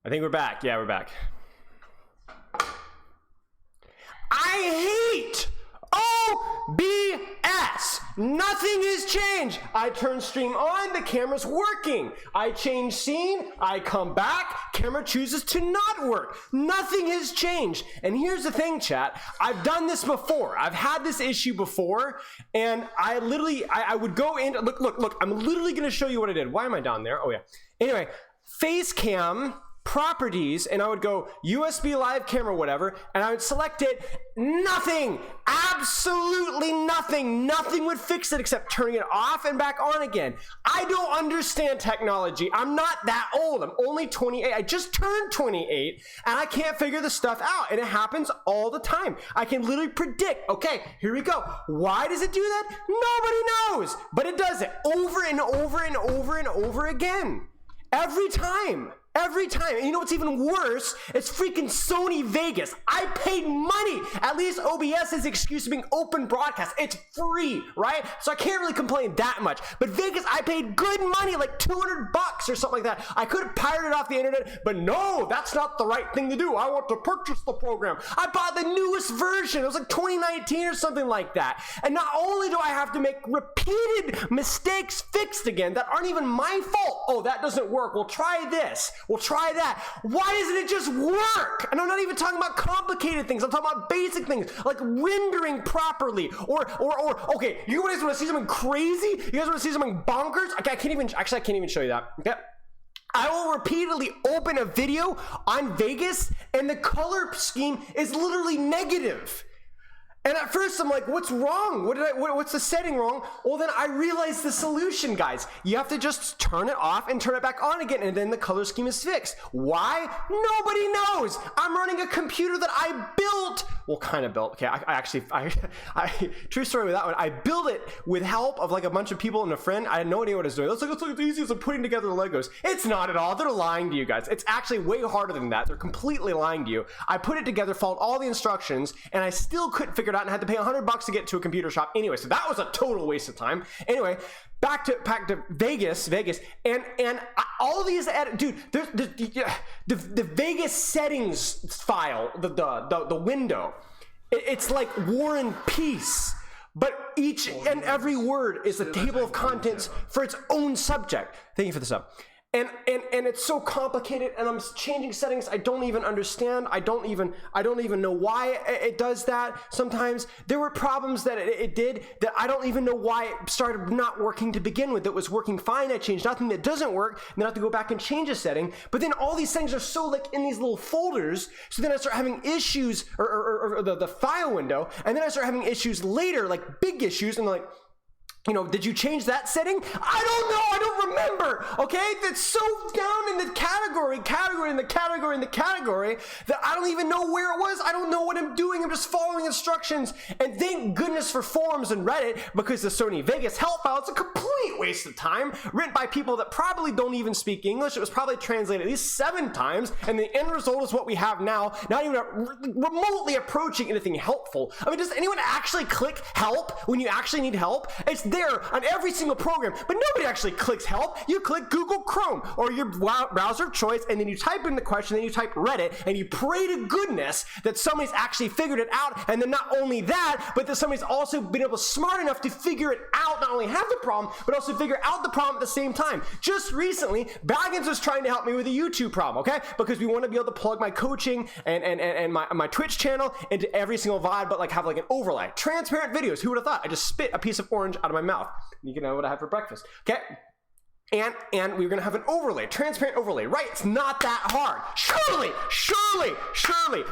I think we're back. Yeah, we're back. I hate OBS. Nothing has changed. I turn stream on, the camera's working. I change scene, I come back, camera chooses to not work. Nothing has changed. And here's the thing, chat. I've done this before. I've had this issue before, and I would go in. Look. I'm literally going to show you what I did. Why am I down there? Oh yeah. Anyway, face cam properties, and I would go USB live camera, whatever, and I would select it. Nothing, absolutely nothing would fix it except turning it off and back on again. I don't understand technology. I'm not that old. I'm only 28. I just turned 28 and I can't figure this stuff out, and it happens all the time. I can literally predict, okay, here we go. Why does it do that? Nobody knows, but it does it over and over and over and over again. Every time. And you know what's even worse? It's freaking Sony Vegas. I paid money. At least OBS's excuse of being open broadcast. It's free, right? So I can't really complain that much. But Vegas, I paid good money, like $200 or something like that. I could have pirated it off the internet, but no, that's not the right thing to do. I want to purchase the program. I bought the newest version. It was like 2019 or something like that. And not only do I have to make repeated mistakes fixed again that aren't even my fault. Oh, that doesn't work. We'll try this. We'll try that. Why doesn't it just work? And I'm not even talking about complicated things. I'm talking about basic things like rendering properly or okay, you guys want to see something crazy? You guys want to see something bonkers? Okay, I can't even show you that. Okay. I will repeatedly open a video on Vegas and the color scheme is literally negative. And at first I'm like, what's wrong? What's the setting wrong? Well, then I realized the solution, guys. You have to just turn it off and turn it back on again, and then the color scheme is fixed. Why? Nobody knows. I'm running a computer that I built. Well, kind of built. Okay, I true story with that one. I built it with help of like a bunch of people and a friend. I had no idea what I was doing. It's like, it's easy as putting together the Legos. It's not at all. They're lying to you guys. It's actually way harder than that. They're completely lying to you. I put it together, followed all the instructions, and I still couldn't figure it out and had to pay $100 to get to a computer shop anyway. So that was a total waste of time. Anyway, back to Vegas, and all these dude, the Vegas settings file, the window, it's like War and Peace, but each and every word is a table of contents for its own subject. Thank you for the sub. And it's so complicated, and I'm changing settings I don't even understand. I don't even know why it does that. Sometimes there were problems that it did that I don't even know why it started not working to begin with. It was working fine. I changed nothing that doesn't work. Then I have to go back and change a setting. But then all these things are so like in these little folders. So then I start having issues or the file window, and then I start having issues later, like big issues, and like, you know, did you change that setting? I don't know. I don't remember. Okay, that's so down in the category that I don't even know where it was. I don't know what I'm doing. I'm just following instructions. And thank goodness for forums and Reddit, because the Sony Vegas help file, it's a complete waste of time, written by people that probably don't even speak English. It was probably translated at least 7 times, and the end result is what we have now, not even remotely approaching anything helpful. I mean, does anyone actually click help when you actually need help? It's there on every single program, but nobody actually clicks help. You click Google Chrome or your browser of choice, and then you type in the question, then you type Reddit, and you pray to goodness that somebody's actually figured it out. And then not only that, but that somebody's also been able smart enough to figure it out, not only have the problem, but also figure out the problem at the same time. Just recently, Baggins was trying to help me with a YouTube problem, okay? Because we want to be able to plug my coaching and my Twitch channel into every single VOD, but like have like an overlay. Transparent videos. Who would have thought? I just spit a piece of orange out of my mouth. You can know what I had for breakfast. Okay. And we were gonna have an overlay, transparent overlay, right? It's not that hard. Surely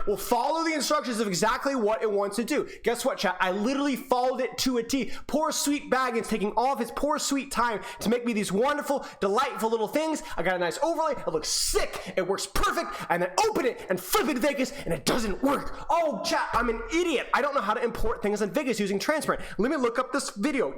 we'll follow the instructions of exactly what it wants to do. Guess what, chat? I literally followed it to a T. Poor sweet Baggins taking all of his poor sweet time to make me these wonderful, delightful little things. I got a nice overlay. It looks sick. It works perfect. And then open it and flip it to Vegas, and it doesn't work. Oh, chat, I'm an idiot. I don't know how to import things in Vegas using transparent. Let me look up this video.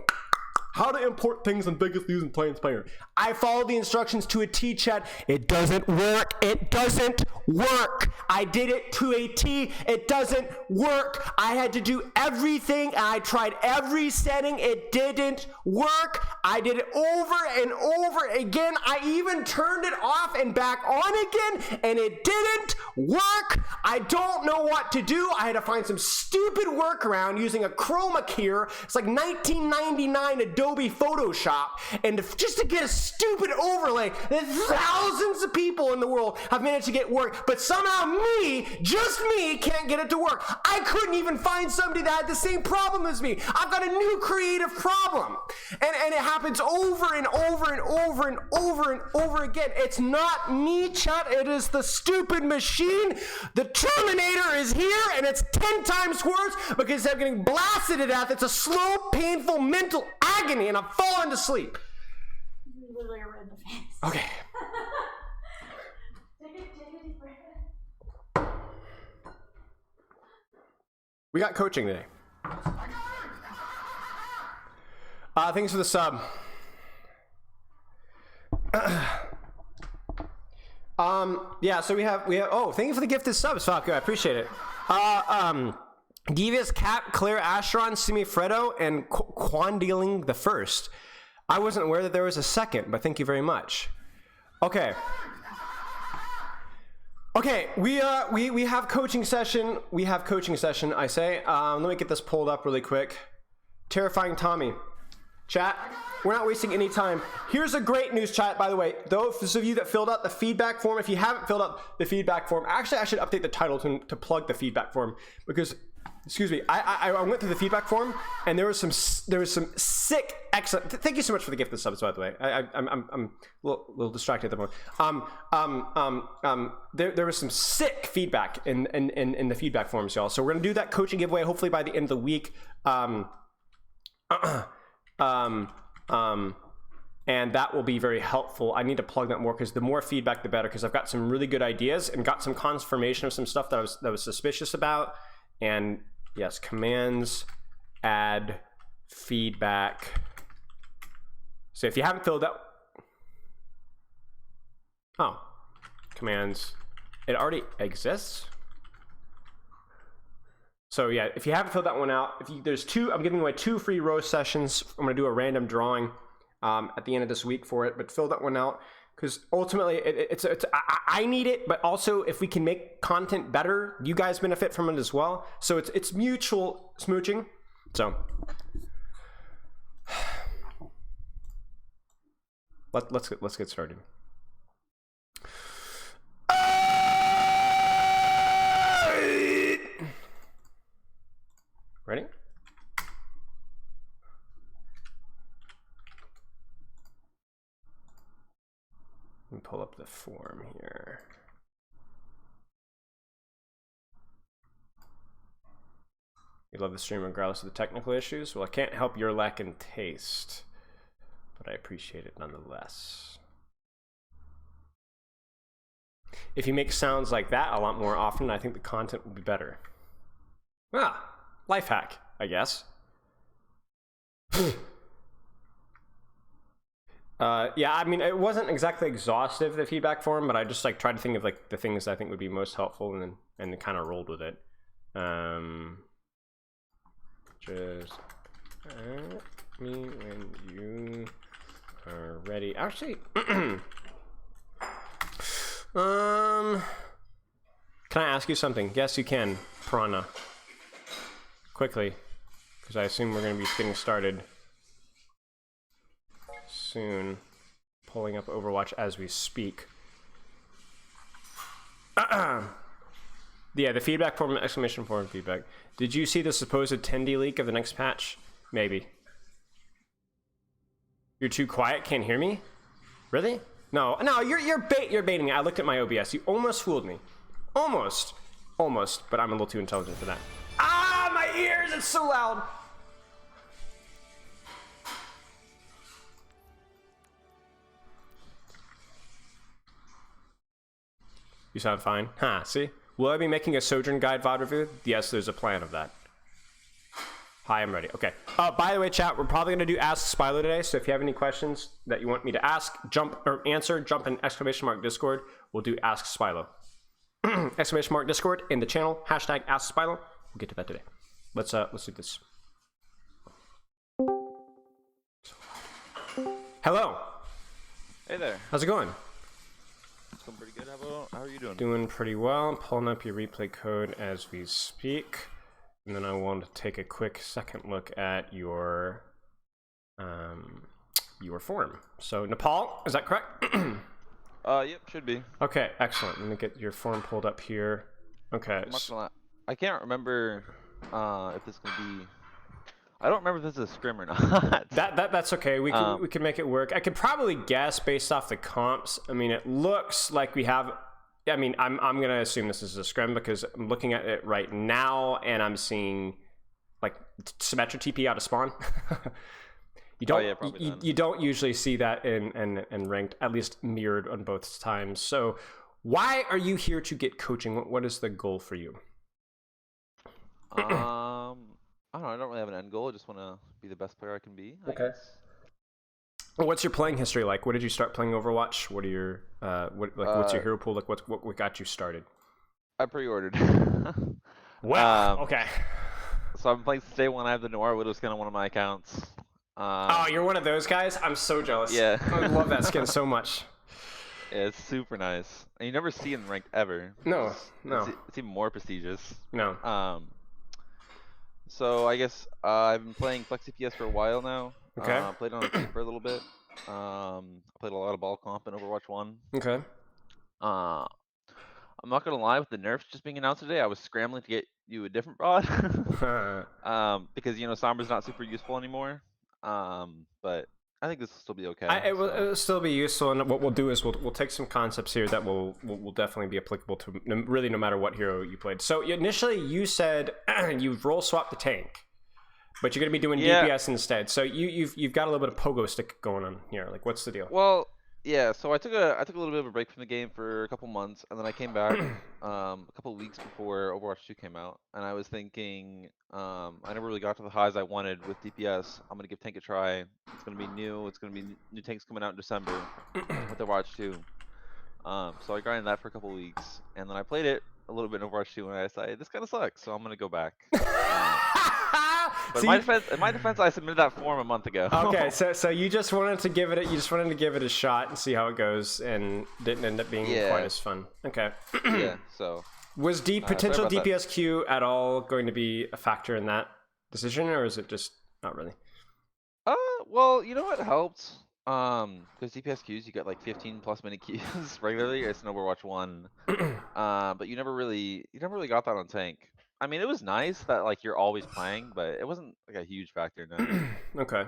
How to import things on Biggest News and Plain Player. I followed the instructions to a T, chat. It doesn't work. It doesn't work. I did it to a T. It doesn't work. I had to do everything, and I tried every setting. It didn't work. I did it over and over again. I even turned it off and back on again, and it didn't work. I don't know what to do. I had to find some stupid workaround using a chroma keyer. It's like 1999 Adobe Photoshop, and just to get a stupid overlay that thousands of people in the world have managed to get work, but somehow me, just me, can't get it to work. I couldn't even find somebody that had the same problem as me. I've got a new creative problem, and it happens over and over and over and over and over again. It's not me, chat. It is the stupid machine. The Terminator is here, and it's 10 times worse because I'm getting blasted to death. It's a slow, painful mental agony, and I'm falling to sleep. You literally are red in the face. Okay. Take a deep breath. We got coaching today. Thanks for the sub. Yeah, so we have, oh, thank you for the gifted subs, Falco, I appreciate it. Devious, Cap, Claire, Ashron, Simi Fredo, and Quandealing the First. I wasn't aware that there was a second, but thank you very much. Okay. Okay, we have coaching session. We have coaching session, I say. Let me get this pulled up really quick. Terrifying Tommy. Chat, we're not wasting any time. Here's a great news, chat, by the way. Those of you that filled out the feedback form, if you haven't filled out the feedback form, actually I should update the title to plug the feedback form, because, excuse me, I went through the feedback form, and there was some sick, excellent, thank you so much for the gift of subs, by the way. I'm a little distracted at the moment. There was some sick feedback in the feedback forms, y'all. So we're gonna do that coaching giveaway hopefully by the end of the week. And that will be very helpful. I need to plug that more because the more feedback, the better, because I've got some really good ideas and got some confirmation of some stuff that I was suspicious about. And yes, commands, add, feedback. So if you haven't filled out, oh, commands, it already exists. So yeah, if you haven't filled that one out, there's two, I'm giving away 2 free roast sessions. I'm gonna do a random drawing at the end of this week for it, but fill that one out because ultimately I need it, but also if we can make content better, you guys benefit from it as well. So it's mutual smooching. So let's get started. Ready? Let me pull up the form here. You love the stream regardless of the technical issues? Well, I can't help your lack in taste, but I appreciate it nonetheless. If you make sounds like that a lot more often, I think the content will be better. Ah, life hack, I guess. Yeah, I mean, it wasn't exactly exhaustive, the feedback form, but I just like tried to think of like the things I think would be most helpful and kind of rolled with it. Just ask me when you are ready. Actually, can I ask you something? Yes, you can, Piranha. Quickly, because I assume we're going to be getting started soon. Pulling up Overwatch as we speak. Yeah, the feedback form, exclamation form feedback. Did you see the supposed 10D leak of the next patch? Maybe. You're too quiet, can't hear me? Really? No, you're baiting me. I looked at my OBS. You almost fooled me. Almost, but I'm a little too intelligent for that. Ah, my ears, it's so loud. You sound fine. See? Will I be making a Sojourn guide VOD review? Yes, there's a plan of that. Hi, I'm ready. Okay. By the way, chat, we're probably going to do Ask Spilo today. So if you have any questions that you want me to ask, jump in exclamation mark Discord. We'll do Ask Spilo. Exclamation mark Discord in the channel. Hashtag Ask Spilo. We'll get to that today. Let's do this. Hello. Hey there. How's it going? It's going pretty good. How are you doing? Doing pretty well. I'm pulling up your replay code as we speak. And then I want to take a quick second look at your form. So Nepal, is that correct? Yep, should be. Okay, excellent. Let me get your form pulled up here. Okay. I'm not gonna lie. I can't remember if this can be. I don't remember if this is a scrim or not. That's okay. We can make it work. I could probably guess based off the comps. I mean, it looks like we have. I mean, I'm gonna assume this is a scrim because I'm looking at it right now and I'm seeing like Symmetra TP out of spawn. You don't. Oh, yeah, probably you don't usually see that in ranked, at least mirrored on both times. So, why are you here to get coaching? What is the goal for you? I don't know. I don't really have an end goal. I just want to be the best player I can be. I guess. What's your playing history like? What did you start playing Overwatch? What are your what's your hero pool like? What got you started? I pre-ordered. Wow. Okay. So I'm playing since day one. I have the Noir Widow skin on one of my accounts. Oh, you're one of those guys? I'm so jealous. Yeah. I love that skin so much. Yeah, it's super nice, and you never see it in ranked ever. No. It's even more prestigious. No. So I guess I've been playing Flex CPS for a while now. Okay. Played on the team for a little bit. I played a lot of ball comp in Overwatch 1. Okay. I'm not gonna lie, with the nerfs just being announced today, I was scrambling to get you a different rod. Because Sombra's not super useful anymore. But I think this will still be okay. It'll still be useful, and what we'll do is we'll take some concepts here that will definitely be applicable to really no matter what hero you played. So initially you said you role swapped the tank, but you're gonna be doing DPS instead. So you've got a little bit of pogo stick going on here. Like, what's the deal? Well, yeah. So I took a little bit of a break from the game for a couple months, and then I came back a couple weeks before Overwatch 2 came out, and I was thinking I never really got to the highs I wanted with DPS. I'm gonna give tank a try. It's gonna be new. It's gonna be new tanks coming out in December with Overwatch 2. So I grinded that for a couple weeks, and then I played it a little bit in Overwatch 2, and I decided this kind of sucks, so I'm gonna go back. But in my defense, I submitted that form a month ago. Okay, so you just wanted to give it a shot and see how it goes, and didn't end up being quite as fun. Okay. Yeah. So was potential DPS queue at all going to be a factor in that decision, or is it just not really? Well, you know what helped? Because DPS queues, you get like 15 plus minute queues regularly. It's in Overwatch 1. But you never really got that on tank. I mean, it was nice that like you're always playing, but it wasn't like a huge factor. No. Okay.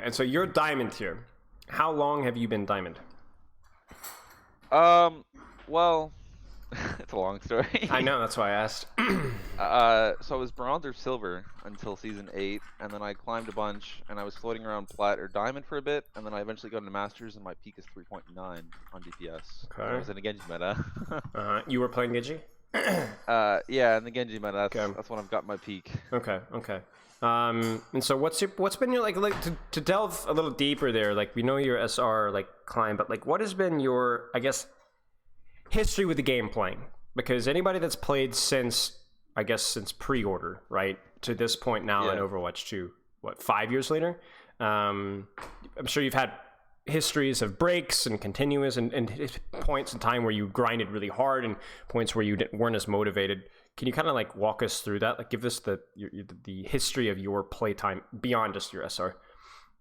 And so you're diamond here. How long have you been diamond? Well, it's a long story. I know, that's why I asked. So I was bronze or silver until season 8, and then I climbed a bunch, and I was floating around plat or diamond for a bit, and then I eventually got into masters, and my peak is 3.9 on DPS. Okay. I was in a Genji meta. You were playing Genji? Yeah, in the Genji meta, that's when I've got my peak. Okay. And so what's been your like to delve a little deeper there? Like, we know your SR like climb, but like what has been your, I guess, history with the game playing? Because anybody that's played since pre-order, right, to this point now in Overwatch 2, 5 years later, I'm sure you've had histories of breaks and continuous and points in time where you grinded really hard and points where you weren't as motivated. Can you kind of like walk us through that? Like, give us the history of your playtime beyond just your SR.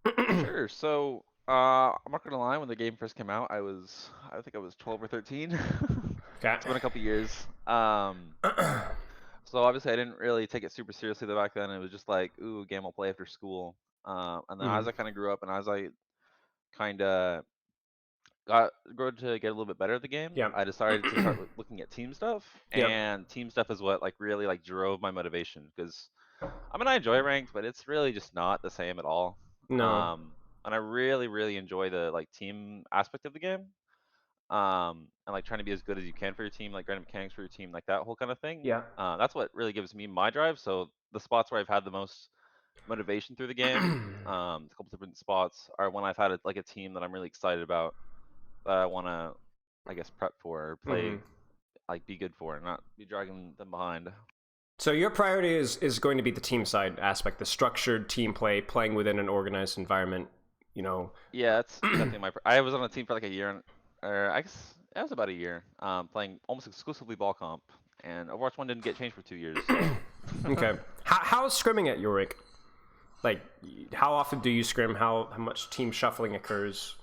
Sure. So I'm not gonna lie. When the game first came out, I think I was 12 or 13. Okay. It's been a couple years. So obviously I didn't really take it super seriously back then. It was just like, ooh, a game I'll play after school. And then as I kind of grew up and as I kind of grew to get a little bit better at the game, I decided to start looking at team stuff. And team stuff is what like really like drove my motivation, because I mean I enjoy ranked, but it's really just not the same at all. No. And I really enjoy the like team aspect of the game. And like trying to be as good as you can for your team, like grinding mechanics for your team, like that whole kind of thing. Yeah. That's what really gives me my drive. So the spots where I've had the most motivation through the game, a couple different spots, are when I've had like a team that I'm really excited about that I want to, I guess, prep for or play, like be good for, and not be dragging them behind. So your priority is going to be the team side aspect, the structured team play, playing within an organized environment. Yeah, that's definitely my. I was on a team for like a year, or I guess it was about a year, playing almost exclusively ball comp, and Overwatch 1 didn't get changed for 2 years. So. Okay. How's scrimming at your rink? Like, how often do you scrim? How much team shuffling occurs?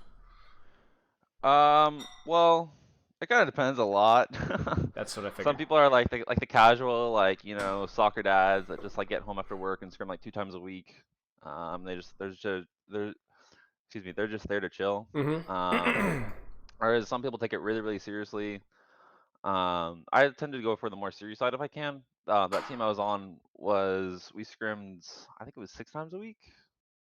Well, it kind of depends a lot. That's what I figured. Some people are like the casual, like, soccer dads that just like get home after work and scrim like 2 times a week. They're just there to chill. Whereas some people take it really, really seriously. I tend to go for the more serious side if I can. That team I was on we scrimmed, I think it was 6 times a week,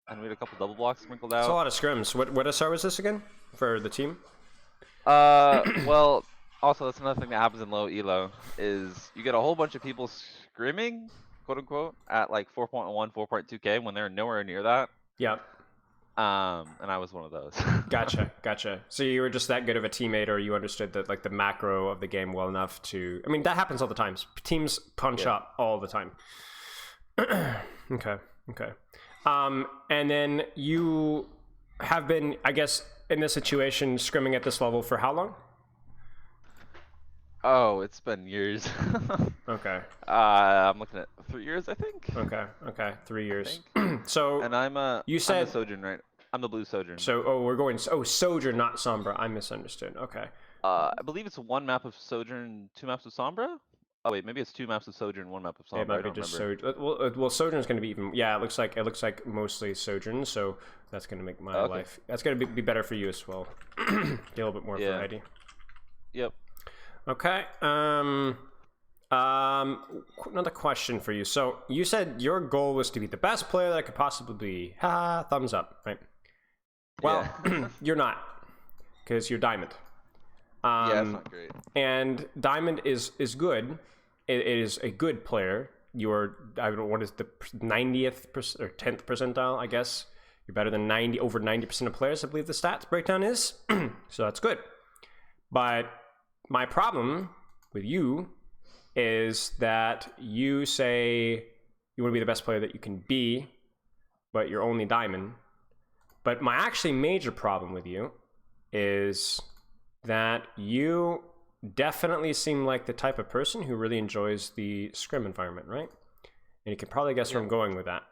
and we had a couple double blocks sprinkled out. It's a lot of scrims. What SR was this again for the team? Well, also that's another thing that happens in low elo is you get a whole bunch of people scrimming, quote unquote, at like 4.1, 4.2K when they're nowhere near that. Yep. And I was one of those. Gotcha. So you were just that good of a teammate, or you understood that like the macro of the game well enough to. I mean, that happens all the time. Teams punch up all the time. Okay. And then you have been, I guess, in this situation, scrimming at this level for how long? Oh, it's been years. Okay. I'm looking at 3 years, I think. Okay. 3 years. So. And I'm you said I'm the Sojourn, right? I'm the blue Sojourn. So, we're going. Oh, Sojourn, not Sombra. I misunderstood. Okay. I believe it's 1 map of Sojourn, 2 maps of Sombra. Oh wait, maybe it's 2 maps of Sojourn, 1 map of Sombra. It might be just Sojourn. Well, Sojourn's going to be even. Yeah, it looks like mostly Sojourn. So that's going to make my life. That's going to be better for you as well. Get a little bit more variety. Yep. Okay. Another question for you. So you said your goal was to be the best player that I could possibly be. Thumbs up, right? Well, you're not, because you're Diamond. Yeah, it's not great. And Diamond is good. It is a good player. You're, I don't know, what is the 90th or 10th percentile, I guess. You're better than over 90% of players, I believe the stats breakdown is. So that's good. But my problem with you is that you say you want to be the best player that you can be, but you're only Diamond. But my actually major problem with you is that you definitely seem like the type of person who really enjoys the scrim environment, right? And you can probably guess where I'm going with that.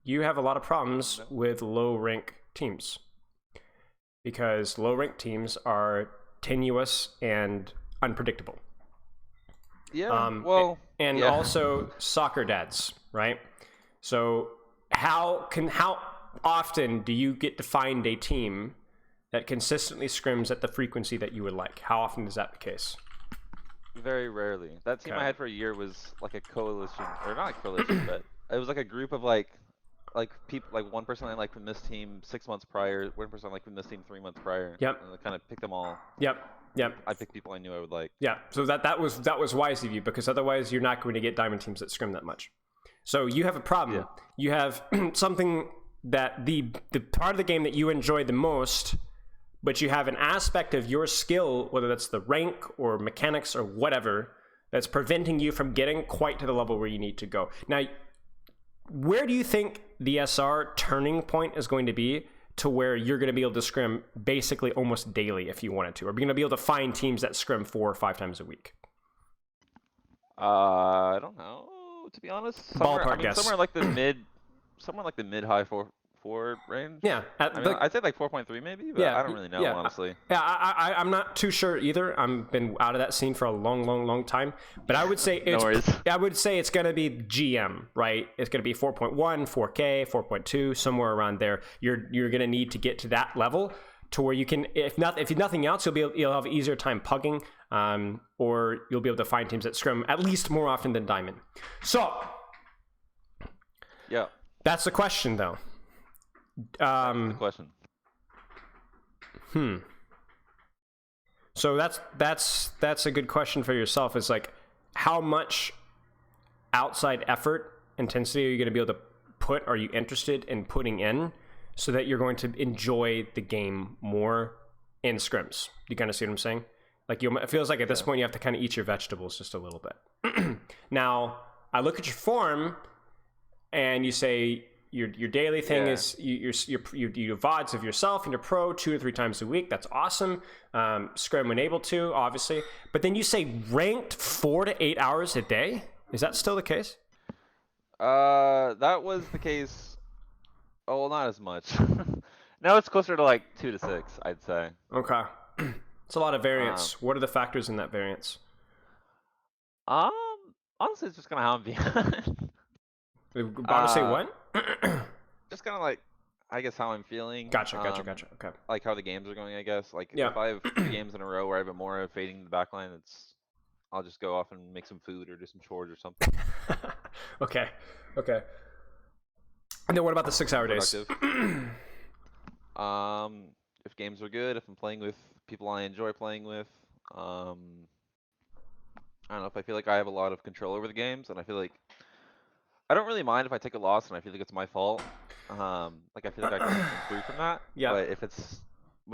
You have a lot of problems with low rank teams, because low rank teams are tenuous and unpredictable. Yeah. And also soccer dads, right? So how often do you get to find a team that consistently scrims at the frequency that you would like? How often is that the case? Very rarely. That team I had for a year was like a coalition, or not a coalition, but it was like a group of like people, like one person I liked from this team 6 months prior, one person I liked from this team 3 months prior. Yep. And I kind of picked them all. Yep. I picked people I knew I would like. Yeah. So that was wise of you, because otherwise you're not going to get Diamond teams that scrim that much. So you have a problem. Yeah. You have something that the part of the game that you enjoy the most, but you have an aspect of your skill, whether that's the rank or mechanics or whatever, that's preventing you from getting quite to the level where you need to go. Now, where do you think the SR turning point is going to be to where you're going to be able to scrim basically almost daily if you wanted to? Or are you going to be able to find teams that scrim 4 or 5 times a week? I don't know, to be honest. Ballpark guess. Somewhere like the mid high four range. Yeah. I'd say like 4.3 maybe, but I don't really know, honestly. Yeah, I'm not too sure either. I've been out of that scene for a long time. But I would say it's going to be GM, right? It's going to be 4.1, 4K, 4.2, somewhere around there. You're going to need to get to that level to where you can, if nothing else, you'll have an easier time pugging, or you'll be able to find teams that scrim at least more often than Diamond. So, yeah, that's the question, though. That's the question. So that's a good question for yourself. Is like, how much outside effort intensity are you going to be able to input are you interested in putting in so that you're going to enjoy the game more in scrims? You kind of see what I'm saying? Like it feels like at this point you have to kind of eat your vegetables just a little bit. Now, I look at your form and you say your daily thing is you do VODs of yourself and your pro 2 or 3 times a week. That's awesome. Scrim when able to, obviously. But then you say ranked 4 to 8 hours a day. Is that still the case? That was the case. Oh, well, not as much. Now it's closer to like 2 to 6, I'd say. Okay. It's a lot of variance. What are the factors in that variance? Honestly, it's just kind of how I'm feeling. About to say what? Just kind of like, I guess how I'm feeling. Gotcha. Okay. Like how the games are going, I guess. Like Yeah. if I have 3 games in a row where I have a more of fading the backline, I'll just go off and make some food or do some chores or something. Okay. And then what about the 6-hour days? If games are good, if I'm playing with people I enjoy playing with, I don't know, if I feel like I have a lot of control over the games, and I feel like I don't really mind if I take a loss and I feel like it's my fault. Like I feel like I can improve from that. Yeah. But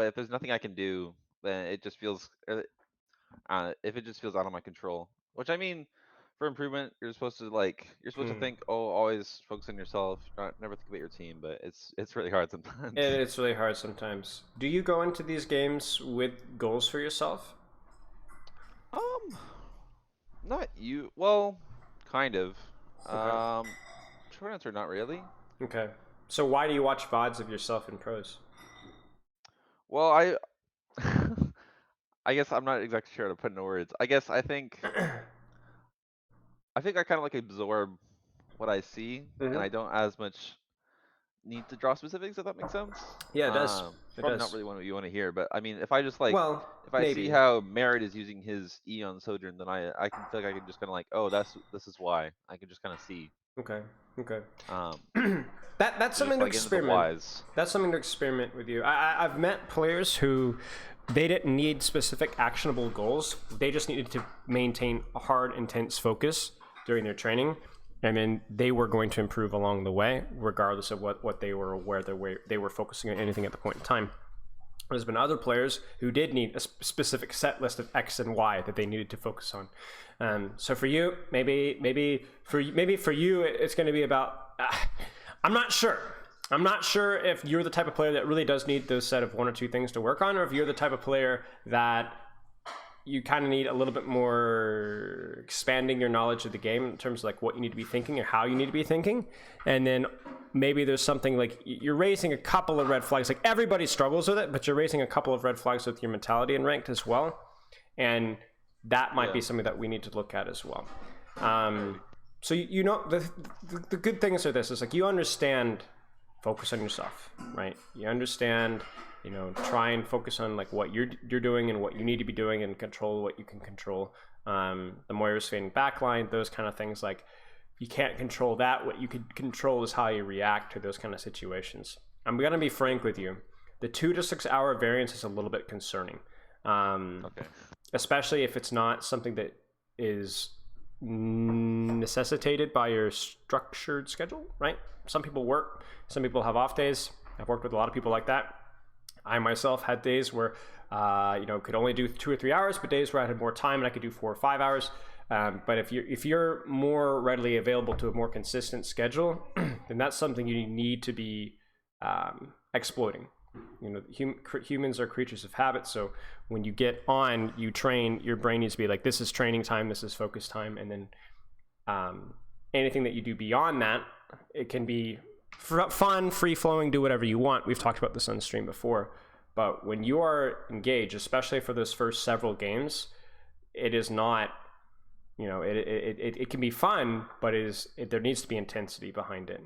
if there's nothing I can do, then it just feels if it just feels out of my control. Which I mean, for improvement, you're supposed to think, oh, always focus on yourself, never think about your team. But it's really hard sometimes. It's really hard sometimes. Do you go into these games with goals for yourself? Not you. Well, kind of. Okay. Short answer, not really. Okay. So why do you watch VODs of yourself in pros? Well, I guess I'm not exactly sure how to put into words. I think I kind of like absorb what I see, and I don't as much need to draw specifics, if that makes sense. Yeah, it does. It's probably not really what you want to hear, but I mean, if I just like, Well, if I maybe. see how Merritt is using his E on Sojourn, then I can feel like I can just kind of like, oh, this is why. I can just kind of see. Okay. That's Just, something to like, into the experiment. whys. That's something to experiment with you. I've met players who they didn't need specific actionable goals. They just needed to maintain a hard, intense focus during their training, and then they were going to improve along the way, regardless of what they were aware they were focusing on anything at the point in time. There's been other players who did need a specific set list of X and Y that they needed to focus on. So for you, maybe for you, it's going to be about. I'm not sure. I'm not sure if you're the type of player that really does need those set of 1 or 2 things to work on, or if you're the type of player that you kind of need a little bit more expanding your knowledge of the game in terms of like what you need to be thinking or how you need to be thinking. And then maybe there's something like you're raising a couple of red flags. Like everybody struggles with it, but you're raising a couple of red flags with your mentality in ranked as well. And that might be something that we need to look at as well. So you know, the good things are this is like you understand focus on yourself, right? You understand, try and focus on like what you're doing and what you need to be doing and control what you can control. The Moira's fading backline, those kind of things, like you can't control that. What you could control is how you react to those kind of situations. I'm going to be frank with you. The 2 to 6 hour variance is a little bit concerning. Okay. Especially if it's not something that is necessitated by your structured schedule, right? Some people work, some people have off days. I've worked with a lot of people like that. I myself had days where could only do 2 or 3 hours, but days where I had more time and I could do 4 or 5 hours. But if you're more readily available to a more consistent schedule, then that's something you need to be exploiting. Humans are creatures of habit, so when you get on, you train, your brain needs to be like, this is training time, this is focus time, and then anything that you do beyond that, it can be fun, free-flowing, do whatever you want. We've talked about this on stream before, but when you are engaged, especially for those first several games, it is not, it can be fun, but there needs to be intensity behind it.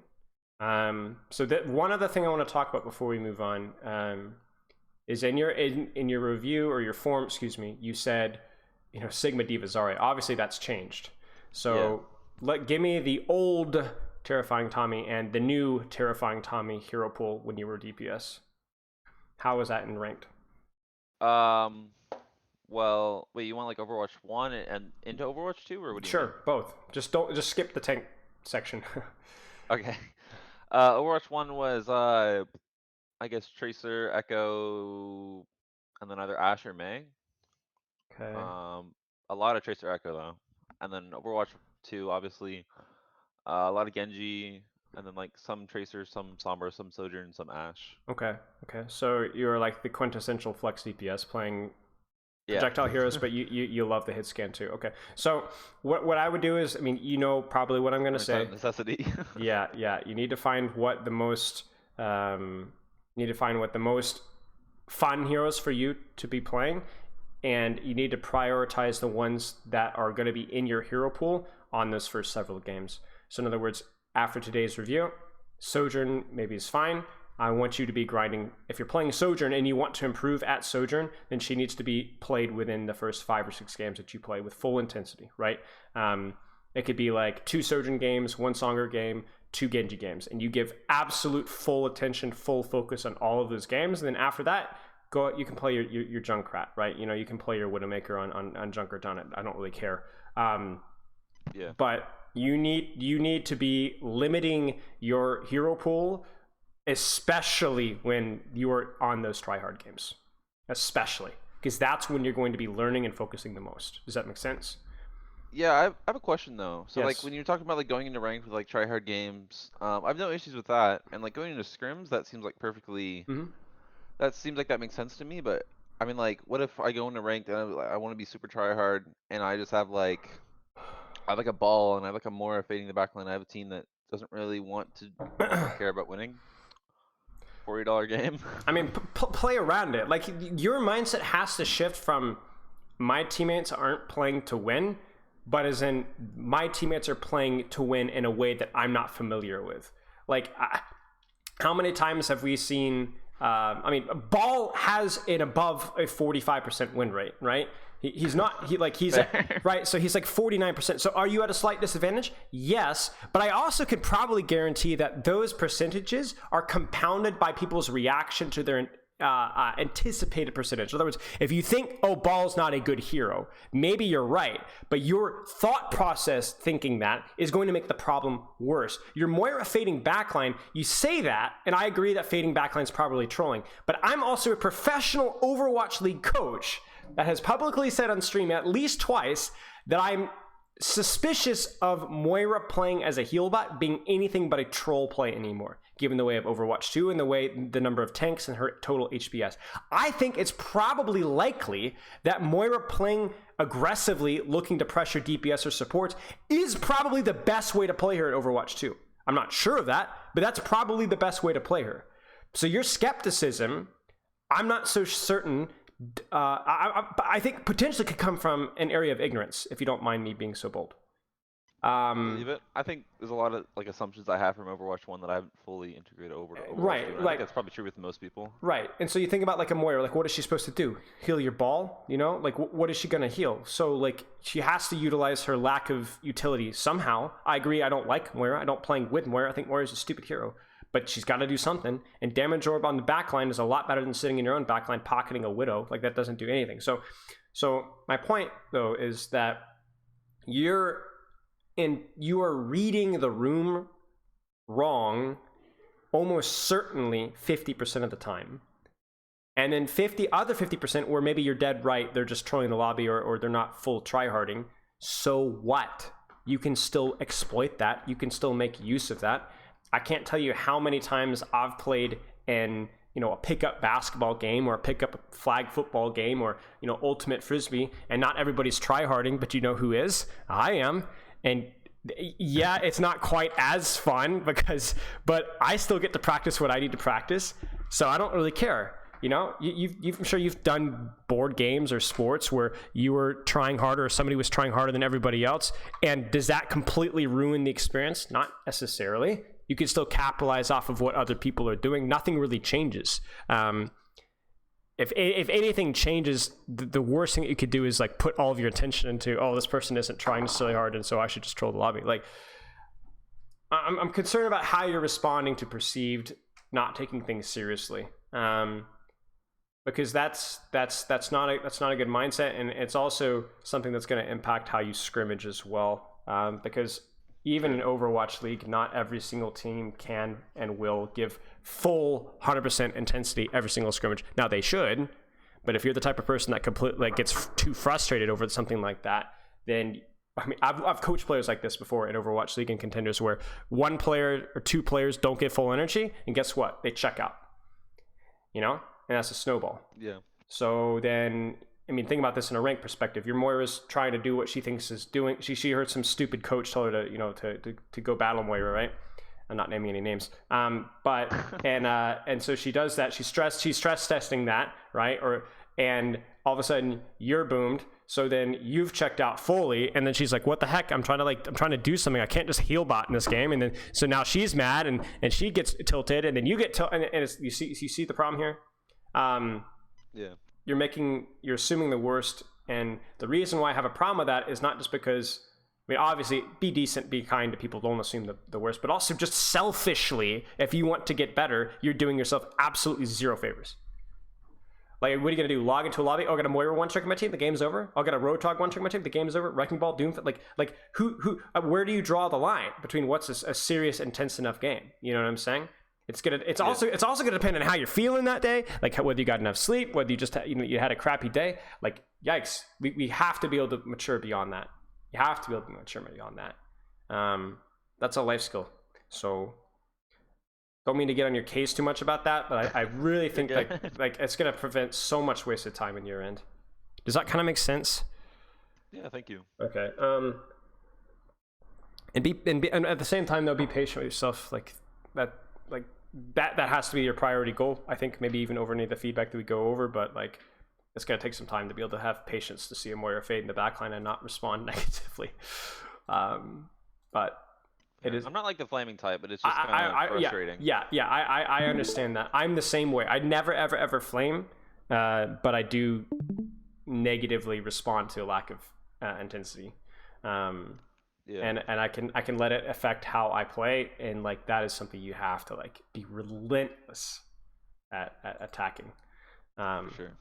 So that one other thing I want to talk about before we move on is in your review or your form, you said Sigma Diva Zarya. Obviously that's changed. So give me the old Terrifying Tommy and the new Terrifying Tommy hero pool when you were DPS. How was that in ranked? Well, wait, you want like Overwatch 1 and into Overwatch 2, or what do you mean? Sure, both. Just skip the tank section. Okay. Overwatch 1 was I guess Tracer, Echo, and then either Ash or May. Okay. A lot of Tracer Echo though, and then Overwatch 2 obviously a lot of Genji, and then like some Tracer, some Sombra, some Sojourn, some Ash. Okay. Okay. So you're like the quintessential flex DPS playing Yeah. projectile heroes, but you love the hit scan too. Okay. So what I would do is, I mean, you know probably what I'm gonna It's not say. a necessity. Yeah. You need to find what the most fun heroes for you to be playing, and you need to prioritize the ones that are going to be in your hero pool on those first several games. So in other words, after today's review, Sojourn maybe is fine. I want you to be grinding. If you're playing Sojourn and you want to improve at Sojourn, then she needs to be played within the first 5 or 6 games that you play with full intensity, right? It could be like 2 Sojourn games, 1 Songer game, 2 Genji games, and you give absolute full attention, full focus on all of those games. And then after that, you can play your Junkrat, right? You know, you can play your Widowmaker on Junker Done It. I don't really care. Yeah. But you need to be limiting your hero pool, especially when you are on those tryhard games, especially because that's when you're going to be learning and focusing the most. Does that make sense? Yeah, I have a question though. So like Yes. when you're talking about like going into ranked with like tryhard games, I've no issues with that. And like going into scrims, that seems like perfectly. Mm-hmm. That seems like that makes sense to me. But I mean, like, what if I go into ranked and I want to be super tryhard and I just have like I have like a ball and I have like a Moira fading the backline. I have a team that doesn't really want to care about winning. $40 game. I mean, play around it. Like your mindset has to shift from my teammates aren't playing to win, but as in my teammates are playing to win in a way that I'm not familiar with. Like, how many times have we seen? I mean, Ball has an above a 45% win rate, right? He's right. So he's like 49%. So are you at a slight disadvantage? Yes, but I also could probably guarantee that those percentages are compounded by people's reaction to their anticipated percentage. In other words, if you think, oh, Ball's not a good hero, maybe you're right, but your thought process thinking that is going to make the problem worse. Your Moira fading backline, you say that, and I agree that fading backline is probably trolling, but I'm also a professional Overwatch League coach that has publicly said on stream at least twice that I'm suspicious of Moira playing as a heal bot being anything but a troll play anymore, given the way of Overwatch 2 and the number of tanks and her total HPS. I think it's probably likely that Moira playing aggressively, looking to pressure DPS or supports, is probably the best way to play her at Overwatch 2. I'm not sure of that, but that's probably the best way to play her. So your skepticism, I'm not so certain. I think potentially could come from an area of ignorance, if you don't mind me being so bold. Believe it. I think there's a lot of like assumptions I have from Overwatch 1 that I haven't fully integrated over to Overwatch 2. Right, I like think that's probably true with most people. Right, and so you think about like a Moira, like what is she supposed to do? Heal your ball, you know? Like what is she gonna heal? So like she has to utilize her lack of utility somehow. I agree. I don't like Moira. I don't playing with Moira. I think Moira's a stupid hero. But she's got to do something, and damage orb on the backline is a lot better than sitting in your own backline pocketing a Widow. Like that doesn't do anything. So my point though is that you are reading the room wrong almost certainly 50% of the time, and then 50% where maybe you're dead right, they're just trolling the lobby or they're not full tryharding. So what? You can still exploit that. You can still make use of that. I can't tell you how many times I've played in, a pickup basketball game or a pickup flag football game or, ultimate frisbee, and not everybody's tryharding, but you know who is? I am. And yeah, it's not quite as fun but I still get to practice what I need to practice. So I don't really care. I'm sure you've done board games or sports where you were trying harder or somebody was trying harder than everybody else. And does that completely ruin the experience? Not necessarily. You can still capitalize off of what other people are doing. Nothing really changes. If anything changes, the worst thing that you could do is like put all of your attention into, oh, this person isn't trying necessarily hard, and so I should just troll the lobby. Like, I'm concerned about how you're responding to perceived not taking things seriously. Because that's not a good mindset, and it's also something that's going to impact how you scrimmage as well. Because even in Overwatch League, not every single team can and will give full 100% intensity every single scrimmage. Now they should, but if you're the type of person that completely gets too frustrated over something like that, then I mean, I've coached players like this before in Overwatch League and contenders where one player or two players don't get full energy, and guess what? They check out. You know, and that's a snowball. Yeah. So then, I mean, think about this in a rank perspective. Your Moira's trying to do what she thinks is doing. She heard some stupid coach tell her to, you know, to go battle Moira, right? I'm not naming any names. But and so she does that. She's stress testing that, right? And all of a sudden you're boomed. So then you've checked out fully, and then she's like, "What the heck? I'm trying to do something. I can't just heal bot in this game." And then so now she's mad, and she gets tilted, and then you get tilted, and it's, you see the problem here. Yeah. You're assuming the worst, and the reason why I have a problem with that is not just because, I mean, obviously be decent, be kind to people, don't assume the worst, but also just selfishly, if you want to get better, you're doing yourself absolutely zero favors. Like, what are you gonna do? Log into a lobby? Oh, I got a Moira one trick in my team. The game's over. I'll get a Roadhog one trick in my team. The game's over. Wrecking Ball, Doom. Like who? Where do you draw the line between what's a serious, intense enough game? You know what I'm saying? It's also gonna depend on how you're feeling that day. Like whether you got enough sleep, whether you just you had a crappy day. Like, yikes, we have to be able to mature beyond that. You have to be able to mature beyond that. That's a life skill. So. Don't mean to get on your case too much about that, but I really think like it's gonna prevent so much wasted time in your end. Does that kind of make sense? Yeah, thank you. Okay. And at the same time though, be patient with yourself. That has to be your priority goal. I think maybe even over any of the feedback that we go over, but like it's gonna take some time to be able to have patience to see a Moira fade in the backline and not respond negatively. But. It is. I'm not like the flaming type, but it's just kind of frustrating. Yeah, I understand that. I'm the same way. I never, ever flame, but I do negatively respond to a lack of intensity. And I can let it affect how I play, and like that is something you have to like be relentless at attacking. Sure.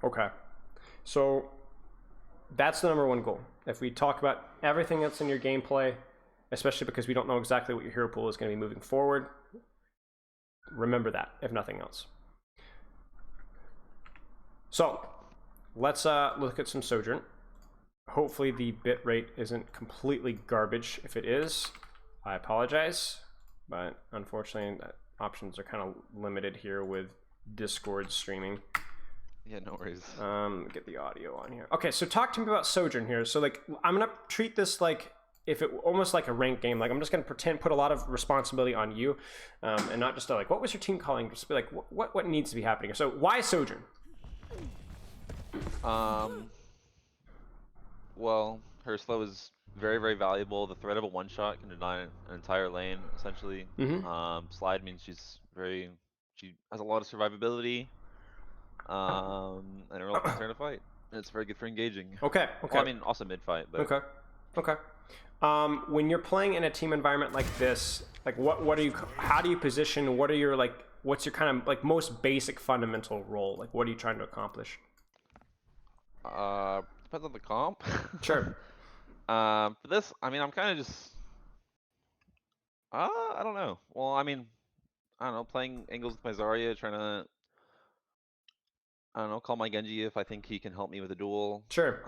Okay, so that's the number one goal. If we talk about everything that's in your gameplay, especially because we don't know exactly what your hero pool is going to be moving forward, remember that, if nothing else. So let's look at some Sojourn. Hopefully the bitrate isn't completely garbage. If it is, I apologize, but unfortunately options are kind of limited here with Discord streaming. Yeah, no worries. Get the audio on here. Okay, so talk to me about Sojourn here. So like, I'm gonna treat this like if it almost like a ranked game. Like I'm just gonna put a lot of responsibility on you, and not just like, what was your team calling? Just be like, what needs to be happening. So why Sojourn? Well, her slow is very, very valuable. The threat of a one-shot can deny an entire lane, essentially. Slide means she has a lot of survivability, and a real concern to fight. And it's very good for engaging. Okay. Well, I mean, also mid-fight, but... Okay. When you're playing in a team environment like this, like what are you? How do you position? What are your what's your kind of like most basic fundamental role? Like, what are you trying to accomplish? Depends on the comp. Sure. For this, I mean, I'm kind of just, I don't know. Well, I mean, I don't know, playing angles with my Zarya, trying to, I don't know, call my Genji if I think he can help me with a duel. Sure.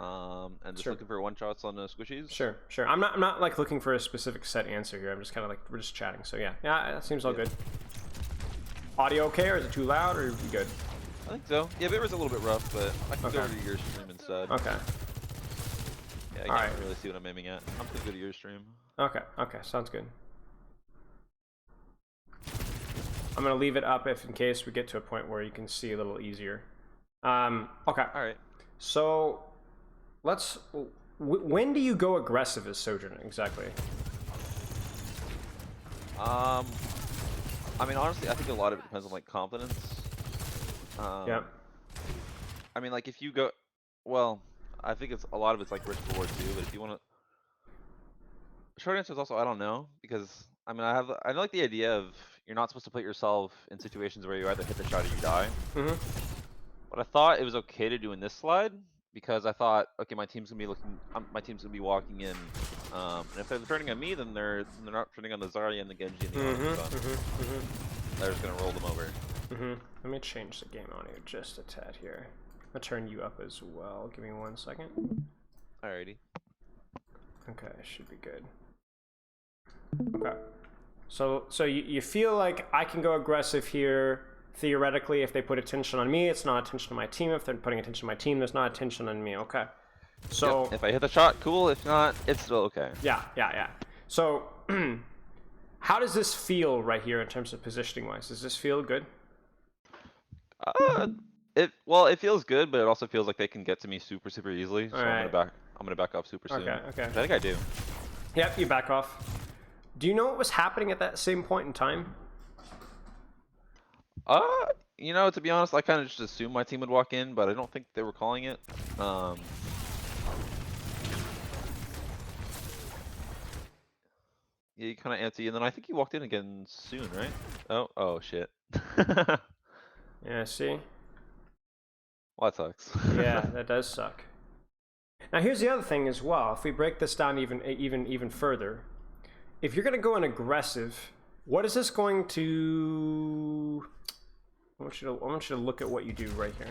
And just looking for one shots on the squishies. Sure. I'm not like looking for a specific set answer here. I'm just kind of like, we're just chatting. So yeah, that seems all good. Audio okay, or is it too loud, or are you good? I think so. Yeah, it was a little bit rough, but I can go to your stream instead. Okay. Yeah, I can't really see what I'm aiming at. I'm pretty good at your stream. Okay, sounds good. I'm gonna leave it up if in case we get to a point where you can see a little easier. Okay. All right. So, let's. When do you go aggressive as Sojourn exactly? I mean, honestly, I think a lot of it depends on like confidence. Yeah. I mean, like if you go, well, I think a lot of it's like risk reward too. But if you want to, short answer is also I don't know, because I mean I like the idea of you're not supposed to put yourself in situations where you either hit the shot or you die. But I thought it was okay to do in this slide because I thought, okay, my team's gonna be my team's gonna be walking in, and if they're turning on me, then they're not turning on the Zarya and the Genji and the Armstrong. They're just gonna roll them over. Let me change the game audio just a tad here. I'll turn you up as well. Give me 1 second. Alrighty. Okay, should be good. Okay. So you feel like I can go aggressive here. Theoretically, if they put attention on me, it's not attention on my team. If they're putting attention on my team, there's not attention on me. Okay. So yep. If I hit the shot, cool. If not, it's still okay. Yeah. So how does this feel right here in terms of positioning wise? Does this feel good? It feels good, but it also feels like they can get to me super easily. So right. I'm gonna back off super soon. Okay. I think I do. Yep, you back off. Do you know what was happening at that same point in time? You know, to be honest, I kind of just assumed my team would walk in, but I don't think they were calling it. Yeah, you kind of antsy, and then I think he walked in again soon, right? Oh shit. Yeah, see? Well, that sucks. Yeah, that does suck. Now here's the other thing as well. If we break this down even further, if you're going to go in aggressive, what is this going to? I want you to look at what you do right here.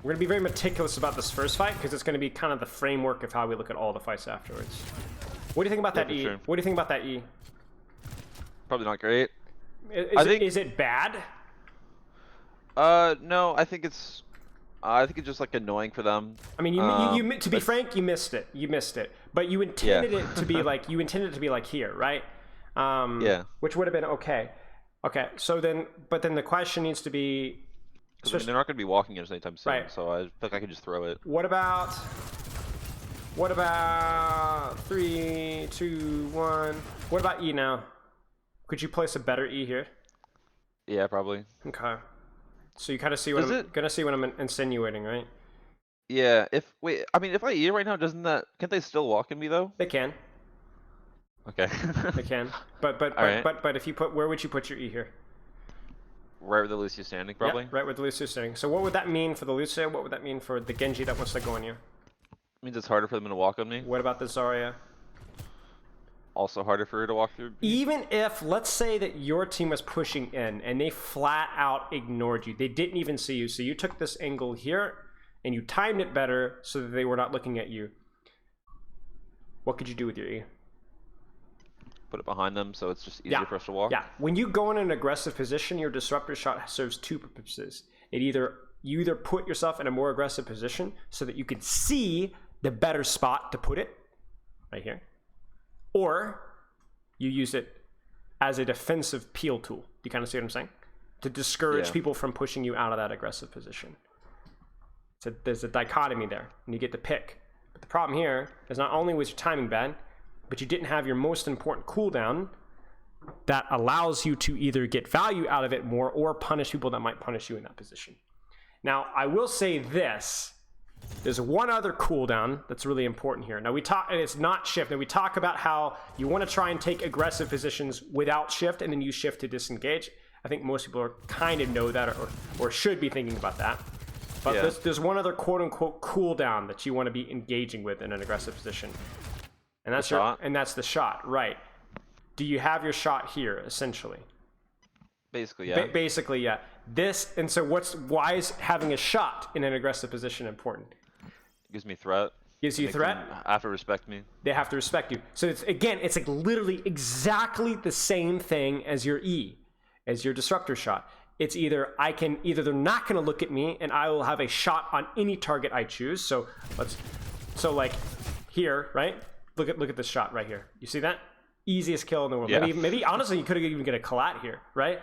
We're going to be very meticulous about this first fight because it's going to be kind of the framework of how we look at all the fights afterwards. What do you think about that E? Sure. What do you think about that E? Probably not great. Is it bad? No, I think it's just like annoying for them. I mean, you to be frank, you missed it. You missed it, but you intended it to be like here, right? Yeah. Which would have been okay. Okay, so then, but then the question needs to be. I mean, they're not going to be walking in anytime soon, right. So I think I could just throw it. What about 3, 2, 1? What about E now? Could you place a better E here? Yeah, probably. Okay. So you kind of see what I'm insinuating, right? Yeah. If I E right now, can't they still walk in me though? They can. Okay. They can. But if you put, where would you put your E here? Right where the Lucia's standing, probably. Yep, right where the Lucia's standing. So what would that mean for the Lucia? What would that mean for the Genji that wants to go on you? It means it's harder for them to walk on me. What about the Zarya? Also harder for her to walk through. Even if, let's say that your team was pushing in and they flat out ignored you. They didn't even see you. So you took this angle here and you timed it better so that they were not looking at you. What could you do with your E? Put it behind them so it's just easier for us to walk. Yeah. When you go in an aggressive position, your disruptor shot serves two purposes. You either put yourself in a more aggressive position so that you can see the better spot to put it, right here, or you use it as a defensive peel tool. You kind of see what I'm saying? To discourage people from pushing you out of that aggressive position. So there's a dichotomy there, and you get to pick. But the problem here is not only was your timing bad, but you didn't have your most important cooldown that allows you to either get value out of it more or punish people that might punish you in that position. Now, I will say this. There's one other cooldown that's really important here. Now, and it's not shift. Now, we talk about how you want to try and take aggressive positions without shift and then use shift to disengage. I think most people kind of know that or should be thinking about that. But there's one other quote-unquote cooldown that you want to be engaging with in an aggressive position. And that's the shot, right? Do you have your shot here, essentially? Basically, yeah. Basically, yeah. Why is having a shot in an aggressive position important? It gives me threat. Gives you threat? They have to respect me. They have to respect you. So it's like literally exactly the same thing as your E, as your disruptor shot. It's either they're not going to look at me and I will have a shot on any target I choose. So like here, right? Look at this shot right here. You see that? Easiest kill in the world. Yeah. Maybe honestly, you could have even get a collat here, right?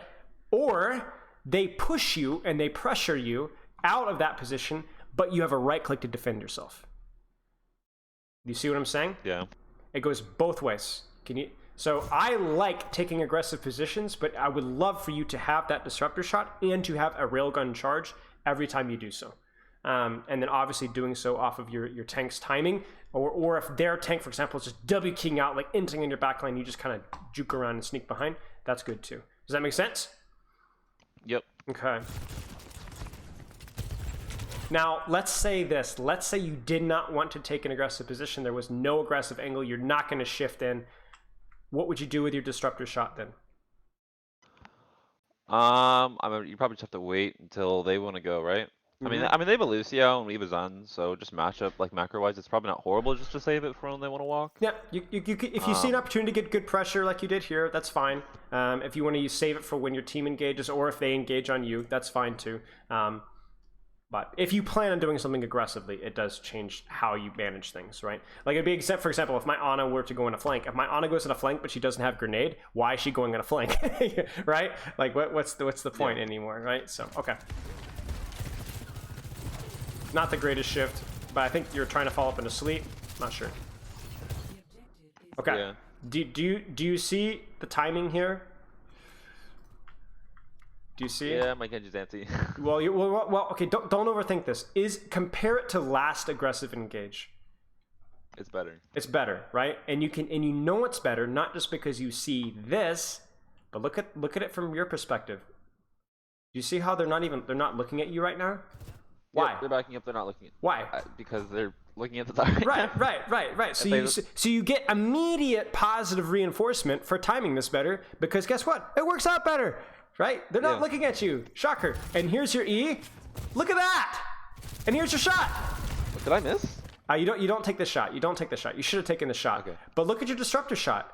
Or they push you and they pressure you out of that position, but you have a right click to defend yourself. Do you see what I'm saying? Yeah. It goes both ways. So I like taking aggressive positions, but I would love for you to have that disruptor shot and to have a railgun charge every time you do so. And then obviously doing so off of your tank's timing, or if their tank, for example, is just W keying out, like entering in your backline, you just kind of juke around and sneak behind. That's good too. Does that make sense? Yep. Okay. Now, let's say this. Let's say you did not want to take an aggressive position. There was no aggressive angle. You're not going to shift in. What would you do with your disruptor shot then? I mean, you probably just have to wait until they want to go, right? I mean, they have a Lucio and we have a Zun, so just match up like macro-wise. It's probably not horrible just to save it for when they want to walk. Yeah, if you see an opportunity to get good pressure like you did here, that's fine. If you want to save it for when your team engages or if they engage on you, that's fine too. But if you plan on doing something aggressively, it does change how you manage things, right? Like it'd be, for example, if my Ana were to go in a flank, if my Ana goes in a flank but she doesn't have grenade, why is she going in a flank, right? Like what's the point anymore, right? So okay. Not the greatest shift, but I think you're trying to fall up into sleep. Not sure. Okay. Yeah. Do you see the timing here? Do you see? Yeah, my Genji's anti. Well, okay. Don't overthink this. Compare it to last aggressive engage. It's better. It's better, right? And you know it's better not just because you see this, but look at it from your perspective. Do you see how they're not looking at you right now? Why? Yep, they're backing up. They're not looking at. Why? Because they're looking at the top. Right. So you get immediate positive reinforcement for timing this better because guess what? It works out better, right? They're not looking at you. Shocker. And here's your E. Look at that. And here's your shot. What, did I miss? You don't take the shot. You don't take the shot. You should have taken the shot. Okay. But look at your disruptor shot.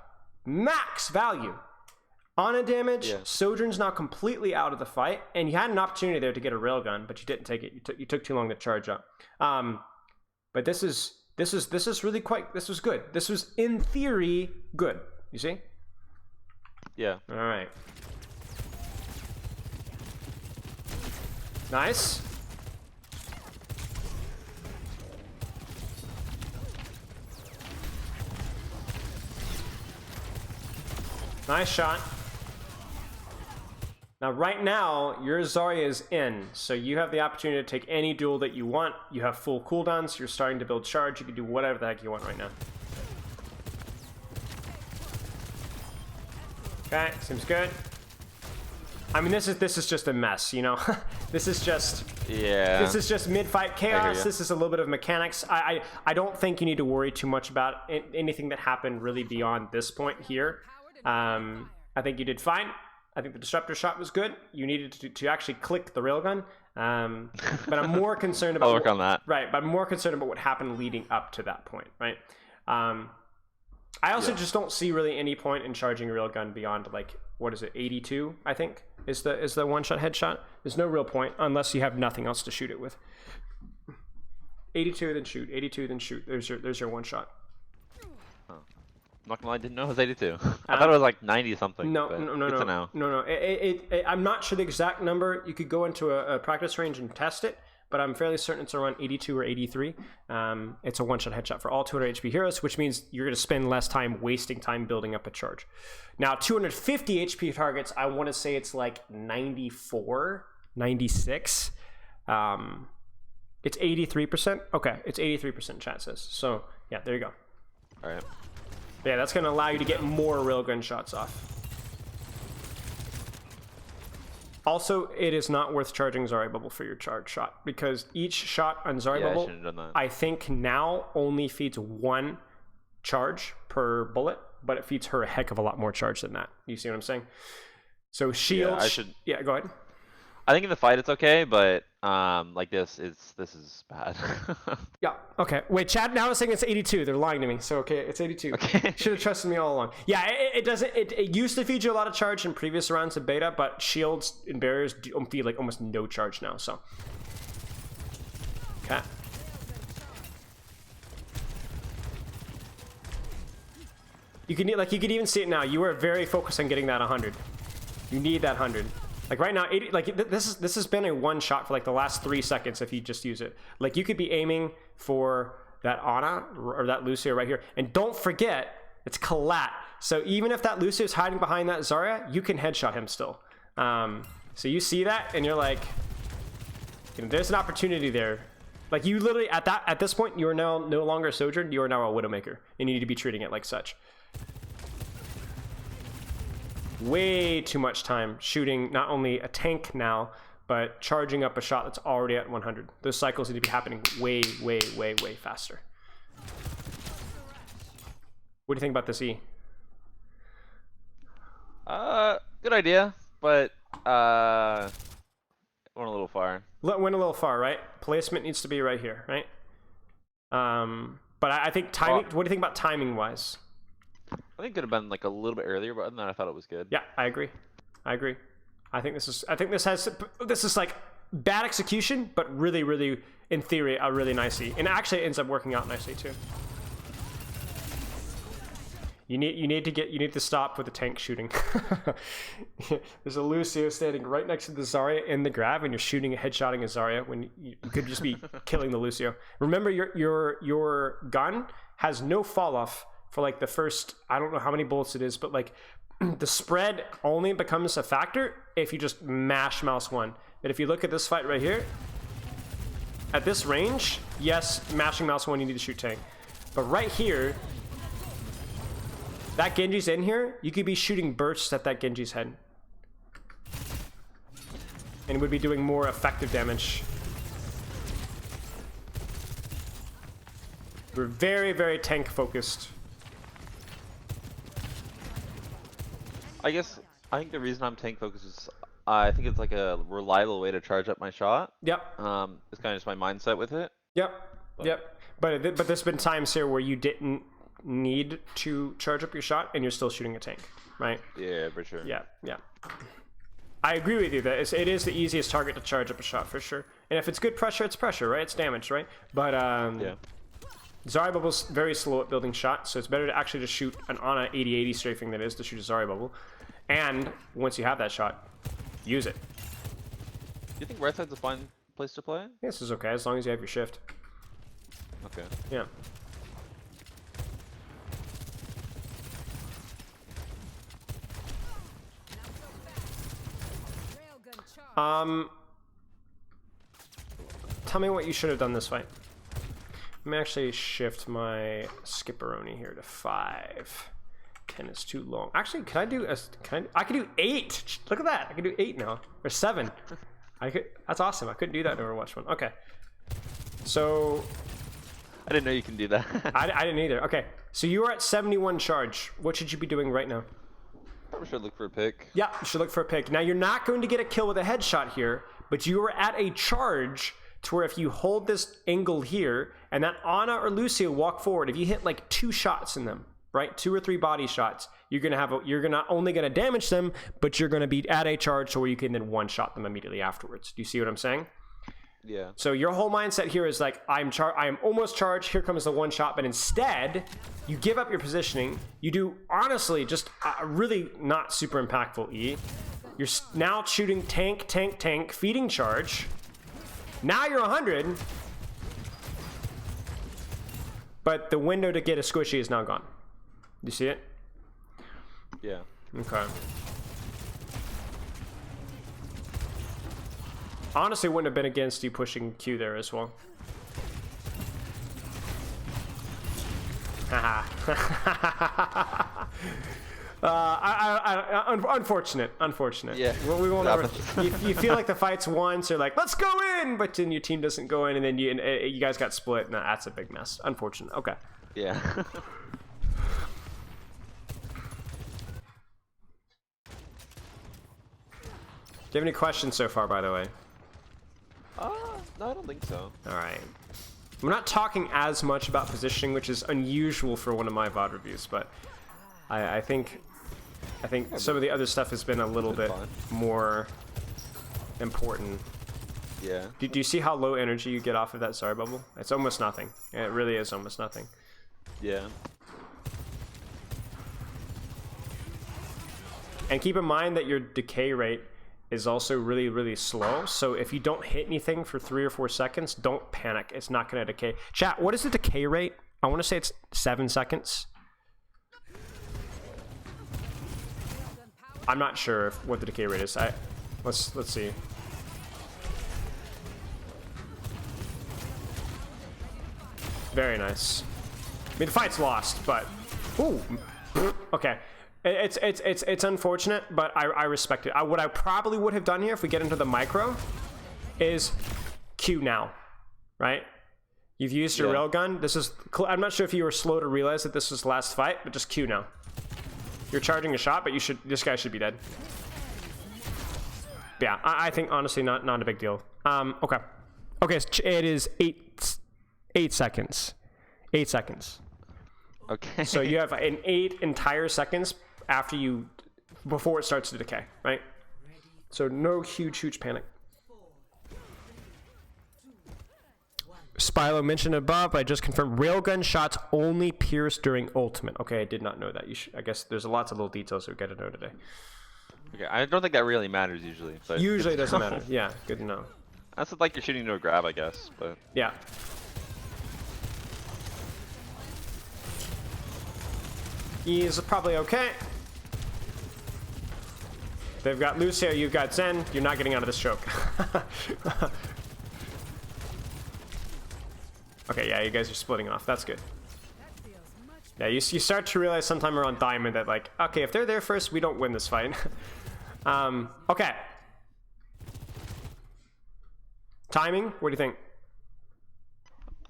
Max value. Ana damage, Sojourn's now completely out of the fight, and you had an opportunity there to get a railgun, but you didn't take it. You took too long to charge up. But this is really this was good. This was in theory good. You see? Yeah. All right. Nice. Nice shot. Now, right now, your Zarya is in, so you have the opportunity to take any duel that you want. You have full cooldowns, you're starting to build charge, you can do whatever the heck you want right now. Okay, seems good. I mean, this is just a mess, you know? This is just mid-fight chaos. This is a little bit of mechanics. I don't think you need to worry too much about anything that happened really beyond this point here. I think you did fine. I think the disruptor shot was good. You needed to actually click the railgun. But I'm more concerned about... I'll work on that. Right, but I'm more concerned about what happened leading up to that point, right? I also just don't see really any point in charging a railgun beyond, like, what is it, 82, I think, is the one-shot headshot. There's no real point unless you have nothing else to shoot it with. 82, then shoot. 82, then shoot. There's your one shot. I'm not gonna lie, I didn't know it was 82. I thought it was like 90 something. No. I'm not sure the exact number. You could go into a practice range and test it, but I'm fairly certain it's around 82 or 83. It's a one-shot headshot for all 200 HP heroes, which means you're going to spend less time wasting time building up a charge. Now, 250 HP targets, I want to say it's like 94, 96. It's 83%. Okay, it's 83%, chat says. So, yeah, there you go. All right. Yeah, that's going to allow you to get more railgun shots off. Also, it is not worth charging Zarya Bubble for your charge shot, because each shot on Zarya Bubble, I think now only feeds one charge per bullet, but it feeds her a heck of a lot more charge than that. You see what I'm saying? So shields... Yeah, go ahead. I think in the fight it's okay, but like this is bad. Yeah. Okay. Wait, chat now is saying it's 82. They're lying to me. So okay, it's 82. Okay. Should have trusted me all along. Yeah, it doesn't. It used to feed you a lot of charge in previous rounds of beta, but shields and barriers feed like almost no charge now. So. Okay. You can even see it now. You are very focused on getting that 100. You need that 100. Like right now, 80, like this has been a one shot for like the last 3 seconds if you just use it. Like you could be aiming for that Ana or that Lucio right here. And don't forget, it's Collat. So even if that Lucio is hiding behind that Zarya, you can headshot him still. So you see that and you're like, you know, there's an opportunity there. Like you literally, at this point, you are now no longer a Sojourn, you are now a Widowmaker. And you need to be treating it like such. Way too much time shooting not only a tank now, but charging up a shot that's already at 100. Those cycles need to be happening way, way, way, way faster. What do you think about this E? Good idea, but went a little far. Went a little far, right? Placement needs to be right here, right? But I think timing. What do you think about timing wise? I think it could have been like a little bit earlier, but other than that, I thought it was good. Yeah, I agree. I think this is like bad execution, but really, really, in theory, a really nice E, and actually it ends up working out nicely too. You need to stop with the tank shooting. There's a Lucio standing right next to the Zarya in the grab, and you're shooting a headshotting a Zarya when you could just be killing the Lucio. Remember, your gun has no fall off for like the first, I don't know how many bullets it is, but like the spread only becomes a factor if you just mash mouse 1. But if you look at this fight right here, at this range, yes, mashing mouse 1, you need to shoot tank. But right here, that Genji's in here, you could be shooting bursts at that Genji's head. And it would be doing more effective damage. We're very, very tank focused. I think the reason I'm tank focused is I think it's like a reliable way to charge up my shot. Yep. It's kind of just my mindset with it. Yep. Yep. But there's been times here where you didn't need to charge up your shot and you're still shooting a tank, right? Yeah, for sure. Yeah. I agree with you that it is the easiest target to charge up a shot for sure. And if it's good pressure, it's pressure, right? It's damage, right? But yeah. Zarya Bubble's very slow at building shots, so it's better to actually just shoot an Ana 80-80 strafing than it is to shoot a Zarya Bubble. And once you have that shot, use it. Do you think right side's a fine place to play? This is okay, as long as you have your shift. Okay. Yeah. Tell me what you should have done this fight. Let me actually shift my Skipperoni here to 5. 10 is too long. Actually, can I do I could do 8. Look at that. I can do 8 now. Or 7. That's awesome. I couldn't do that in Overwatch 1. Okay. So I didn't know you can do that. I didn't either. Okay. So you are at 71 charge. What should you be doing right now? Probably should look for a pick. Yeah, you should look for a pick. Now, you're not going to get a kill with a headshot here, but you are at a charge to where if you hold this angle here and that Ana or Lucio walk forward, if you hit like 2 shots in them, right? 2 or 3 body shots, you're not only going to damage them, but you're going to be at a charge to where you can then one-shot them immediately afterwards. Do you see what I'm saying? Yeah. So your whole mindset here is like, I am almost charged. Here comes the one shot. But instead, you give up your positioning. You do, honestly, just a really not super impactful E. You're now shooting tank, feeding charge. Now you're 100. But the window to get a squishy is now gone. You see it? Yeah. Okay. Honestly, wouldn't have been against you pushing Q there as well. Haha. Unfortunate. Yeah. Well, we won't ever. You feel like the fight's won, so you're like, let's go in, but then your team doesn't go in, and then you guys got split, and that's a big mess. Unfortunate. Okay. Yeah. Do you have any questions so far, by the way? No, I don't think so. All right. We're not talking as much about positioning, which is unusual for one of my VOD reviews, but I think some of the other stuff has been a little bit more important. Yeah. Do you see how low energy you get off of that Zarya bubble? It's almost nothing. It really is almost nothing. Yeah. And keep in mind that your decay rate is also really, really slow. So if you don't hit anything for 3 or 4 seconds, don't panic. It's not going to decay. Chat, what is the decay rate? I want to say it's 7 seconds. I'm not sure what the decay rate is. Let's see. Very nice. I mean, the fight's lost, but ooh, okay. It's unfortunate, but I respect it. What I probably would have done here if we get into the micro is Q now, right? You've used your railgun. This is. I'm not sure if you were slow to realize that this was the last fight, but just Q now. You're charging a shot, but you should. This guy should be dead. Yeah, I think honestly not a big deal. Okay. Okay, so it is 8 seconds. 8 seconds. Okay. So you have an 8 entire seconds before it starts to decay, right? So no huge panic. Spilo mentioned above, I just confirmed railgun shots only pierce during ultimate. Okay, I did not know that. I guess there's lots of little details we got to know today. Okay, I don't think that really matters usually. But usually it doesn't matter. Yeah, good to know. That's like you're shooting to a grab, I guess. But yeah. E is probably okay. They've got Lucio, you've got Zen. You're not getting out of this choke. Okay, yeah, you guys are splitting off. That's good. Yeah, you start to realize sometime around Diamond that, like, okay, if they're there first, we don't win this fight. Okay. Timing, what do you think?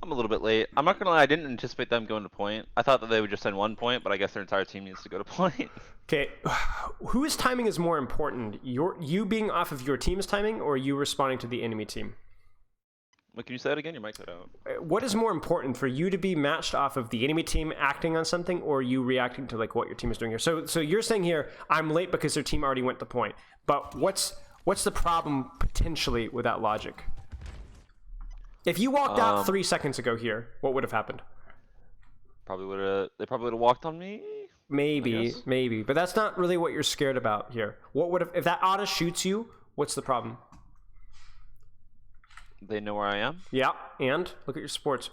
I'm a little bit late. I'm not gonna lie, I didn't anticipate them going to point. I thought that they would just send 1 point, but I guess their entire team needs to go to point. Okay, whose timing is more important? You being off of your team's timing, or you responding to the enemy team? What, can you say that again? Your mic cut out. What is more important, for you to be matched off of the enemy team acting on something, or you reacting to like what your team is doing here? So you're saying here, I'm late because their team already went to point. But what's the problem potentially with that logic? If you walked out 3 seconds ago here, what would have happened? They probably would have walked on me. Maybe, but that's not really what you're scared about here. What would have, if that auto shoots you? What's the problem? They know where I am. Yeah, and look at your supports.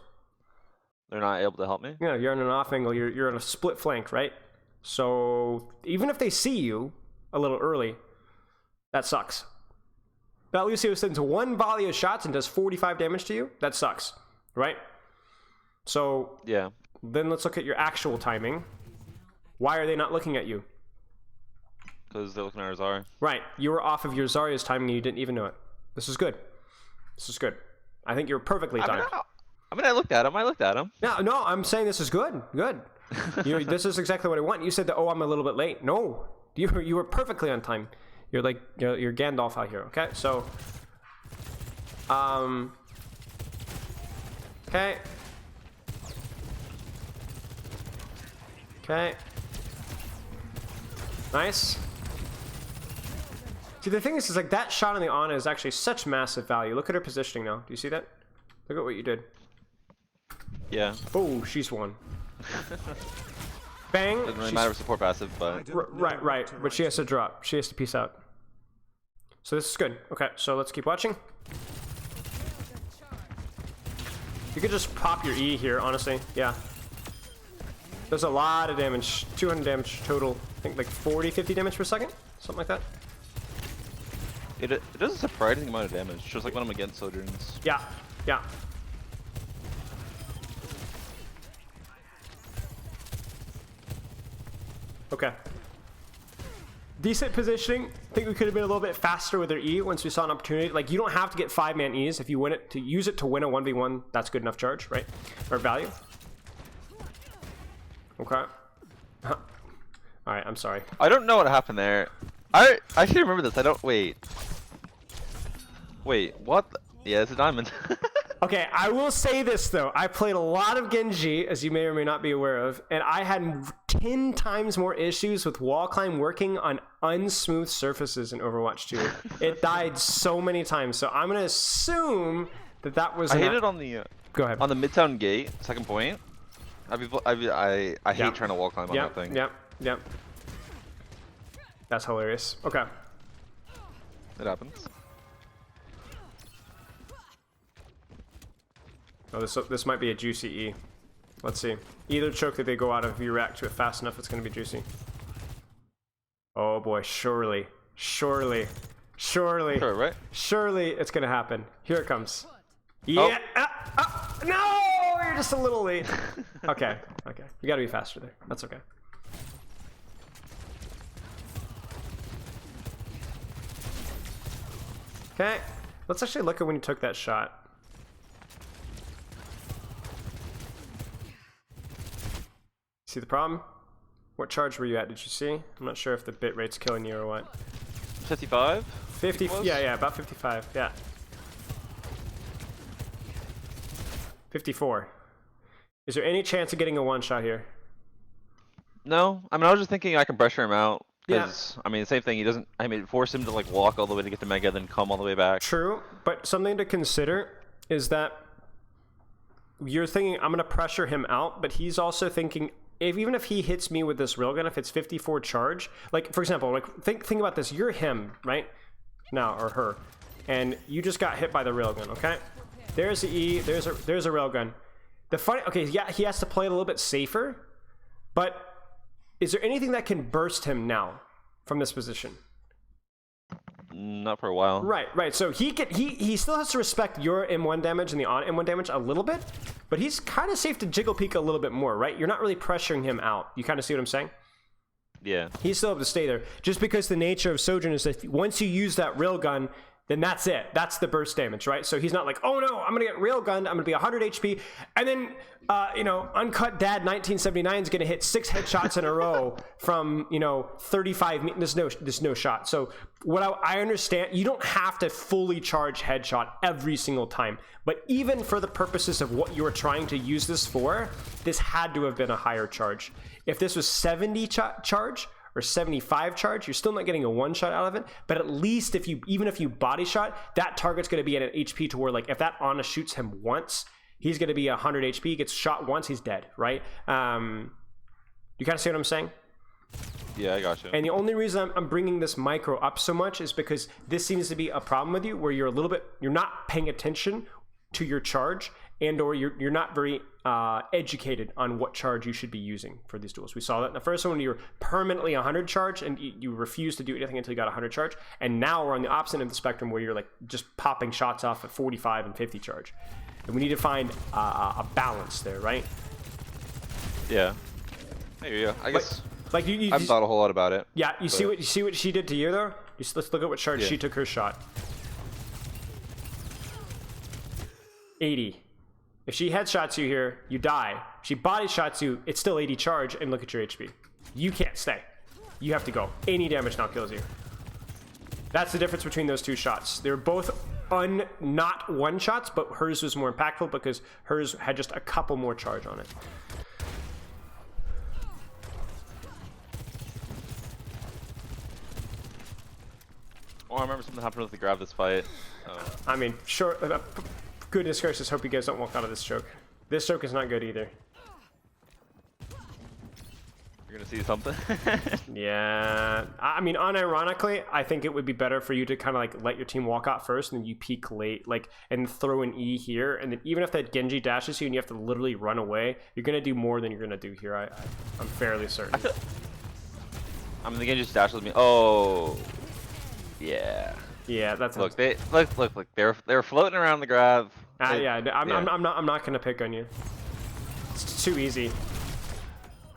They're not able to help me. Yeah, you're on an off angle. You're on a split flank, right? So even if they see you a little early, that sucks. That Lucio sends 1 volley of shots and does 45 damage to you. That sucks, right? So yeah. Then let's look at your actual timing. Why are they not looking at you? Because they're looking at our Zarya. Right. You were off of your Zarya's timing and you didn't even know it. This is good. This is good. I think you're perfectly timed. I mean, I looked at him. No, I'm saying this is good. Good. This is exactly what I want. You said that, oh, I'm a little bit late. No, you were perfectly on time. You're like, you're Gandalf out here. Okay, so, okay. Okay. Nice. See, the thing is like that shot on the Ana is actually such massive value. Look at her positioning now. Do you see that? Look at what you did. Yeah. Oh, she's won. Bang. Doesn't really matter with support passive, but right. But she has to drop. She has to peace out. So this is good. Okay, so let's keep watching. You could just pop your E here, honestly. Yeah. Does a lot of damage. 200 damage total. I think like 40, 50 damage per second. Something like that. It does a surprising amount of damage, just like when I'm against Sojourns. Yeah. Okay. Decent positioning. I think we could have been a little bit faster with their E once we saw an opportunity. Like, you don't have to get 5-man E's. If you win it, to use it to win a 1v1, that's good enough charge, right? Or value. Okay. Alright, I'm sorry. I don't know what happened there. I should remember this. Wait, what? Yeah, it's a diamond. Okay, I will say this though. I played a lot of Genji, as you may or may not be aware of, and I had 10 times more issues with wall climb working on unsmooth surfaces in Overwatch 2. It died so many times, so I'm gonna assume that was. I hate it on the. Go ahead. On the midtown gate, second point. I hate trying to wall climb on that thing. Yep. That's hilarious. Okay. It happens. Oh, this might be a juicy E. Let's see. Either choke that they go out of, if you react to it fast enough, it's going to be juicy. Oh boy, surely. Sure, right? Surely it's going to happen. Here it comes. Yeah. Oh. No, you're just a little late. Okay. You got to be faster there. That's okay. Okay, let's actually look at when you took that shot. See the problem? What charge were you at? Did you see? I'm not sure if the bit rate's killing you or what. 55? 50. Yeah, about 55. Yeah. 54. Is there any chance of getting a one shot here? No, I mean I was just thinking I can pressure him out. Yeah. Because I mean, same thing. He doesn't. I mean, force him to like walk all the way to get to Mega, then come all the way back. True, but something to consider is that you're thinking I'm gonna pressure him out, but he's also thinking even if he hits me with this railgun, if it's 54 charge, like for example, like think about this. You're him, right? Now or her, and you just got hit by the railgun. Okay, there's the E. There's a railgun. The funny. Okay, yeah, he has to play a little bit safer, but is there anything that can burst him now from this position? Not for a while. Right. So he still has to respect your M1 damage and the on M1 damage a little bit, but he's kind of safe to jiggle peek a little bit more, right? You're not really pressuring him out. You kind of see what I'm saying? Yeah. He's still able to stay there. Just because the nature of Sojourn is that once you use that railgun, then that's it. That's the burst damage, right? So he's not like, oh no, I'm gonna get railgunned, I'm gonna be 100 HP, and then, Uncut Dad 1979 is gonna hit 6 headshots in a row from, 35 meters. There's no shot. So what I understand, you don't have to fully charge headshot every single time, but even for the purposes of what you were trying to use this for, this had to have been a higher charge. If this was 70 charge, or 75 charge, you're still not getting a one shot out of it, but at least even if you body shot, that target's gonna be at an HP to where like if that Ana shoots him once, he's gonna be 100 HP, gets shot once, he's dead, right? You kind of see what I'm saying? Yeah, I got you. And the only reason I'm bringing this micro up so much is because this seems to be a problem with you where you're not paying attention to your charge, and or you're not very educated on what charge you should be using for these duels. We saw that in the first one when you were permanently 100 charge and you refused to do anything until you got 100 charge, and now we're on the opposite end of the spectrum where you're like just popping shots off at 45 and 50 charge, and we need to find a balance there, right? Yeah. There you go. I guess. Like you I haven't thought a whole lot about it. Yeah, you see what she did to you though. Let's look at what charge she took her shot. 80. If she headshots you here, you die. If she body shots you, it's still 80 charge, and look at your HP. You can't stay. You have to go. Any damage now kills you. That's the difference between those two shots. They're both not one shots, but hers was more impactful because hers had just a couple more charge on it. Oh, I remember something happened with the grab this fight. I mean, sure. Goodness gracious, hope you guys don't walk out of this choke. This choke is not good either. You're gonna see something? Yeah. I mean, unironically, I think it would be better for you to kind of like let your team walk out first and then you peek late, like, and throw an E here. And then even if that Genji dashes you and you have to literally run away, you're going to do more than you're going to do here. I'm fairly certain. I mean, the Genji just dashes me. Oh. Yeah. Yeah, that's look. They're floating around the grab. Yeah, I'm not gonna pick on you. It's too easy.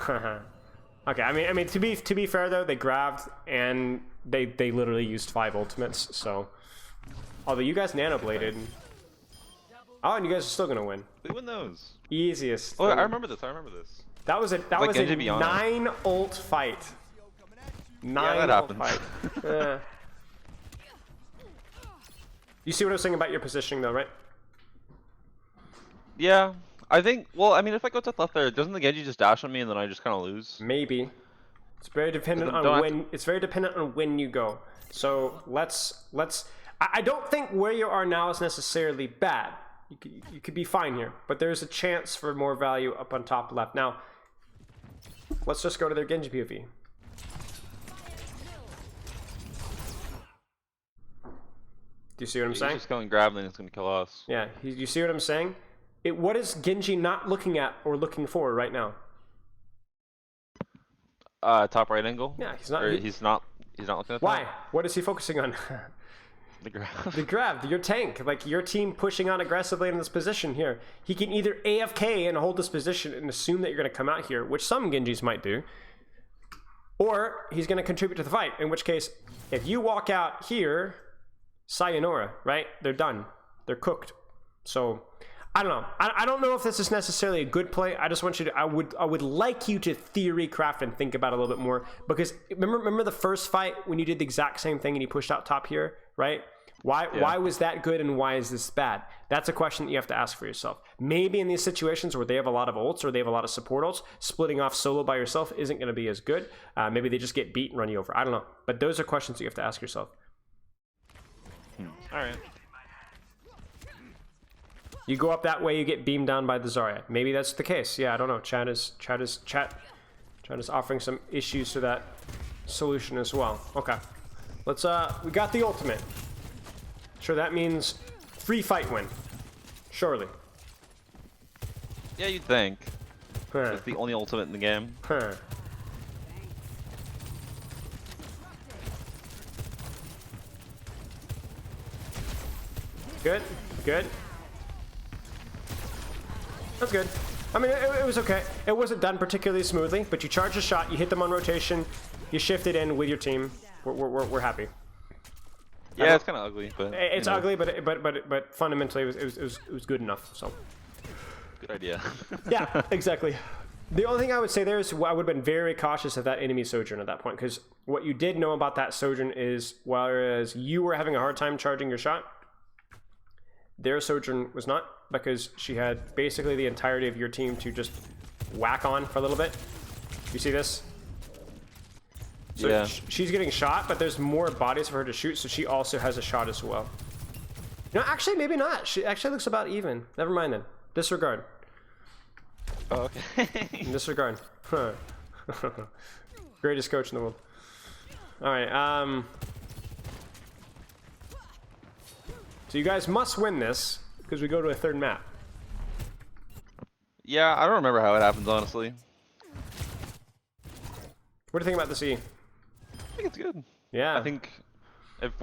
Okay, I mean to be fair though, they grabbed and they literally used 5 ultimates. So, although you guys nanobladed. Oh, and you guys are still gonna win. We win those. Easiest. Oh, I remember this. That was a 9 ult fight. 9 ult fight. You see what I was saying about your positioning though, right? Yeah, I think, well, I mean, if I go to the left there, doesn't the Genji just dash on me and then I just kind of lose? Maybe. It's very dependent on when you go. So I don't think where you are now is necessarily bad. You could be fine here, but there's a chance for more value up on top left. Now, let's just go to their Genji POV. Do you see what I'm saying? He's just going grab and then it's going to kill us. Yeah, you see what I'm saying? What is Genji not looking at or looking for right now? Top right angle? Yeah, he's not looking at Why? that. What is he focusing on? The grab. The grab, your tank, like your team pushing on aggressively in this position here. He can either AFK and hold this position and assume that you're going to come out here, which some Genjis might do, or he's going to contribute to the fight, in which case, if you walk out here, sayonara, right? They're done. They're cooked. So I don't know. I don't know if this is necessarily a good play. I just want you to, I would like you to theory craft and think about it a little bit more, because remember the first fight when you did the exact same thing and you pushed out top here, right? Why was that good and why is this bad? That's a question that you have to ask for yourself. Maybe in these situations where they have a lot of ults or they have a lot of support ults, splitting off solo by yourself isn't going to be as good. Maybe they just get beat and run you over. I don't know. But those are questions that you have to ask yourself. All right. You go up that way, you get beamed down by the Zarya. Maybe that's the case. Yeah, I don't know. Chat is offering some issues to that solution as well. Okay. Let's we got the ultimate. Sure, that means free fight win. Surely. Yeah, you'd think. Huh. It's the only ultimate in the game. Huh. Good. Good. That's good. I mean, it was okay. It wasn't done particularly smoothly, but you charged a shot, you hit them on rotation, you shifted in with your team. We're happy. Yeah, it's kind of ugly, but it's ugly, but fundamentally it was good enough. So. Good idea. Yeah, exactly. The only thing I would say there is I would have been very cautious of that enemy Sojourn at that point, because what you did know about that Sojourn is, whereas you were having a hard time charging your shot, their Sojourn was not, because she had basically the entirety of your team to just whack on for a little bit. You see this? So yeah. She's getting shot, but there's more bodies for her to shoot, so she also has a shot as well. No, actually, maybe not. She actually looks about even. Never mind then. Disregard. Oh, okay. Disregard. Huh. Greatest coach in the world. All right. So you guys must win this, because we go to a third map. Yeah, I don't remember how it happens, honestly. What do you think about the C? I think it's good. Yeah. I think,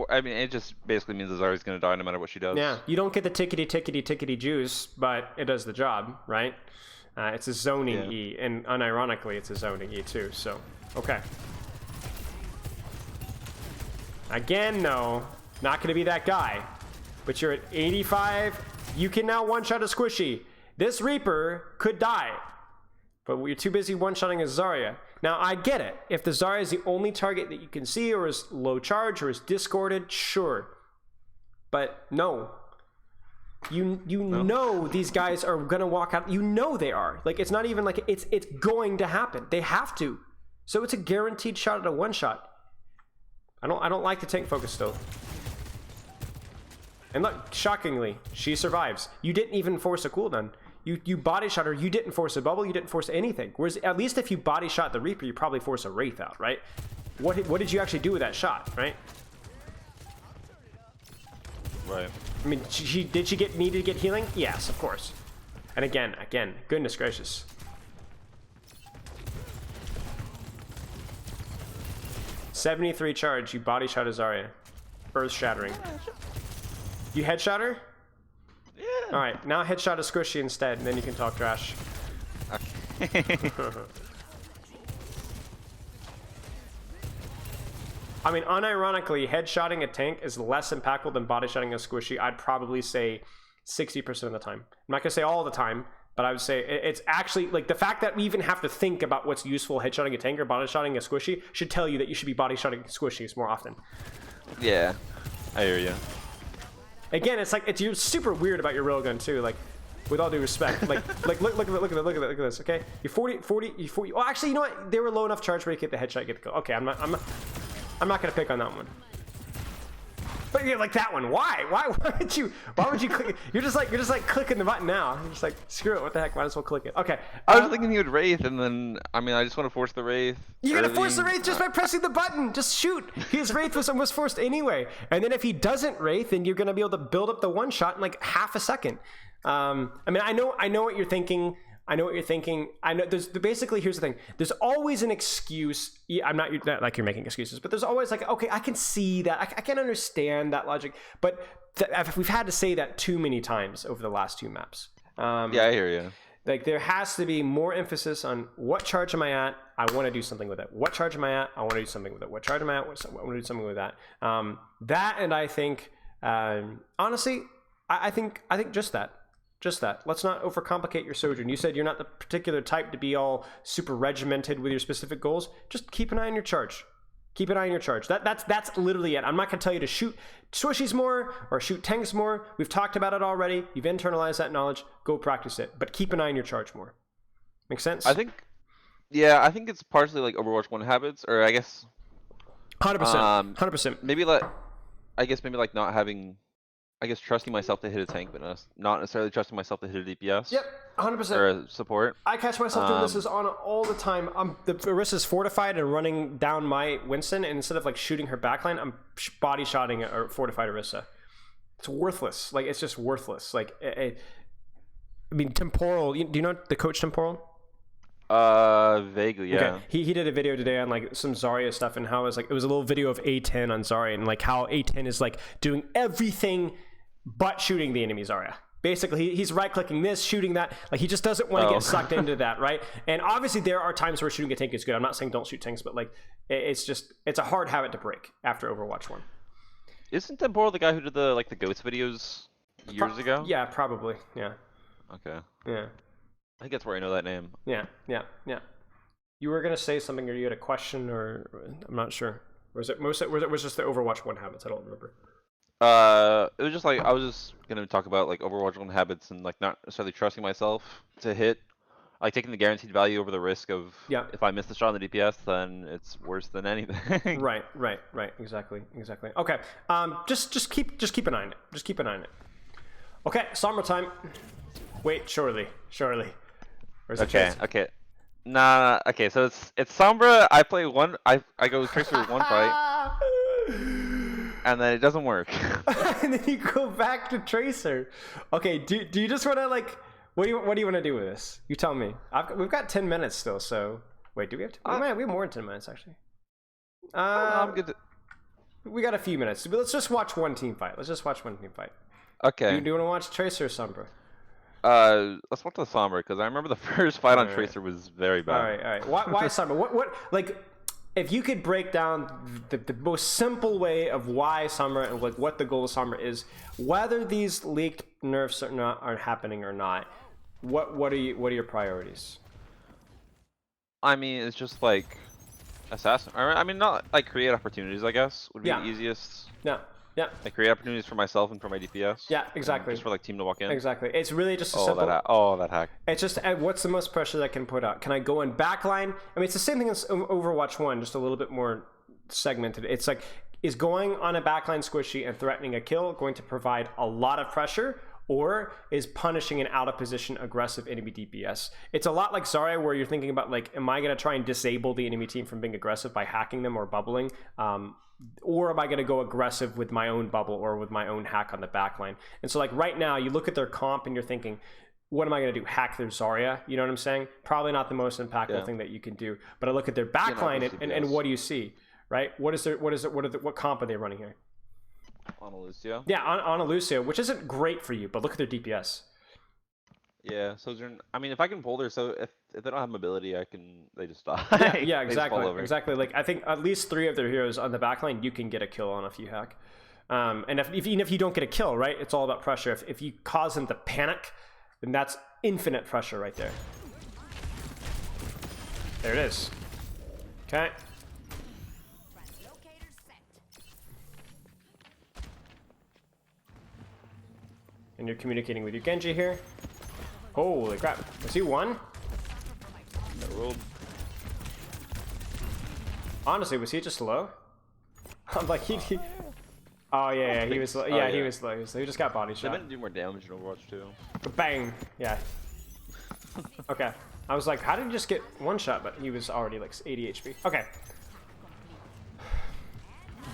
I mean, it just basically means Zarya's gonna die no matter what she does. Yeah, you don't get the tickety juice, but it does the job, right? It's a zoning E, and unironically, it's a zoning E too, so, okay. Again, no, not gonna be that guy, but you're at 85. You can now one-shot a squishy. This Reaper could die, but you're too busy one-shotting a Zarya. Now, I get it. If the Zarya is the only target that you can see, or is low charge, or is discorded, sure. But no. You know these guys are gonna walk out. You know they are. Like, it's not even like it's going to happen. They have to. So it's a guaranteed shot at a one-shot. I don't like the tank focus still. And look, shockingly, she survives. You didn't even force a cooldown. You body shot her, you didn't force a bubble, you didn't force anything. Whereas at least if you body shot the Reaper, you probably force a Wraith out, right? What did you actually do with that shot, right? Right. I mean, did she need to get healing? Yes, of course. And again, goodness gracious. $73 charge, you body shot a Zarya. Earth shattering. You headshot her? Yeah. Alright, now headshot a squishy instead, and then you can talk trash. Okay. I mean, unironically, headshotting a tank is less impactful than body shotting a squishy. I'd probably say 60% of the time. I'm not gonna say all the time, but I would say it's actually, like, the fact that we even have to think about what's useful headshotting a tank or body shotting a squishy should tell you that you should be body shotting squishies more often. Yeah, I hear you. Again, it's like, you're super weird about your railgun too, like, with all due respect. Like look at this, okay? You're 40, oh, actually, you know what? They were low enough charge where you get the headshot, get the kill. Okay, I'm not gonna pick on that one. But yeah, like that one. Why would you click? You're just like clicking the button now. You're just like, screw it. What the heck? Might as well click it. Okay. I was thinking he would Wraith, and then I mean, I just want to force the Wraith. You're gonna force the Wraith just by pressing the button. Just shoot. His Wraith was almost forced anyway. And then if he doesn't Wraith, then you're gonna be able to build up the one shot in like half a second. I mean, I know what you're thinking. I know there's basically, here's the thing. There's always an excuse. I'm not like you're making excuses, but there's always like, okay, I can see that. I can understand that logic, but we've had to say that too many times over the last two maps. Yeah, I hear you. Like, there has to be more emphasis on what charge am I at? I want to do something with it. What charge am I at? I want to do something with it. What charge am I at? I want to do something with that. That, and I think Honestly, I think just that. Just that. Let's not overcomplicate your Sojourn. You said you're not the particular type to be all super regimented with your specific goals. Just keep an eye on your charge. Keep an eye on your charge. That's literally it. I'm not going to tell you to shoot swishies more or shoot tanks more. We've talked about it already. You've internalized that knowledge. Go practice it. But keep an eye on your charge more. Make sense? I think it's partially like Overwatch 1 habits, or I guess 100%. 100%. maybe like not having, I guess, trusting myself to hit a tank, but not necessarily trusting myself to hit a DPS. Yep, 100%. Or a support. I catch myself doing this on all the time. The Orisa's fortified and running down my Winston, and instead of like shooting her backline, I'm body shotting a fortified Orisa. It's worthless. Like, it's just worthless. Like, I mean, Temporal. Do you know the coach Temporal? Vaguely, yeah. Okay. He did a video today on like some Zarya stuff and how it was like, it was a little video of A10 on Zarya and like how A10 is like doing everything but shooting the enemy Zarya. Basically, he's right-clicking this, shooting that. Like, he just doesn't want to get sucked into that, right? And obviously, there are times where shooting a tank is good. I'm not saying don't shoot tanks, but like, it's a hard habit to break after Overwatch 1. Isn't Temporal the guy who did the ghost videos years ago? Yeah, probably. Yeah. Okay. Yeah. I think that's where I know that name. Yeah. You were gonna say something, or you had a question, or I'm not sure. Was it just the Overwatch 1 habits? I don't remember. It was just like I was just gonna talk about like Overwatch 1 habits and like not necessarily trusting myself to hit, like taking the guaranteed value over the risk of if I miss the shot on the DPS, then it's worse than anything. Right. Exactly. Okay. Just keep an eye on it. Just keep an eye on it. Okay, Sombra time. Wait, surely. Okay. Nah. Okay, so it's Sombra. I play one. I go Tracer one fight, and then it doesn't work. And then you go back to Tracer. Okay. Do you just want to like? What do you want to do with this? You tell me. We've got 10 minutes still. So wait, do we have to? We have more than 10 minutes actually. I'm good. We got a few minutes. But let's just watch one team fight. Okay. Do you want to watch Tracer or Sombra? Let's watch the Sombra because I remember the first fight on Tracer was very bad. All right. Why Sombra? What like? If you could break down the most simple way of why Sombra and like what the goal of Sombra is, whether these leaked nerfs are happening or not, what are your priorities? I mean, it's just like assassin. I mean, not like create opportunities. I guess would be the easiest. Yeah. Like create opportunities for myself and for my DPS. Yeah, exactly. Just for like team to walk in. Exactly. It's really just a simple. That hack. It's just what's the most pressure that I can put out? Can I go in backline? I mean, it's the same thing as Overwatch 1, just a little bit more segmented. It's like, is going on a backline squishy and threatening a kill going to provide a lot of pressure? Or is punishing an out of position aggressive enemy DPS? It's a lot like Zarya, where you're thinking about like, am I going to try and disable the enemy team from being aggressive by hacking them or bubbling? Or am I going to go aggressive with my own bubble or with my own hack on the backline? And so like right now, you look at their comp and you're thinking, what am I going to do? Hack their Zarya? You know what I'm saying? Probably not the most impactful thing that you can do. But I look at their backline and what do you see? Right? What comp are they running here? On a Lucio. Yeah, on a Lucio, which isn't great for you, but look at their DPS. Yeah, Sojourn. I mean, if I can pull their, so if they don't have mobility, they just die. Yeah, exactly. Like I think at least 3 of their heroes on the backline, you can get a kill on if you hack. And even if you don't get a kill, right? It's all about pressure. If you cause them to panic, then that's infinite pressure right there. There it is. Okay. And you're communicating with your Genji here. Holy crap. Was he one? Honestly, was he just low? I'm like, he oh, yeah, he was low. Yeah, he was low. He just got body shot. They meant to do more damage in Overwatch 2. Bang. Yeah. Okay. I was like, how did he just get one shot? But he was already like 80 HP. Okay.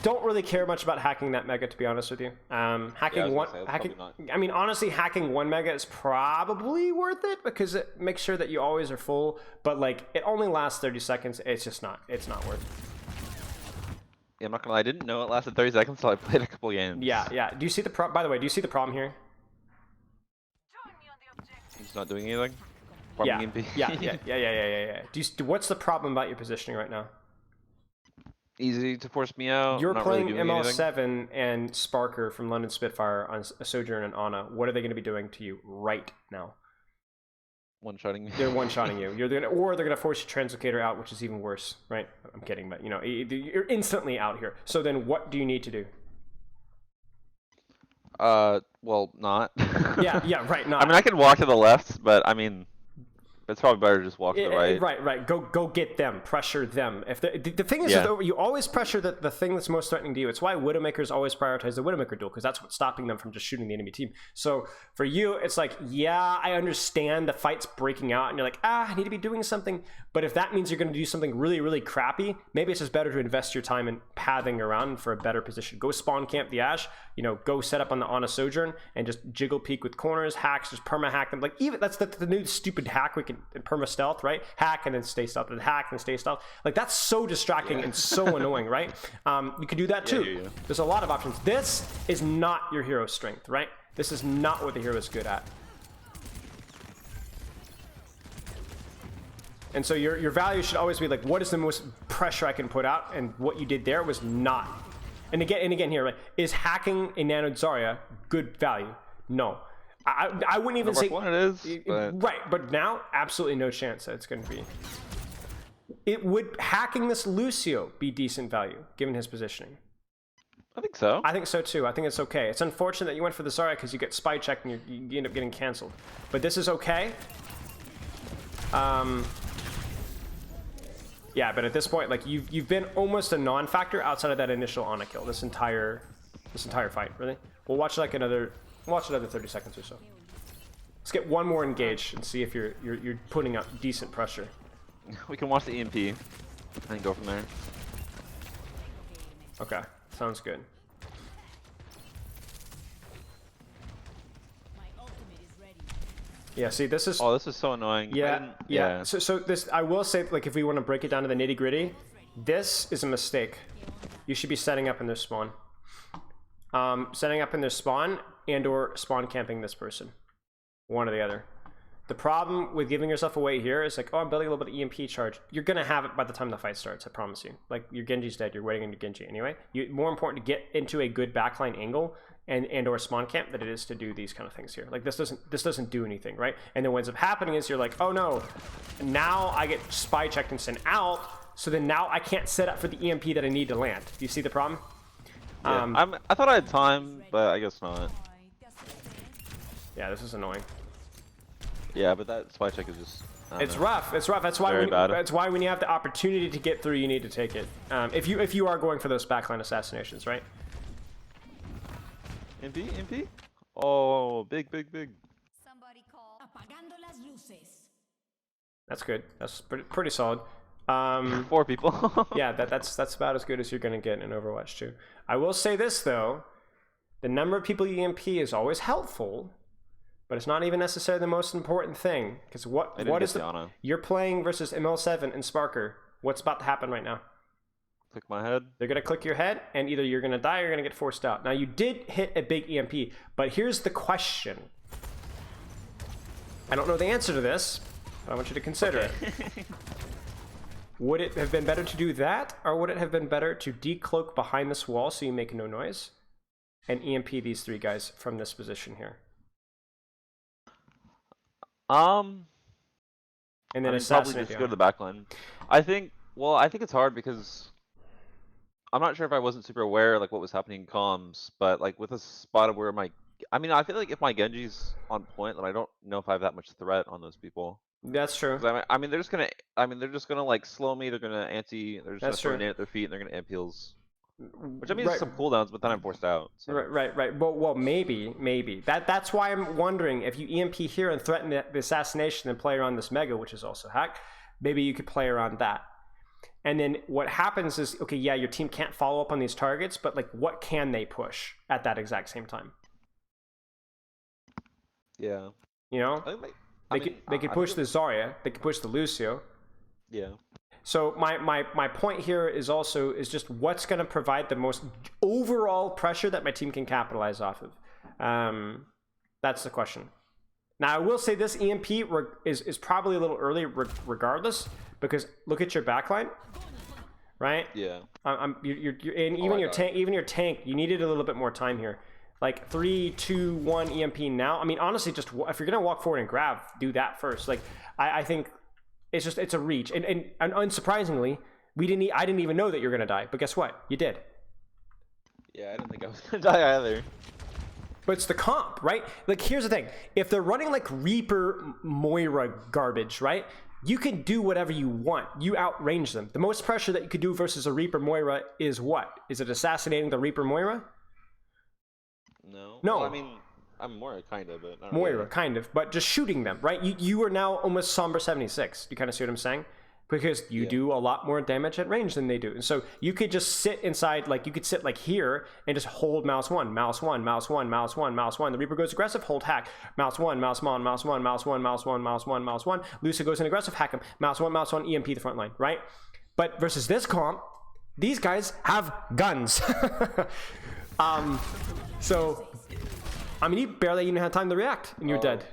Don't really care much about hacking that mega, to be honest with you. Hacking I mean, honestly, hacking 1 mega is probably worth it because it makes sure that you always are full. But like, it only lasts 30 seconds. It's just not. It's not worth it. Yeah, I'm not gonna lie. I didn't know it lasted 30 seconds until I played a couple games. Yeah. Do you see the By the way, do you see the problem here? He's not doing anything. Yeah. What's the problem about your positioning right now? easy to force me out. You're not playing really doing anything. ML7 and Sparker from London Spitfire on Sojourn and Ana. What are they going to be doing to you right now? One-shotting me. They're one-shotting you. Or they're gonna force your translocator out, which is even worse, right? I'm kidding, but you know, you're instantly out here. So then, what do you need to do? Well, not. Yeah, right. Not. I mean, I can walk to the left, but I mean, it's probably better to just walk to the right. Right. Go get them. Pressure them. If the thing is, you always pressure the thing that's most threatening to you. It's why Widowmakers always prioritize the Widowmaker duel, because that's what's stopping them from just shooting the enemy team. So for you, it's like, yeah, I understand the fight's breaking out, and you're like, I need to be doing something. But if that means you're going to do something really, really crappy, maybe it's just better to invest your time in pathing around for a better position. Go spawn camp the Ash. You know, go set up on the Ana Sojourn and just jiggle peek with corners, hacks, just perma hack them. Like even that's the new stupid hack we can perma stealth, right? Hack and then stay stealth, and hack and stay stealth. Like that's so distracting and so annoying, right? You could do that too. There's a lot of options. This is not your hero's strength, right? This is not what the hero is good at. And so your value should always be like, what is the most pressure I can put out? And what you did there was not. And again here, right, is hacking a Nano Zarya good value? No. I wouldn't even say one it is, but... right, but now absolutely no chance that it's going to be. It would hacking this Lucio be decent value given his positioning? I think so. I think so too. I think it's okay. It's unfortunate that you went for the Zarya because you get spy checked and you end up getting canceled. But this is okay. Yeah, but at this point, like you've been almost a non-factor outside of that initial Ana kill this entire fight. Really, we'll watch like another 30 seconds or so. Let's get one more engaged and see if you're putting up decent pressure. We can watch the EMP and go from there. Okay, sounds good. Yeah, see, this is... Oh, this is so annoying. Yeah. So this, I will say, like, if we want to break it down to the nitty-gritty, this is a mistake. You should be setting up in their spawn. Setting up in their spawn and or spawn camping this person. One or the other. The problem with giving yourself away here is like, oh, I'm building a little bit of EMP charge. You're going to have it by the time the fight starts, I promise you. Like, your Genji's dead, you're waiting on your Genji anyway. More important to get into a good backline angle and or spawn camp than it is to do these kind of things here. Like, this doesn't do anything, right? And then what ends up happening is you're like, oh no, now I get spy checked and sent out, so then now I can't set up for the EMP that I need to land. Do you see the problem? Yeah. I thought I had time, but I guess not. Yeah, this is annoying. Yeah, but that spy check is just... It's rough. It's rough. That's why that's why when you have the opportunity to get through, you need to take it. If you are going for those backline assassinations, right? MP? Oh, big. Somebody call apagando las luces. That's good. That's pretty solid. 4 people. Yeah, that's about as good as you're gonna get in Overwatch 2. I will say this though, the number of people you EMP is always helpful, but it's not even necessarily the most important thing. Because what is the you're playing versus ML7 and Sparker. What's about to happen right now? Click my head. They're gonna click your head, and either you're gonna die or you're gonna get forced out. Now you did hit a big EMP, but here's the question. I don't know the answer to this, but I want you to consider it. Would it have been better to do that, or would it have been better to decloak behind this wall so you make no noise, and EMP these 3 guys from this position here? And then probably just go to the back line. I think it's hard because I'm not sure if I wasn't super aware like what was happening in comms, but like with a spot where I feel like if my Genji's on point, then I don't know if I have that much threat on those people. That's true. They're just gonna like slow me. They're gonna they're just gonna throw it at their feet, and they're gonna amp heals. Which I mean, some cooldowns, but then I'm forced out. So. Right. Well, maybe. That's why I'm wondering if you EMP here and threaten the assassination and play around this Mega, which is also hacked, maybe you could play around that. And then what happens is, okay, yeah, your team can't follow up on these targets, but like, what can they push at that exact same time? Yeah. You know, they could push the Zarya, they could push the Lucio. Yeah. So my point here is just what's going to provide the most overall pressure that my team can capitalize off of. That's the question. Now I will say this EMP is probably a little early regardless, because look at your backline. right? Yeah. You're and Oh, even I your got tank, even your tank, you needed a little bit more time here. Like 3, 2, 1 EMP now. I mean, honestly, just if you're gonna walk forward and grab, do that first. Like I think it's a reach, and unsurprisingly, I didn't even know that you're gonna die, but guess what? You did. Yeah, I didn't think I was gonna die either. But it's the comp, right? Like, here's the thing. If they're running like Reaper Moira garbage, right? You can do whatever you want. You outrange them. The most pressure that you could do versus a Reaper Moira is what? Is it assassinating the Reaper Moira? No. No. Well, I mean, I'm Moira, kind of, but not Moira, really. kind of. But just shooting them, right? You are now almost Sombra 76. You kind of see what I'm saying? Because you do a lot more damage at range than they do. And so you could just sit inside, like you could sit like here and just hold mouse 1, mouse 1, mouse 1, mouse 1, mouse 1. The Reaper goes aggressive, hold hack. Mouse 1, mouse 1, mouse 1, mouse 1, mouse 1, mouse 1, mouse 1. Lucia goes in aggressive, hack him. Mouse 1, EMP the front line, right? But versus this comp, these guys have guns. So, I mean, you barely even had time to react and you're dead.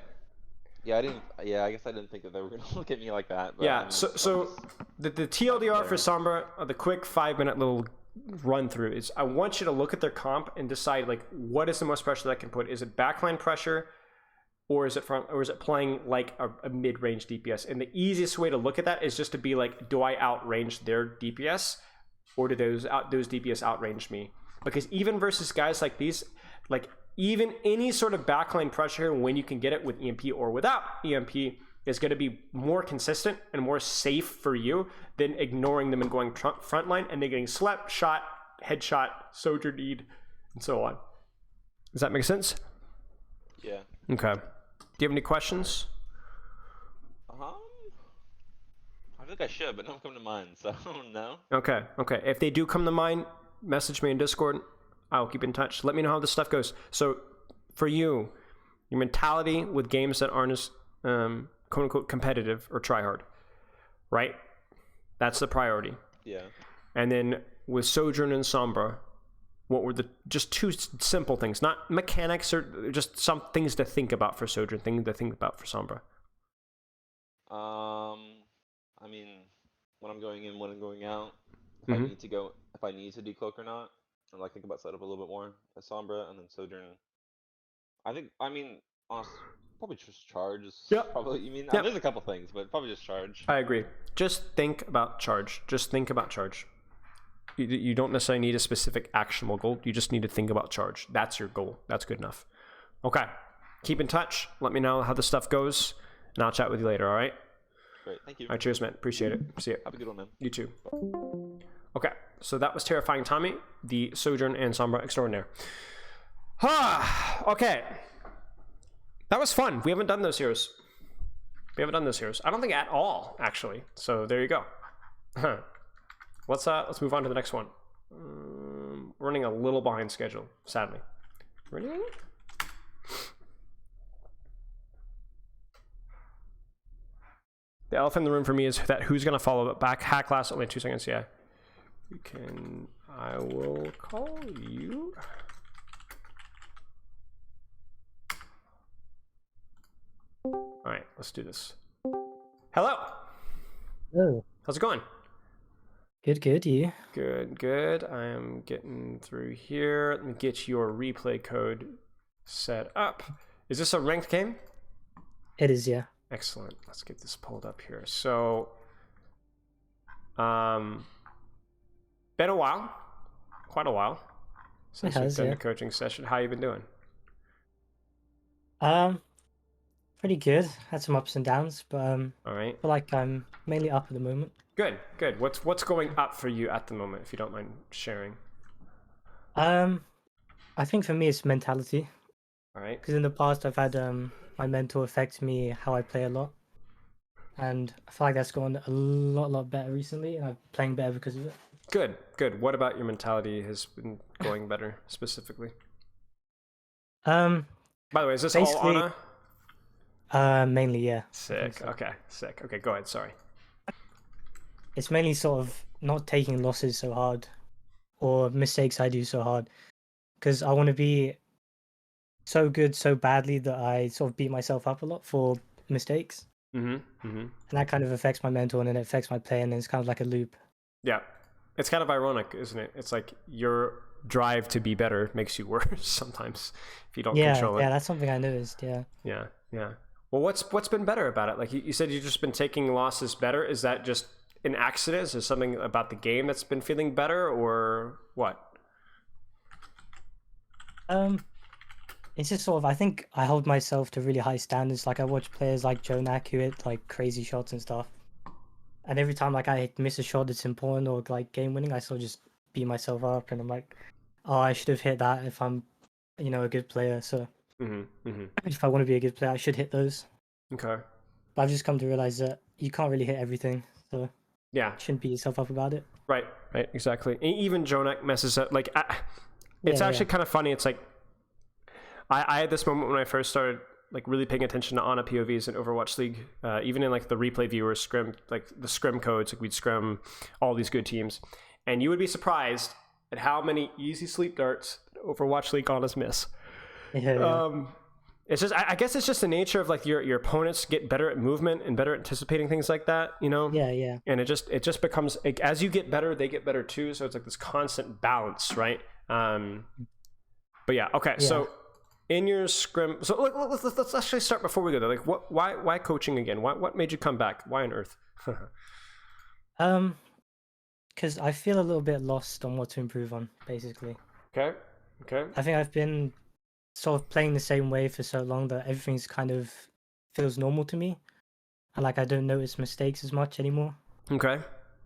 Yeah, I guess I didn't think that they were gonna look at me like that. But Yeah, I mean, so the TLDR for Sombra, the quick 5-minute little run through is I want you to look at their comp and decide like what is the most pressure that I can put. Is it backline pressure, or is it playing like a mid-range DPS? And the easiest way to look at that is just to be like, do I outrange their DPS, or do those DPS outrange me? Because even versus guys like these, like even any sort of backline pressure when you can get it with EMP or without EMP is going to be more consistent and more safe for you than ignoring them and going frontline and then getting slept, shot, headshot, Sojourn need, and so on. Does that make sense? Yeah. Okay. Do you have any questions? I think I should, but none come to mind, so no. Okay. If they do come to mind, message me in Discord. I'll keep in touch. Let me know how this stuff goes. So, for you, your mentality with games that aren't as quote unquote competitive or try hard, right? That's the priority. Yeah. And then with Sojourn and Sombra, what were the just two simple things, not mechanics or just some things to think about for Sojourn, things to think about for Sombra? I mean, when I'm going in, when I'm going out, if I need to decloak or not, and like think about setup a little bit more as Sombra, and then Sojourn. I mean, honestly, probably just charge. Probably. You mean, there's a couple things, but probably just charge. I agree. Just think about charge. You don't necessarily need a specific actionable goal. You just need to think about charge. That's your goal. That's good enough. Okay. Keep in touch. Let me know how this stuff goes, and I'll chat with you later, all right? Great. Thank you. All right, cheers, man. Appreciate it. See ya. Have a good one, man. You too. Okay, so that was Terrifying Tommy, the Sojourn and Sombra Extraordinaire. Okay. That was fun. We haven't done those heroes. I don't think at all, actually. So there you go. Let's move on to the next one. Running a little behind schedule, sadly. Ready? The elephant in the room for me is that who's gonna follow it back. Hack last only 2 seconds. Yeah. I will call you. All right, let's do this. Hello. Oh, How's it going? good. You? Good. I am getting through here. Let me get your replay code set up. Is this a ranked game? It is, yeah. Excellent. Let's get this pulled up here. So, been a while, quite a while since we've done a coaching session. How you been doing? Pretty good. Had some ups and downs, but All right. I feel like I'm mainly up at the moment. Good. What's going up for you at the moment, if you don't mind sharing? I think for me it's mentality. All right. Because in the past I've had my mental affect me how I play a lot, and I feel like that's gone a lot better recently, and I'm playing better because of it. Good. What about your mentality has been going better specifically? By the way, is this all Ana? Mainly, yeah. Sick. Okay. Go ahead. Sorry. It's mainly sort of not taking losses so hard, or mistakes I do so hard, because I want to be so good so badly that I sort of beat myself up a lot for mistakes. And that kind of affects my mental, and then it affects my play, and then it's kind of like a loop. Yeah. It's kind of ironic, isn't it? It's like your drive to be better makes you worse sometimes if you don't control it. Yeah, that's something I noticed. Yeah. Yeah. Well, what's been better about it? Like you said, you've just been taking losses better. Is that just an accident? Is there something about the game that's been feeling better, or what? It's just sort of, I think I hold myself to really high standards. Like I watch players like Jonak who hit like crazy shots and stuff. And every time like I miss a shot that's important or like game winning, I sort of just beat myself up and I'm like, oh, I should have hit that if I'm, a good player. So if I want to be a good player, I should hit those. Okay. But I've just come to realize that you can't really hit everything. So yeah, you shouldn't beat yourself up about it. Right, exactly. Even Jonak messes up. Like, it's actually kind of funny. It's like, I had this moment when I first started like really paying attention to Ana POVs in Overwatch League, even in like the replay viewer scrim, like the scrim codes, like we'd scrim all these good teams, and you would be surprised at how many easy sleep darts Overwatch League Anas miss. It's just, I guess it's just the nature of like your opponents get better at movement and better at anticipating things like that, Yeah. And it just becomes like, as you get better, they get better too. So it's like this constant balance, right? But yeah, okay. Yeah. So in your scrim, so let's actually start before we go there. Like, why coaching again? What made you come back? Why on earth? Because I feel a little bit lost on what to improve on, basically. Okay. I think I've been sort of playing the same way for so long that everything's kind of feels normal to me, and like I don't notice mistakes as much anymore. Okay.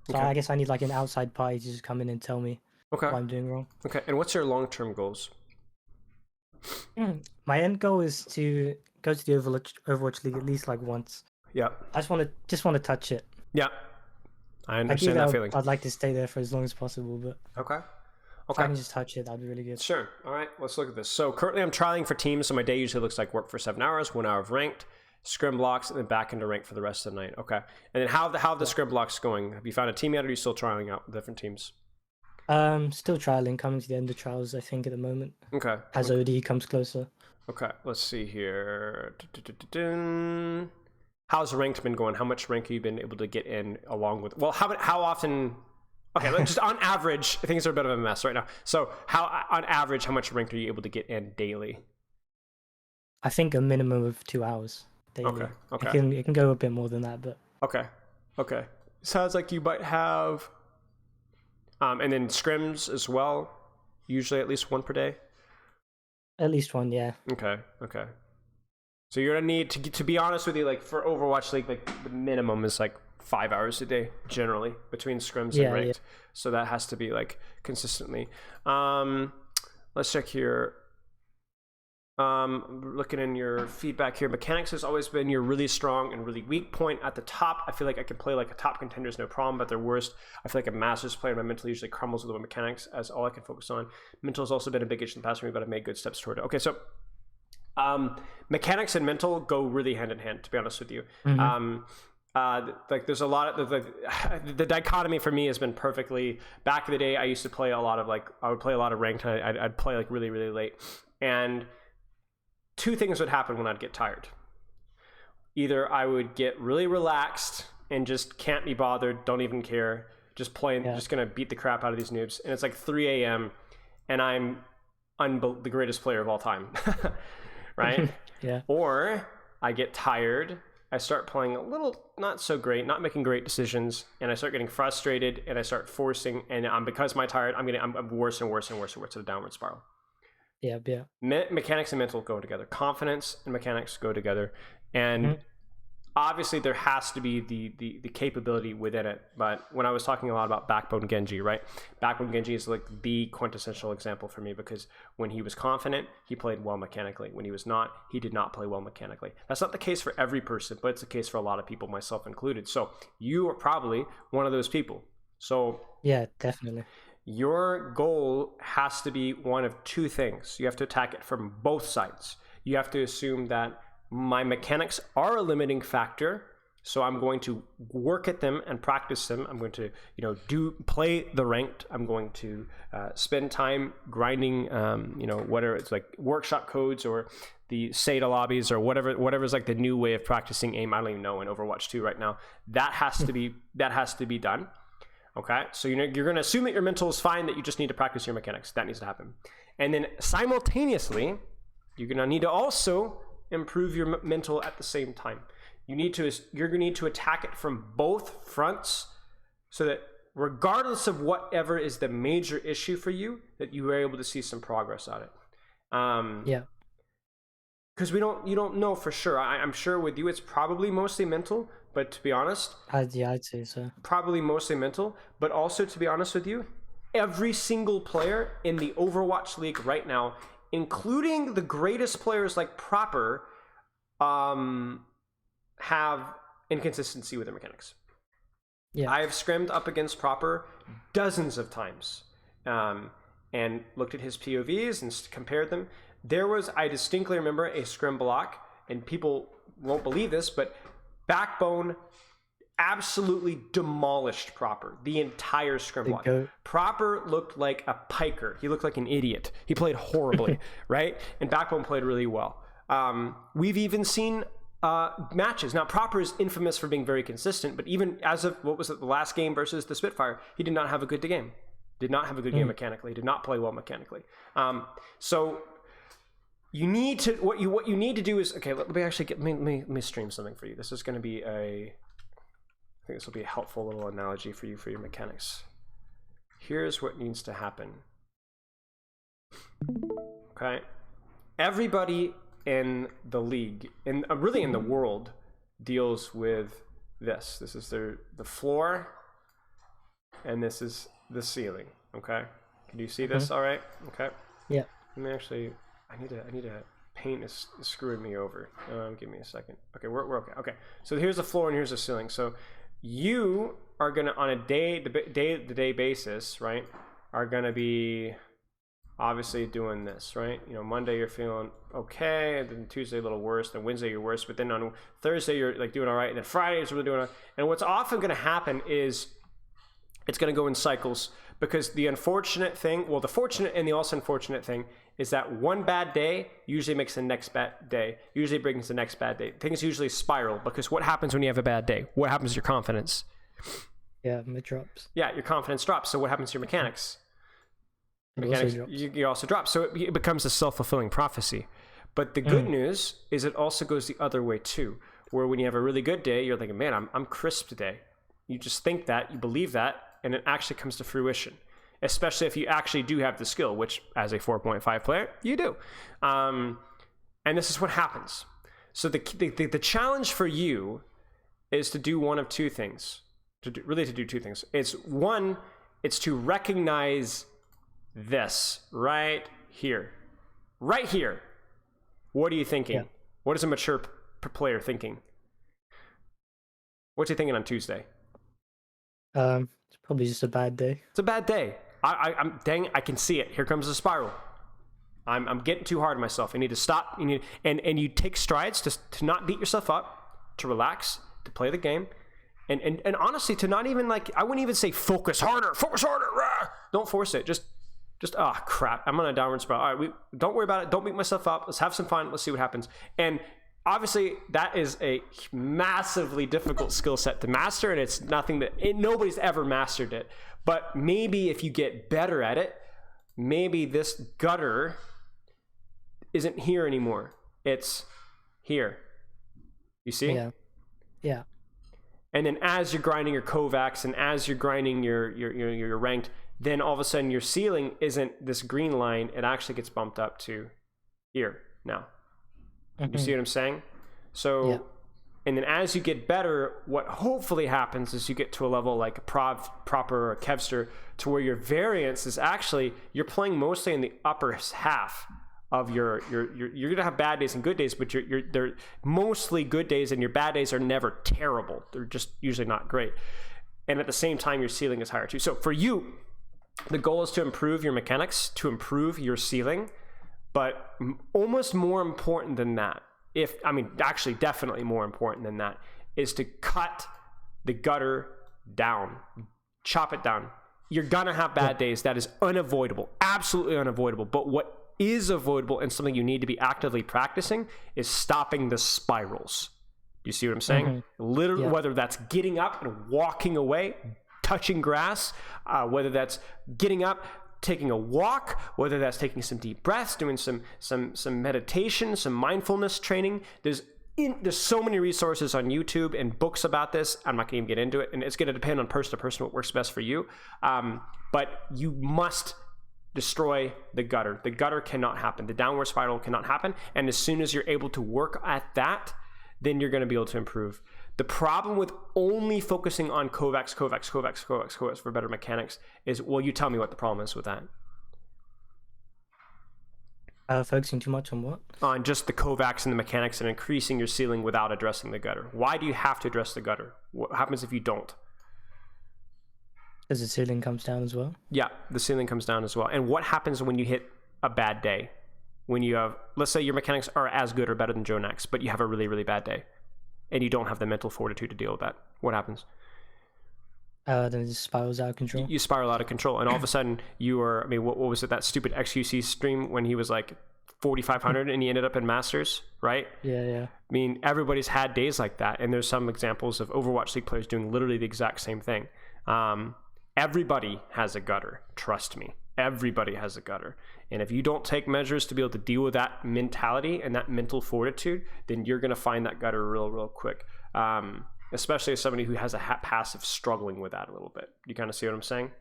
So I guess I need like an outside party to just come in and tell me what I'm doing wrong. Okay. And what's your long-term goals? My end goal is to go to the Overwatch League at least like once. Yeah. I just want to touch it. Yeah. I understand that feeling. I'd like to stay there for as long as possible, but okay. If I can just touch it, that'd be really good. Sure. All right. Let's look at this. So currently I'm trialing for teams. So my day usually looks like work for 7 hours, 1 hour of ranked, scrim blocks, and then back into ranked for the rest of the night. Okay. And then how the scrim blocks going? Have you found a team yet, or are you still trialing out with different teams? Still trialing, coming to the end of trials, I think, at the moment. Okay. As OD comes closer. Okay. Let's see here. How's ranked been going? How much rank have you been able to get in along with? Well, how often? Okay, just on average, things are a bit of a mess right now. So, on average, how much rank are you able to get in daily? I think a minimum of 2 hours daily. Okay. It can go a bit more than that, but okay. Sounds like you might have, and then scrims as well. Usually, at least one per day. At least one, yeah. Okay. So you're gonna need to be honest with you, like for Overwatch League, like the minimum is like 5 hours a day generally between scrims and ranked. Yeah. So that has to be like consistently. Let's check here. Looking in your feedback here, mechanics has always been your really strong and really weak point. At the top, I feel like I can play like a top contenders no problem, but they're worst. I feel like a masters player, my mental usually crumbles with the mechanics as all I can focus on. Mental has also been a big issue in the past for me, but I've made good steps toward it. Okay, so mechanics and mental go really hand in hand, to be honest with you. Like there's a lot of the dichotomy for me has been perfectly. Back in the day, I used to play a lot of I would play a lot of ranked. I'd play like really, really late, and two things would happen when I'd get tired. Either I would get really relaxed and just can't be bothered, don't even care, just playing, just gonna beat the crap out of these noobs, and it's like 3 a.m. and I'm the greatest player of all time, right? Yeah. Or I get tired, I start playing a little not so great, not making great decisions, and I start getting frustrated, and I start forcing, and because I'm tired, I'm worse and worse and worse and worse to the downward spiral. Yeah. Mechanics and mental go together. Confidence and mechanics go together, and obviously there has to be the capability within it. But when I was talking a lot about Backbone Genji, right? Backbone Genji is like the quintessential example for me, because when he was confident, he played well mechanically. When he was not, he did not play well mechanically. That's not the case for every person, but it's the case for a lot of people, myself included. So you are probably one of those people. So yeah, definitely. Your goal has to be one of two things. You have to attack it from both sides. You have to assume that my mechanics are a limiting factor, so I'm going to work at them and practice them. I'm going to, play the ranked. I'm going to spend time grinding, whether it's like workshop codes or the SATA lobbies or whatever's like the new way of practicing aim. I don't even know in Overwatch 2 right now. That has to be done. Okay, so you're going to assume that your mental is fine, that you just need to practice your mechanics. That needs to happen. And then simultaneously, you're going to need to also improve your mental at the same time. You're going to need to attack it from both fronts, so that regardless of whatever is the major issue for you, that you are able to see some progress on it. Yeah. Because you don't know for sure. I'm sure with you it's probably mostly mental, but to be honest, I'd say so. probably mostly mental. But also, to be honest with you, every single player in the Overwatch League right now, including the greatest players like Proper, have inconsistency with their mechanics. Yeah. I have scrimmed up against Proper dozens of times, and looked at his POVs and compared them. I distinctly remember a scrim block, and people won't believe this, but Backbone absolutely demolished Proper, the entire scrim block. Proper looked like a piker. He looked like an idiot. He played horribly, right? And Backbone played really well. We've even seen matches. Now, Proper is infamous for being very consistent, but even as of, what was it, the last game versus the Spitfire, he did not have a good game. Did not have a good game mechanically. Did not play well mechanically. So you need to, what you need to do is, okay, let me stream something for you. This is going to be I think this will be a helpful little analogy for you for your mechanics. Here's what needs to happen. Okay, everybody in the league, and really in the world, deals with this. This is the floor, and this is the ceiling. Okay, can you see this? All right. Okay. Yeah. Let me actually. I need to. Paint is screwing me over. Give me a second. Okay, we're okay. Okay, so here's the floor and here's the ceiling. So you are gonna, on a day-to-day basis, right, are gonna be obviously doing this, right? You know, Monday you're feeling okay, and then Tuesday a little worse, then Wednesday you're worse, but then on Thursday you're like doing all right, and then Friday is really doing all right. And what's often gonna happen is it's gonna go in cycles, because the unfortunate thing, well, the fortunate and the also unfortunate thing is that one bad day usually makes the next bad day, usually brings the next bad day. Things usually spiral, because what happens when you have a bad day? What happens to your confidence? Yeah, it drops. Yeah, your confidence drops. So what happens to your mechanics? It You also drop. So it becomes a self-fulfilling prophecy. But the good news is it also goes the other way too, where when you have a really good day, you're thinking, man, I'm crisp today. You just think that, you believe that, and it actually comes to fruition. Especially if you actually do have the skill, which as a 4.5 player, you do. And this is what happens. So the challenge for you is to do one of two things. To do two things. It's one, it's to recognize this right here. Right here. What are you thinking? Yeah. What is a mature player thinking? What's he thinking on Tuesday? It's probably just a bad day. It's a bad day. Dang, I can see it. Here comes the spiral. I'm getting too hard on myself. I need to stop. And you take strides to not beat yourself up, to relax, to play the game, and honestly, to not even, like, I wouldn't even say focus harder. Rah! Don't force it. Just crap. I'm on a downward spiral. All right, don't worry about it. Don't beat myself up. Let's have some fun. Let's see what happens. And obviously, that is a massively difficult skill set to master, and it's nothing that nobody's ever mastered it. But maybe if you get better at it, maybe this gutter isn't here anymore. It's here. You see? Yeah. Yeah. And then as you're grinding your Kovacs and as you're grinding your ranked, then all of a sudden your ceiling isn't this green line. It actually gets bumped up to here now. You see what I'm saying? So, yeah. And then as you get better, what hopefully happens is you get to a level like a Proper or Kevster, to where your variance is actually, you're playing mostly in the upper half of you're gonna have bad days and good days, but they're mostly good days, and your bad days are never terrible. They're just usually not great. And at the same time, your ceiling is higher too. So for you, the goal is to improve your mechanics, to improve your ceiling. But almost more important than that, actually definitely more important than that, is to cut the gutter down, chop it down. You're gonna have bad days. That is unavoidable, absolutely unavoidable. But what is avoidable, and something you need to be actively practicing, is stopping the spirals. You see what I'm saying? Literally, whether that's getting up and walking away, touching grass, whether that's getting up, taking a walk, whether that's taking some deep breaths, doing some meditation, some mindfulness training. There's so many resources on YouTube and books about this. I'm not going to even get into it, and it's going to depend on person to person what works best for you. But you must destroy the gutter. The gutter cannot happen. The downward spiral cannot happen. And as soon as you're able to work at that, then you're going to be able to improve. The problem with only focusing on Kovacs for better mechanics is, well, you tell me what the problem is with that. Focusing too much on what? On just the Kovacs and the mechanics and increasing your ceiling without addressing the gutter. Why do you have to address the gutter? What happens if you don't? Because the ceiling comes down as well? Yeah, the ceiling comes down as well. And what happens when you hit a bad day? When you have, let's say your mechanics are as good or better than Joe Nax, but you have a really, really bad day and you don't have the mental fortitude to deal with that. What happens? Then it just spirals out of control. You spiral out of control, and all of a sudden you are, I mean, what was it, that stupid XQC stream when he was like 4,500 and he ended up in Masters, right? Yeah. I mean, everybody's had days like that, and there's some examples of Overwatch League players doing literally the exact same thing. Everybody has a gutter, trust me. Everybody has a gutter. And if you don't take measures to be able to deal with that mentality and that mental fortitude, then you're going to find that gutter real quick. Especially as somebody who has a passive struggling with that a little bit. You kind of see what I'm saying?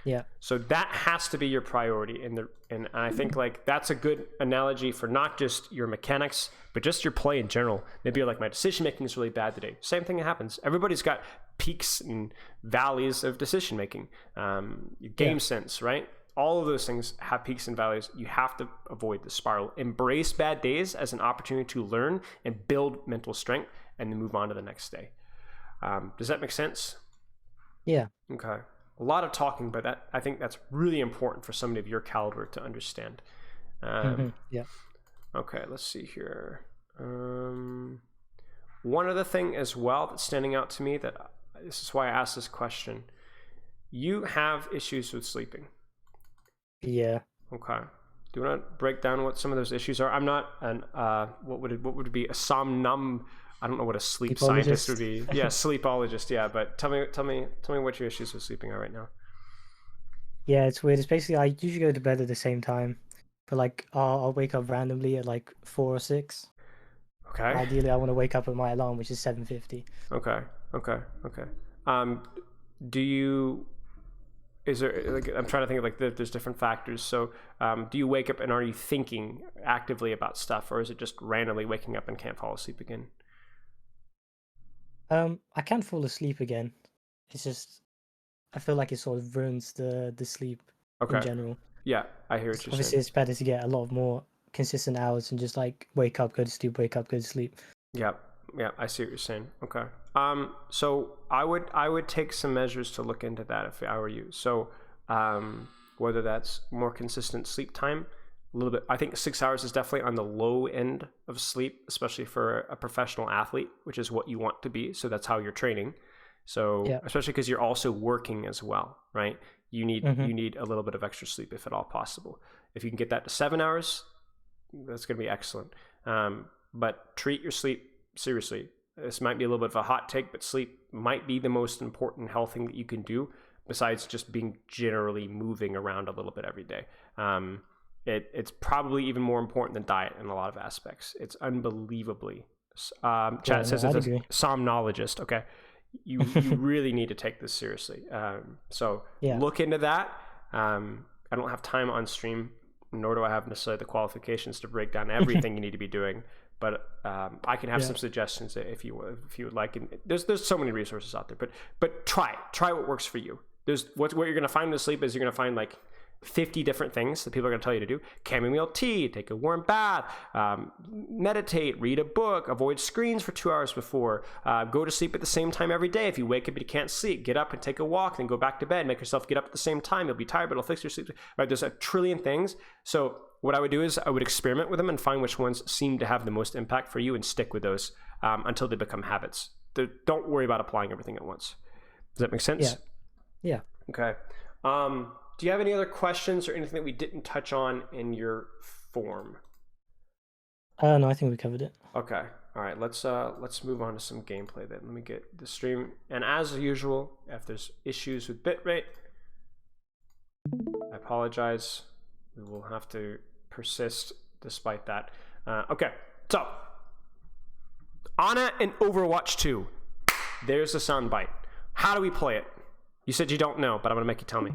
Yeah. So that has to be your priority. And I think like that's a good analogy for not just your mechanics, but just your play in general. Maybe you're like, my decision making is really bad today. Same thing happens. Everybody's got peaks and valleys of decision making. Your game sense, right? All of those things have peaks and valleys. You have to avoid the spiral. Embrace bad days as an opportunity to learn and build mental strength and then move on to the next day. Does that make sense? Yeah. Okay. A lot of talking, but I think that's really important for somebody of your caliber to understand. Yeah. Okay, let's see here. One other thing as well that's standing out to me, that this is why I asked this question. You have issues with sleeping. Yeah. Okay. Do you want to break down what some of those issues are? I'm not an what would it be, a somnum? I don't know what a sleep scientist would be. Yeah, sleepologist. Yeah, but tell me what your issues with sleeping are right now. Yeah, it's weird. It's basically I usually go to bed at the same time, but like I'll wake up randomly at like 4 or 6. Okay. Ideally, I want to wake up at my alarm, which is 7:50. Okay. Is there, like, I'm trying to think of like there's different factors. So, do you wake up and are you thinking actively about stuff, or is it just randomly waking up and can't fall asleep again? I can fall asleep again. It's just I feel like it sort of ruins the sleep in general. Yeah, I hear what you're Obviously, saying. it's better to get a lot more consistent hours and just like wake up, go to sleep, wake up, go to sleep. Yeah, I see what you're saying. Okay. So I would take some measures to look into that if I were you. So, whether that's more consistent sleep time, a little bit. I think 6 hours is definitely on the low end of sleep, especially for a professional athlete, which is what you want to be. So that's how you're training. So especially because you're also working as well, right? You need a little bit of extra sleep if at all possible. If you can get that to 7 hours, that's going to be excellent. But treat your sleep seriously. This might be a little bit of a hot take, but sleep might be the most important health thing that you can do besides just being generally moving around a little bit every day. It's probably even more important than diet in a lot of aspects. It's unbelievably. Chat says it's a somnologist. Okay. You really need to take this seriously. So look into that. I don't have time on stream, nor do I have necessarily the qualifications to break down everything you need to be doing. But I can have some suggestions if you would like. And there's so many resources out there. But try what works for you. There's what you're going to find in sleep is you're going to find like 50 different things that people are going to tell you to do. Chamomile tea, take a warm bath, meditate, read a book, avoid screens for 2 hours before, go to sleep at the same time every day. If you wake up and you can't sleep, get up and take a walk, then go back to bed, make yourself get up at the same time. You'll be tired, but it'll fix your sleep. Right? There's a trillion things. So what I would do is I would experiment with them and find which ones seem to have the most impact for you and stick with those until they become habits. Don't worry about applying everything at once. Does that make sense? Yeah. Okay. Do you have any other questions or anything that we didn't touch on in your form? No, I think we covered it. Okay. All right. Let's move on to some gameplay then. Let me get the stream. And as usual, if there's issues with bitrate, I apologize. We will have to persist despite that. Okay. So, Ana in Overwatch 2. There's a soundbite. How do we play it? You said you don't know, but I'm gonna make you tell me.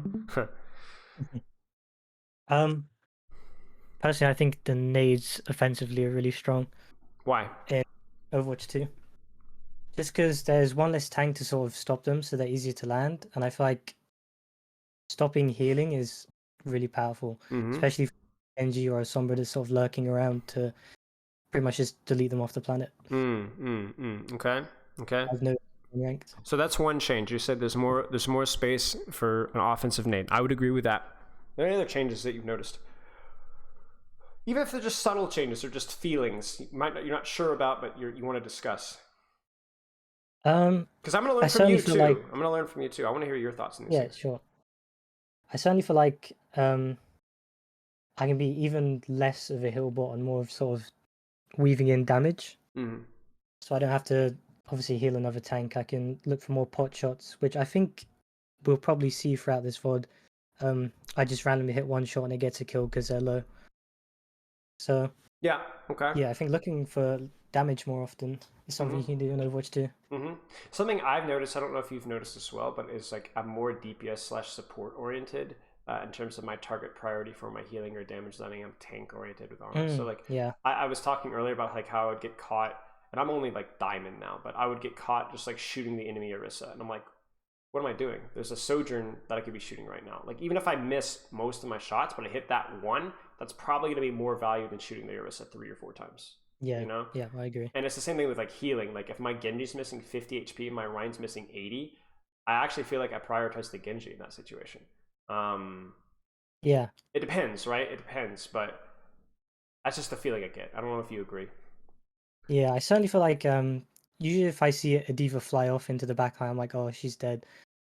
Personally, I think the nades offensively are really strong Why? in Overwatch 2. Just because there's one less tank to sort of stop them, so they're easier to land, and I feel like stopping healing is really powerful, especially for Genji or a Sombra that's sort of lurking around to pretty much just delete them off the planet. Okay. I've noticed in ranked. So that's one change. You said there's more space for an offensive nade. I would agree with that. Are there any other changes that you've noticed? Even if they're just subtle changes or just feelings you're not sure about, but you want to discuss. Because I'm going to learn from you too. I'm going to learn from you too. I want to hear your thoughts on these things. Sure. I certainly feel like I can be even less of a heal bot and more of sort of weaving in damage. So I don't have to obviously heal another tank. I can look for more pot shots, which I think we'll probably see throughout this VOD. I just randomly hit one shot and it gets a kill because they're low. So yeah, okay. Yeah, I think looking for damage more often is something you can do in Overwatch 2. Something I've noticed, I don't know if you've noticed as well, but is like I'm more DPS/support oriented in terms of my target priority for my healing or damage landing. I'm tank oriented with Armor. So like, yeah, I was talking earlier about like how I would get caught, and I'm only like diamond now, but I would get caught just like shooting the enemy Orisa, and I'm like, what am I doing? There's a Sojourn that I could be shooting right now. Like even if I miss most of my shots, but I hit that one, that's probably going to be more value than shooting the Orisa 3 or 4 times. Yeah, you know? Yeah, I agree. And it's the same thing with like healing. Like if my Genji's missing 50 HP and my Rein's missing 80, I actually feel like I prioritize the Genji in that situation. Yeah. It depends, right? It depends, but that's just the feeling I get. I don't know if you agree. Yeah, I certainly feel like usually if I see a diva fly off into the back line, I'm like, oh, she's dead.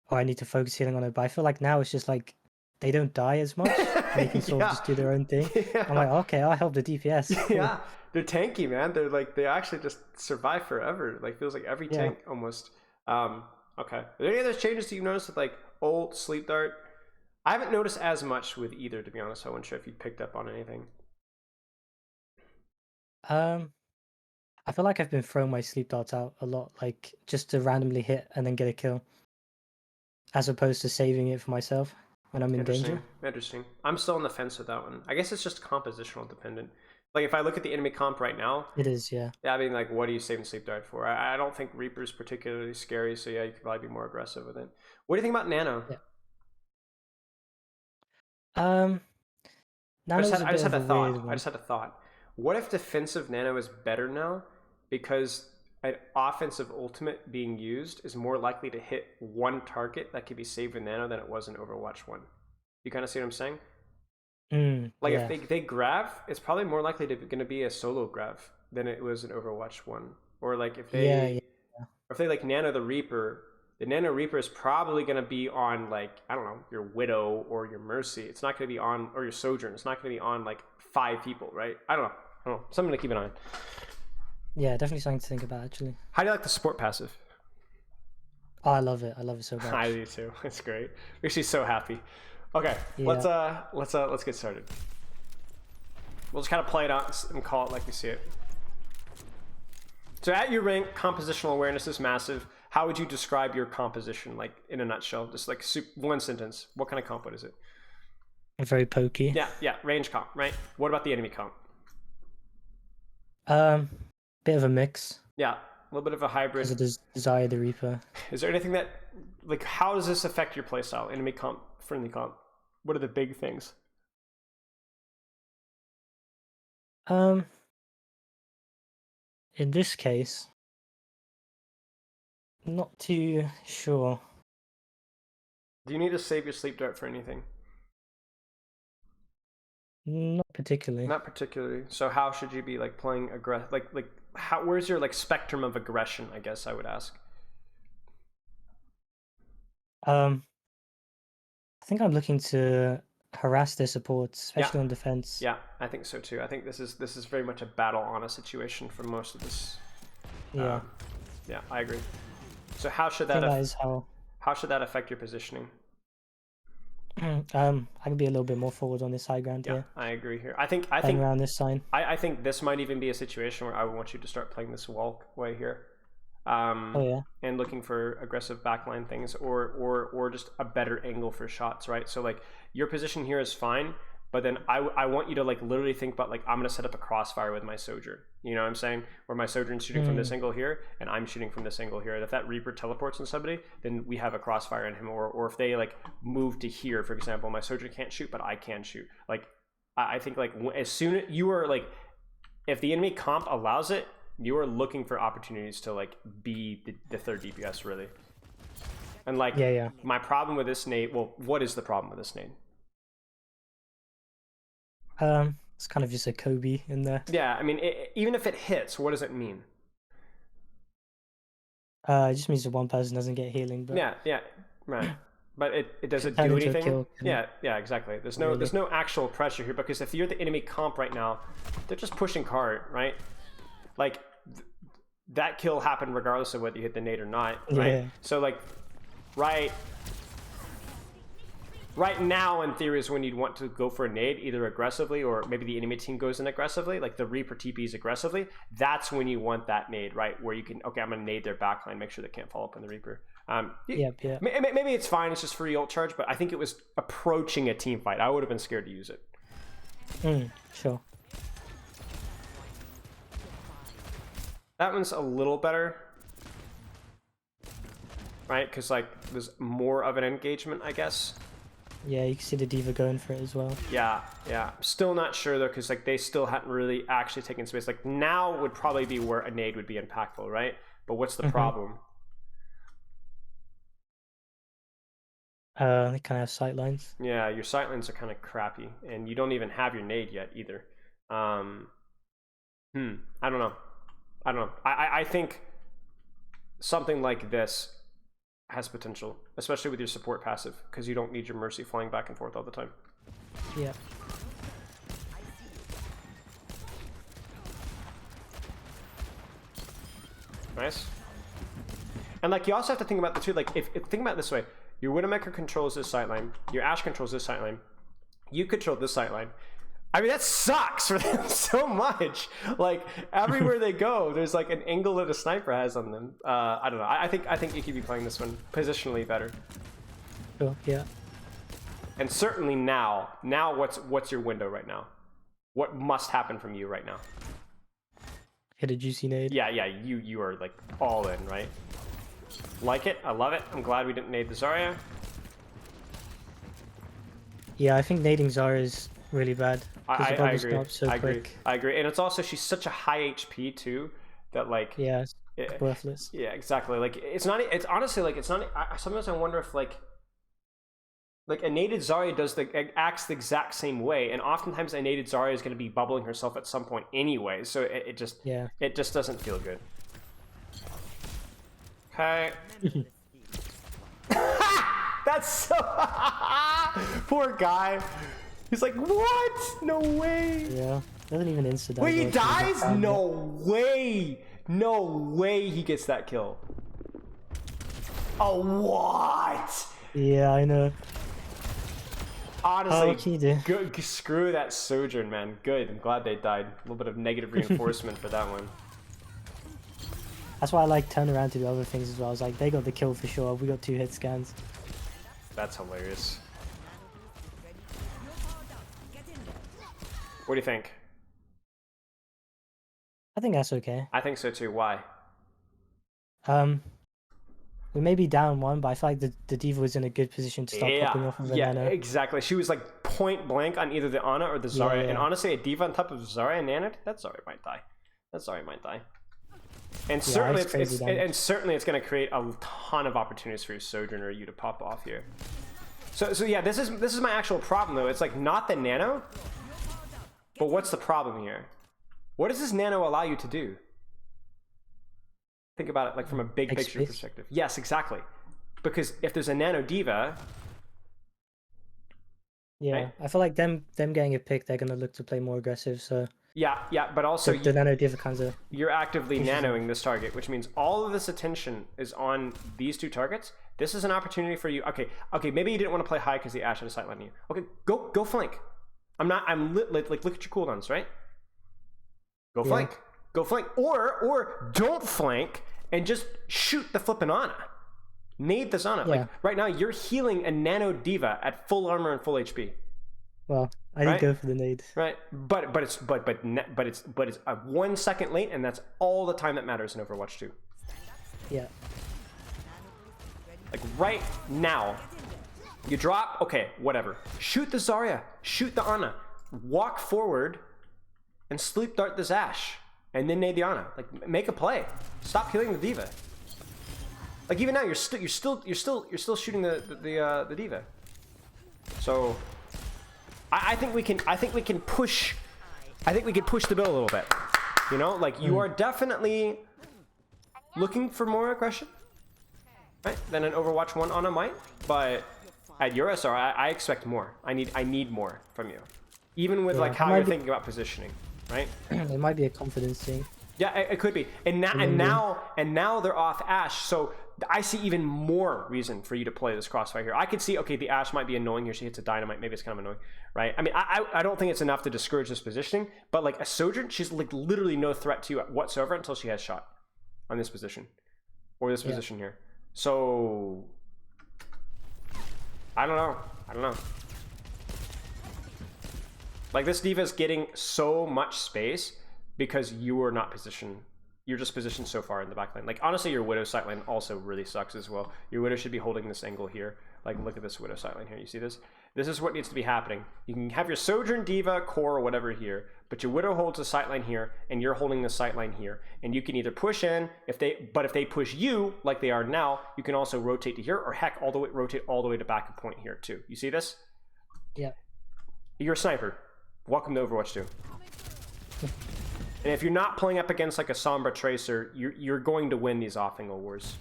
Or I need to focus healing on her. But I feel like now it's just like they don't die as much. They can sort of just do their own thing. Yeah. I'm like, okay, I'll help the DPS. Cool. Yeah, they're tanky, man. They're like, they actually just survive forever. Like feels like every tank almost. Okay. Are there any other changes that you've noticed with like ult, sleep dart? I haven't noticed as much with either, to be honest. I wasn't sure if you picked up on anything. I feel like I've been throwing my sleep darts out a lot, like just to randomly hit and then get a kill, as opposed to saving it for myself when I'm in danger. Interesting. I'm still on the fence with that one. I guess it's just compositional dependent. Like if I look at the enemy comp right now, it is, yeah. I mean, like, what are you saving sleep dart for? I don't think Reaper's particularly scary, so yeah, you could probably be more aggressive with it. What do you think about Nano? Yeah. I just had a thought. What if defensive Nano is better now because an offensive ultimate being used is more likely to hit one target that could be saved with Nano than it was in Overwatch 1? You kind of see what I'm saying? If they grav, it's probably more likely to going to be a solo grav than it was in Overwatch 1. Or like if they if they like Nano the Reaper, the Nano Reaper is probably going to be on like, I don't know, your Widow or your Mercy. It's not going to be on, or your Sojourn. It's not going to be on like 5 people, right? I don't know. Something to keep an eye on. Yeah, definitely something to think about actually. How do you like the support passive? Oh, I love it. I love it so much. I do too. It's great. Makes me so happy. Okay, let's get started. We'll just kind of play it out and call it like we see it. So at your rank, compositional awareness is massive. How would you describe your composition, like in a nutshell? Just like one sentence. What kind of comp is it? Very pokey. Yeah, range comp, right? What about the enemy comp? Bit of a mix. Yeah, a little bit of a hybrid. Because of Desire the Reaper. Is there anything that, like, how does this affect your playstyle? Enemy comp, friendly comp. What are the big things? In this case, not too sure. Do you need to save your sleep dart for anything? Not particularly. Not particularly. So how should you be like playing like how, where's your like spectrum of aggression, I guess I would ask. I think I'm looking to harass their supports, especially on defense. Yeah, I think so too. I think this is very much a battle on a situation for most of this Yeah. Yeah, I agree. So how should I think that that is how should that affect your positioning? I can be a little bit more forward on this high ground Yeah, here. I agree here. I Playing think around this sign. I think this might even be a situation where I would want you to start playing this wall way here. Oh yeah. And looking for aggressive backline things or just a better angle for shots, right? So like your position here is fine, but then I want you to like literally think about like I'm gonna set up a crossfire with my Sojourn. You know what I'm saying? Where my Sojourn's shooting from this angle here, and I'm shooting from this angle here. And if that Reaper teleports on somebody, then we have a crossfire in him. Or if they like move to here, for example, my Sojourn can't shoot, but I can shoot. Like I think like as soon as you are like, if the enemy comp allows it, you are looking for opportunities to like be the third DPS really. And like my problem with this nade, well, what is the problem with this nade? It's kind of just a Kobe in there. Yeah, I mean, even if it hits, what does it mean? It just means that one person doesn't get healing. But Yeah, right. But it doesn't turn do into a anything. kill, Yeah, exactly. There's no actual pressure here because if you're the enemy comp right now, they're just pushing cart, right? Like that kill happened regardless of whether you hit the nade or not, right? Yeah. So like, right now in theory is when you'd want to go for a nade either aggressively or maybe the enemy team goes in aggressively, like the Reaper TPs aggressively. That's when you want that nade, right? Where you can, okay, I'm gonna nade their backline, make sure they can't follow up on the Reaper. Maybe it's fine, it's just free ult charge, but I think it was approaching a team fight. I would have been scared to use it. Sure. That one's a little better, right? Because like there's more of an engagement, I guess. Yeah, you can see the D.Va going for it as well. Yeah. Still not sure though, because like they still hadn't really actually taken space. Like now would probably be where a nade would be impactful, right? But what's the problem? They kind of have sight lines. Yeah, your sight lines are kind of crappy, and you don't even have your nade yet either. I don't know. I think something like this has potential, especially with your support passive, because you don't need your Mercy flying back and forth all the time. Yeah. Nice. And like you also have to think about the two, like if think about it this way, your Widowmaker controls this sightline, your Ashe controls this sightline, you control this sightline. I mean, that sucks for them so much. Like everywhere they go, there's like an angle that a sniper has on them. I don't know. I think you could be playing this one positionally better. Sure. Yeah. And certainly now what's your window right now? What must happen from you right now? Hit a juicy nade. Yeah. You are like all in, right? Like it. I love it. I'm glad we didn't nade the Zarya. Yeah, I think nading Zarya is really bad. I agree. So quick. I agree. And it's also she's such a high HP too that like it's worthless. Yeah, exactly. Like it's not. It's honestly like it's not. Sometimes I wonder if like a nated Zarya acts the exact same way, and oftentimes a nated Zarya is going to be bubbling herself at some point anyway. So it just doesn't feel good. Okay. That's so poor guy. He's like, what? No way. Yeah, doesn't even insta. Wait, he dies? No way. No way he gets that kill. Oh, what? Yeah, I know. Honestly, good, screw that Sojourn, man. Good. I'm glad they died. A little bit of negative reinforcement for that one. That's why I like turn around to do other things as well. I was like, they got the kill for sure. We got 2 hit scans. That's hilarious. What do you think? I think that's okay. I think so too. Why? We may be down 1, but I feel like the D.Va was in a good position to start popping off of the Nano. Exactly. She was like point blank on either the Ana or the Zarya. Yeah. And honestly, a D.Va on top of Zarya and Nano, that Zarya might die. And certainly, it's going to create a ton of opportunities for your Sojourn or you to pop off here. So yeah, this is my actual problem though. It's like not the Nano, but what's the problem here? What does this Nano allow you to do? Think about it like from a big picture perspective. Yes, exactly. Because if there's a Nano D.Va, yeah, right? I feel like them getting a pick, they're gonna look to play more aggressive. So Yeah, but also The nano diva kind of. you're actively nanoing this target, which means all of this attention is on these two targets. This is an opportunity for you. Okay, maybe you didn't want to play high because the Ashe had a sight line on you. Okay, go flank. Like look at your cooldowns, right? Go flank. Go flank. Or don't flank and just shoot the flippin' Ana. Nade this Ana. Like right now you're healing a nano diva at full armor and full HP. Well, I did go for the nade. Right, but it's a 1 second late, and that's all the time that matters in Overwatch 2. Yeah. Like right now, you drop. Okay, whatever. Shoot the Zarya. Shoot the Ana. Walk forward, and sleep dart this Ashe, and then nade the Ana. Like make a play. Stop healing the diva. Like even now, you're still shooting the diva. So. I think we can push the bill a little bit. You know, like you are definitely looking for more aggression, right? Than an Overwatch 1 on a might, but at your SR, I expect more. I need more from you, even with like how you're thinking about positioning, right? It might be a confidence thing. Yeah, it could be. And now they're off Ashe, so I see even more reason for you to play this crossfire here. I could see, okay, the Ashe might be annoying here. She hits a dynamite. Maybe it's kind of annoying, right? I mean, I don't think it's enough to discourage this positioning, but like a Sojourn, she's like literally no threat to you whatsoever until she has shot on this position or this position here. So I don't know. Like this diva is getting so much space because you are not positioned. You're just positioned so far in the back line. Like honestly, your Widow sightline also really sucks as well. Your Widow should be holding this angle here. Like look at this Widow sightline here. You see this? This is what needs to be happening. You can have your Sojourn, Diva, Core, or whatever here, but your Widow holds a sightline here, and you're holding the sightline here. And you can either push in if they push you like they are now, you can also rotate to here, or heck, rotate all the way to back point here too. You see this? Yeah. You're a sniper. Welcome to Overwatch 2. And if you're not playing up against like a Sombra Tracer, you're going to win these off-angle wars.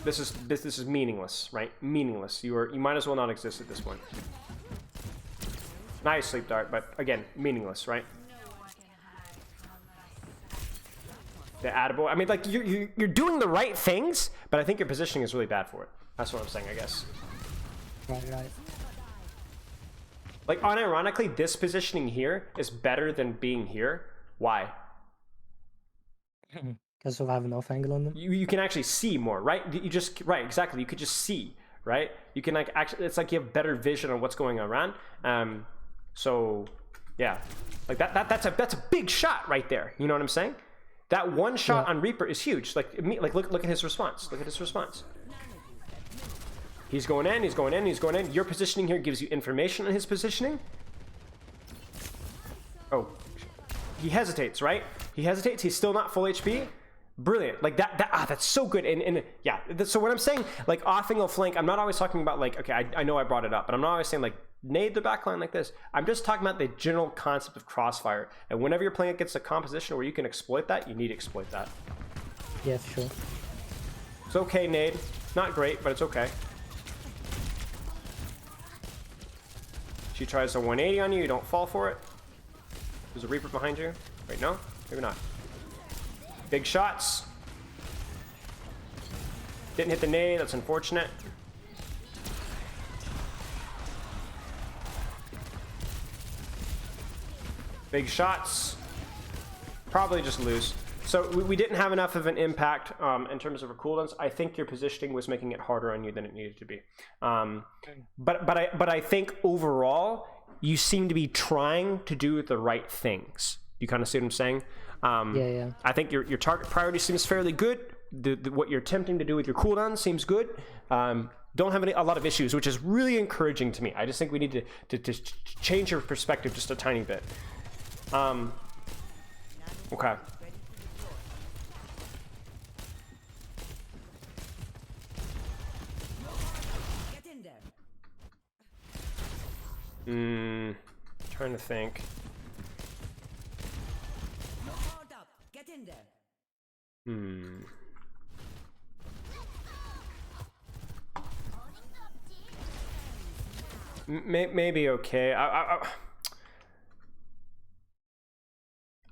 This is meaningless, right? Meaningless. You might as well not exist at this point. Nice sleep dart, but again, meaningless, right? The attaboy. I mean, like you're doing the right things, but I think your positioning is really bad for it. That's what I'm saying, I guess. Right. Like, unironically, this positioning here is better than being here. Why? Because of having off angle on them. You can actually see more, right? Right, exactly. You could just see, right? You can like actually, it's like you have better vision on what's going around. So yeah, like that's a big shot right there. You know what I'm saying? That one shot on Reaper is huge. Like look at his response. Look at his response. He's going in, he's going in, he's going in. Your positioning here gives you information on his positioning. Oh, he hesitates, right? He hesitates, he's still not full HP. Brilliant, like that's so good. And yeah, so what I'm saying, like off-angle flank, I'm not always talking about like, okay, I know I brought it up, but I'm not always saying like nade the backline like this. I'm just talking about the general concept of crossfire. And whenever you're playing against a composition where you can exploit that, you need to exploit that. Yeah, for sure. It's okay, nade. Not great, but it's okay. She tries a 180 on you, you don't fall for it. There's a Reaper behind you. Wait, no? Maybe not. Big shots. Didn't hit the nade, that's unfortunate. Big shots. Probably just lose. So we didn't have enough of an impact in terms of our cooldowns. I think your positioning was making it harder on you than it needed to be. But I think overall you seem to be trying to do the right things. You kind of see what I'm saying? Yeah. I think your target priority seems fairly good. What you're attempting to do with your cooldown seems good. Don't have a lot of issues, which is really encouraging to me. I just think we need to change your perspective just a tiny bit. Okay. Trying to think. Maybe okay.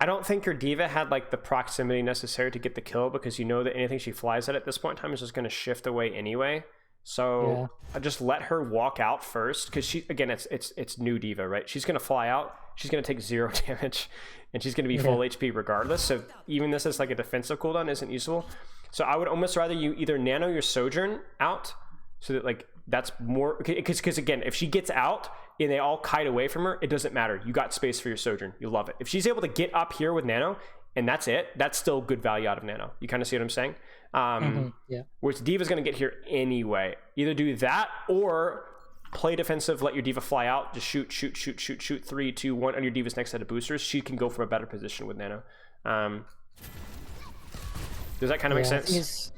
don't think your diva had like the proximity necessary to get the kill, because you know that anything she flies at this point in time is just going to shift away anyway. So I just let her walk out first, because she, again, it's new diva, right? She's going to fly out. She's going to take 0 damage, and she's going to be full HP regardless. So even this is like a defensive cooldown isn't useful. So I would almost rather you either nano your Sojourn out, so that like that's more, because again, if she gets out and they all kite away from her, it doesn't matter. You got space for your Sojourn. You love it. If she's able to get up here with nano and that's it, that's still good value out of nano. You kind of see what I'm saying? Yeah. Whereas diva's going to get here anyway. Either do that or play defensive, let your diva fly out, just shoot 3 2 1 on your diva's next set of boosters. She can go from a better position with nano. Does that kind of make sense? It's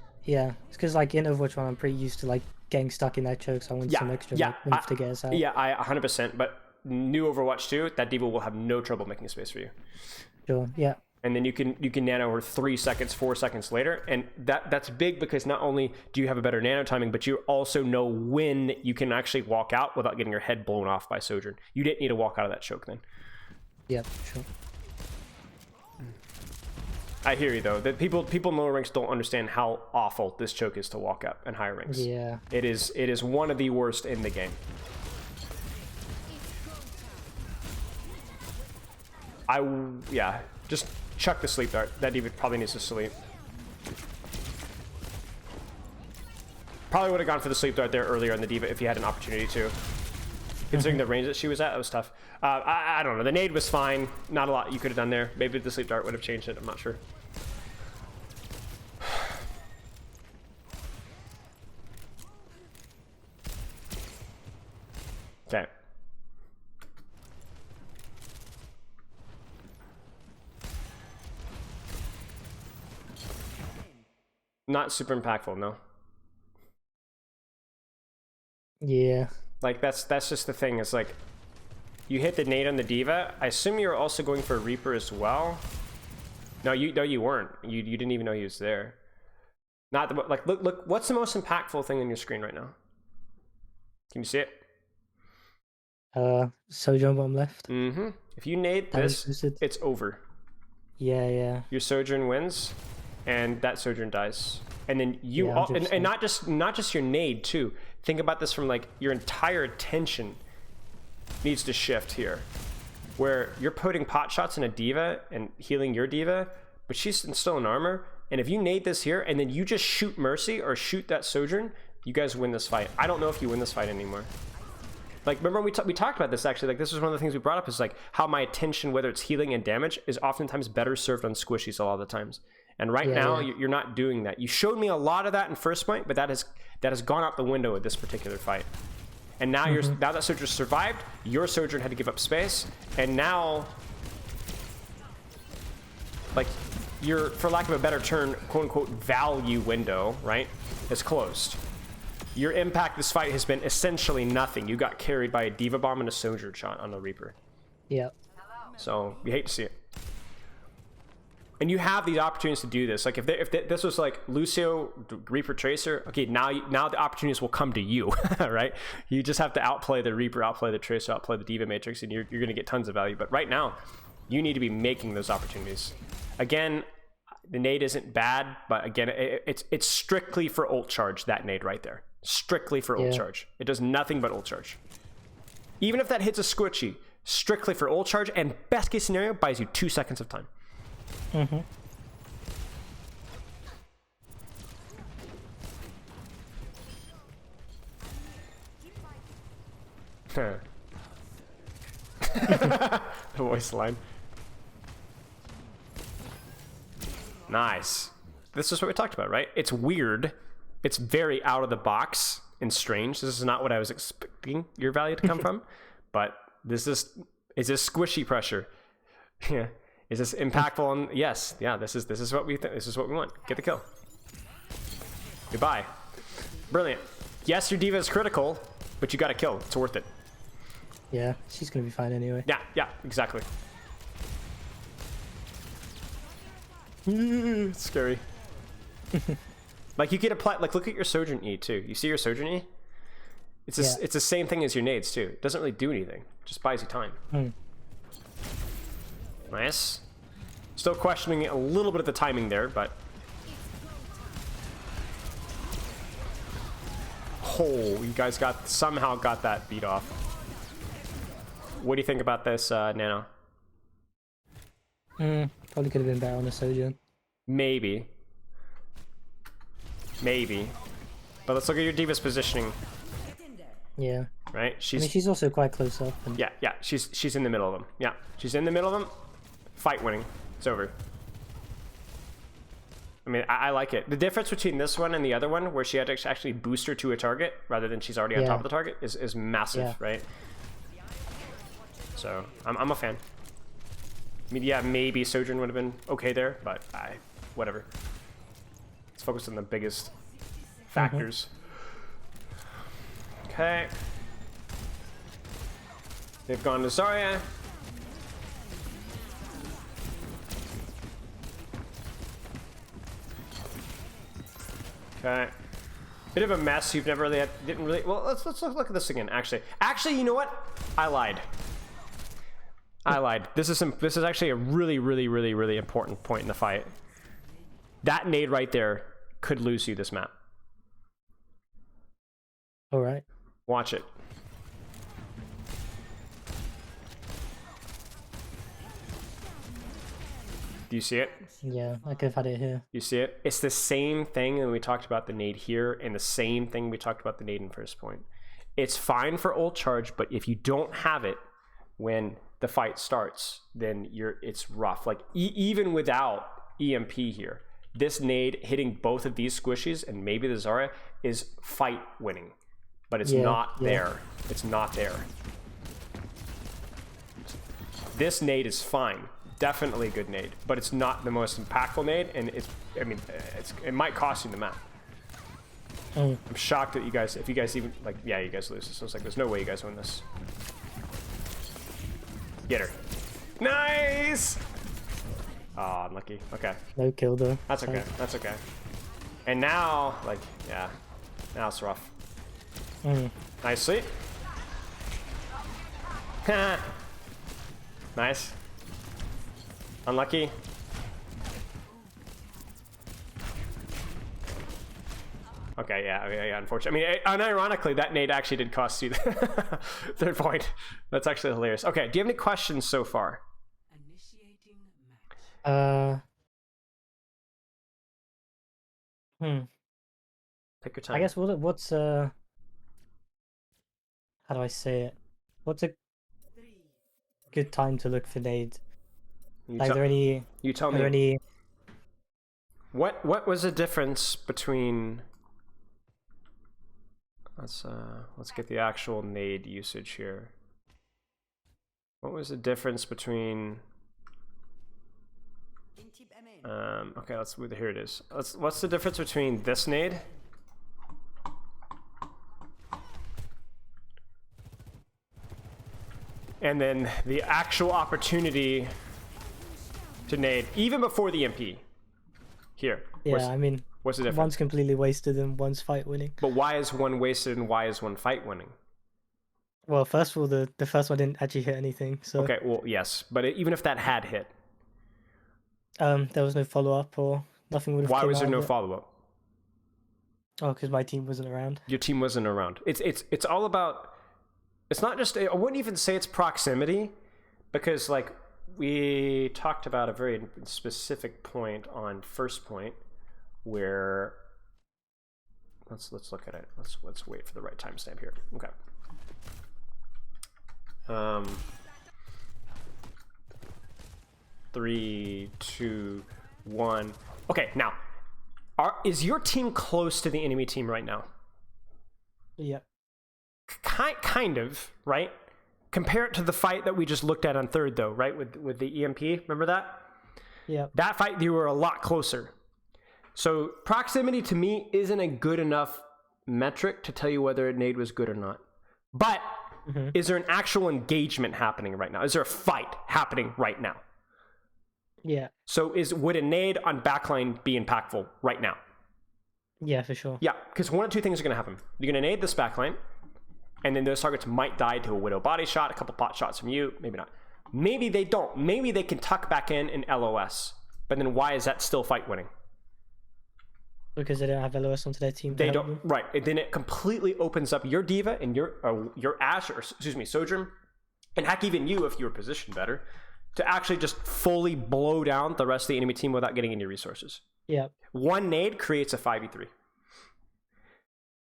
because like in Overwatch 1, I'm pretty used to like getting stuck in that choke, so I want some extra like, oomph to get us out. Yeah, I 100%. But new Overwatch 2, that diva will have no trouble making space for you. Sure. Yeah. And then you can nano her 3 seconds, 4 seconds later, and that's big, because not only do you have a better nano timing, but you also know when you can actually walk out without getting your head blown off by Sojourn. You didn't need to walk out of that choke then. Yeah, sure. I hear you though. That people in lower ranks don't understand how awful this choke is to walk up in higher ranks. Yeah. It is one of the worst in the game. Just chuck the sleep dart. That diva probably needs to sleep. Probably would have gone for the sleep dart there earlier on the diva if you had an opportunity to. Considering the range that she was at, that was tough. I don't know. The nade was fine. Not a lot you could have done there. Maybe the sleep dart would have changed it. I'm not sure. Okay. Not super impactful, no. Yeah. Like that's just the thing. Is like you hit the nade on the diva. I assume you're also going for a Reaper as well. No, you weren't. You didn't even know he was there. Not the like. Look. What's the most impactful thing on your screen right now? Can you see it? Sojourn bottom left. Mm-hmm. If you nade this, it's over. Yeah. Your Sojourn wins, and that Sojourn dies. And then you and not just your nade too. Think about this from like your entire attention needs to shift here, where you're putting pot shots in a diva and healing your diva, but she's still in armor. And if you nade this here and then you just shoot Mercy or shoot that Sojourn, you guys win this fight. I don't know if you win this fight anymore. Like, remember we talked about this actually. Like, this was one of the things we brought up, is like how my attention, whether it's healing and damage, is oftentimes better served on squishies a lot of the times. And right now, you're not doing that. You showed me a lot of that in first point, but that has gone out the window at this particular fight. And now now that Sojourn survived, your Sojourn had to give up space, and now, like, your, for lack of a better term, quote unquote value window, right, is closed. Your impact this fight has been essentially nothing. You got carried by a diva bomb and a Sojourn shot on the Reaper. Yep. So you hate to see it. And you have these opportunities to do this. Like if this was like Lucio, Reaper, Tracer, okay, now the opportunities will come to you, right? You just have to outplay the Reaper, outplay the Tracer, outplay the Diva Matrix, and you're going to get tons of value. But right now, you need to be making those opportunities. Again, the nade isn't bad, but again, it's strictly for ult charge, that nade right there. Strictly for ult charge. It does nothing but ult charge. Even if that hits a squishy, strictly for ult charge, and best case scenario, buys you 2 seconds of time. Mm-hmm. The voice line. Nice. This is what we talked about, right? It's weird. It's very out of the box and strange. This is not what I was expecting your value to come from, but is this squishy pressure? Yeah. Is this impactful? And yes, yeah. This is what we this is what we want. Get the kill. Goodbye. Brilliant. Yes, your diva is critical, but you got to kill. It's worth it. Yeah, she's gonna be fine anyway. Yeah, exactly. It's scary. Like you could apply, like look at your Sojourn E too. You see your Sojourn E? It's the same thing as your nades too. It doesn't really do anything. It just buys you time. Nice. Still questioning a little bit of the timing there, but... Oh, you guys somehow got that beat off. What do you think about this, Nano? Probably could have been better on the Sojourn. Maybe. Maybe. But let's look at your D.Va's positioning. Yeah. Right? I mean, she's also quite close up. And... Yeah, she's in the middle of them. Yeah, she's in the middle of them. Fight winning. It's over. I mean, I like it. The difference between this one and the other one, where she had to actually boost her to a target rather than she's already on top of the target, is massive, right? So, I'm a fan. I mean, yeah, maybe Sojourn would have been okay there, but whatever. Let's focus on the biggest factors. Okay. They've gone to Zarya. Okay. Bit of a mess. You've never really didn't really. Well, let's look at this again. Actually, you know what? I lied. This is actually a really important point in the fight. That nade right there could lose you this map. All right. Watch it. Do you see it? Yeah, I could have had it here. You see it? It's the same thing that we talked about the nade here, and the same thing we talked about the nade in first point. It's fine for ult charge, but if you don't have it when the fight starts, then it's rough. Like even without EMP here, this nade hitting both of these squishies and maybe the Zarya is fight winning, but it's not there. It's not there. This nade is fine. Definitely a good nade, but it's not the most impactful nade, and it might cost you the map. I'm shocked that you guys, if you guys even, like, yeah, you guys lose this. So it's like, there's no way you guys win this. Get her. Nice! Oh, unlucky. Okay. No kill though. That's okay. That's okay. And now, like, yeah, now it's rough. Nicely. Nice. Unlucky. Okay, yeah, unfortunately. I mean, unironically, that nade actually did cost you the third point. That's actually hilarious. Okay, do you have any questions so far? Pick your time. I guess what's how do I say it? What's a good time to look for nades? Like, you tell me. What was the difference between? Let's get the actual nade usage here. What was the difference between? Okay, here it is. What's the difference between this nade? And then the actual opportunity to nade, even before the MP. Here. Yeah, I mean, what's the difference? One's completely wasted and one's fight winning. But why is one wasted and why is one fight winning? Well, first of all, the first one didn't actually hit anything. So okay, well, yes, but even if that had hit, there was no follow up or nothing would have. Why was there no follow up? Oh, because my team wasn't around. Your team wasn't around. It's all about. It's not just. I wouldn't even say it's proximity, because like we talked about a very specific point on first point, where let's look at it. Let's wait for the right timestamp here. Okay. 3, 2, 1. Okay, now, is your team close to the enemy team right now? Yeah. Kind of, right? Compare it to the fight that we just looked at on third, though, right? With the EMP, remember that? Yeah. That fight, you were a lot closer. So proximity to me isn't a good enough metric to tell you whether a nade was good or not. But is there an actual engagement happening right now? Is there a fight happening right now? Yeah. So would a nade on backline be impactful right now? Yeah, for sure. Yeah, because one of two things are going to happen. You're going to nade this backline, and then those targets might die to a Widow body shot, a couple pot shots from you, maybe not. Maybe they don't. Maybe they can tuck back in and LOS. But then why is that still fight winning? Because they don't have LOS onto their team. They don't. Right. And then it completely opens up your diva and your Ashe, or excuse me, Sojourn, and heck, even you if you were positioned better, to actually just fully blow down the rest of the enemy team without getting any resources. Yeah. One nade creates a 5v3.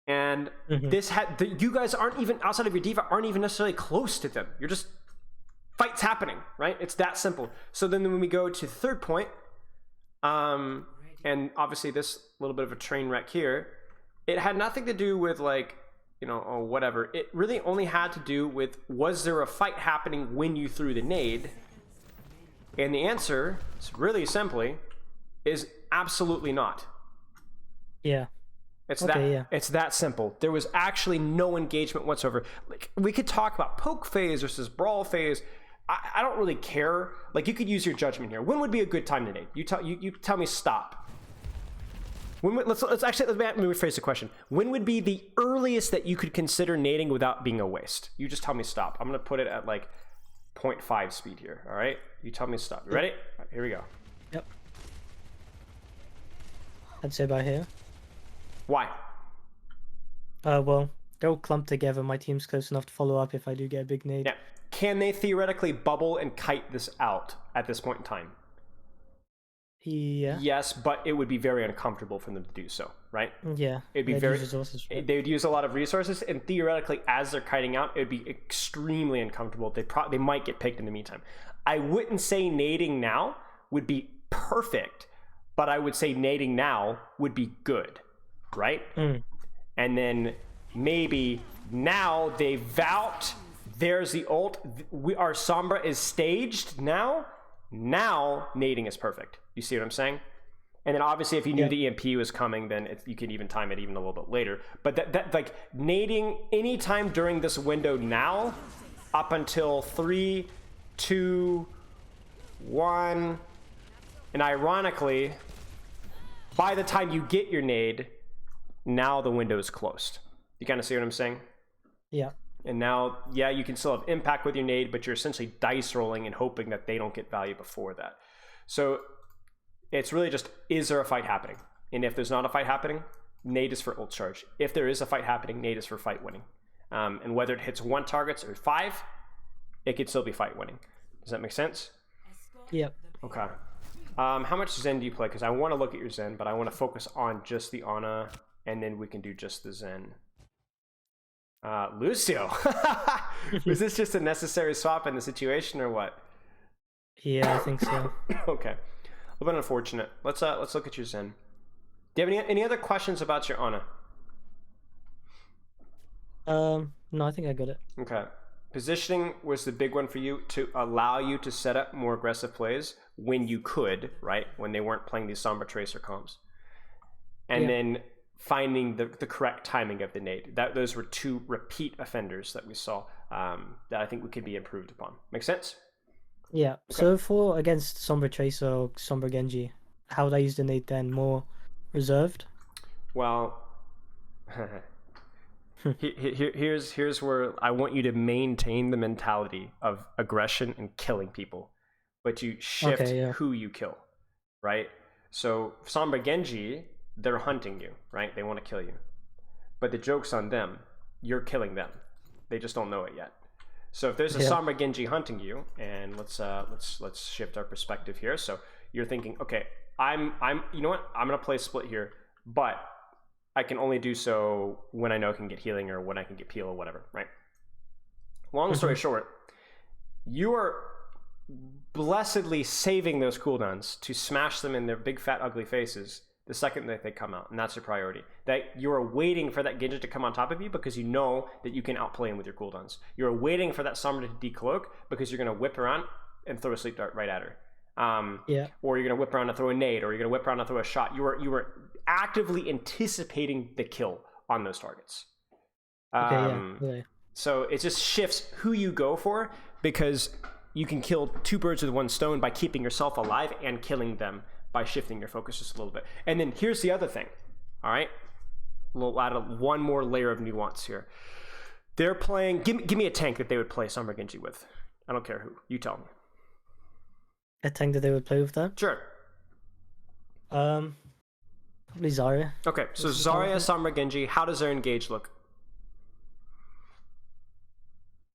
And you guys aren't even, outside of your diva, aren't even necessarily close to them. You're just, fights happening, right? It's that simple. So then when we go to the third point, and obviously this little bit of a train wreck here, it had nothing to do with like, you know, or whatever. It really only had to do with, was there a fight happening when you threw the nade? And the answer, really simply, is absolutely not. Yeah. It's that simple. There was actually no engagement whatsoever. Like, we could talk about poke phase versus brawl phase. I don't really care. Like, you could use your judgment here. When would be a good time to nade? You tell me stop. Let's rephrase the question. When would be the earliest that you could consider nading without being a waste? You just tell me stop. I'm gonna put it at like 0.5 speed here. All right. You tell me stop. You ready? All right, here we go. Yep. I'd say by here. Why? Well, they'll clump together. My team's close enough to follow up if I do get a big nade. Yeah. Can they theoretically bubble and kite this out at this point in time? Yeah. Yes, but it would be very uncomfortable for them to do so, right? Yeah. It'd be they'd very use resources, right? They would use a lot of resources, and theoretically, as they're kiting out, it would be extremely uncomfortable. They might get picked in the meantime. I wouldn't say nading now would be perfect, but I would say nading now would be good, right? And then maybe now they vout. There's the ult. Our Sombra is staged now. Now nading is perfect. You see what I'm saying? And then obviously if you knew the EMP was coming, then you could even time it even a little bit later. But that like nading anytime during this window now, up until 3, 2, 1, and ironically, by the time you get your nade, now the window is closed. You kind of see what I'm saying? Yeah. And now, yeah, you can still have impact with your nade, but you're essentially dice rolling and hoping that they don't get value before that. So it's really just, is there a fight happening? And if there's not a fight happening, nade is for ult charge. If there is a fight happening, nade is for fight winning. And whether it hits 1 target or 5, it could still be fight winning. Does that make sense? Yep. Okay. How much Zen do you play? Because I want to look at your Zen, but I want to focus on just the Ana, and then we can do just the Zen. Lucio. Was this just a necessary swap in the situation or what? Yeah, I think so. Okay. A little bit unfortunate. Let's look at your Zen. Do you have any other questions about your Ana? No, I think I got it. Okay. Positioning was the big one for you to allow you to set up more aggressive plays when you could, right? When they weren't playing these Sombra Tracer comps. And then finding the correct timing of the nade. Those were 2 repeat offenders that we saw that I think we could be improved upon. Make sense? Yeah. Okay. So for against Sombra Tracer or Sombra Genji, how would I use the nade then? More reserved? Well, here's where I want you to maintain the mentality of aggression and killing people, but you shift who you kill, right? So Sombra Genji, they're hunting you, right? They want to kill you. But the joke's on them. You're killing them. They just don't know it yet. So if there's a Sombra Genji hunting you, and let's shift our perspective here. So you're thinking, okay, I'm you know what? I'm gonna play split here, but I can only do so when I know I can get healing or when I can get peel or whatever, right? Long story short, you are blessedly saving those cooldowns to smash them in their big fat ugly faces the second that they come out, and that's your priority. That you're waiting for that Genji to come on top of you because you know that you can outplay him with your cooldowns. You're waiting for that Sombra to decloak because you're going to whip around and throw a sleep dart right at her. Or you're going to whip around and throw a nade, or you're going to whip around and throw a shot. You were actively anticipating the kill on those targets. So it just shifts who you go for because you can kill 2 birds with 1 stone by keeping yourself alive and killing them by shifting your focus just a little bit. And then here's the other thing, all right? We'll add one more layer of nuance here. They're playing, give me a tank that they would play Sombra Genji with. I don't care who, you tell me. a tank that they would play with that. Sure. Probably Zarya. Okay, so What's the Zarya, power? Sombra, Genji, how does their engage look?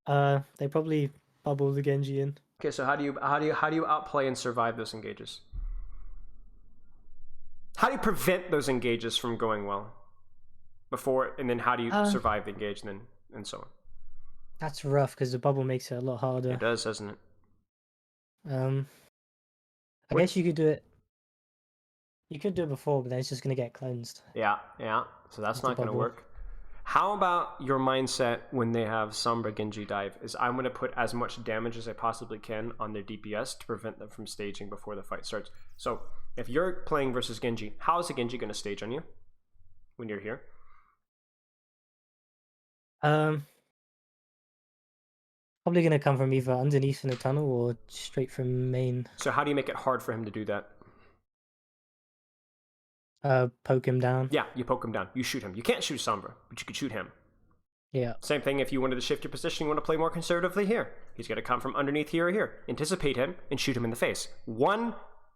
They probably bubble the Genji in. Okay, so how do you outplay and survive those engages? How do you prevent those engages from going well? Before, and then how do you survive the engage, and so on? That's rough because the bubble makes it a lot harder. It does, doesn't it? I guess you could do it. You could do it before, but then it's just gonna get cleansed. Yeah. So that's It's a not going to bubble. work. How about your mindset when they have Sombra Genji dive? Is I'm going to put as much damage as I possibly can on their DPS to prevent them from staging before the fight starts. So if you're playing versus Genji, how is the Genji going to stage on you when you're here? Probably gonna come from either underneath in the tunnel or straight from main. So how do you make it hard for him to do that? Poke him down. Yeah, you poke him down. You shoot him. You can't shoot Sombra, but you could shoot him. Yeah. Same thing if you wanted to shift your position, you want to play more conservatively here. He's going to come from underneath here or here. Anticipate him and shoot him in the face. One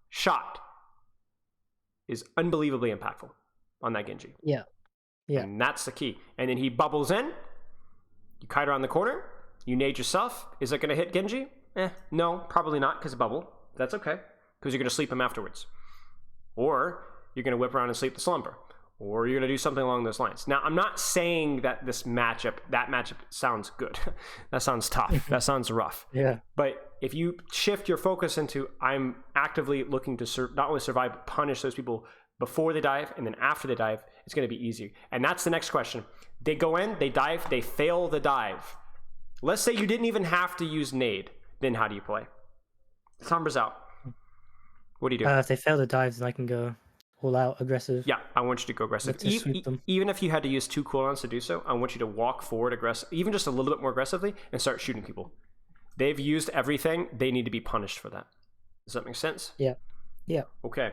shot is unbelievably impactful on that Genji. Yeah. And that's the key. And then he bubbles in. You kite around the corner. You nade yourself. Is it going to hit Genji? No, probably not because of bubble. That's okay because you're going to sleep him afterwards. Or you're going to whip around and sleep the slumber. Or you're going to do something along those lines. Now, I'm not saying that that matchup sounds good. That sounds tough. That sounds rough. Yeah. But if you shift your focus into I'm actively looking to not only survive, but punish those people before they dive and then after they dive, it's going to be easier. And that's the next question. They go in, they dive, they fail the dive. Let's say you didn't even have to use nade. Then how do you play? Sombra's out. What do you do? If they fail the dives, then I can go all out aggressive. Yeah, I want you to go aggressive. To sweep them. Even if you had to use 2 cooldowns to do so, I want you to walk forward aggressive, even just a little bit more aggressively, and start shooting people. They've used everything. They need to be punished for that. Does that make sense? Yeah. Yeah. Okay.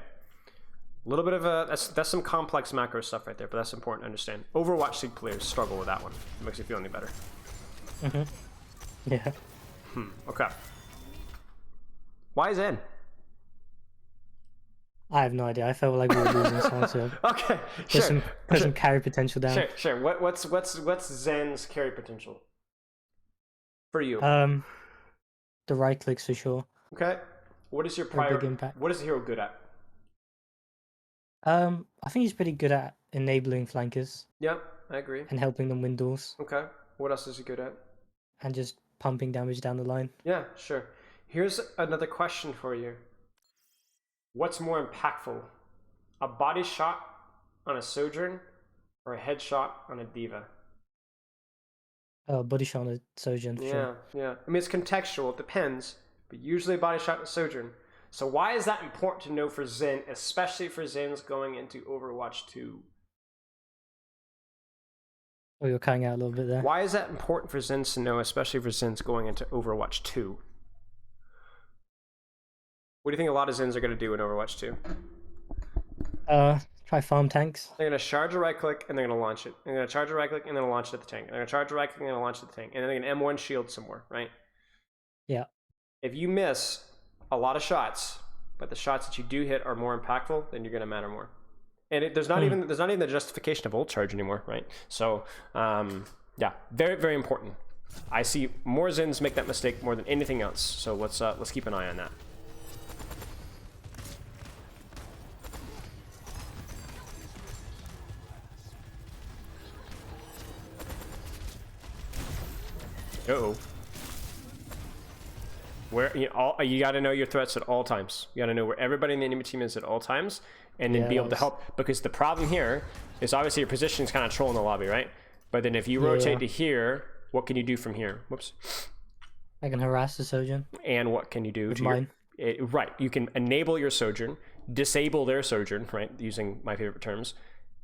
A little bit of that's some complex macro stuff right there, but that's important to understand. Overwatch League players struggle with that one. It makes you feel any better. Yeah. Okay. Why Zen? I have no idea. I felt like we were losing, so I wanted to Okay, put sure. some carry potential down. Sure. What's Zen's carry potential for you? The right clicks for sure. Okay. What is your big prior? impact. What is the hero good at? I think he's pretty good at enabling flankers Yep, I agree. and helping them win duels Okay. What else is he good at? and just pumping damage down the line. Yeah, sure. Here's another question for you. What's more impactful? A body shot on a Sojourn or a headshot on a Diva? Body shot on a Sojourn for sure. Yeah. I mean, it's contextual. It depends. But usually a body shot on a Sojourn. So why is that important to know for Zen, especially for Zen's going into Overwatch 2? Oh, you're cutting out a little bit there. Why is that important for Zen's to know, especially for Zen's going into Overwatch 2? What do you think a lot of Zens are going to do in Overwatch 2? Try farm tanks. They're going to charge a right click and they're going to launch it. They're going to charge a right click and then launch it at the tank. They're going to charge a right click and then launch it at the tank. And then they're going to M1 shield some more, right? Yeah. If you miss a lot of shots, but the shots that you do hit are more impactful, then you're going to matter more. And there's not even the justification of ult charge anymore, right? So, yeah, very, very important. I see more Zens make that mistake more than anything else. So let's keep an eye on that. Uh-oh. Where you got to know your threats at all times. You got to know where everybody in the enemy team is at all times, and then be able to help. Because the problem here is obviously your position is kind of trolling the lobby, right? But then if you rotate to here, what can you do from here? Whoops. I can harass the Sojourn. And what can you do to mine? Right. You can enable your Sojourn, disable their Sojourn, right? Using my favorite terms,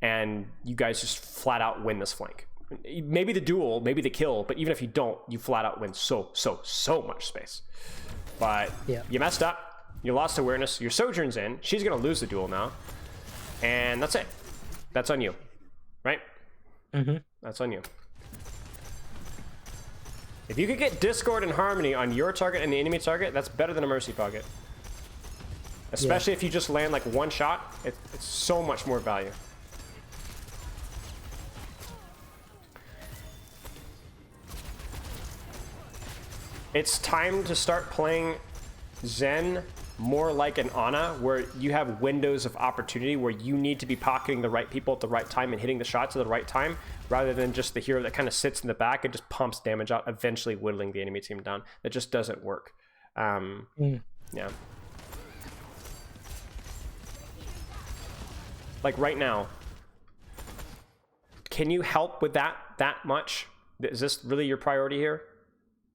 and you guys just flat out win this flank. Maybe the duel, maybe the kill, but even if you don't, you flat out win so much space. But you messed up. You lost awareness. Your Sojourn's in. She's going to lose the duel now. And that's it. That's on you. Right? That's on you. If you could get Discord and Harmony on your target and the enemy target, that's better than a Mercy pocket. Especially if you just land like one shot, it's so much more value. It's time to start playing Zen more like an Ana, where you have windows of opportunity where you need to be pocketing the right people at the right time and hitting the shots at the right time, rather than just the hero that kind of sits in the back and just pumps damage out, eventually whittling the enemy team down. That just doesn't work. Yeah. Like right now, can you help with that much? Is this really your priority here?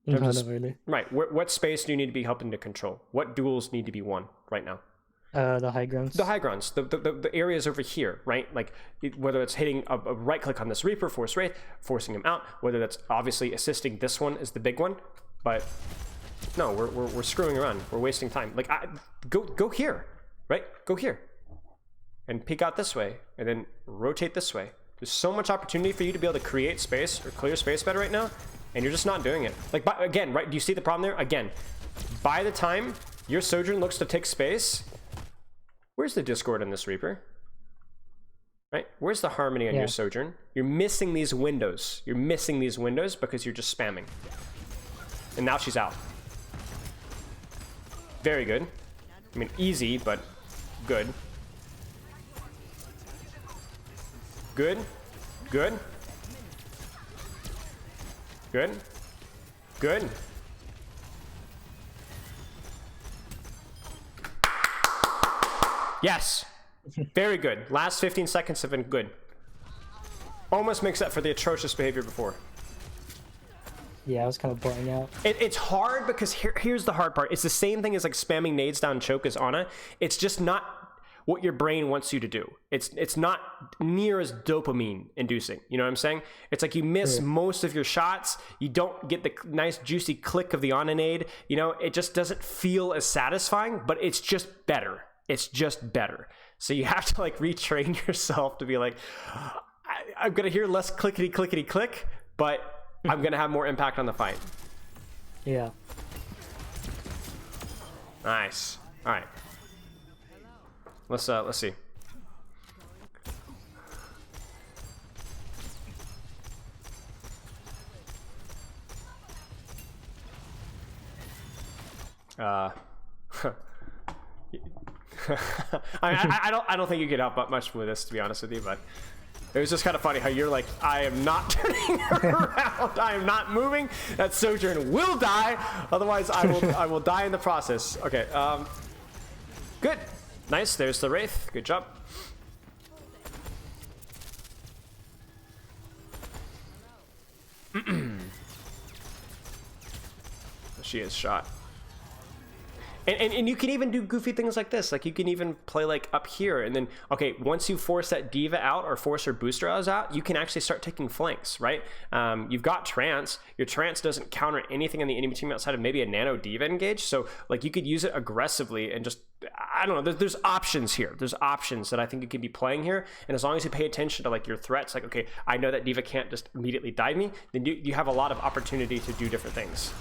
No, not really. Right. What space do you need to be helping to control? What duels need to be won right now? The high grounds. The high grounds. The areas over here, right? Like whether it's hitting a right click on this Reaper, force Wraith, forcing him out. Whether that's obviously assisting this one is the big one, but no, we're screwing around. We're wasting time. Like go here, right? Go here, and peek out this way, and then rotate this way. There's so much opportunity for you to be able to create space or clear space better right now. And you're just not doing it. Like, again, right? Do you see the problem there? Again, by the time your Sojourn looks to take space, where's the Discord on this Reaper? Right? Where's the harmony on your Sojourn? You're missing these windows. You're missing these windows because you're just spamming. And now she's out. Very good. I mean, easy, but good. Good. Good. Good. Good. Yes. Very good. Last 15 seconds have been good. Almost makes up for the atrocious behavior before. Yeah, I was kind of boring out. It's hard because here's the hard part. It's the same thing as like spamming nades down choke as Ana. It's just not what your brain wants you to do. It's not near as dopamine inducing. You know what I'm saying? It's like you miss most of your shots. You don't get the nice juicy click of the Ana nade. You know, it just doesn't feel as satisfying, but it's just better. It's just better. So you have to like retrain yourself to be like, I'm gonna hear less clickety clickety click, but I'm gonna have more impact on the fight. Yeah. Nice. All right. Let's see. I don't think you could help much with this, to be honest with you, but it was just kind of funny how you're like, I am not turning around. I am not moving. That Sojourn will die. Otherwise, I will die in the process. Okay. Good. Nice. There's the Wraith. Good job. She is shot. And you can even do goofy things like this. Like you can even play like up here and then, okay, once you force that diva out or force her booster out, you can actually start taking flanks, right? You've got trance. Your trance doesn't counter anything on the enemy team outside of maybe a nano diva engage. So like you could use it aggressively and just, I don't know, there's options here. There's options that I think you could be playing here. And as long as you pay attention to like your threats, like, okay, I know that diva can't just immediately dive me, then you have a lot of opportunity to do different things.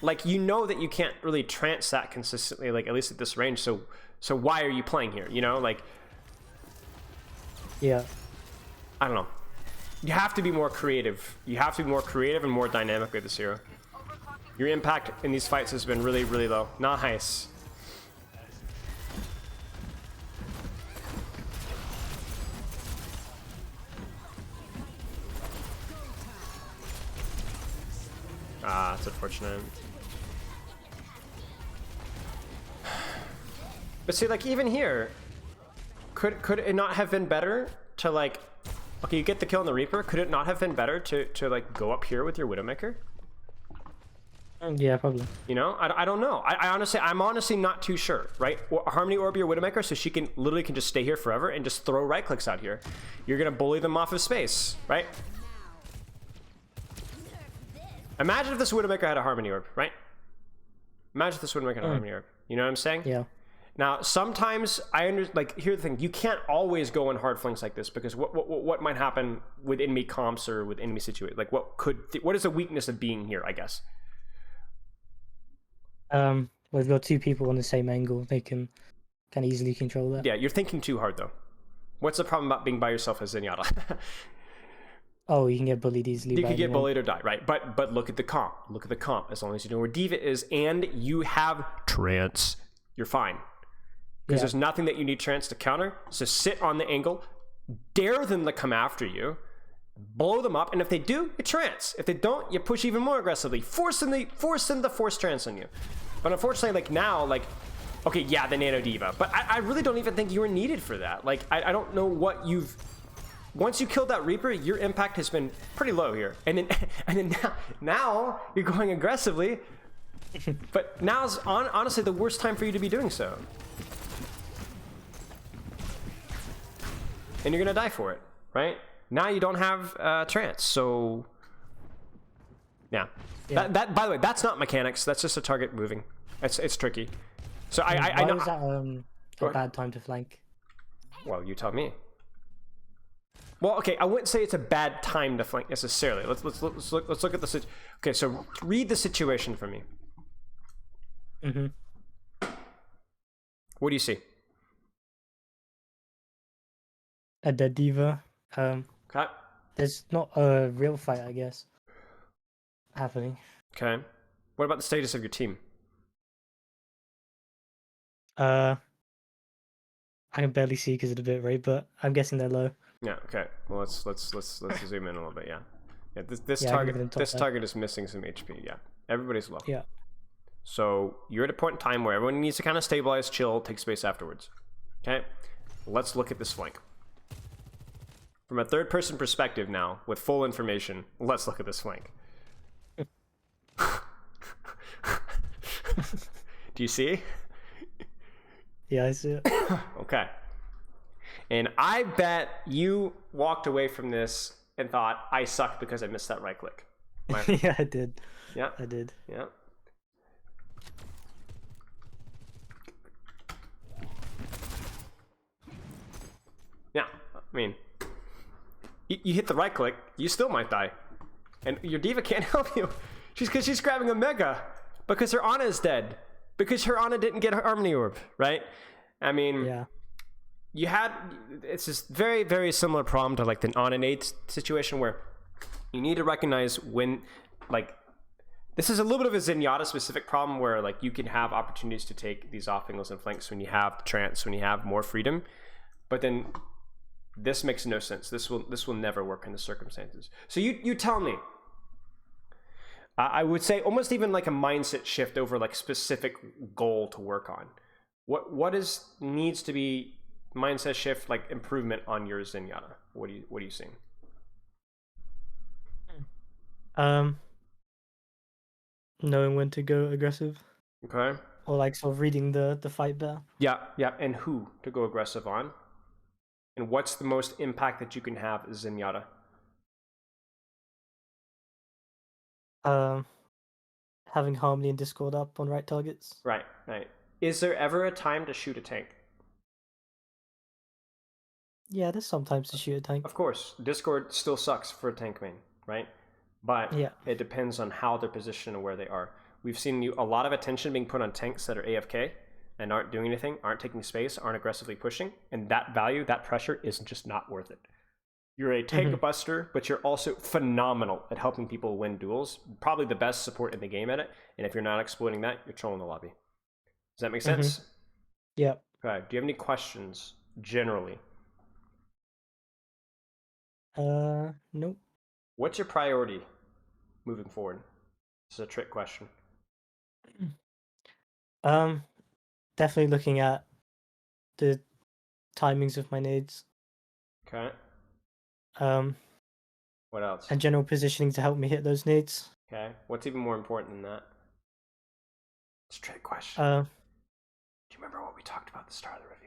Like, you know that you can't really trance that consistently, like, at least at this range, so why are you playing here, you know? Like, yeah. I don't know. You have to be more creative. You have to be more creative and more dynamic with this hero. Your impact in these fights has been really, really low. Nice. Ah, that's unfortunate. But see, like, even here, could it not have been better to, like, okay, you get the kill on the Reaper, could it not have been better to like, go up here with your Widowmaker? Yeah, probably. You know, I don't know. I'm honestly not too sure, right? Harmony Orb your Widowmaker so she can literally just stay here forever and just throw right clicks out here. You're gonna bully them off of space, right? Imagine if this Widowmaker had a Harmony Orb, right? Imagine if this Widowmaker had a Harmony Orb. You know what I'm saying? Yeah. Now, sometimes like, here's the thing, you can't always go in hard flanks like this because what might happen with enemy comps or with enemy situations? Like, what is the weakness of being here, I guess? We've got two people on the same angle. They can easily control that. Yeah, you're thinking too hard though. What's the problem about being by yourself as Zenyatta? Oh, you can get bullied easily. You by could get anyone. bullied or die, right? But look at the comp. Look at the comp. As long as you know where Diva is and you have trance, you're fine. Because there's nothing that you need trance to counter. So sit on the angle, dare them to come after you, blow them up, and if they do, you trance. If they don't, you push even more aggressively. Force them to force trance on you. But unfortunately, like now, like, okay, yeah, the Nano Diva. But I really don't even think you were needed for that. Like, I don't know what you've... Once you killed that Reaper, your impact has been pretty low here. And then now you're going aggressively. But now's honestly the worst time for you to be doing so. And you're gonna die for it, right? Now you don't have trance, so yeah. That by the way, that's not mechanics. That's just a target moving. It's tricky. So I know. Why was that a bad time to flank? Well, you tell me. Well, okay, I wouldn't say it's a bad time to flank necessarily. Let's look at the okay. So read the situation for me. What do you see? A dead Diva. Okay. There's not a real fight, I guess, happening. Okay. What about the status of your team? I can barely see because of the bit rate, but I'm guessing they're low. Yeah. Okay. Well, let's zoom in a little bit. Yeah. Yeah. This Yeah, I give them target top there. target is missing some HP. Yeah. Everybody's low. Yeah. So you're at a point in time where everyone needs to kind of stabilize, chill, take space afterwards. Okay. Let's look at this flank. From a third-person perspective now, with full information, let's look at this flank. Do you see? Yeah, I see it. Okay. And I bet you walked away from this and thought, I suck because I missed that right click. Yeah, I did. Yeah. I did. Yeah. Yeah. I mean, you hit the right click, you still might die. And your Diva can't help you. Because she's grabbing a Mega. Because her Ana is dead. Because her Ana didn't get her Harmony Orb, right? I mean, Yeah. it's this very, very similar problem to like the Ana Nate situation where you need to recognize when, like, this is a little bit of a Zenyatta specific problem where like you can have opportunities to take these off angles and flanks when you have the trance, when you have more freedom. But then this makes no sense. This will never work in the circumstances. So you tell me. I would say almost even like a mindset shift over like specific goal to work on. What needs to be mindset shift, like improvement on your Zenyatta? What are you seeing? Knowing when to go aggressive, Okay. or like sort of reading the fight better. Yeah, and who to go aggressive on? And what's the most impact that you can have as Zenyatta? Having Harmony and Discord up on right targets. Right. Is there ever a time to shoot a tank? Yeah, there's sometimes to shoot a tank. Of course, Discord still sucks for a tank main, right? But Yeah. it depends on how they're positioned and where they are. We've seen a lot of attention being put on tanks that are AFK and aren't doing anything, aren't taking space, aren't aggressively pushing, and that value, that pressure is just not worth it. You're a tank buster, but you're also phenomenal at helping people win duels. Probably the best support in the game at it. And if you're not exploiting that, you're trolling the lobby. Does that make sense? Yeah. Okay. Do you have any questions generally? Nope. What's your priority moving forward? This is a trick question. Definitely looking at the timings of my nades. Okay. What else? And general positioning to help me hit those nades. Okay. What's even more important than that? It's a trick question. Uh, Do you remember what we talked about at the start of the review?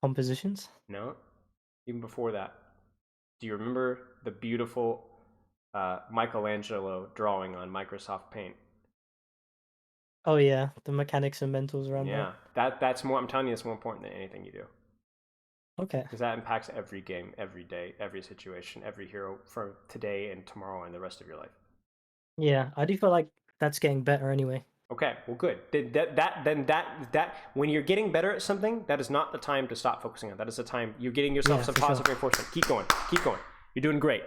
compositions. No? Even before that. Do you remember the beautiful Michelangelo drawing on Microsoft Paint? Oh yeah, the mechanics and mentals around Yeah. That's more, I'm telling you, it's more important than anything you do. that. Okay. Because that impacts every game, every day, every situation, every hero for today and tomorrow and the rest of your life. Yeah, I do feel like that's getting better anyway. Okay, well, good. That when you're getting better at something, that is not the time to stop focusing on. That is the time you're getting yourself some positive reinforcement. Keep going. Keep going. You're doing great.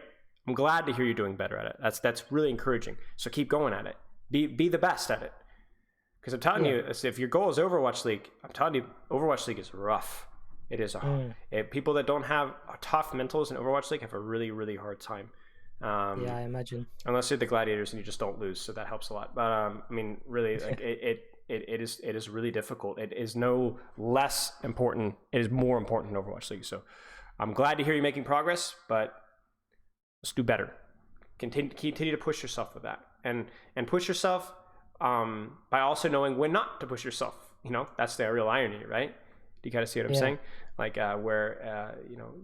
I'm glad to hear you're doing better at it. That's really encouraging. So keep going at it. Be the best at it. Because I'm telling you, if your goal is Overwatch League, I'm telling you, Overwatch League is rough. It is. People that don't have tough mentals in Overwatch League have a really, really hard time. Yeah, I imagine. Unless you're the gladiators and you just don't lose, so that helps a lot. But I mean, really, like it is really difficult. It is no less important. It is more important in Overwatch League. So I'm glad to hear you making progress, but let's do better. Continue to push yourself with that, and push yourself by also knowing when not to push yourself. You know, that's the real irony, right? Do you kind of see what I'm saying? Like where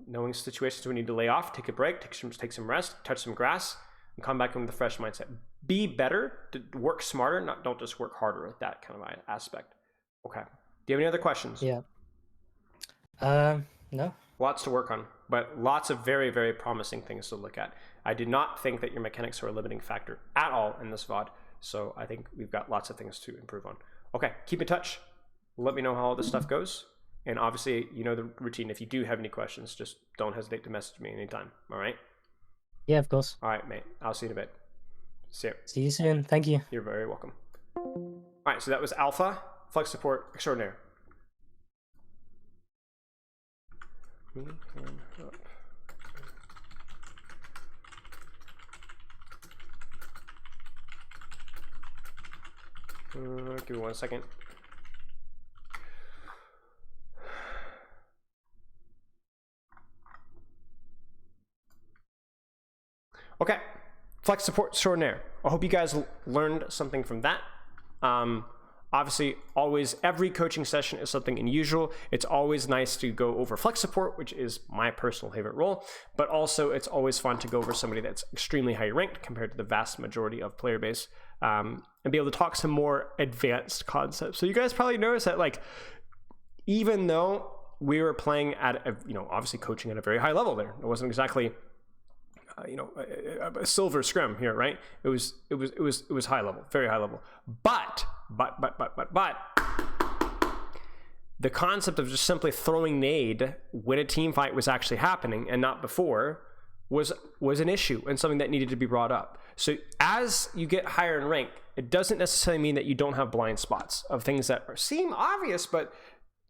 knowing situations when you need to lay off, take a break, take some rest, touch some grass, and come back in with a fresh mindset. Be better, to work smarter, don't just work harder at that kind of aspect. Okay. Do you have any other questions? Yeah. No. Lots to work on, but lots of very, very promising things to look at. I do not think that your mechanics are a limiting factor at all in this VOD, so I think we've got lots of things to improve on. Okay, keep in touch. Let me know how all this stuff goes. And obviously, you know the routine. If you do have any questions, just don't hesitate to message me anytime. All right? Yeah, of course. All right, mate. I'll see you in a bit. See you. See you soon. Thank you. You're very welcome. All right, so that was Alpha, Flex Support Extraordinaire. Give me 1 second. Okay, Flex Support Extraordinaire. I hope you guys learned something from that. Obviously, always, every coaching session is something unusual. It's always nice to go over Flex Support, which is my personal favorite role, but also it's always fun to go over somebody that's extremely high ranked compared to the vast majority of player base, and be able to talk some more advanced concepts. So you guys probably noticed that, like, even though we were playing at obviously coaching at a very high level there, it wasn't exactly a silver scrim here, right? It was high level, very high level. But the concept of just simply throwing nade when a team fight was actually happening and not before was an issue and something that needed to be brought up. So as you get higher in rank, it doesn't necessarily mean that you don't have blind spots of things that seem obvious, but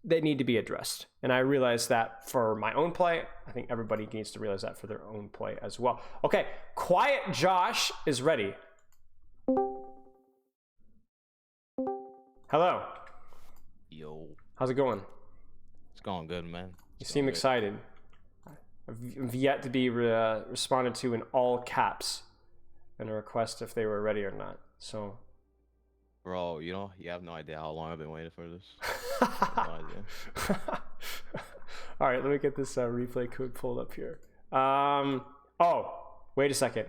they need to be addressed. And I realize that for my own play. I think everybody needs to realize that for their own play as well. Okay, Quiet Josh is ready. Hello. Yo. How's it going? It's going good, man. You seem excited. I've yet to be responded to in all caps and a request if they were ready or not. So, bro, you have no idea how long I've been waiting for this. No idea. All right, let me get this replay code pulled up here. Oh, wait a second.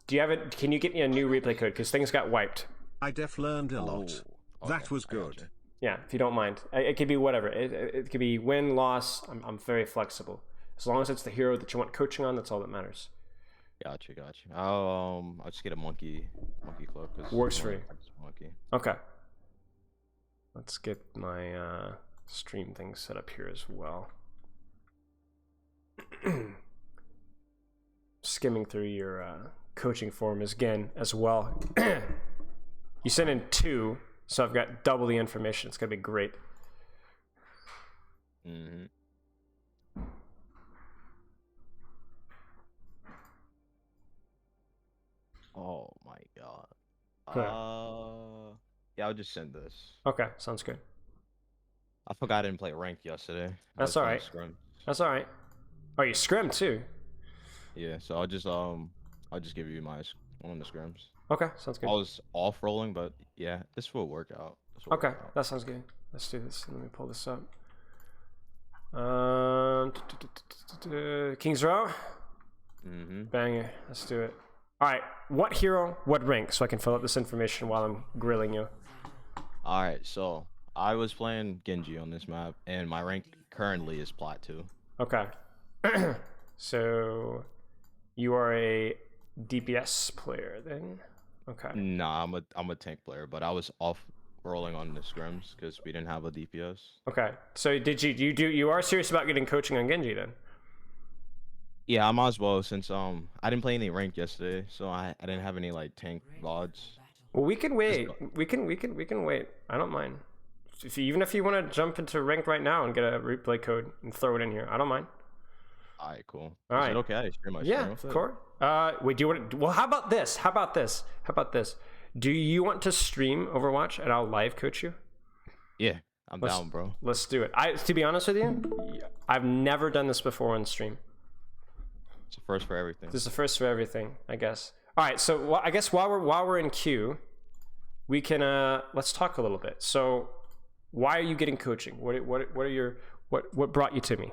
Do you have it? Can you get me a new replay code? Because things got wiped. I def learned a lot. Okay, That was good. Yeah, if you don't mind. It could be whatever. It could be win, loss. I'm very flexible. As long as it's the hero that you want coaching on, that's all that matters. Gotcha. I'll just get a monkey cloak. Works for you. Monkey. Okay. Let's get my stream thing set up here as well. Skimming through your coaching form again as well. You sent in 2, so I've got double the information. It's gonna be great. Mm-hmm. Oh my god. Yeah, I'll just send this. Okay, sounds good. I forgot I didn't play ranked yesterday. That's all right. That's all right. Oh, you scrim too? Yeah, so I'll just give you one of the scrims. Okay, sounds good. I was off rolling, but yeah, this will work out. Okay, that sounds good. Let's do this. Let me pull this up. King's Row? Mm-hmm. Banger. Let's do it. All right, what hero, what rank, so I can fill out this information while I'm grilling you. All right, so I was playing Genji on this map, and my rank currently is Plat 2. Okay. So you are a DPS player then? Okay. Nah, I'm a tank player, but I was off rolling on the scrims because we didn't have a DPS. Okay. So did you are serious about getting coaching on Genji then? Yeah, I might as well since I didn't play any ranked yesterday, so I didn't have any like tank VODs. Well, we can wait. go. We can wait. I don't mind. Even if you want to jump into ranked right now and get a replay code and throw it in here, I don't mind. All right, cool. All right. Is it okay? I stream my Yeah, stream with of it? course. Wait, do you want to, well, how about this? How about this? How about this? Do you want to stream Overwatch and I'll live coach you? Yeah, I'm Let's- down, bro. Let's do it. To be honest with you, I've never done this before on stream. It's a first for everything. This is the first for everything, I guess. All right, so I guess while we're in queue, we can let's talk a little bit. So, why are you getting coaching? What brought you to me?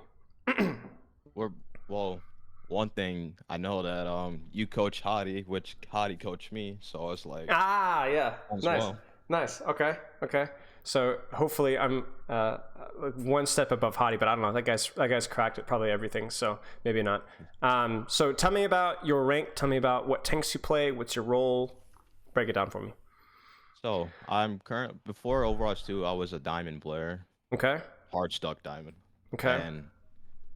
Well, one thing I know that you coach Hottie, which Hottie coached me, so it's like Ah, yeah, as nice, well. nice. Okay. So hopefully I'm one step above Hottie, but I don't know. That guy's cracked at probably everything, so maybe not. So tell me about your rank. Tell me about what tanks you play. What's your role? Break it down for me. So before Overwatch 2, I was a diamond player, Okay. hard stuck diamond. Okay. And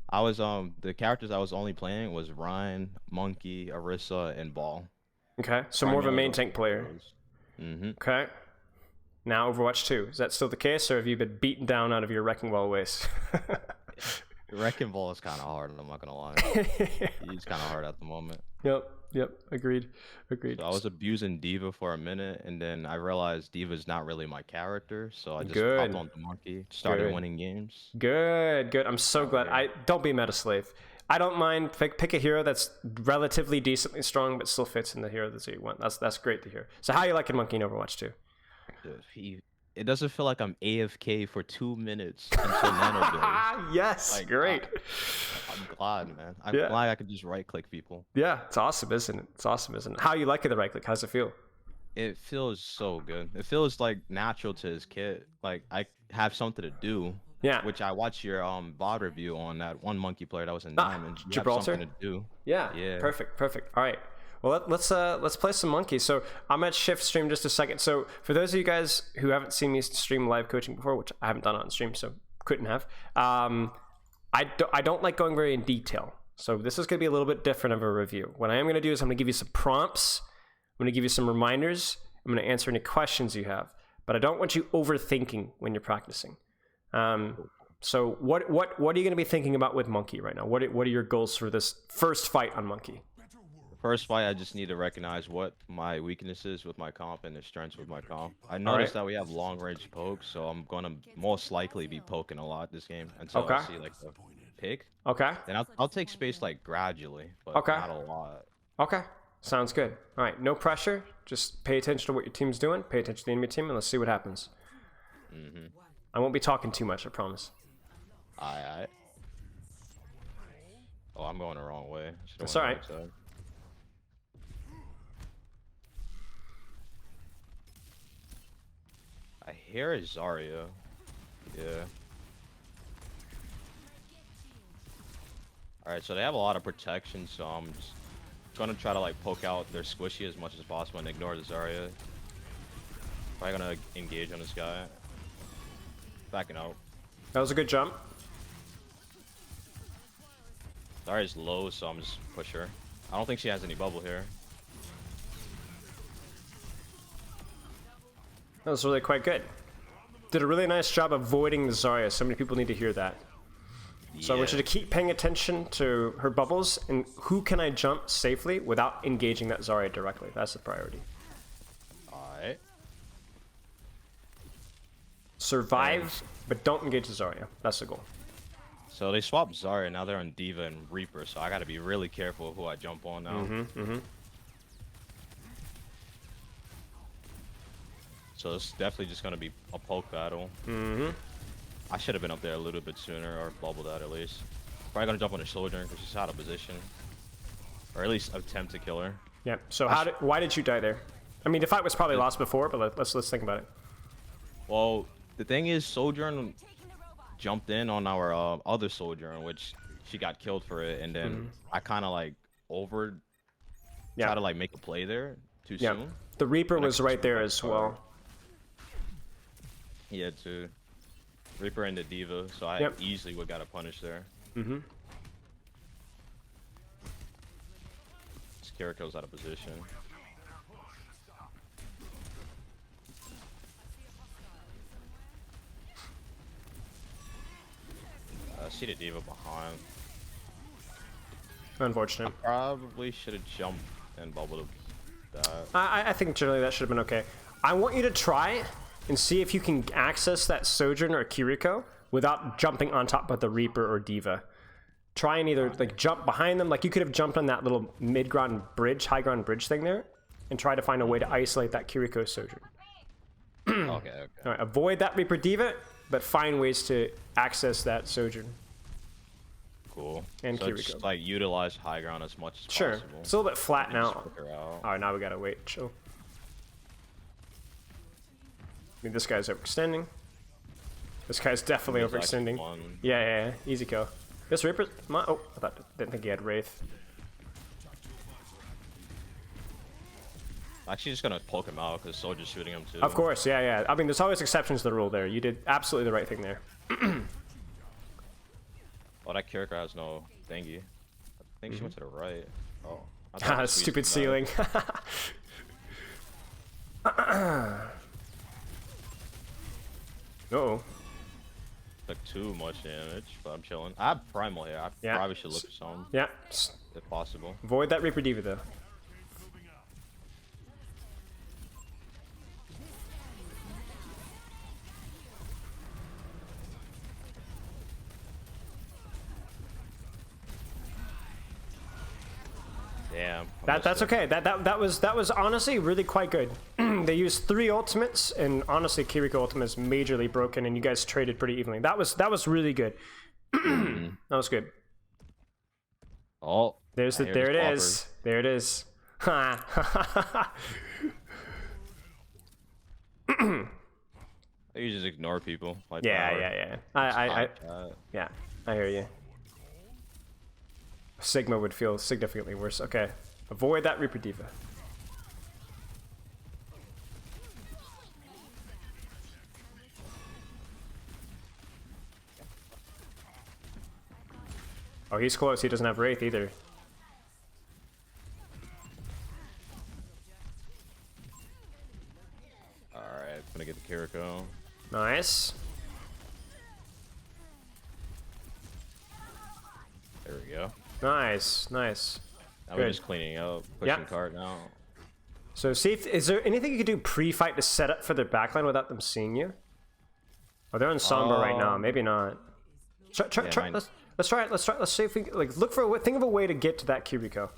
I was the characters I was only playing was Ryan, Monkey, Orisa, and Ball. Okay. So more of a main tank player. Mm-hmm. Okay. Now Overwatch 2. Is that still the case, or have you been beaten down out of your wrecking ball ways? Wrecking Ball is kind of hard. I'm not gonna lie. He's kind of hard at the moment. Yep. Agreed. So I was abusing Diva for a minute, and then I realized Diva's not really my character, so I just Good. hopped on the Monkey, started Good. winning games. Good. I'm so glad. Don't be a meta slave. I don't mind. Pick a hero that's relatively decently strong, but still fits in the hero that you want. That's great to hear. So how you liking Monkey in Overwatch 2? It doesn't feel like I'm AFK for 2 minutes until Nano Builds. Yes, Like, great. I'm glad, man. I'm Yeah. glad I could just right click people. Yeah, it's awesome, isn't it? How you liking the right click? How's it feel? It feels so good. It feels like natural to his kit. Like I have something to do. Yeah. Which I watched your VOD review on that one Monkey player that was in Diamond. You have Gibraltar? something to do. Yeah. Yeah. Perfect. All right. Well, let's play some Monkey. So I'm at shift stream just a second. So for those of you guys who haven't seen me stream live coaching before, which I haven't done on stream, so couldn't have. I don't like going very in detail. So this is going to be a little bit different of a review. What I am going to do is I'm going to give you some prompts. I'm going to give you some reminders. I'm going to answer any questions you have. But I don't want you overthinking when you're practicing. So what are you going to be thinking about with Monkey right now? What are your goals for this first fight on Monkey? First fight, I just need to recognize what my weakness is with my comp and the strengths with my comp. I noticed that we have long range pokes, so I'm gonna most likely be poking a lot this game until I see like the pick. Okay. Then I'll take space like gradually, but Okay. not a lot. Okay. Sounds good. All right. No pressure. Just pay attention to what your team's doing. Pay attention to the enemy team, and let's see what happens. I won't be talking too much. I promise. Alright. Oh, I'm going the wrong way. Should've That's went alright. right side. I hear a Zarya. Yeah. Alright, so they have a lot of protection, so I'm just gonna try to like poke out their squishy as much as possible and ignore the Zarya. Probably gonna engage on this guy. Backing out. That was a good jump. Zarya's low, so I'm just push her. I don't think she has any bubble here. That was really quite good. Did a really nice job avoiding the Zarya. So many people need to hear that. So I want you to keep paying attention to her bubbles and who can I jump safely without engaging that Zarya directly. That's the priority. Alright. Survive, but don't engage the Zarya. That's the goal. So they swapped Zarya, now they're on Diva and Reaper, so I gotta be really careful who I jump on now. So it's definitely just gonna be a poke battle. I should have been up there a little bit sooner, or bubbled out at least. Probably gonna jump on the Sojourn because she's out of position. Or at least attempt to kill her. Yeah. So why did you die there? I mean, the fight was probably lost before, but let's think about it. Well, the thing is, Sojourn jumped in on our other Sojourn, which she got killed for it, and then I kind of like tried to like make a play there too soon. The Reaper And I was can right there back as card. well. He had to. Reaper and the Diva, so I Yep. easily would got a punish there. Mm-hmm. This Kiriko's out of position. I see the Diva behind. Unfortunate. Probably should have jumped and bubbled that. I think generally that should have been okay. I want you to try and see if you can access that Sojourn or Kiriko without jumping on top of the Reaper or Diva. Try and either like jump behind them, like you could have jumped on that little mid-ground bridge, high-ground bridge thing there, and try to find a way to isolate that Kiriko Sojourn. Okay. All right, avoid that Reaper Diva, but find ways to access that Sojourn. Cool. And so Kiriko. just, like utilize high ground as much as Sure. possible. It's a little bit flat And just now. flicker out. All right, now we gotta wait. Chill. I mean, this guy's overextending. This guy's definitely He's actually overextending. one. Yeah. Easy kill. This Reaper. Oh, didn't think he had Wraith. Actually, just gonna poke him out because Soldier's shooting him too. Of course, yeah. I mean, there's always exceptions to the rule there. You did absolutely the right thing there. Oh, that Kiriko has no thingy. I think she went to the right. Oh. I thought Ah, she squeezed stupid him ceiling. Uh-oh. Took too much damage, but I'm chilling. I have Primal here. I Yeah. probably should look for some, Yeah. if possible. Avoid that Reaper Diva, though. Damn. That's okay. That was honestly really quite good. They used 3 ultimates, and honestly, Kiriko ultimate is majorly broken, and you guys traded pretty evenly. That was really good. That was good. Oh. There it this is. There it is. Ha. I usually just ignore people. Like Yeah. Yeah, I hear you. Sigma would feel significantly worse. Okay. Avoid that Reaper Diva. Oh, he's close. He doesn't have Wraith either. Alright, gonna get the Kiriko. Nice. There we go. Nice. Now Good. we're just cleaning up, pushing Yep. cart now. So see if, is there anything you could do pre-fight to set up for their backline without them seeing you? Oh, they're on Sombra right now. Maybe not. Try. mine- Let's try it. Let's see if we like look for think of a way to get to that Kiriko.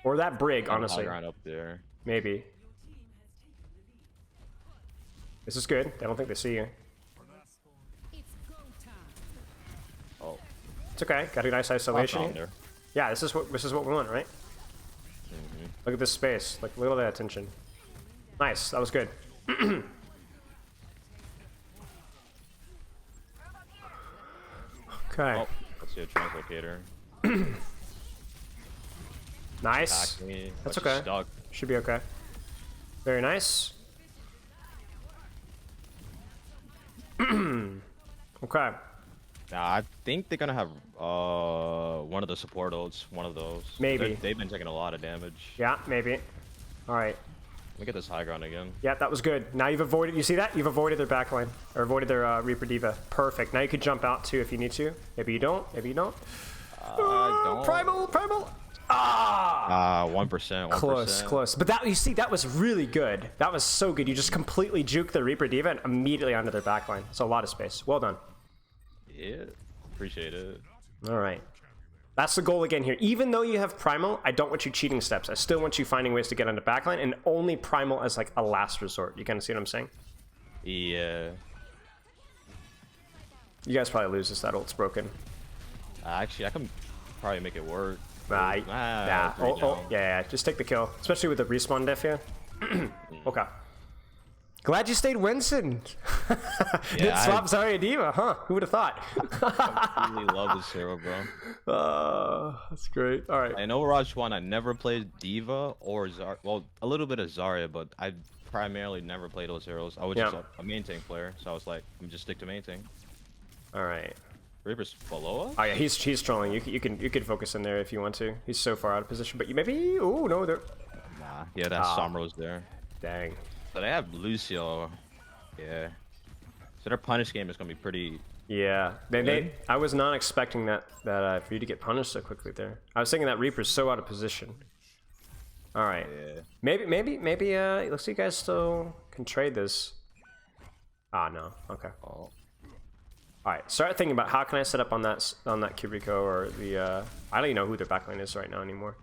Or that brig, honestly. Right up there. Maybe. This is good. I don't think they see you. Oh, It's okay. Got a nice isolation found here. her. Yeah, this is what we want, right? Look at this space. Like, look at all that attention. Nice. That was good. Okay. Oh, let's see a translocator. Nice. Attack me, That's but she's okay. Stuck. Should be okay. Very nice. Okay. Nah, I think they're gonna have one of the support ults, one of those. Maybe. They've been taking a lot of damage. Yeah, maybe. All right. Let me get this high ground again. Yeah, that was good. Now you've avoided. You see that? You've avoided their backline or avoided their Reaper Diva. Perfect. Now you could jump out too if you need to. Maybe you don't. Maybe you don't. I don't. Primal. Ah. 1%. Close. But that, you see, that was really good. That was so good. You just completely juked the Reaper Diva and immediately onto their backline. It's a lot of space. Well done. Yeah, appreciate it. All right. That's the goal again here. Even though you have Primal, I don't want you cheating steps. I still want you finding ways to get onto backline and only Primal as like a last resort. You kind of see what I'm saying? Yeah. You guys probably lose this. That ult's broken. Actually, I can probably make it work. Yeah. Three down. Yeah. Just take the kill, especially with the respawn diff here. Okay. Glad you stayed Winston. Didn't swap Zarya Diva, huh? Who would have thought? I really love this hero, bro. That's great. All right. In Overwatch 1, I never played Diva or Zarya. Well, a little bit of Zarya, but I primarily never played those heroes. I was just a main tank player, so I was like, I'm just stick to main tank. All right. Reaper's below us? Oh yeah, he's trolling. You can focus in there if you want to. He's so far out of position, but you maybe. Oh no, there. Nah. Yeah, that Sombro's there. Dang. So they have Lucio. Yeah. So their punish game is gonna be pretty. Yeah. I was not expecting that for you to get punished so quickly there. I was thinking that Reaper's so out of position. All right. Yeah. Maybe. Looks like you guys still can trade this. Ah no. Okay. Oh. All right. Start thinking about how can I set up on that Kiriko or the. I don't even know who their backline is right now anymore.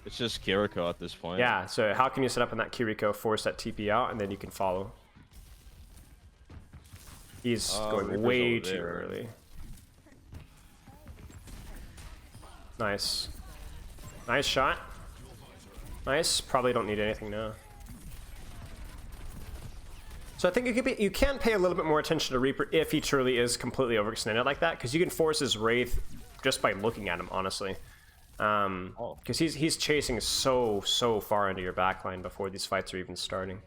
It's just Kiriko at this point. Yeah, so how can you set up on that Kiriko, force that TP out, and then you can follow? He's going way too early. Nice. Nice shot. Nice. Probably don't need anything now. So I think you can pay a little bit more attention to Reaper if he truly is completely overextended like that, because you can force his Wraith just by looking at him, honestly. Because he's chasing so far into your backline before these fights are even starting.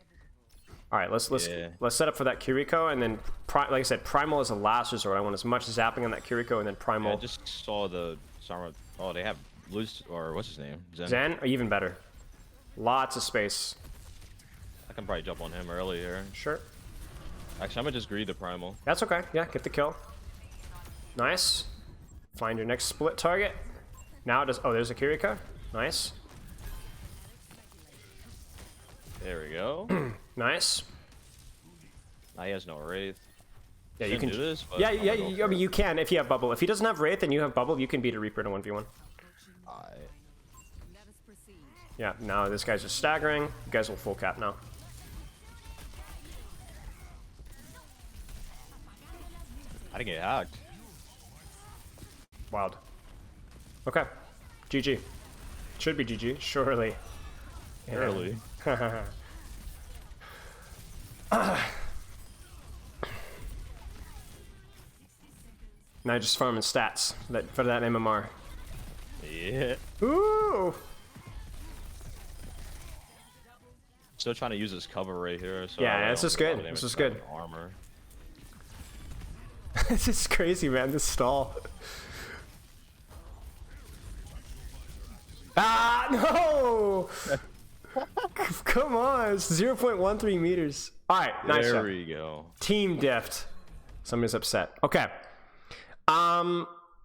All right, let's set up for that Kiriko, and then like I said, Primal is a last resort. I want as much zapping on that Kiriko, and then Primal. Yeah, I just saw the Sombra. Oh, they have Luz, or what's his name? Zen, even better. Lots of space. I can probably jump on him early here. Sure. Actually, I'm gonna just greed the Primal. That's okay. Yeah, get the kill. Nice. Find your next split target. Now does there's a Kiriko. Nice. There we go. Nice. Now he has no Wraith. Yeah, you can do this. But I mean, you can if you have bubble. If he doesn't have Wraith and you have bubble, you can beat a Reaper in a 1v1. Yeah. Now this guy's just staggering. You guys will full cap now. I didn't get hacked. Wild. Okay. GG. Should be GG, surely. Early. Now just farming stats for that MMR. Yeah. Ooh! Still trying to use this cover right here. So Yeah, this is good. This is good. Armor. This is crazy, man. This stall. Ah, no! Come on, it's 0.13 meters. All right, nice There shot. we go. Team deft. Somebody's upset. Okay.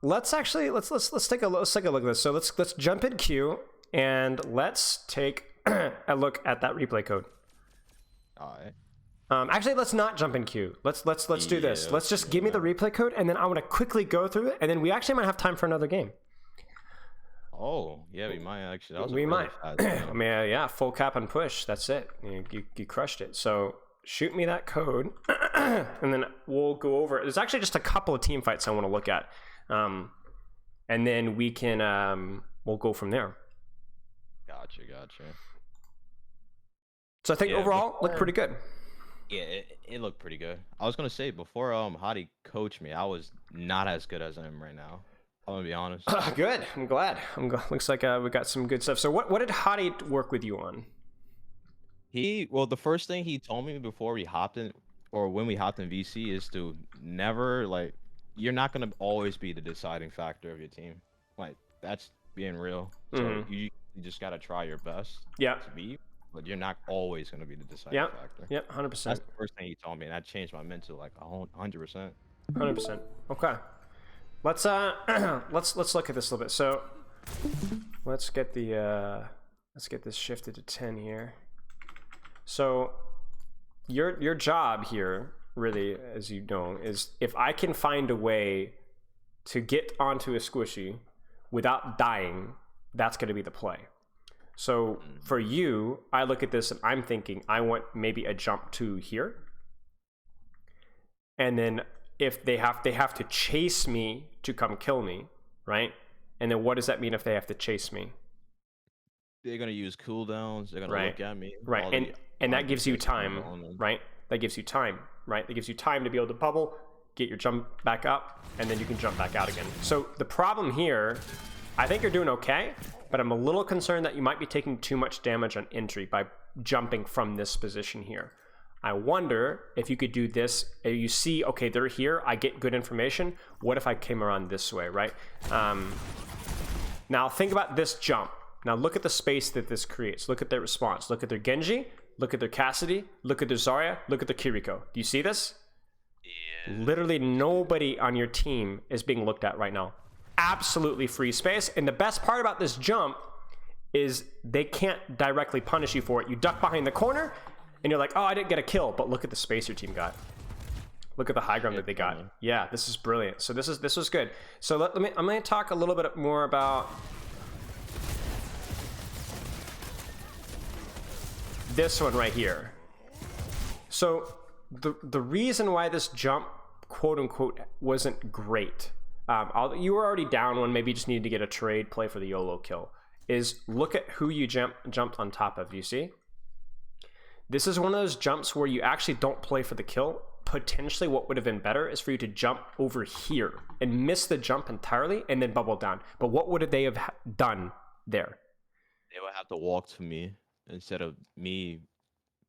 Let's take a look at this. So let's jump in queue and let's take a look at that replay code. All right. Actually, let's not jump in queue. Let's do this. Let's just give me the replay code, and then I want to quickly go through it, and then we actually might have time for another game. Oh, yeah, we might actually. That was We a really might. fast I mean, yeah, full cap and push. That's it. You crushed it. So shoot me that code, and then we'll go over it. There's actually just a couple of team fights I want to look at, and then we can we'll go from there. Gotcha. So I think overall looked pretty good. Yeah, it looked pretty good. I was gonna say before Hadi coached me, I was not as good as I am right now. I'm gonna be honest. Good. I'm glad. Looks like we got some good stuff. So what did Hadi work with you on? Well, the first thing he told me before we hopped in, or when we hopped in VC, is to never you're not gonna always be the deciding factor of your team. Like that's being real. So you just gotta try your best. Yeah. To be, but you're not always gonna be the deciding factor. Yep. 100%. That's the first thing he told me, and that changed my mental 100%. 100%. Okay. Let's look at this a little bit. So let's get this shifted to 10 here. So your job here, really, as you know, is if I can find a way to get onto a squishy without dying, that's going to be the play. So for you, I look at this and I'm thinking I want maybe a jump to here, and then if they have to chase me to come kill me, right? And then what does that mean if they have to chase me? They're gonna use cooldowns. They're gonna look at me. Right, and that gives you time, right? That gives you time, right? That gives you time to be able to bubble, get your jump back up, and then you can jump back out again. So the problem here, I think you're doing okay, but I'm a little concerned that you might be taking too much damage on entry by jumping from this position here. I wonder if you could do this. You see, okay, they're here. I get good information. What if I came around this way, right? Now think about this jump. Now look at the space that this creates. Look at their response. Look at their Genji. Look at their Cassidy. Look at their Zarya. Look at their Kiriko. Do you see this? Yeah. Literally nobody on your team is being looked at right now. Absolutely free space. And the best part about this jump is they can't directly punish you for it. You duck behind the corner and you're like, oh, I didn't get a kill. But look at the space your team got. Look at the high ground that they got. Yeah, this is brilliant. So this was good. So I'm going to talk a little bit more about this one right here. So the reason why this jump, quote unquote, wasn't great, you were already down one, maybe you just needed to get a trade play for the YOLO kill, is look at who you jumped on top of. You see? This is one of those jumps where you actually don't play for the kill. Potentially what would have been better is for you to jump over here and miss the jump entirely and then bubble down. But what would they have done there? They would have to walk to me instead of me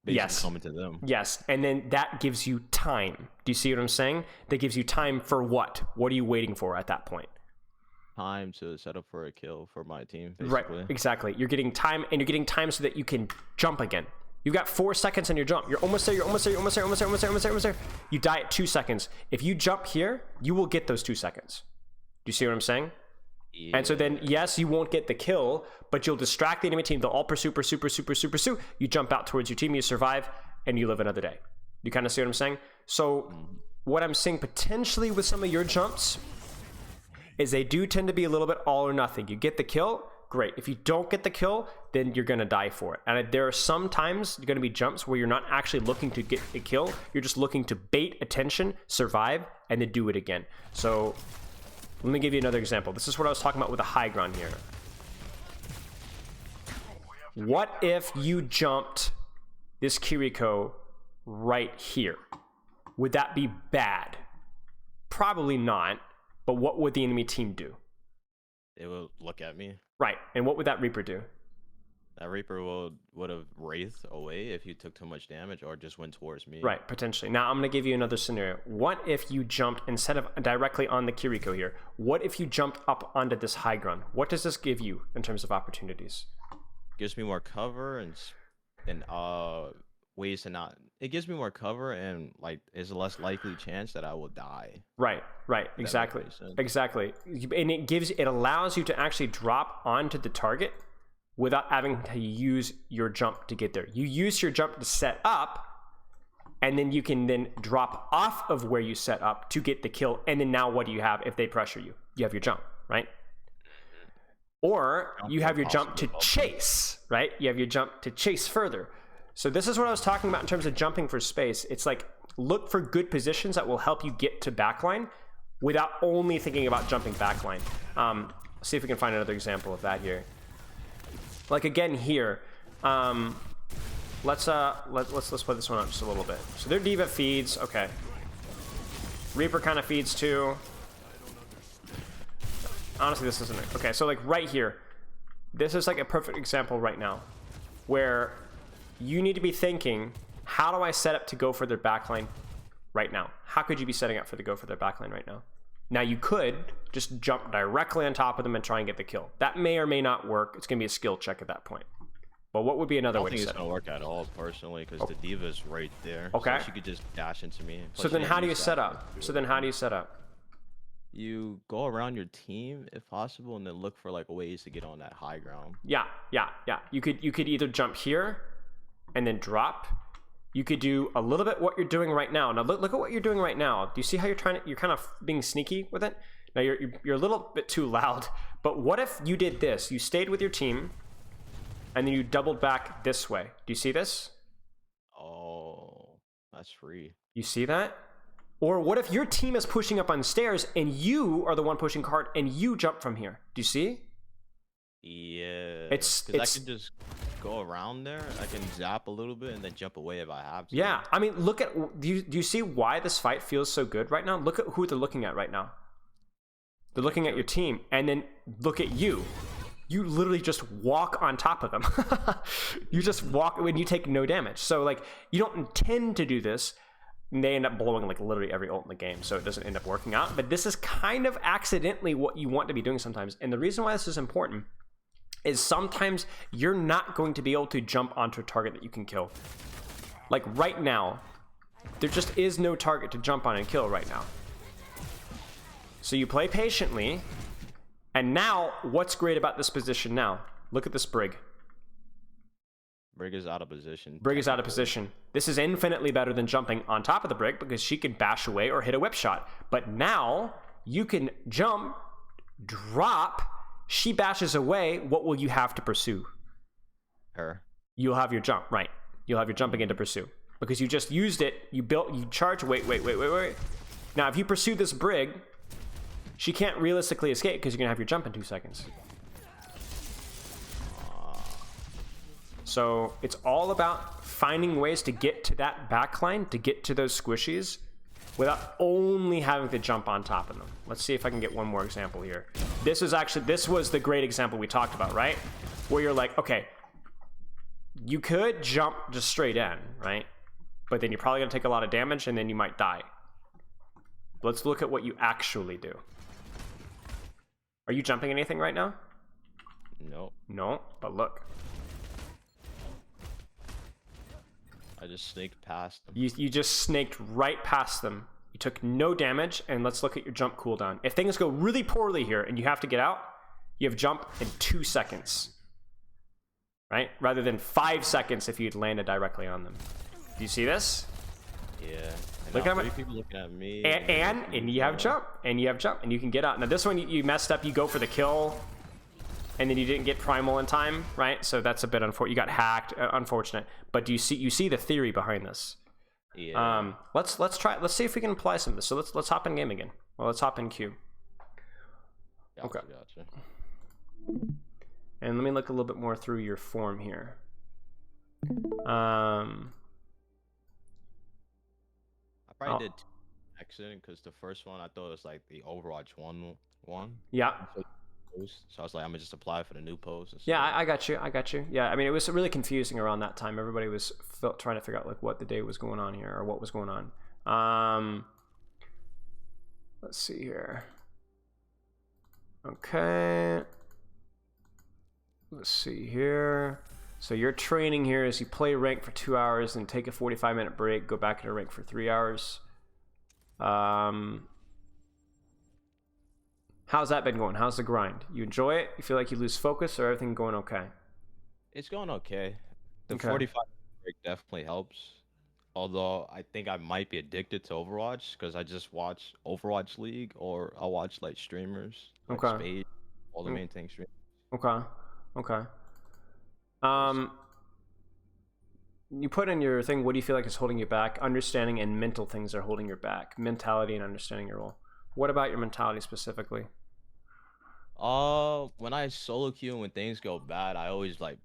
basically coming to them. Yes, and then that gives you time. Do you see what I'm saying? That gives you time for what? What are you waiting for at that point? Time to set up for a kill for my team, basically. Right, exactly. You're getting time, and you're getting time so that you can jump again. You've got 4 seconds on your jump. You're almost there, you're almost there, you're almost there, almost there, almost there, almost there, almost there. You die at 2 seconds. If you jump here, you will get those 2 seconds. Do you see what I'm saying? Yeah. And so then, yes, you won't get the kill, but you'll distract the enemy team. They'll all pursue. You jump out towards your team, you survive, and you live another day. You kind of see what I'm saying? So what I'm seeing potentially with some of your jumps is they do tend to be a little bit all or nothing. You get the kill, great. If you don't get the kill, then you're going to die for it. And there are some times going to be jumps where you're not actually looking to get a kill. You're just looking to bait attention, survive, and then do it again. So let me give you another example. This is what I was talking about with the high ground here. What if you jumped this Kiriko right here? Would that be bad? Probably not. But what would the enemy team do? They will look at me. Right. And what would that Reaper do? That Reaper would have wraithed away if you took too much damage or just went towards me. Right, potentially. Now I'm going to give you another scenario. What if you jumped, instead of directly on the Kiriko here, what if you jumped up onto this high ground? What does this give you in terms of opportunities? Gives me more cover and ways to not. It gives me more cover and like is a less likely chance that I will die. Right, exactly. And it allows you to actually drop onto the target without having to use your jump to get there. You use your jump to set up, and then you can then drop off of where you set up to get the kill. And then now what do you have if they pressure you? You have your jump, right? Or you have your jump to chase, right? You have your jump to chase further. So this is what I was talking about in terms of jumping for space. It's like, look for good positions that will help you get to backline without only thinking about jumping backline. See if we can find another example of that here. Like again here, let's play this one up just a little bit. So their D.Va feeds, okay. Reaper kind of feeds too. Honestly, this isn't it. Okay, so like right here, this is like a perfect example right now, where you need to be thinking, how do I set up to go for their backline right now? How could you be setting up for the go for their backline right now? Now you could just jump directly on top of them and try and get the kill. That may or may not work. It's going to be a skill check at that point. But what would be another way to set up? I don't think it's going to work at all, personally, because the D.Va's right there. Okay. So she could just dash into me. So then how do you set up? You go around your team if possible and then look for like ways to get on that high ground. Yeah. You could either jump here and then drop. You could do a little bit what you're doing right now. Now look at what you're doing right now. Do you see how you're kind of being sneaky with it? Now you're a little bit too loud. But what if you did this? You stayed with your team and then you doubled back this way. Do you see this? Oh, that's free. You see that? Or what if your team is pushing up on stairs and you are the one pushing cart and you jump from here? Do you see? Yeah. It's I could just go around there. I can zap a little bit and then jump away if I have to. Yeah, I mean, look at, do you see why this fight feels so good right now? Look at who they're looking at right now. They're looking at your team, and then look at you. You literally just walk on top of them. You just walk when you take no damage. So like, you don't intend to do this. And they end up blowing like literally every ult in the game, so it doesn't end up working out. But this is kind of accidentally what you want to be doing sometimes. And the reason why this is important is sometimes you're not going to be able to jump onto a target that you can kill. Like right now, there just is no target to jump on and kill right now. So you play patiently, and now what's great about this position now? Look at this Brig. Brig is out of position. Brig is out of position. This is infinitely better than jumping on top of the Brig because she can bash away or hit a whip shot. But now you can jump, drop, she bashes away. What will you have to pursue? Her. You'll have your jump, right? You'll have your jump again to pursue because you just used it. You charge. Wait. Now, if you pursue this Brig, she can't realistically escape because you're gonna have your jump in 2 seconds. So it's all about finding ways to get to that backline, to get to those squishies, without only having to jump on top of them. Let's see if I can get one more example here. This was the great example we talked about, right? Where you're like, okay, you could jump just straight in, right? But then you're probably gonna take a lot of damage and then you might die. Let's look at what you actually do. Are you jumping anything right now? No. No, but look. I just snaked past them. You just snaked right past them. You took no damage, and let's look at your jump cooldown. If things go really poorly here and you have to get out, you have jump in 2 seconds. Right? Rather than 5 seconds if you'd landed directly on them. Do you see this? Yeah. And Look now at 3 people looking at me. And you have jump. And you have jump. And you can get out. Now this one you messed up. You go for the kill. And then you didn't get primal in time, right? So that's a bit unfortunate. You got hacked, unfortunate. But do you see the theory behind this? Yeah. Let's see if we can apply some of this. So let's hop in game again. Well, let's hop in queue. Gotcha, Okay. Gotcha. And let me look a little bit more through your form here. I probably did accident because the first one I thought it was like the Overwatch 1. Yeah. So I was like, I'm gonna just apply for the new pose. Yeah, I got you. Yeah, I mean, it was really confusing around that time. Everybody was trying to figure out like what the day was going on here or what was going on. Let's see here. Okay. Let's see here. So your training here is you play rank for 2 hours and take a 45-minute break, go back into rank for 3 hours. How's that been going? How's the grind? You enjoy it? You feel like you lose focus, or everything going okay? It's going okay. The Okay. 45 break definitely helps. Although I think I might be addicted to Overwatch because I just watch Overwatch League or I'll watch like streamers, like Okay. Spade, all the main things stream. Okay. You put in your thing, what do you feel like is holding you back? Understanding and mental things are holding your back. Mentality and understanding your role. What about your mentality specifically? When I solo queue and when things go bad, I always I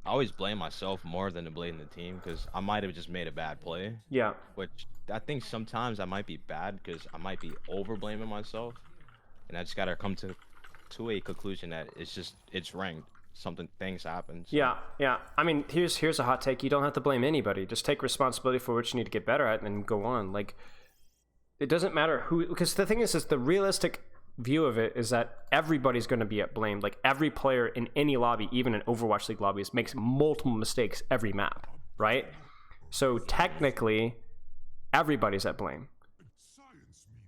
always blame myself more than to blame the team because I might have just made a bad play. Yeah. Which I think sometimes I might be bad because I might be over blaming myself, and I just gotta come to a conclusion that it's ranked. Things happen. So. Yeah. I mean, here's a hot take. You don't have to blame anybody. Just take responsibility for what you need to get better at and go on. Like, it doesn't matter who, because the thing is the realistic view of it is that everybody's going to be at blame. Like every player in any lobby, even in Overwatch League lobbies, makes multiple mistakes every map, right? So technically, everybody's at blame.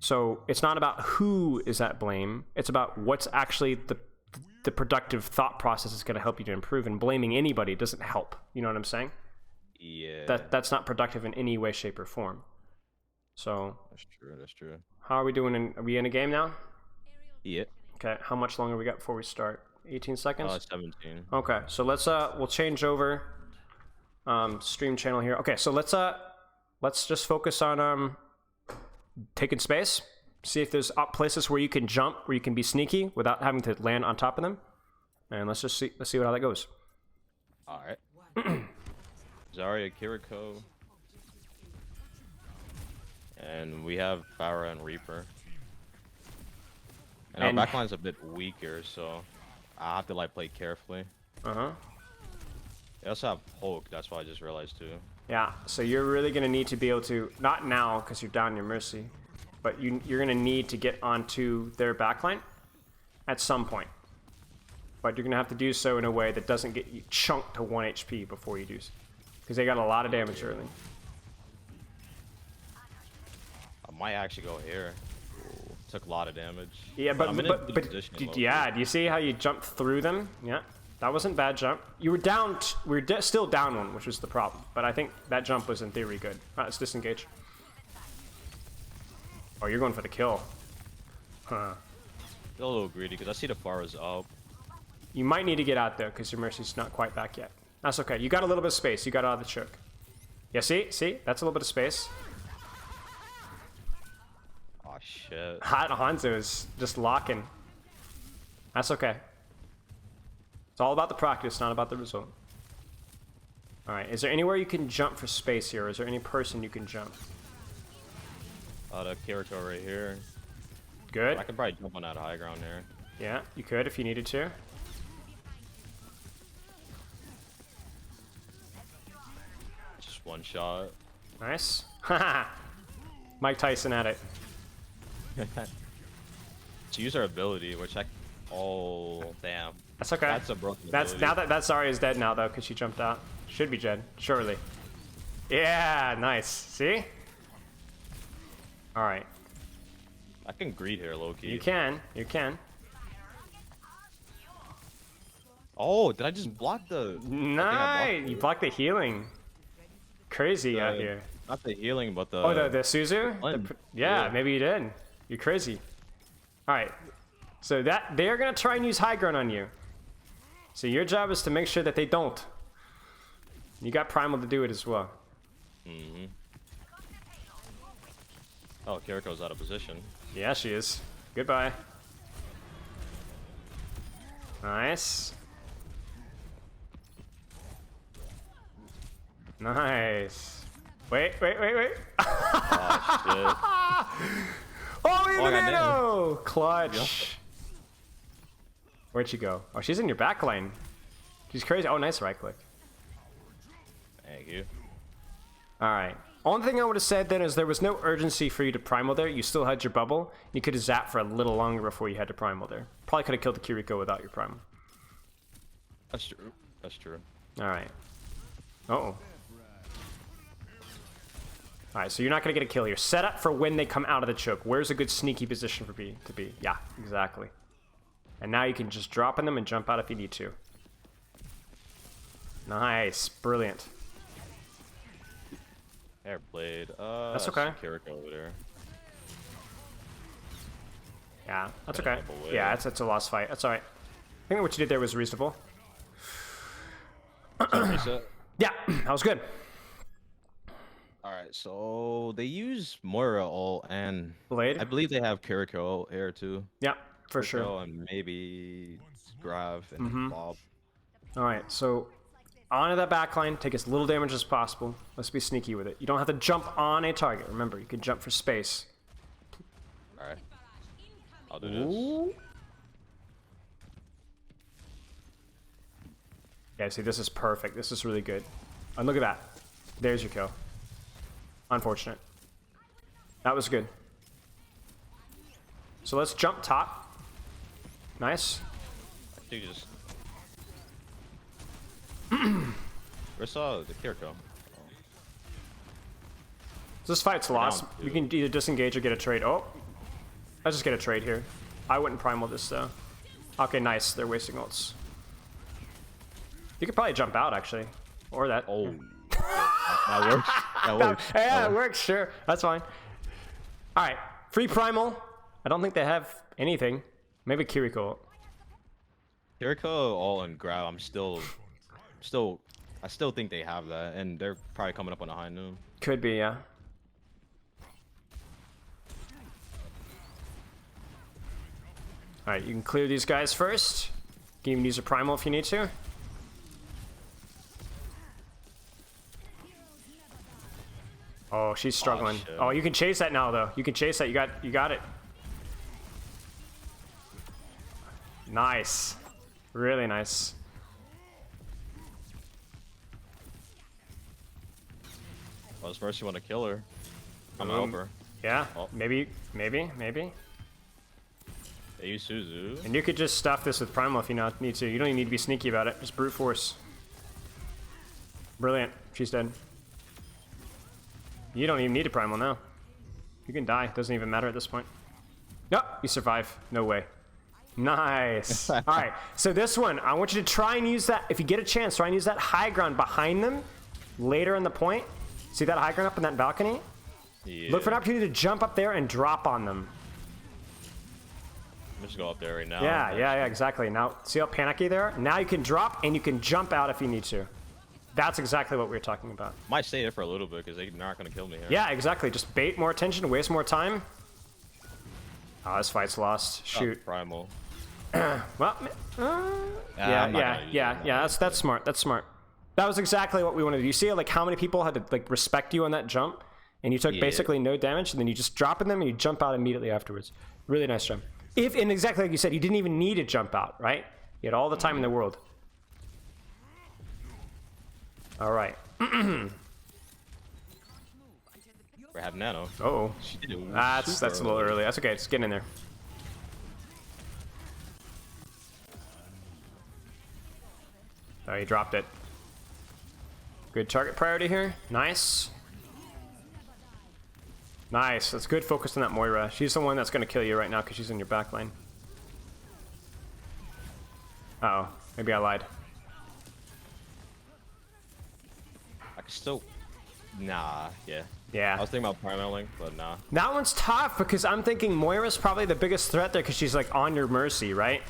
So it's not about who is at blame. It's about what's actually the productive thought process is going to help you to improve, and blaming anybody doesn't help. You know what I'm saying? Yeah. That's not productive in any way, shape, or form. So That's true. how are we doing? Are we in a game now? Yeah. Okay. How much longer we got before we start? 18 seconds? 17. Okay. So we'll change over stream channel here. Okay. So let's just focus on taking space. See if there's places where you can jump, where you can be sneaky without having to land on top of them. And let's see how that goes. Alright. Zarya, Kiriko. And we have Pharah and Reaper. And our backline's a bit weaker, so I have to like play carefully. Uh-huh. They also have Hulk, that's what I just realized too. Yeah, so you're really going to need to be able to, not now because you're down your Mercy, but you're going to need to get onto their backline at some point. But you're going to have to do so in a way that doesn't get you chunked to 1 HP before you do so. Because they got a lot of damage early. I might actually go here. Ooh, took a lot of damage. Yeah, I'm in a good position, yeah, do you see how you jumped through them? Yeah, that wasn't a bad jump. You were down, we were still down one, which was the problem. But I think that jump was in theory good. Let's disengage. Oh, you're going for the kill. Huh. Still a little greedy because I see the Pharah's up. You might need to get out there because your Mercy's not quite back yet. That's okay. You got a little bit of space. You got out of the choke. Yeah, see? That's a little bit of space. Oh shit. Hanzo is just locking. That's okay. It's all about the practice, not about the result. Alright, is there anywhere you can jump for space here? Or is there any person you can jump? The Kiriko right here. Good. I could probably jump on that high ground there. Yeah, you could if you needed to. Just one shot. Nice. Haha. Mike Tyson at it. To use our ability, which I... Oh, damn. That's okay. That's a broken That's ability. now that Zarya is dead now though, because she jumped out. Should be dead, surely. Yeah, nice. See? Alright. I can greed here, low-key. You can. You can. Oh, did I just block the... Nice! You blocked the healing. Crazy out here. Not the healing, but the... Oh, the Suzu? Yeah, Yeah. maybe you did. You're crazy. Alright. So they're gonna try and use high ground on you. So your job is to make sure that they don't. You got Primal to do it as well. Mm-hmm. Oh, Kiriko's out of position. Yeah, she is. Goodbye. Nice. Nice. Wait. Oh, shit. Oh, I got Illuminado! Clutch. Where'd she go? Oh, she's in your back lane. She's crazy. Oh, nice right click. Thank you. Alright. Only thing I would have said then is there was no urgency for you to primal there. You still had your bubble. You could have zapped for a little longer before you had to primal there. Probably could have killed the Kiriko without your primal. That's true. That's true. Alright. Uh-oh. Alright, so you're not going to get a kill here. Set up for when they come out of the choke. Where's a good sneaky position for B to be? Yeah, exactly. And now you can just drop on them and jump out if you need to. Nice. Brilliant. Airblade. That's okay. Kiriko over there. Yeah, that's Gonna okay. jump away. Yeah, it's a lost fight. That's alright. I think what you did there was reasonable. Reset. Yeah, that was good. Alright, so they use Moira ult and Blade? I believe they have Kiriko here too. Yeah, for sure. Kiriko and maybe Grav and Bob. Alright, so onto that backline, take as little damage as possible. Let's be sneaky with it. You don't have to jump on a target. Remember, you can jump for space. Alright. I'll do this. Yeah, see, this is perfect. This is really good. And look at that. There's your kill. Unfortunate. That was good. So let's jump top. Nice. I think just... Where's the Kiriko? This fight's lost. down, We can either disengage or get a trade. Oh, let's just get a trade here. I wouldn't primal this though. Okay, nice. They're wasting ults. You could probably jump out actually, or that. Oh. That works. That works. Yeah, it works. Sure, that's fine. All right, free primal. I don't think they have anything. Maybe Kiriko. Kiriko all in Grav. I still think they have that, and they're probably coming up on a high noon. Could be, yeah. Alright, you can clear these guys first. You can even use a primal if you need to. Oh, she's struggling. shit. Oh, you can chase that now though. You can chase that. You got it. Nice. Really nice. Well, first you want to kill her. I'm gonna help her. Yeah. Oh. Maybe. They use Suzu. And you could just stuff this with Primal if you need to. You don't even need to be sneaky about it. Just brute force. Brilliant. She's dead. You don't even need a Primal now. You can die. Doesn't even matter at this point. Nope. You survive. No way. Nice. All right. So this one, I want you to try and use that. If you get a chance, try and use that high ground behind them later in the point. See that high ground up in that balcony? Yeah. Look for an opportunity to jump up there and drop on them. Just go up there right now. Yeah, exactly. Now, see how panicky they are? Now you can drop and you can jump out if you need to. That's exactly what we were talking about. Might stay there for a little bit because they're not gonna kill me here. Yeah, exactly. Just bait more attention, waste more time. Oh, this fight's lost. Shoot. Oh, Primal. Well, yeah. That's smart. That's smart. That was exactly what we wanted to do. You see, like how many people had to like respect you on that jump, and you took basically no damage, and then you just drop in them and you jump out immediately afterwards. Really nice jump. And exactly like you said, you didn't even need to jump out, right? You had all the time in the world. All right. We have Nano. Oh, She did it that's a little early. That's okay. Just get in there. Oh, you dropped it. Good target priority here. Nice. Nice. That's good focus on that Moira. She's the one that's going to kill you right now because she's in your back line. Uh-oh. Maybe I lied. I can still. Nah. Yeah. Yeah. I was thinking about Primaling, but nah. That one's tough because I'm thinking Moira's probably the biggest threat there because she's like on your mercy, right?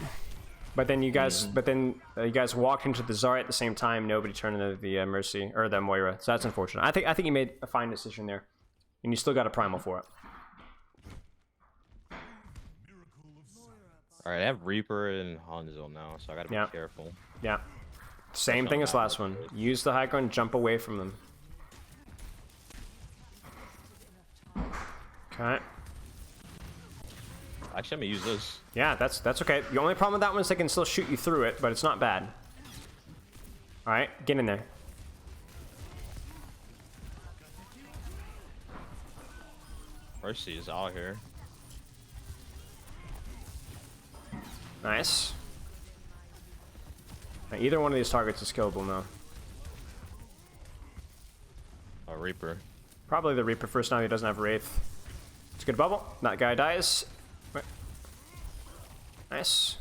But then you guys, you guys walked into the Zarya at the same time. Nobody turned into the Mercy or the Moira, so that's unfortunate. I think you made a fine decision there, and you still got a Primal for it. All right, I have Reaper and Hanzo now, so I gotta be careful. Yeah. Same thing as last one. Use the high ground, jump away from them. Okay. Actually, I'm gonna use this. Yeah, that's okay. The only problem with that one is they can still shoot you through it, but it's not bad. All right, get in there. Mercy is out here. Nice. Now, either one of these targets is killable now. A Reaper. Probably the Reaper first now. He doesn't have Wraith. It's a good bubble. That guy dies. Right. Nice.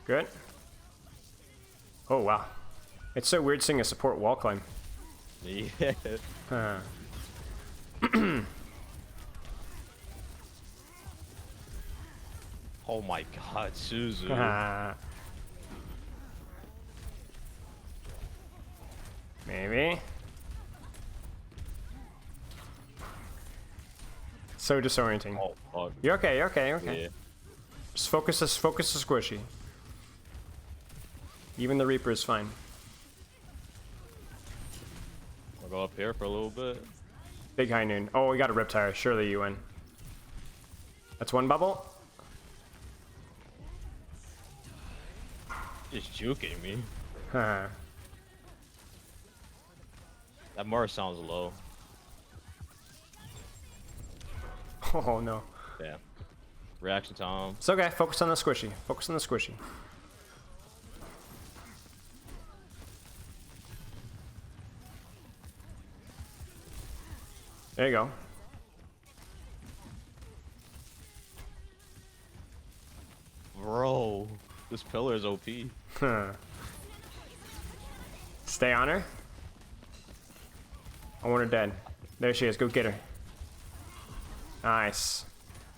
Good. Oh, wow. It's so weird seeing a support wall climb. Yeah. Huh. Oh my God, Suzu. Maybe. So disorienting. Oh, fuck. You're okay, you're okay, you're okay. Yeah. Just focus the squishy. Even the Reaper is fine. I'll go up here for a little bit. Big high noon. Oh, we got a Riptire. Surely you win. That's one bubble. Just juking me. Huh. That Mara sounds low. Oh no. Yeah. Reaction time. It's okay. Focus on the squishy. Focus on the squishy. There you go. Bro, this pillar is OP. Huh. Stay on her. I want her dead. There she is. Go get her. Nice.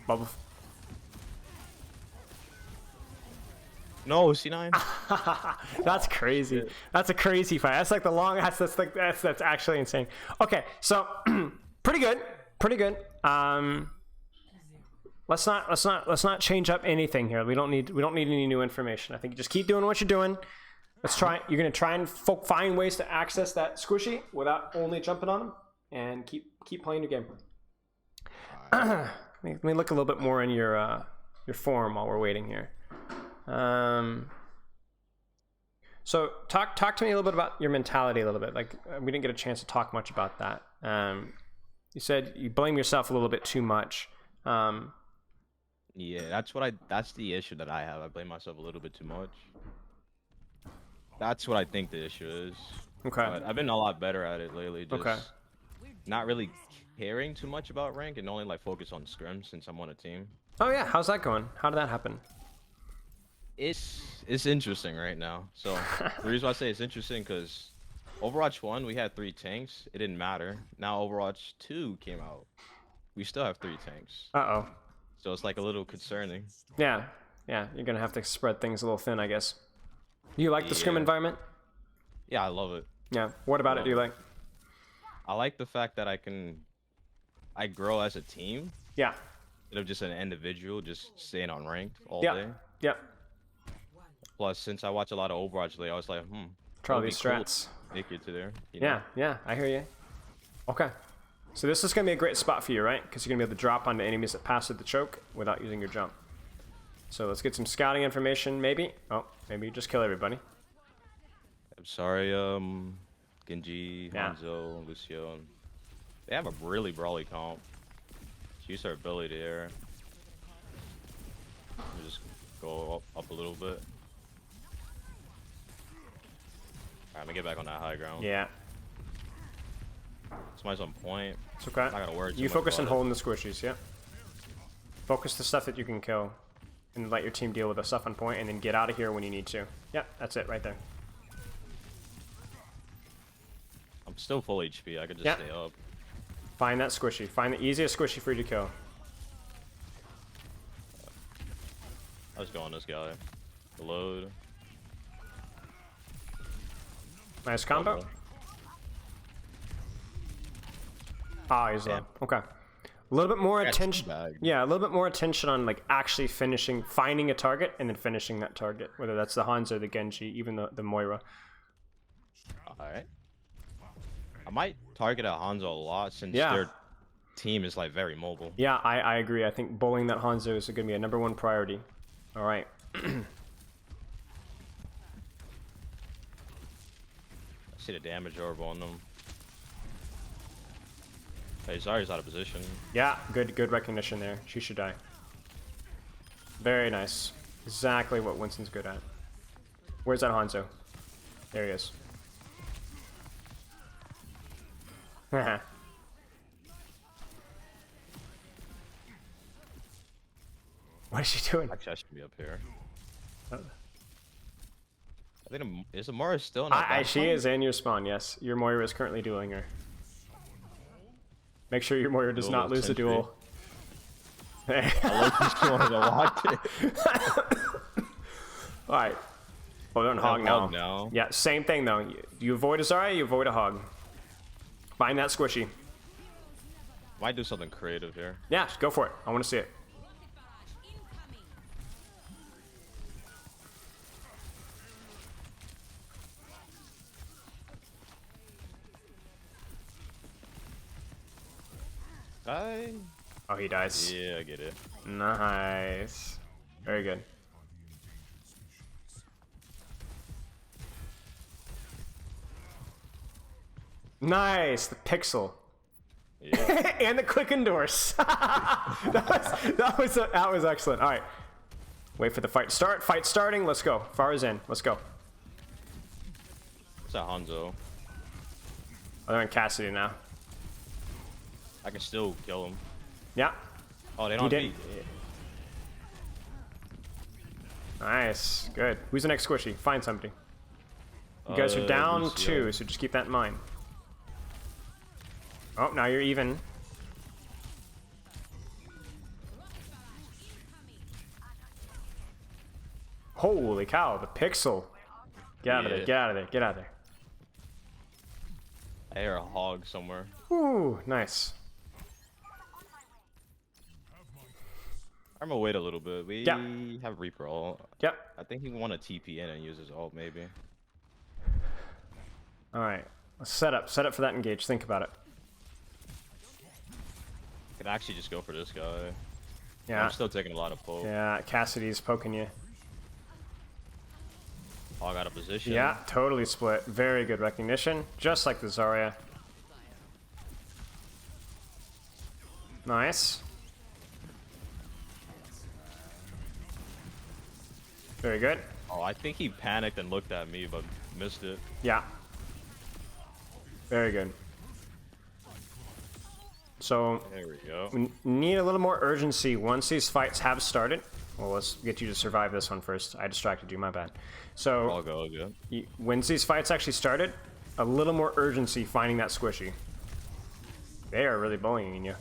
Bubble. No, C9. That's crazy. That's a crazy fight. That's like the long. That's actually insane. Okay, so pretty good. Pretty good. Let's not change up anything here. We don't need any new information. I think you just keep doing what you're doing. Let's try. You're gonna try and find ways to access that squishy without only jumping on him, and keep playing your game. Let me look a little bit more in your form while we're waiting here. So talk to me a little bit about your mentality a little bit. Like we didn't get a chance to talk much about that. You said you blame yourself a little bit too much. Yeah, that's the issue that I have. I blame myself a little bit too much. That's what I think the issue is. Okay. But I've been a lot better at it lately. Just Okay. not really caring too much about rank and only like focus on scrims since I'm on a team. Oh yeah, how's that going? How did that happen? It's interesting right now. So the reason why I say it's interesting because Overwatch 1 we had 3 tanks. It didn't matter. Now Overwatch 2 came out. We still have 3 tanks. Uh-oh. So it's like a little concerning. Yeah, you're gonna have to spread things a little thin, I guess. You like the scrim environment? Yeah, I love it. Yeah. What about it do you like? I like the fact that I grow as a team Yeah. instead of just an individual just staying on ranked all Yeah. day. Yeah. Plus, since I watch a lot of Overwatch lately, I was like, Try all it'd be these cool strats. to make it to there. You know? Yeah, I hear you. Okay. So this is gonna be a great spot for you, right? Because you're gonna be able to drop onto enemies that pass through the choke without using your jump. So let's get some scouting information, maybe. Oh, maybe you just kill everybody. I'm sorry, Genji, Yeah. Hanzo, Lucio. They have a really brawly comp. She used her ability there. Let me just go up a little bit. Alright, let me get back on that high ground. Yeah. Somebody's on point. It's okay. Not gonna worry too You much focus on about it. holding the squishies, yeah. Focus the stuff that you can kill. And let your team deal with the stuff on point, and then get out of here when you need to. Yeah, that's it right there. I'm still full HP. I could just Yeah. stay up. Find that squishy. Find the easiest squishy for you to kill. I was going this guy. Load. Nice combo. Ah, he's low. Yeah. Okay. A little bit more Got attention. teabagged. Yeah, a little bit more attention on like actually finding a target and then finishing that target. Whether that's the Hanzo, the Genji, even the Moira. Alright. I might target a Hanzo a lot since Yeah. their team is like very mobile. Yeah, I agree. I think bullying that Hanzo is going to be a #1 priority. All right. I see the damage orb on them. Hey, Zarya's out of position. Yeah, good recognition there. She should die. Very nice. Exactly what Winston's good at. Where's that Hanzo? There he is. Haha. What is she doing? Actually, I should be up here. Oh. I think is Amara still in that She is in your spawn, yes. Your Moira is currently dueling her. Make sure your Moira does Duel not of lose the century. duel. I like this one to watch it. Alright. Oh, they're on hog Hog now. now. Yeah, same thing though. You avoid a Zarya, you avoid a hog. Find that squishy. Might do something creative here. Yeah, go for it. I want to see it. Oh, he dies. Yeah, I get it. Nice. Very good. Nice, the pixel. Yeah. And the click endorse. that was excellent. All right. Wait for the fight to start. Fight starting. Let's go. Farah's in. Let's go. It's a Hanzo. Oh, they're in Cassidy now. I can still kill him. Yeah. Oh, they You don't didn't. beat. Nice. Good. Who's the next squishy? Find somebody. You guys are down Lucio. 2, so just keep that in mind. Oh, now you're even. Holy cow, the pixel. Get out of there, Yeah. get out of there, get out of there. I hear a hog somewhere. Ooh, nice. I'm gonna wait a little bit. We Yeah. have Reaper ult. Yep. I think he want to TP in and use his ult maybe. All right. Let's set up for that engage. Think about it. Could actually just go for this guy. Yeah. I'm still taking a lot of poke. Yeah, Cassidy's poking you. Hog out of position. Yeah, totally split. Very good recognition. Just like the Zarya. Nice. Very good. Oh, I think he panicked and looked at me, but missed it. Yeah. Very good. So, There we go. we need a little more urgency once these fights have started. Well, let's get you to survive this one first. I distracted you, my bad. So, I'll go again. once these fights actually started, a little more urgency finding that squishy. They are really bullying you.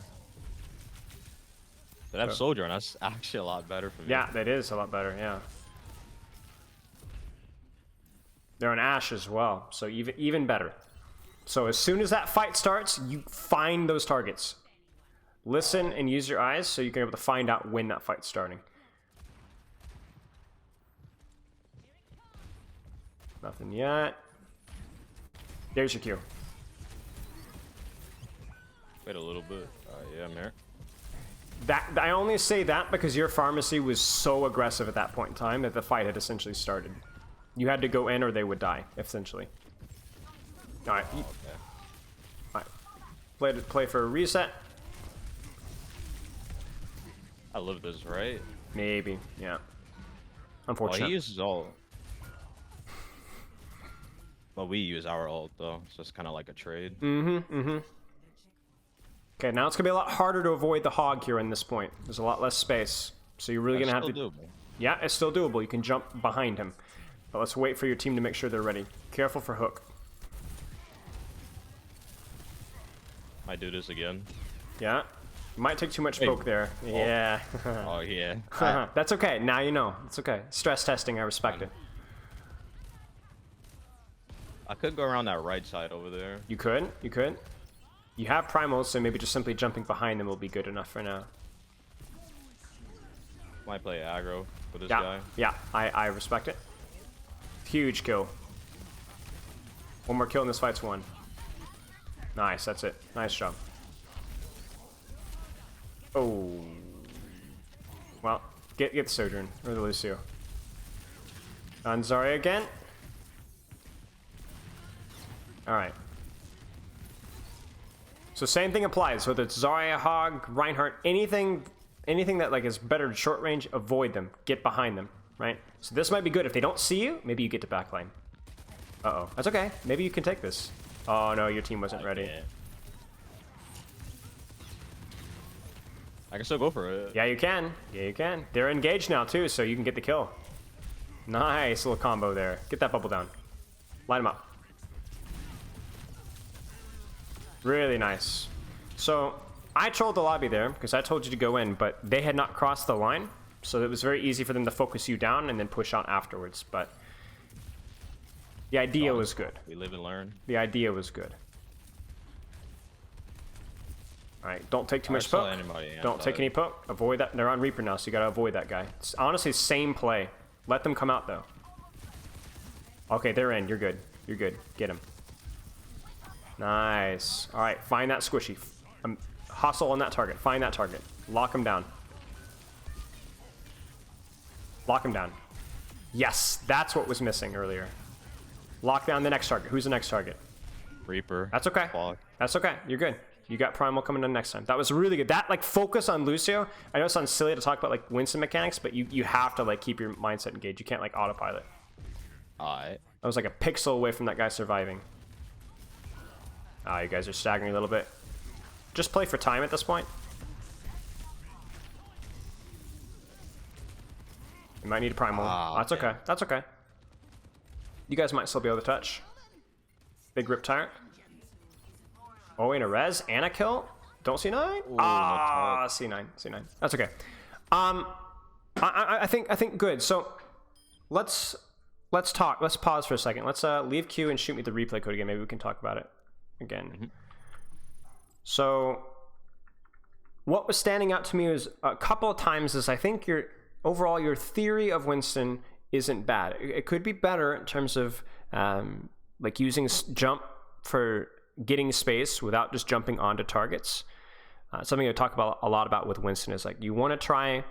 But that Sojourn, that's actually a lot better for me. Yeah, that is a lot better, yeah. They're on Ashe as well, so even better. So as soon as that fight starts, you find those targets. Listen and use your eyes so you can be able to find out when that fight's starting. Nothing yet. There's your cue. Wait a little bit. Yeah, I'm here. That I only say that because your pharmacy was so aggressive at that point in time that the fight had essentially started. You had to go in or they would die, essentially. Alright. Okay. Alright. Play for a reset. I live this, right? Maybe, yeah. Oh, Unfortunate. he uses all. Well, we use our ult though, so it's kind of like a trade. Okay, now it's gonna be a lot harder to avoid the hog here in this point. There's a lot less space, so you're really gonna have to. Doable. Yeah, it's still doable. You can jump behind him, but let's wait for your team to make sure they're ready. Careful for hook. Might do this again. Yeah, you might take too much Hey. poke there. Yeah. Oh yeah. That's okay. Now you know. It's okay. Stress testing. I respect it. I could go around that right side over there. You could. You could. You have primals, so maybe just simply jumping behind them will be good enough for now. Might play aggro for this Yeah. guy. Yeah. I respect it. Huge kill. One more kill and this fight's won. Nice. That's it. Nice job. Oh. Well, get the Sojourn or the Lucio. On Zarya again. All right. So same thing applies. Whether it's Zarya, Hog, Reinhardt, anything that like is better short range, avoid them. Get behind them, right? So this might be good. If they don't see you, maybe you get to backline. Uh-oh. That's okay. Maybe you can take this. Oh, no, your team wasn't ready. I can still go for it. Yeah, you can. Yeah, you can. They're engaged now, too, so you can get the kill. Nice little combo there. Get that bubble down. Line them up. Really nice. So, I trolled the lobby there, because I told you to go in, but they had not crossed the line, so it was very easy for them to focus you down and then push out afterwards, but the idea was good. We live and learn. The idea was good. Alright, don't take too much saw poke. anybody Don't outside. take any poke. Avoid that. They're on Reaper now, so you gotta avoid that guy. It's honestly same play. Let them come out though. Okay, they're in. You're good. You're good. Get him. Nice. Alright, find that squishy. Hustle on that target. Find that target. Lock him down. Lock him down. Yes, that's what was missing earlier. Lock down the next target. Who's the next target? Reaper. That's okay. Fog. That's okay. You're good. You got Primal coming in next time. That was really good. That, like, focus on Lucio. I know it sounds silly to talk about, like, Winston mechanics, but you have to, like, keep your mindset engaged. You can't, like, autopilot. Alright. I was, like, a pixel away from that guy surviving. Ah, you guys are staggering a little bit. Just play for time at this point. You might need a Primal. That's okay. That's okay. You guys might still be able to touch. Big Rip Tyrant. Oh, and a res and a kill. Don't C9? Ah, C9. C9. That's okay. I think good. So let's talk. Let's pause for a second. Let's leave Q and shoot me the replay code again. Maybe we can talk about it again. So what was standing out to me was a couple of times is I think your theory of Winston isn't bad. It could be better in terms of like using jump for getting space without just jumping onto targets. Something I talk about a lot about with Winston is like you want to try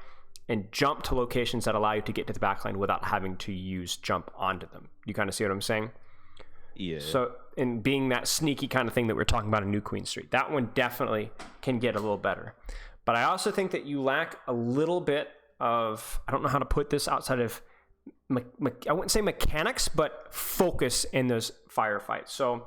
and jump to locations that allow you to get to the backline without having to use jump onto them. You kind of see what I'm saying? Yeah. So, in being that sneaky kind of thing that we're talking about in New Queen Street, that one definitely can get a little better. But I also think that you lack a little bit of, I don't know how to put this outside of, I wouldn't say mechanics, but focus in those firefights. So,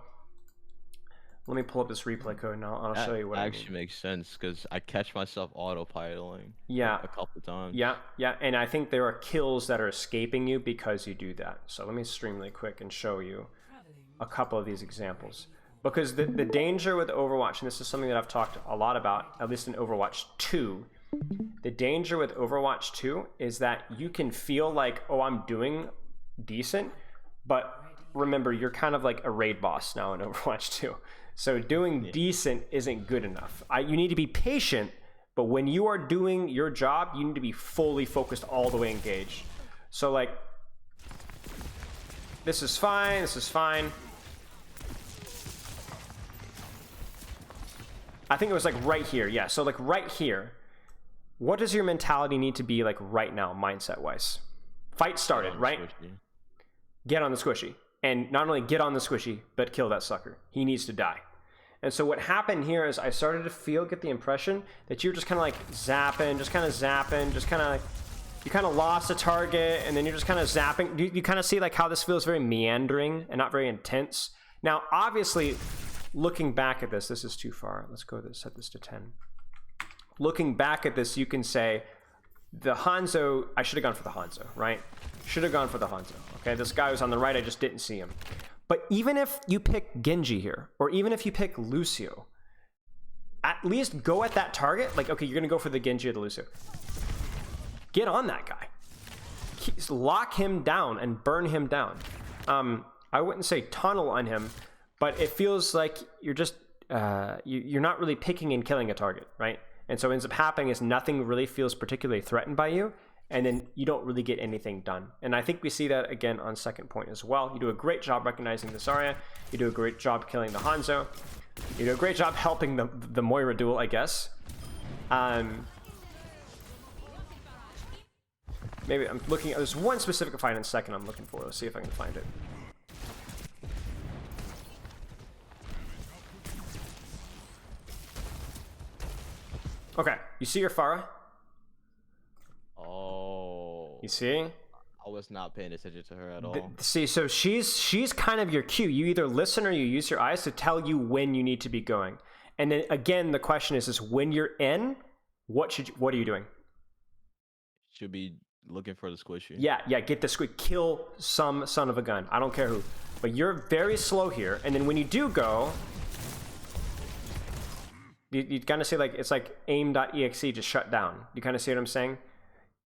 let me pull up this replay code and I'll show you what I mean. Actually makes sense because I catch myself autopiloting. Yeah. A couple times. Yeah, and I think there are kills that are escaping you because you do that. So let me stream really quick and show you a couple of these examples. Because the danger with Overwatch, and this is something that I've talked a lot about, at least in Overwatch 2, the danger with Overwatch 2 is that you can feel like, oh, I'm doing decent, but remember, you're kind of like a raid boss now in Overwatch 2. So doing decent isn't good enough. You need to be patient, but when you are doing your job, you need to be fully focused, all the way engaged. So like, this is fine, this is fine. I think it was like right here, yeah. So like right here, what does your mentality need to be like right now, mindset-wise? Fight started, right? Get on the squishy. And not only get on the squishy, but kill that sucker. He needs to die. And so what happened here is I started to get the impression that you're just kind of like zapping, just kind of like, you kind of lost a target, and then you're just kind of zapping. You kind of see like how this feels very meandering and not very intense. Now, obviously, looking back at this is too far. Let's go set this to 10. Looking back at this, you can say, the Hanzo, I should have gone for the Hanzo, right? Should have gone for the Hanzo. Okay, this guy was on the right, I just didn't see him. But even if you pick Genji here, or even if you pick Lucio, at least go at that target. Like, okay, you're gonna go for the Genji or the Lucio. Get on that guy. Lock him down and burn him down. I wouldn't say tunnel on him, but it feels like you're just, you're not really picking and killing a target, right? And so what ends up happening is nothing really feels particularly threatened by you, and then you don't really get anything done. And I think we see that again on second point as well. You do a great job recognizing the Zarya. You do a great job killing the Hanzo. You do a great job helping the Moira duel, I guess. Maybe I'm looking, there's one specific fight in second I'm looking for. Let's see if I can find it. Okay, you see your Pharah? Oh. You see? I was not paying attention to her at all. See, so she's kind of your cue. You either listen or you use your eyes to tell you when you need to be going. And then again, the question is when you're in, what are you doing? Should be looking for the squishy. Yeah, get the squishy. Kill some son of a gun. I don't care who. But you're very slow here. And then when you do go, you kind of see like, it's like aim.exe just shut down. You kind of see what I'm saying?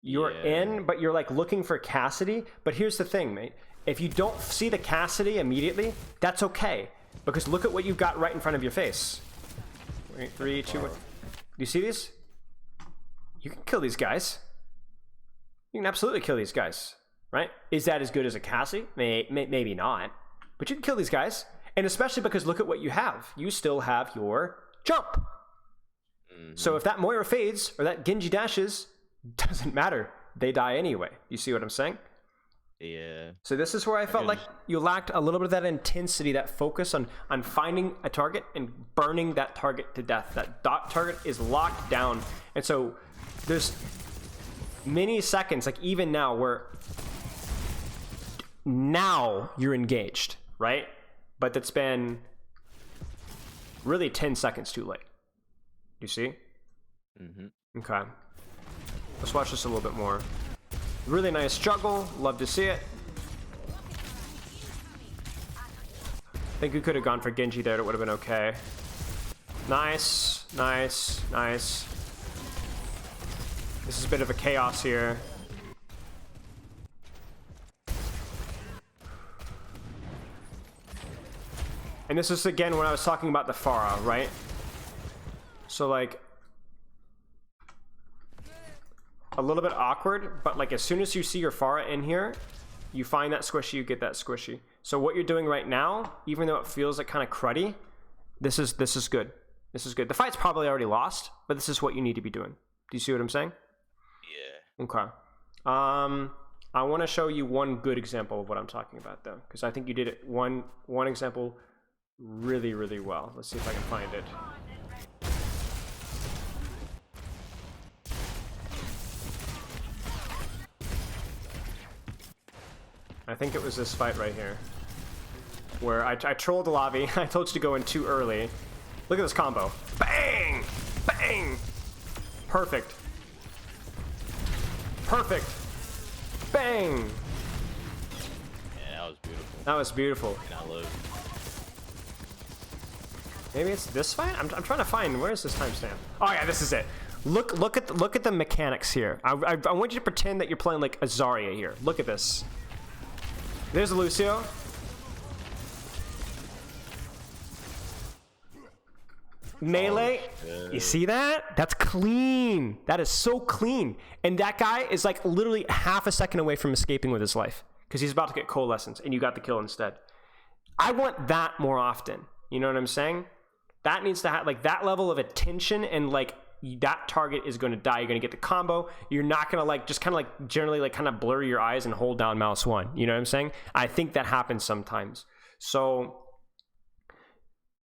You're in, but you're like looking for Cassidy. But here's the thing, mate. If you don't see the Cassidy immediately, that's okay. Because look at what you've got right in front of your face. Wait, 3, 2, 1. Do you see these? You can kill these guys. You can absolutely kill these guys, right? Is that as good as a Cassie? Maybe not. But you can kill these guys. And especially because look at what you have. You still have your jump. Mm-hmm. So if that Moira fades or that Genji dashes, doesn't matter. They die anyway. You see what I'm saying? Yeah. So this is where I felt like you lacked a little bit of that intensity, that focus on finding a target and burning that target to death. That dot target is locked down. And so there's many seconds, like even now, where now you're engaged, right? But that's been really 10 seconds too late. You see? Mm-hmm. Okay. Let's watch this a little bit more. Really nice juggle. Love to see it. I think we could have gone for Genji there. It would have been okay. Nice. Nice. Nice. This is a bit of a chaos here. And this is again when I was talking about the Pharah, right? So like a little bit awkward, but like as soon as you see your Pharah in here, You find that squishy, you get that squishy. So what you're doing right now, even though it feels like kind of cruddy, this is good. This is good. The fight's probably already lost, but this is what you need to be doing. Do you see what I'm saying? Yeah. Okay. I want to show you one good example of what I'm talking about, though, because I think you did it one example really, really well. Let's see if I can find it. I think it was this fight right here, where I trolled the lobby. I told you to go in too early. Look at this combo. Bang! Bang! Perfect. Perfect. Bang! Yeah, that was beautiful. That was beautiful. And I live. Maybe it's this fight? I'm trying to find, where is this timestamp? Oh yeah, this is it. Look at the mechanics here. I want you to pretend that you're playing like a Zarya here. Look at this. There's Lucio. Melee. You see that? That's clean. That is so clean. And that guy is like literally half a second away from escaping with his life because he's about to get coalescence and you got the kill instead. I want that more often. You know what I'm saying? That needs to have like that level of attention, and like that target is going to die. You're going to get the combo. You're not going to like just kind of like generally like kind of blur your eyes and hold down mouse 1. You know what I'm saying? I think that happens sometimes. So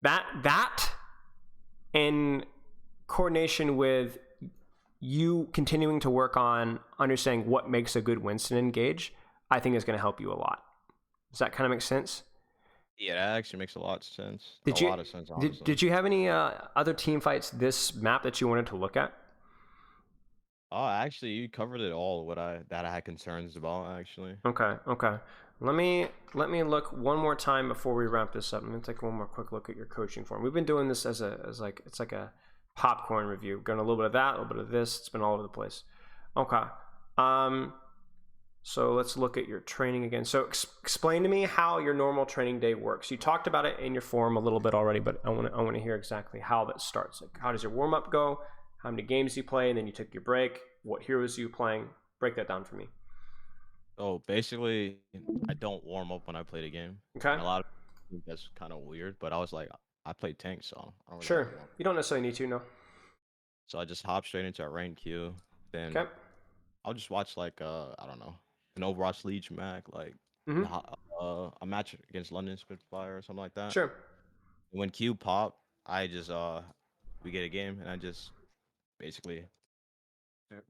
that in coordination with you continuing to work on understanding what makes a good Winston engage, I think is going to help you a lot. Does that kind of make sense? Yeah, that actually makes a lot of sense. Did a lot of sense, honestly. Did you have any other team fights this map that you wanted to look at? Oh, actually, you covered it all. That I had concerns about, actually. Okay. Let me look one more time before we wrap this up. Let me take one more quick look at your coaching form. We've been doing this as like it's like a popcorn review. Going a little bit of that, a little bit of this. It's been all over the place. Okay. So let's look at your training again. So explain to me how your normal training day works. You talked about it in your form a little bit already, but I want to hear exactly how that starts. Like, how does your warm up go? How many games do you play? And then you took your break. What heroes are you playing? Break that down for me. So basically, I don't warm up when I play the game. Okay. And a lot of people think that's kind of weird, but I was like, I play tank, so I don't really Sure. warm up. You don't necessarily need to, no. So I just hop straight into a ranked queue. Then Okay. I'll just watch like I don't know, an Overwatch League match, like a match against London Spitfire or something like that. Sure. When Q pop, I just we get a game and I just basically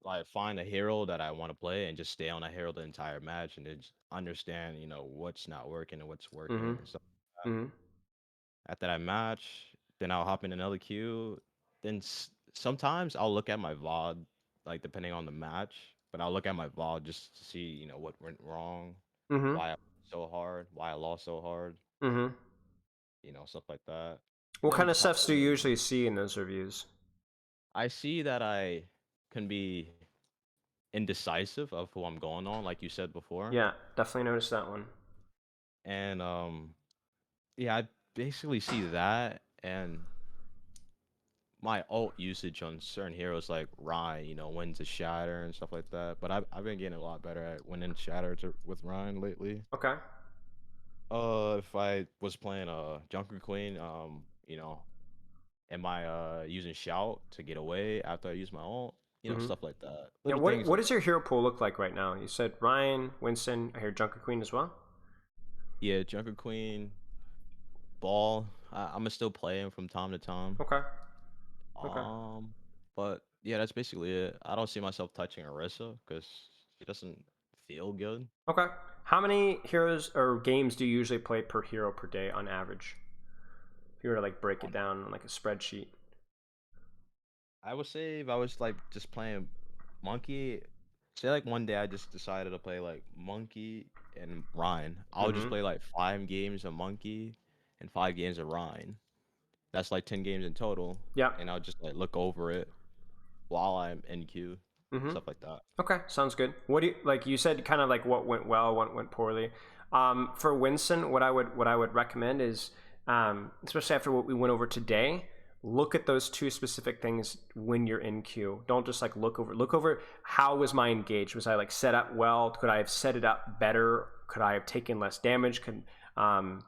like find a hero that I want to play and just stay on that hero the entire match and then just understand, what's not working and what's working and stuff like that. Mm-hmm. After that match, then I'll hop in another queue. Then sometimes I'll look at my VOD, like depending on the match, but I'll look at my VOD just to see, what went wrong, Mm-hmm. why I worked so hard, why I lost so hard, Mm-hmm. Stuff like that. What Then kind of top- stuff do you usually see in those reviews? I see that I can be indecisive of who I'm going on, like you said before. Yeah, definitely noticed that one. And yeah, I basically see that and my ult usage on certain heroes like Ryan, when to shatter and stuff like that. But I've been getting a lot better at winning shatter with Ryan lately. Okay. If I was playing Junker Queen, am I using shout to get away after I use my ult? Stuff like that. Yeah, Little what things does your hero pool look like right now? You said Ryan, Winston, I hear Junker Queen as well? Yeah, Junker Queen, Ball. I'm gonna still play him from time to time. Okay. Okay. But yeah, that's basically it. I don't see myself touching Orisa because she doesn't feel good. Okay. How many heroes or games do you usually play per hero per day on average? If you were to like break it down on like a spreadsheet. I would say if I was like just playing Monkey, say like one day I just decided to play like Monkey and Ryan. I'll just play like 5 games of Monkey and 5 games of Ryan. That's like 10 games in total. Yeah. And I'll just like look over it while I'm in queue, stuff like that. Okay, sounds good. What do you like? You said kind of like what went well, what went poorly. For Winston, what I would recommend is, especially after what we went over today, look at those 2 specific things when you're in queue. Don't just like look over how was my engaged? Was I like set up well? Could I have set it up better Could I have taken less damage? And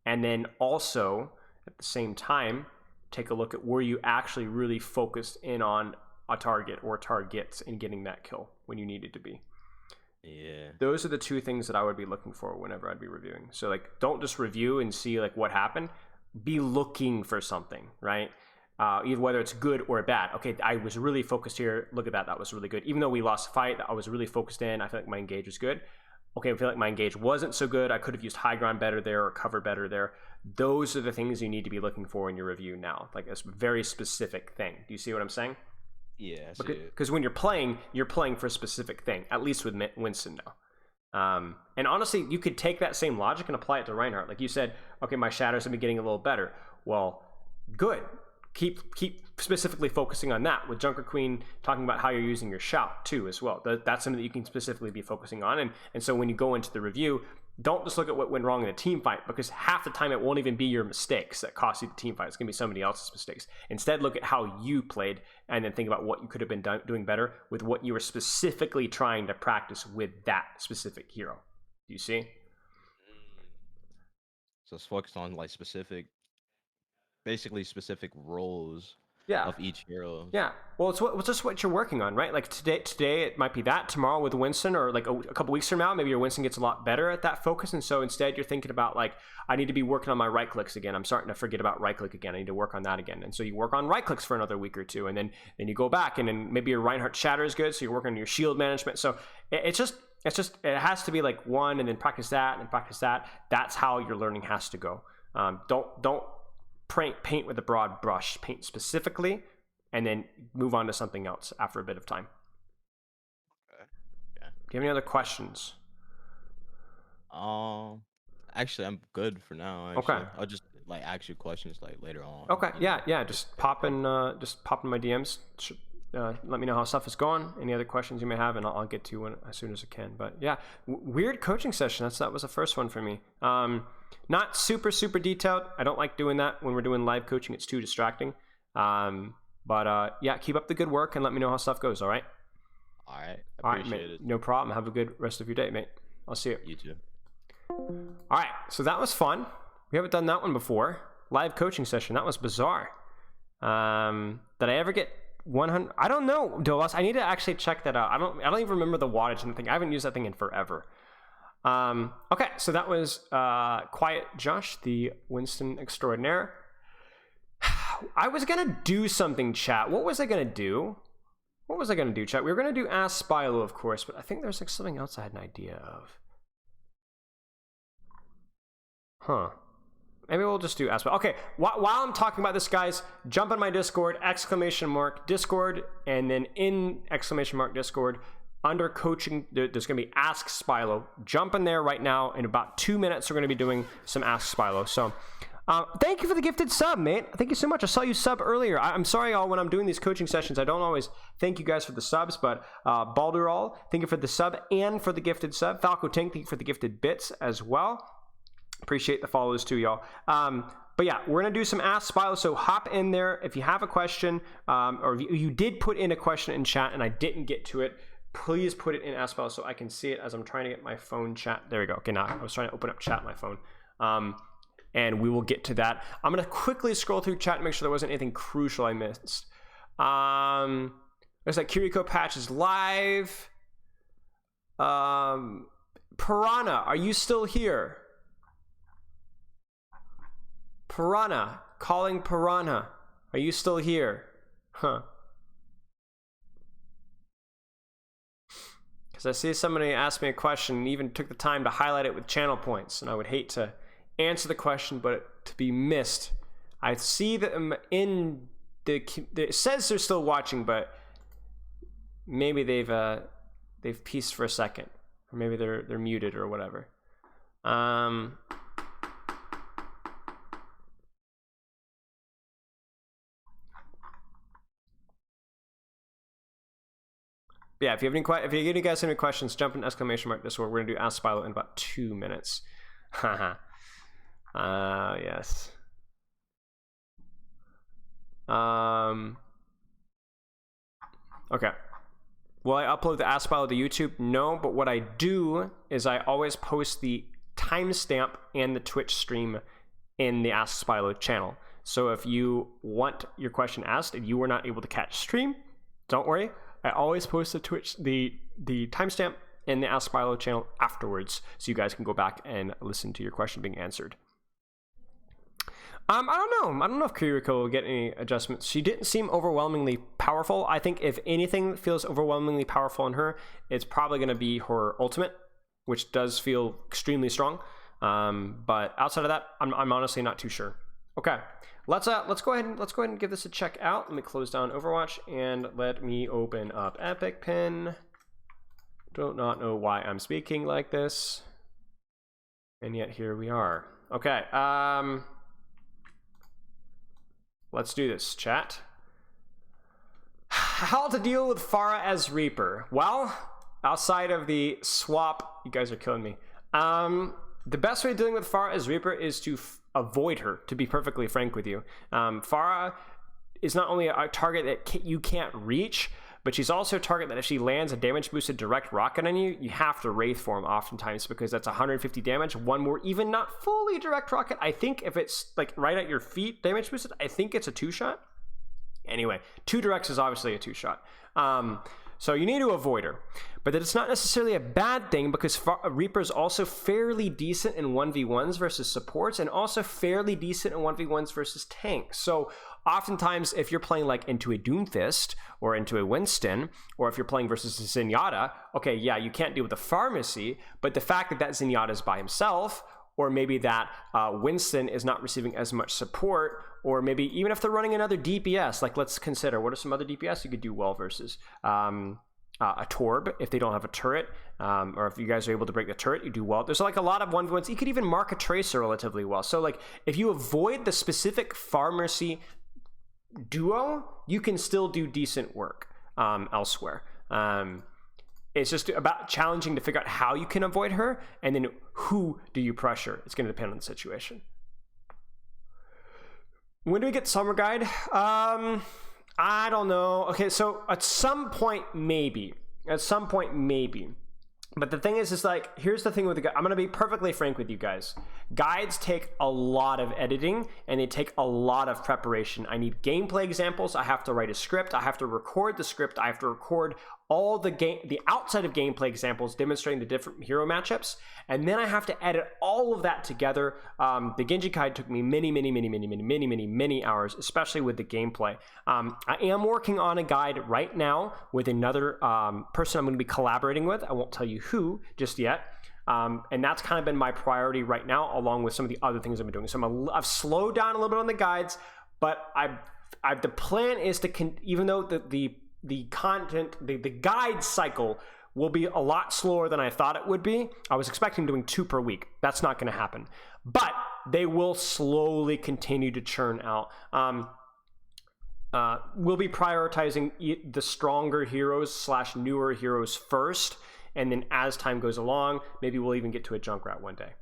then also at the same time, take a look at were you actually really focused in on a target or targets and getting that kill when you needed to be. Yeah. Those are the two things that I would be looking for whenever I'd be reviewing. So like, don't just review and see like what happened. Be looking for something, right? Either whether it's good or bad. Okay, I was really focused here. Look at that. That was really good. Even though we lost the fight, I was really focused in. I feel like my engage was good. Okay, I feel like my engage wasn't so good. I could have used high ground better there or cover better there. Those are the things you need to be looking for in your review now. Like a very specific thing. Do you see what I'm saying? Yeah, I see it. Because when you're playing for a specific thing, at least with Winston now. And honestly, you could take that same logic and apply it to Reinhardt. Like you said, okay, my shadows have been getting a little better. Well, good. Keep specifically focusing on that. With Junker Queen talking about how you're using your shout too as well. That's something that you can specifically be focusing on. And so when you go into the review, don't just look at what went wrong in a team fight, because half the time it won't even be your mistakes that cost you the team fight. It's going to be somebody else's mistakes. Instead, look at how you played and then think about what you could have been doing better with what you were specifically trying to practice with that specific hero. Do you see? So it's focused on like basically specific roles of each hero. Yeah. Well, it's just what you're working on, right? Like today it might be that. Tomorrow with Winston, or like a couple weeks from now, maybe your Winston gets a lot better at that focus. And so instead you're thinking about like, I need to be working on my right clicks again. I'm starting to forget about right click again. I need to work on that again. And so you work on right clicks for another week or two, and then you go back, and then maybe your Reinhardt shatter is good. So you're working on your shield management. So it has to be like one, and then practice that and practice that. That's how your learning has to go. Don't paint with a broad brush. Paint specifically, and then move on to something else after a bit of time. Okay. Do you have any other questions? Actually, I'm good for now. Actually. Okay. I'll just like ask you questions like later on. Okay. Yeah. Just pop in my DMs. Let me know how stuff is going. Any other questions you may have, and I'll get to you as soon as I can. But yeah, weird coaching session. That was the first one for me. Not super detailed. I don't like doing that when we're doing live coaching. It's too distracting. But yeah, keep up the good work and let me know how stuff goes. All right. All right. I appreciate it. No problem. Have a good rest of your day, mate. I'll see you. You too. All right. So that was fun. We haven't done that one before. Live coaching session. That was bizarre. Did I ever get 100? I don't know, Dolos. I need to actually check that out. I don't even remember the wattage and the thing. I haven't used that thing in forever. Okay, so that was Quiet Josh, the Winston extraordinaire. I was gonna do something, chat. What was I gonna do? Chat? We were gonna do Ask Spilo, of course, but I think there's like something else I had an idea of. Huh. Maybe we'll just do Ask Spilo. Okay, while I'm talking about this, guys, jump on my Discord, ! Discord, and then in ! Discord, under coaching, there's going to be Ask Spilo. Jump in there right now. In about 2 minutes, we're going to be doing some Ask Spilo. So thank you for the gifted sub, mate. Thank you so much. I saw you sub earlier. I'm sorry, y'all, when I'm doing these coaching sessions, I don't always thank you guys for the subs, but Balderall, thank you for the sub and for the gifted sub. Falco Tank, thank you for the gifted bits as well. Appreciate the follows too, y'all. But yeah, we're going to do some Ask Spilo, so hop in there. If you have a question, or if you did put in a question in chat and I didn't get to it, please put it in Ask Spilo so I can see it as I'm trying to get my phone chat. There we go. Okay, now I was trying to open up chat on my phone. And we will get to that. I'm going to quickly scroll through chat and make sure there wasn't anything crucial I missed. There's like Kiriko Patch is live. Piranha, are you still here? Piranha, calling Piranha. Are you still here? Huh. Because I see somebody asked me a question and even took the time to highlight it with channel points, and I would hate to answer the question, but to be missed. I see that in it says they're still watching, but maybe they've pieced for a second, or maybe they're muted or whatever. Yeah, if you guys have any questions, jump in ! Discord. We're gonna do Ask Spilo in about 2 minutes. Haha. Yes. Okay. Will I upload the Ask Spilo to YouTube? No, but what I do is I always post the timestamp and the Twitch stream in the Ask Spilo channel. So if you want your question asked and you were not able to catch stream, don't worry. I always post the timestamp in the Ask Spilo channel afterwards, so you guys can go back and listen to your question being answered. I don't know if Kiriko will get any adjustments. She didn't seem overwhelmingly powerful. I think if anything feels overwhelmingly powerful in her, it's probably going to be her ultimate, which does feel extremely strong. But outside of that, I'm honestly not too sure. Okay, let's go ahead and give this a check out. Let me close down Overwatch and let me open up Epic Pin. Do not know why I'm speaking like this, and yet here we are. Okay, let's do this, chat. How to deal with Pharah as Reaper? Well, outside of the swap, you guys are killing me. The best way of dealing with Pharah as Reaper is to avoid her, to be perfectly frank with you. Pharah is not only a target that you can't reach, but she's also a target that if she lands a damage boosted direct rocket on you, you have to Wraith form oftentimes, because that's 150 damage. One more, even not fully direct rocket. I think if it's like right at your feet damage boosted, I think it's a 2-shot. Anyway, 2 directs is obviously a 2-shot. So you need to avoid her. But that it's not necessarily a bad thing, because Reaper's also fairly decent in 1v1s versus supports, and also fairly decent in 1v1s versus tanks. So oftentimes, if you're playing like into a Doomfist or into a Winston, or if you're playing versus a Zenyatta, okay, yeah, you can't deal with the pharmacy, but the fact that Zenyatta is by himself, or maybe that Winston is not receiving as much support, or maybe even if they're running another DPS, like let's consider, what are some other DPS you could do well versus? A Torb, if they don't have a turret, or if you guys are able to break the turret, you do well. There's like a lot of 1v1s. You could even mark a Tracer relatively well. So like if you avoid the specific pharmacy duo, you can still do decent work elsewhere. It's just about challenging to figure out how you can avoid her, and then who do you pressure. It's going to depend on the situation. When do we get Summer Guide? I don't know. Okay, so at some point, maybe. At some point, maybe. But the thing is like, here's the thing with the guide. I'm going to be perfectly frank with you guys. Guides take a lot of editing, and they take a lot of preparation. I need gameplay examples. I have to write a script. I have to record the script. I have to record all the outside of gameplay examples demonstrating the different hero matchups, and then I have to edit all of that together. The Genji guide took me many hours, especially with the gameplay. I am working on a guide right now with another person I'm going to be collaborating with. I won't tell you who just yet. And that's kind of been my priority right now, along with some of the other things I've been doing. So I've slowed down a little bit on the guides, but the plan is to even though the content, the guide cycle will be a lot slower than I thought it would be. I was expecting doing 2 per week. That's not going to happen, but they will slowly continue to churn out. We'll be prioritizing the stronger heroes / newer heroes first, and then as time goes along, maybe we'll even get to a Junkrat one day.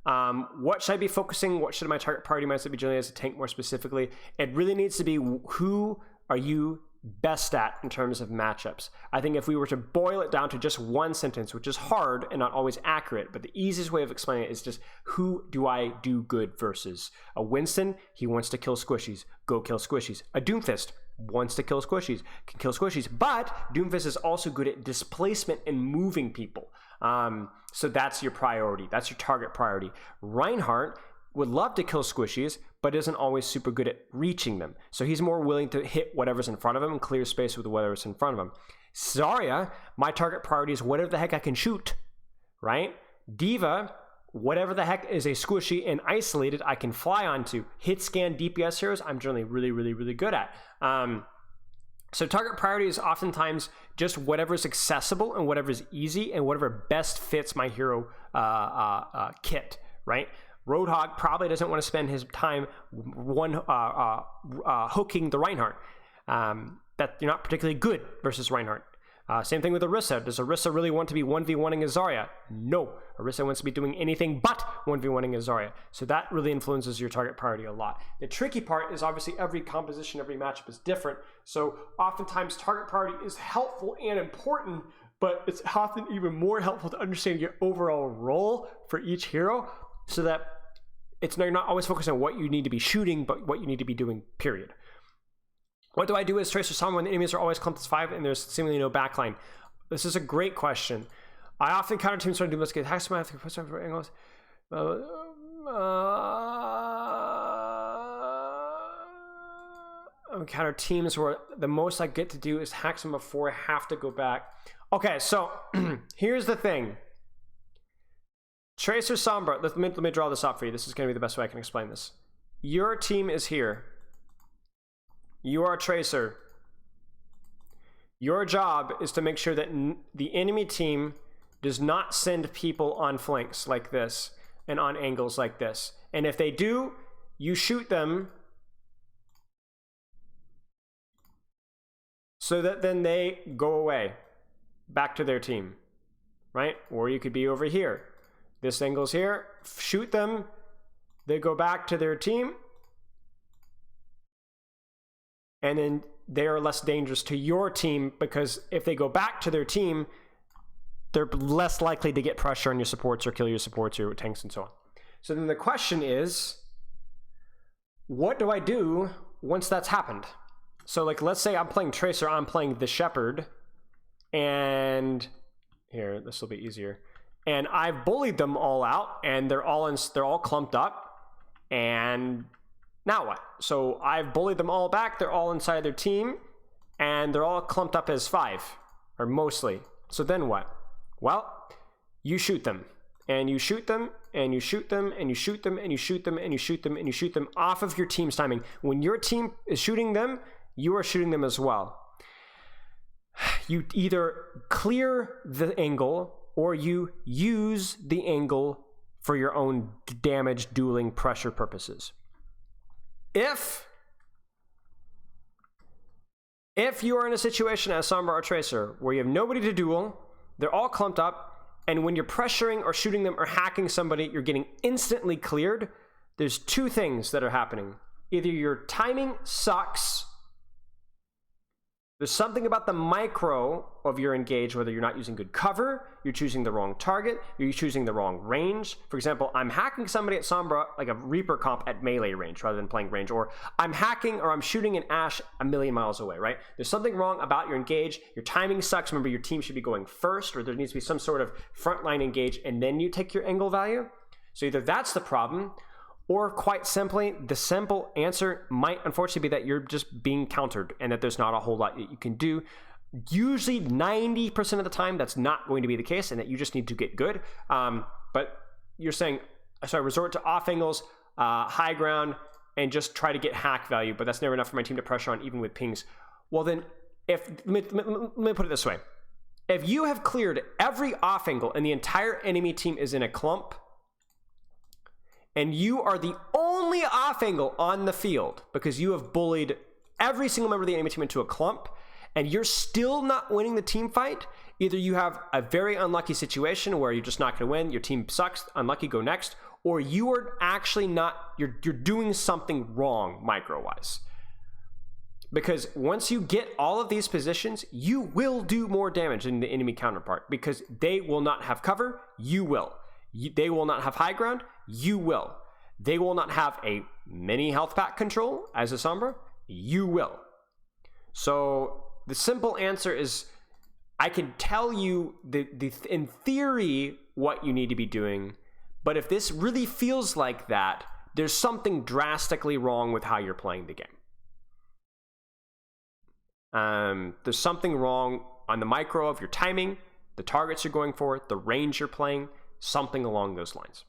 What should I be focusing? What should my target priority mindset be generally as a tank more specifically? It really needs to be, who are you best at in terms of matchups? I think if we were to boil it down to just one sentence, which is hard and not always accurate, but the easiest way of explaining it is just, who do I do good versus? A Winston, he wants to kill squishies. Go kill squishies. A Doomfist wants to kill squishies, can kill squishies, but Doomfist is also good at displacement and moving people. So that's your priority. That's your target priority. Reinhardt would love to kill squishies, but isn't always super good at reaching them. So he's more willing to hit whatever's in front of him and clear space with whatever's in front of him. Zarya, my target priority is whatever the heck I can shoot, right? Diva, whatever the heck is a squishy and isolated I can fly onto. Hit scan DPS heroes, I'm generally really good at. So target priority is oftentimes just whatever's accessible and whatever's easy and whatever best fits my hero kit, right? Roadhog probably doesn't want to spend his time hooking the Reinhardt. That you're not particularly good versus Reinhardt. Same thing with Orisa. Does Orisa really want to be 1v1ing a Zarya? No. Orisa wants to be doing anything but 1v1ing a Zarya. So that really influences your target priority a lot. The tricky part is obviously every composition, every matchup is different. So oftentimes target priority is helpful and important, but it's often even more helpful to understand your overall role for each hero so that you're not always focused on what you need to be shooting, but what you need to be doing, period. What do I do as Tracer Sombra when the enemies are always clumped as 5 and there's seemingly no backline? This is a great question. I often counter teams trying to do let's get hacks to put some angles. Counter teams where the most I get to do is hack them before I have to go back. Okay, so here's the thing. Tracer Sombra, let me draw this up for you. This is going to be the best way I can explain this. Your team is here. You are a Tracer. Your job is to make sure that the enemy team does not send people on flanks like this and on angles like this. And if they do, you shoot them so that then they go away back to their team, right? Or you could be over here. This angle's here, shoot them, they go back to their team, and then they are less dangerous to your team because if they go back to their team, they're less likely to get pressure on your supports or kill your supports or your tanks and so on. So then the question is, what do I do once that's happened? So like, let's say I'm playing Tracer, I'm playing the Shepherd, and here, this will be easier. And I've bullied them all out, and they're all clumped up. And now what? So I've bullied them all back. They're all inside their team, and they're all clumped up as 5, or mostly. So then what? Well, you shoot them, and you shoot them, and you shoot them, and you shoot them, and you shoot them, and you shoot them, and you shoot them off of your team's timing. When your team is shooting them, you are shooting them as well. You either clear the angle or you use the angle for your own damage, dueling, pressure purposes. If you are in a situation as Sombra or Tracer where you have nobody to duel, they're all clumped up, and when you're pressuring or shooting them or hacking somebody, you're getting instantly cleared, there's 2 things that are happening. Either your timing sucks. There's something about the micro of your engage, whether you're not using good cover, you're choosing the wrong target, you're choosing the wrong range. For example, I'm hacking somebody at Sombra, like a Reaper comp at melee range rather than playing range, or I'm hacking or I'm shooting an Ashe a million miles away, right? There's something wrong about your engage, your timing sucks. Remember, your team should be going first, or there needs to be some sort of frontline engage, and then you take your angle value. So either that's the problem, or quite simply, the simple answer might unfortunately be that you're just being countered and that there's not a whole lot that you can do. Usually 90% of the time, that's not going to be the case and that you just need to get good. But you're saying, so I resort to off angles, high ground, and just try to get hack value, but that's never enough for my team to pressure on even with pings. Well then, let me put it this way. If you have cleared every off angle and the entire enemy team is in a clump, and you are the only off angle on the field because you have bullied every single member of the enemy team into a clump, and you're still not winning the team fight, either you have a very unlucky situation where you're just not going to win, your team sucks, unlucky, go next, or you are actually not, you're doing something wrong micro-wise. Because once you get all of these positions, you will do more damage than the enemy counterpart because they will not have cover, you will. They will not have high ground, you will. They will not have a mini health pack control as a Sombra, you will. So the simple answer is, I can tell you in theory what you need to be doing, but if this really feels like that, there's something drastically wrong with how you're playing the game. There's something wrong on the micro of your timing, the targets you're going for, the range you're playing, something along those lines.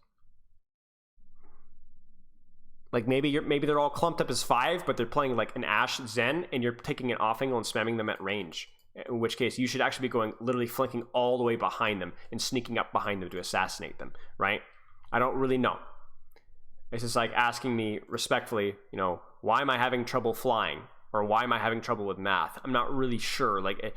Like maybe they're all clumped up as 5, but they're playing like an Ashe Zen, and you're taking an off angle and spamming them at range. In which case, you should actually be going literally flanking all the way behind them and sneaking up behind them to assassinate them, right? I don't really know. It's just like asking me respectfully, why am I having trouble flying? Or why am I having trouble with math? I'm not really sure. Like,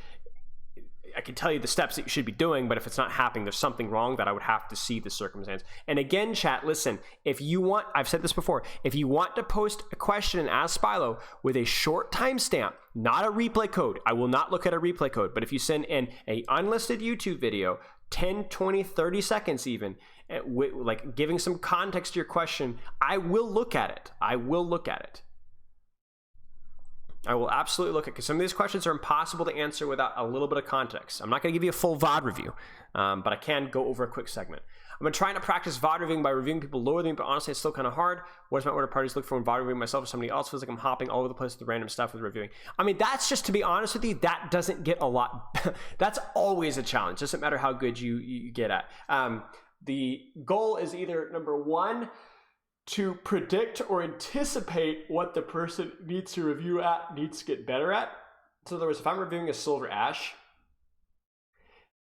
I can tell you the steps that you should be doing, but if it's not happening, there's something wrong that I would have to see the circumstance. And again, chat, listen, if you want, I've said this before, if you want to post a question and ask Spilo with a short timestamp, not a replay code, I will not look at a replay code, but if you send in a unlisted YouTube video, 10, 20, 30 seconds even, like giving some context to your question, I will look at it. I will look at it. I will absolutely look at it, because some of these questions are impossible to answer without a little bit of context. I'm not going to give you a full VOD review, but I can go over a quick segment. I've been trying to practice VOD reviewing by reviewing people lower than me, but honestly, it's still kind of hard. What does my order parties look for when VOD reviewing myself or somebody else? Feels like I'm hopping all over the place with the random stuff with reviewing. I mean, that's just, to be honest with you, that doesn't get a lot. That's always a challenge. Doesn't matter how good you get at. The goal is either, number one, to predict or anticipate what the person needs to review at, needs to get better at. So in other words, if I'm reviewing a silver ash,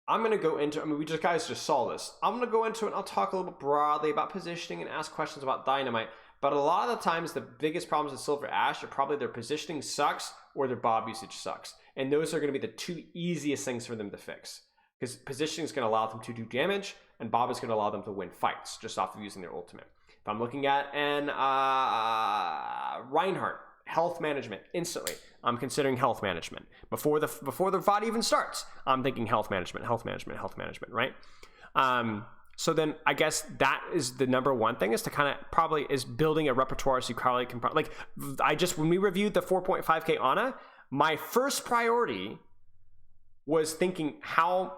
I'm going to go into, I mean, we guys just saw this. I'm going to go into it and I'll talk a little bit broadly about positioning and ask questions about dynamite. But a lot of the times, the biggest problems with silver ash are probably their positioning sucks or their bob usage sucks. And those are going to be the two easiest things for them to fix. Because positioning is going to allow them to do damage, and bob is going to allow them to win fights just off of using their ultimate. If I'm looking at an Reinhardt, health management, instantly, I'm considering health management. Before the VOD even starts, I'm thinking health management, right? So then I guess that is the number one thing, is to kind of probably is building a repertoire so you probably can, like, when we reviewed the 4.5k Ana, my first priority was thinking how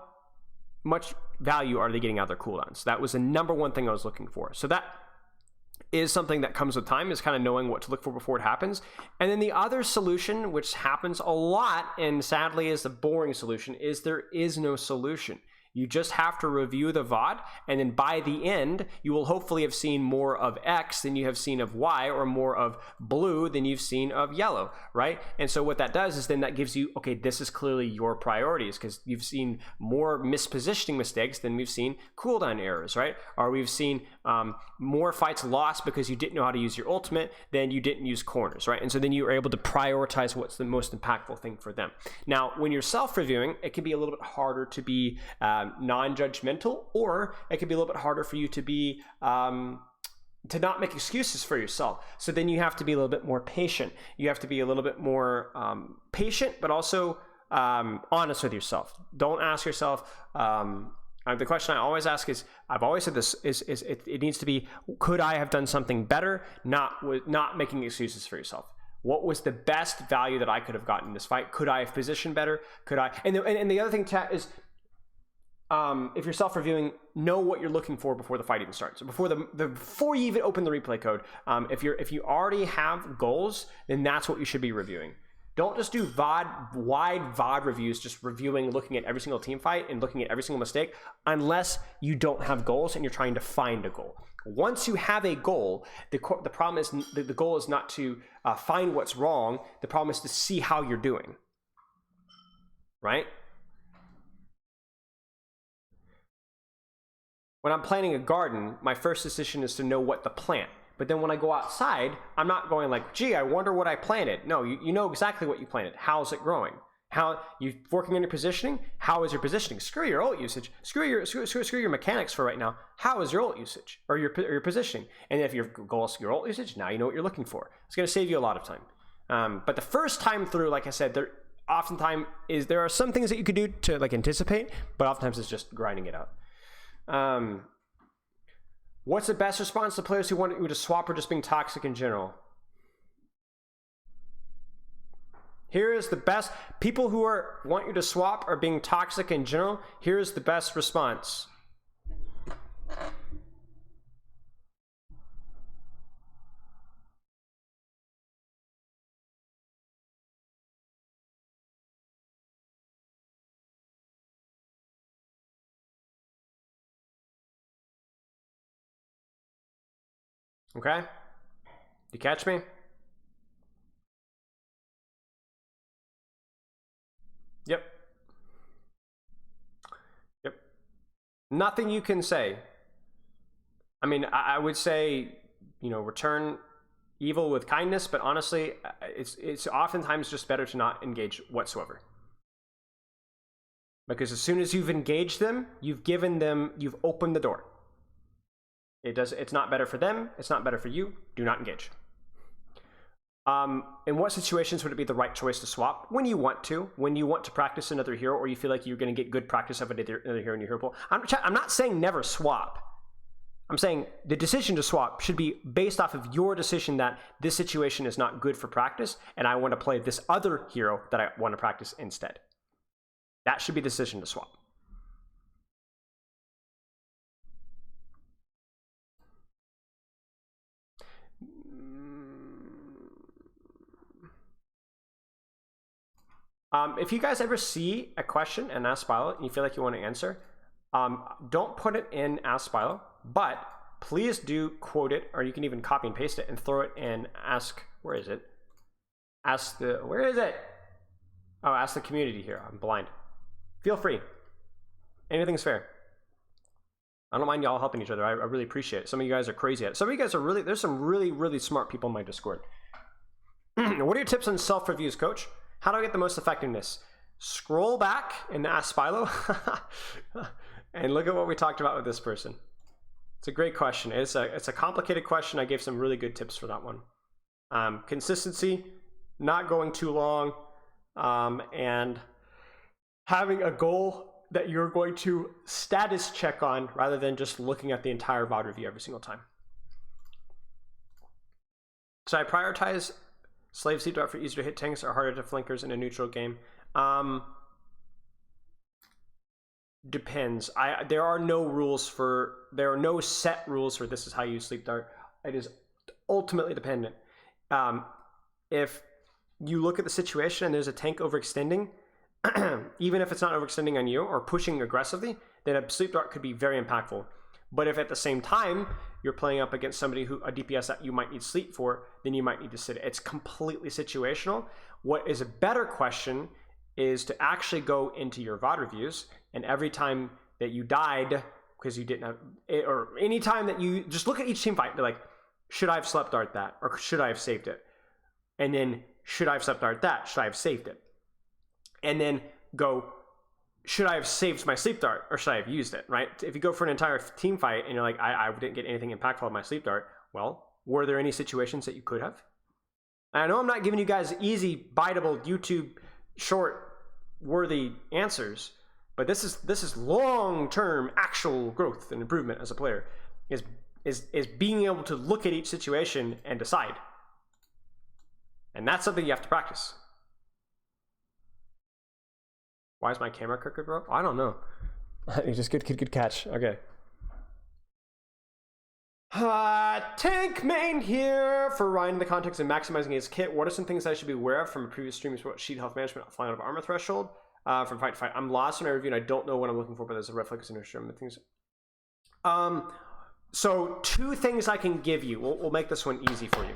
much value are they getting out of their cooldowns. That was the number one thing I was looking for. So that is something that comes with time, is kind of knowing what to look for before it happens. And then the other solution, which happens a lot and sadly is the boring solution, is there is no solution. You just have to review the VOD, and then by the end, you will hopefully have seen more of X than you have seen of Y, or more of blue than you've seen of yellow, right? And so what that does is then that gives you, okay, this is clearly your priorities, because you've seen more mispositioning mistakes than we've seen cooldown errors, right? Or we've seen more fights lost because you didn't know how to use your ultimate than you didn't use corners, right? And so then you are able to prioritize what's the most impactful thing for them. Now, when you're self-reviewing, it can be a little bit harder to be non-judgmental, or it can be a little bit harder for you to be to not make excuses for yourself. So then you have to be a little bit more patient. You have to be a little bit more patient, but also honest with yourself. Don't ask yourself. The question I always ask is, I've always said this, it needs to be, could I have done something better? Not making excuses for yourself. What was the best value that I could have gotten in this fight? Could I have positioned better? Could I? And the other thing, chat, is if you're self-reviewing, know what you're looking for before the fight even starts. So before you even open the replay code, if you already have goals, then that's what you should be reviewing. Don't just do wide VOD reviews, just reviewing, looking at every single team fight and looking at every single mistake, unless you don't have goals and you're trying to find a goal. Once you have a goal, the problem is the goal is not to find what's wrong. The problem is to see how you're doing, right? When I'm planting a garden, my first decision is to know what to plant. But then when I go outside, I'm not going like, gee, I wonder what I planted. No, you know exactly what you planted. How's it growing? How you working on your positioning? How is your positioning? Screw your ult usage. Screw your mechanics for right now. How is your ult usage or your positioning? And if your goal is your ult usage, now you know what you're looking for. It's going to save you a lot of time. But the first time through, like I said, there are some things that you could do to like anticipate, but oftentimes it's just grinding it out. What's the best response to players who want you to swap or just being toxic in general? Here is the best. People who want you to swap or being toxic in general, here is the best response. Okay? You catch me? Yep. Nothing you can say. I mean, I would say, return evil with kindness, but honestly, it's oftentimes just better to not engage whatsoever. Because as soon as you've engaged them, you've opened the door. It's not better for them. It's not better for you. Do not engage. In what situations would it be the right choice to swap? When you want to practice another hero, or you feel like you're going to get good practice of another hero in your hero pool. I'm not saying never swap. I'm saying the decision to swap should be based off of your decision that this situation is not good for practice, and I want to play this other hero that I want to practice instead. That should be the decision to swap. If you guys ever see a question and Ask Spilo and you feel like you want to answer, don't put it in Ask Spilo, but please do quote it, or you can even copy and paste it and throw it in Ask, where is it? Ask the community here. I'm blind. Feel free. Anything's fair. I don't mind y'all helping each other. I really appreciate it. Some of you guys are crazy at it. Some of you guys are there's some really, really smart people in my Discord. What are your tips on self-reviews, coach? How do I get the most effectiveness? Scroll back and Ask Spilo and look at what we talked about with this person. It's a great question. It's a complicated question. I gave some really good tips for that one. Consistency, not going too long, and having a goal that you're going to status check on rather than just looking at the entire VOD review every single time. So I prioritize slave seed dart for easier to hit tanks or harder to flankers in a neutral game. Depends. There are no set rules for this is how you sleep dart. It is ultimately dependent. If you look at the situation and there's a tank overextending, even if it's not overextending on you or pushing aggressively, then a sleep dart could be very impactful. But if at the same time you're playing up against somebody a DPS that you might need sleep for, then you might need to sit. It's completely situational. What is a better question is to actually go into your VOD reviews, and every time that you died because you didn't have it, or any time that you just look at each team fight, be like, should I have slept dart that, or should I have saved it? And then, should I have slept dart that? Should I have saved it? And then go, should I have saved my sleep dart, or should I have used it, right? If you go for an entire team fight and you're like, I didn't get anything impactful with my sleep dart, well, were there any situations that you could have? And I know I'm not giving you guys easy, biteable, YouTube short worthy answers, but this is long-term actual growth and improvement as a player, is being able to look at each situation and decide. And that's something you have to practice. Why is my camera crooked, bro? I don't know. Just good catch. Okay. Tank main here for Ryan in the context of maximizing his kit. What are some things I should be aware of from a previous stream? What sheet health management, flying out of armor threshold, from fight to fight. I'm lost when I review and I don't know what I'm looking for, but there's a reflex in stream things. So 2 things I can give you. We'll make this one easy for you.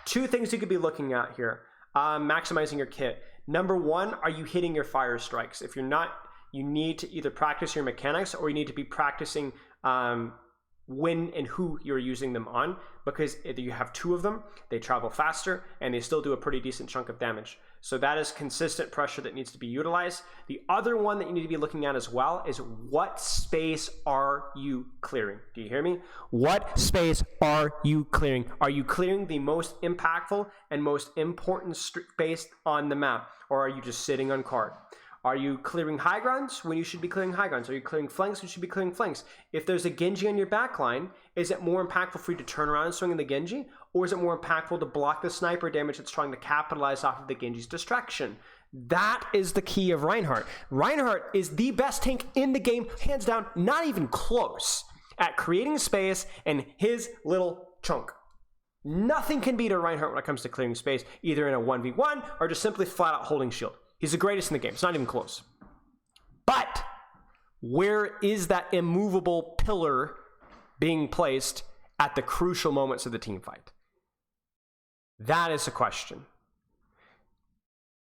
2 things you could be looking at here. Maximizing your kit. Number 1, are you hitting your fire strikes? If you're not, you need to either practice your mechanics, or you need to be practicing when and who you're using them on, because if you have 2 of them, they travel faster and they still do a pretty decent chunk of damage. So that is consistent pressure that needs to be utilized. The other one that you need to be looking at as well is, what space are you clearing? Do you hear me? What space are you clearing? Are you clearing the most impactful and most important space on the map, or are you just sitting on card? Are you clearing high grounds when you should be clearing high grounds? Are you clearing flanks when you should be clearing flanks? If there's a Genji on your backline, is it more impactful for you to turn around and swing in the Genji? Or is it more impactful to block the sniper damage that's trying to capitalize off of the Genji's distraction? That is the key of Reinhardt. Reinhardt is the best tank in the game, hands down, not even close, at creating space and his little chunk. Nothing can beat a Reinhardt when it comes to clearing space, either in a 1v1 or just simply flat out holding shield. He's the greatest in the game. It's not even close. But where is that immovable pillar being placed at the crucial moments of the team fight? That is a question.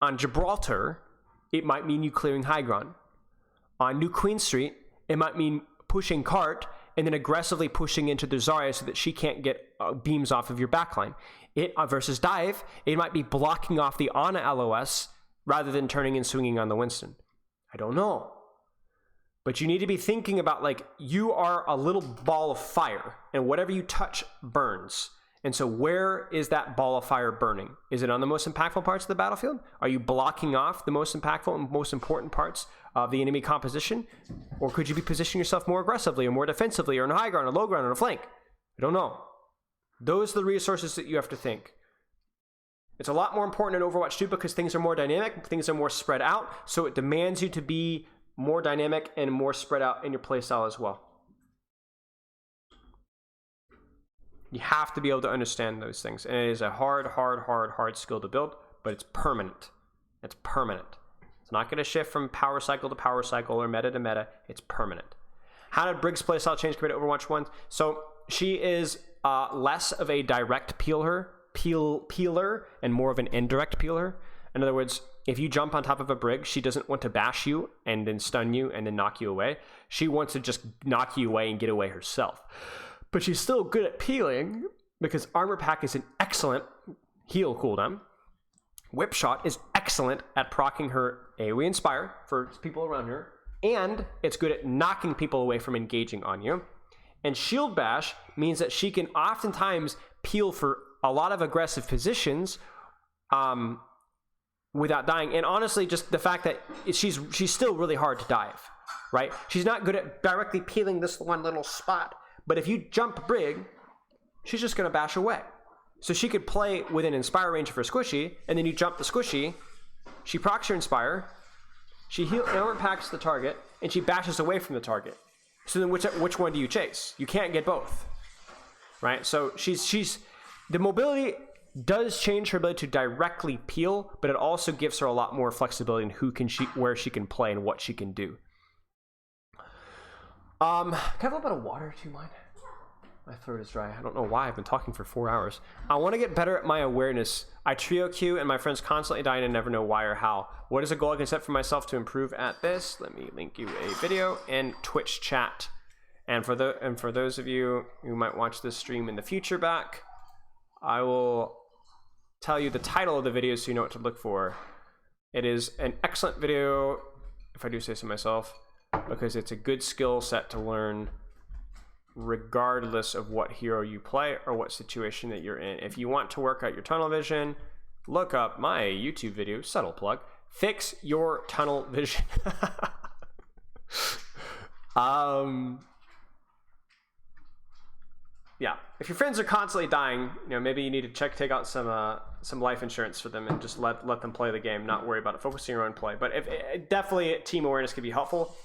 On Gibraltar, it might mean you clearing high ground. On New Queen Street, it might mean pushing cart and then aggressively pushing into the Zarya so that she can't get beams off of your backline. It versus dive, it might be blocking off the Ana LOS rather than turning and swinging on the Winston. I don't know. But you need to be thinking about, like, you are a little ball of fire, and whatever you touch burns. And so where is that ball of fire burning? Is it on the most impactful parts of the battlefield? Are you blocking off the most impactful and most important parts of the enemy composition? Or could you be positioning yourself more aggressively or more defensively or on high ground or low ground or a flank? I don't know. Those are the resources that you have to think. It's a lot more important in Overwatch 2 because things are more dynamic, things are more spread out, so it demands you to be more dynamic and more spread out in your playstyle as well. You have to be able to understand those things. And it is a hard skill to build, but it's permanent. It's permanent. It's not going to shift from power cycle to power cycle or meta to meta. It's permanent. How did Briggs' playstyle change compared to Overwatch 1? So she is less of a direct peeler and more of an indirect peeler. In other words, if you jump on top of a Brig, she doesn't want to bash you and then stun you and then knock you away. She wants to just knock you away and get away herself. But she's still good at peeling because Armor Pack is an excellent heal cooldown. Whip Shot is excellent at proccing her AoE Inspire for people around her. And it's good at knocking people away from engaging on you. And Shield Bash means that she can oftentimes peel for a lot of aggressive positions without dying. And honestly, just the fact that she's still really hard to dive, right? She's not good at directly peeling this one little spot. But if you jump Brig, she's just going to bash away. So she could play within Inspire range for a squishy, and then you jump the squishy, she procs your Inspire, she armor packs the target, and she bashes away from the target. So then which one do you chase? You can't get both, right? So the mobility does change her ability to directly peel, but it also gives her a lot more flexibility in where she can play and what she can do. Can I have a little bit of water? Do you mind? My throat is dry. I don't know why. I've been talking for 4 hours. I want to get better at my awareness. I trio queue and my friends constantly die and I never know why or how. What is a goal I can set for myself to improve at this? Let me link you a video and Twitch chat. And for those of you who might watch this stream in the future back, I will tell you the title of the video so you know what to look for. It is an excellent video, if I do say so myself, because it's a good skill set to learn regardless of what hero you play or what situation that you're in. If you want to work out your tunnel vision, look up my YouTube video, subtle plug, Fix Your Tunnel Vision. Yeah, if your friends are constantly dying, maybe you need to take out some life insurance for them and just let them play the game, not worry about it, focus on your own play. But definitely team awareness can be helpful.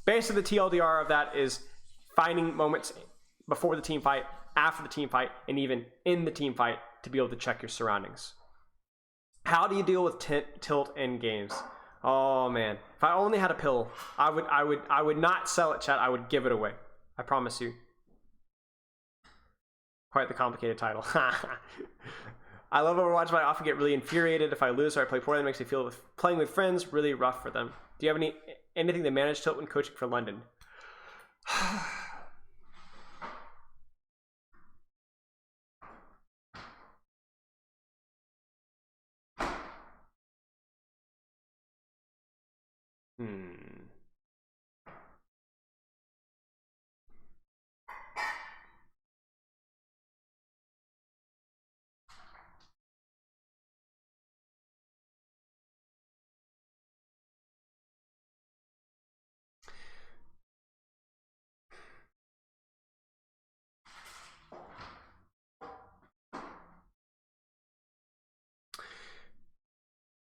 Basically, the TLDR of that is finding moments before the team fight, after the team fight, and even in the team fight to be able to check your surroundings. How do you deal with tilt in games? Oh man, if I only had a pill, I would not sell it, chat. I would give it away. I promise you. Quite the complicated title. I love Overwatch, but I often get really infuriated if I lose or I play poorly. It makes me feel playing with friends really rough for them. Do you have anything to manage tilt when coaching for London?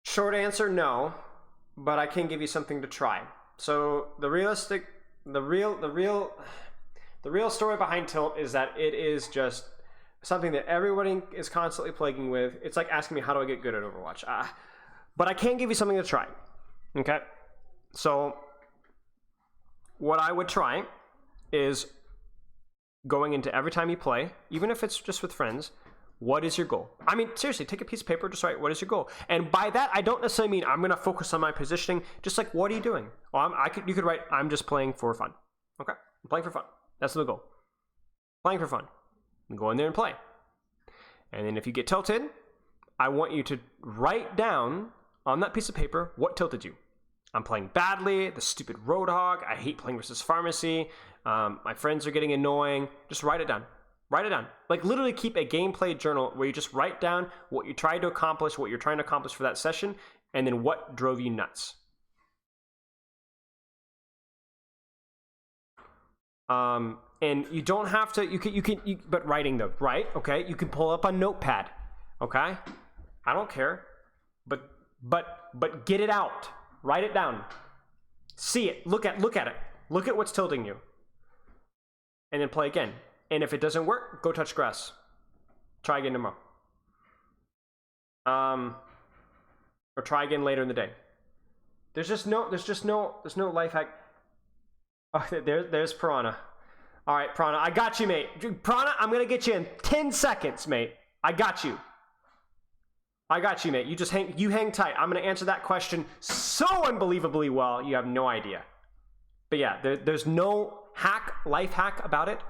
Short answer, no, but I can give you something to try. So the real story behind tilt is that it is just something that everybody is constantly plaguing with. It's like asking me, how do I get good at Overwatch? But I can give you something to try. Okay, so what I would try is going into every time you play, even if it's just with friends. What is your goal? I mean, seriously, take a piece of paper, just write, what is your goal? And by that, I don't necessarily mean I'm going to focus on my positioning. Just like, what are you doing? Well, you could write, I'm just playing for fun. Okay? I'm playing for fun. That's the goal. Playing for fun. You go in there and play. And then if you get tilted, I want you to write down on that piece of paper what tilted you. I'm playing badly. The stupid Roadhog. I hate playing versus Pharmacy. My friends are getting annoying. Just write it down. Write it down. Like literally keep a gameplay journal where you just write down what you tried to accomplish, what you're trying to accomplish for that session, and then what drove you nuts. And you don't have to, but writing though, right? Okay. You can pull up a notepad. Okay. I don't care, but get it out. Write it down. See it. Look at it. Look at what's tilting you. And then play again. And if it doesn't work, go touch grass. Try again tomorrow. Or try again later in the day. There's no life hack. Oh, there's Piranha. All right, Piranha, I got you, mate. Piranha, I'm gonna get you in 10 seconds, mate. I got you. I got you, mate. You hang tight. I'm gonna answer that question so unbelievably well. You have no idea. But yeah, there's no life hack about it.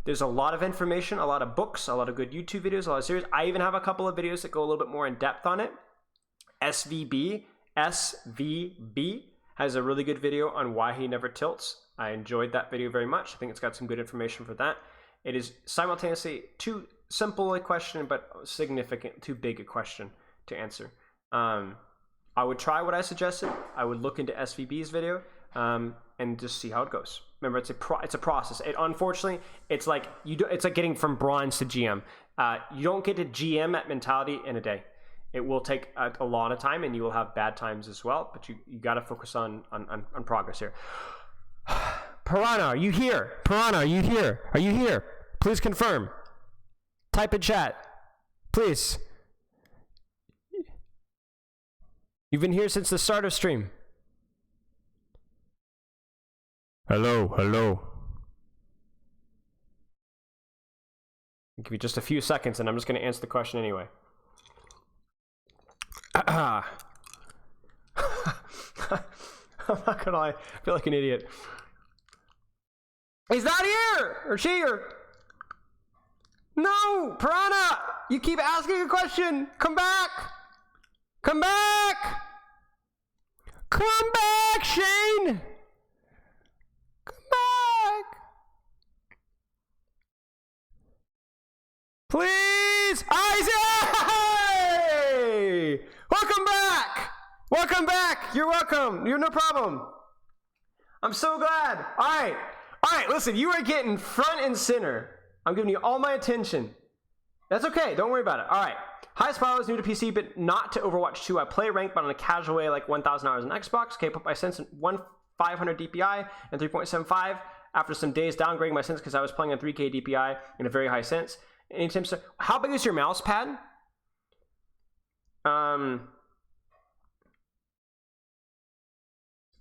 There's a lot of information, a lot of books, a lot of good YouTube videos, a lot of series. I even have a couple of videos that go a little bit more in depth on it. SVB has a really good video on why he never tilts. I enjoyed that video very much. I think it's got some good information for that. It is simultaneously too simple a question, but significant, too big a question to answer. I would try what I suggested. I would look into SVB's video and just see how it goes. Remember, it's a process. Unfortunately, it's like it's like getting from bronze to GM. You don't get to GM at mentality in a day. It will take a lot of time, and you will have bad times as well. But you got to focus on progress here. Piranha, are you here? Piranha, are you here? Are you here? Please confirm. Type in chat, please. You've been here since the start of stream. Hello. I'll give you just a few seconds, and I'm just going to answer the question anyway. I'm not gonna lie, I feel like an idiot. He's not here! Or she, or... No! Piranha! You keep asking a question! Come back! Come back! Come back, Shane! Come back! Please! Isaac! Welcome back! Welcome back! You're welcome. You're no problem. I'm so glad. All right, listen, you are getting front and center. I'm giving you all my attention. That's okay. Don't worry about it. All right. Hi, Spilo is new to PC, but not to Overwatch 2. I play ranked, but on a casual way, like 1,000 hours on Xbox. Okay, put my sense in 1,500 DPI and 3.75. After some days downgrading my sense because I was playing on 3K DPI in a very high sense. Anytime so, how big is your mouse pad?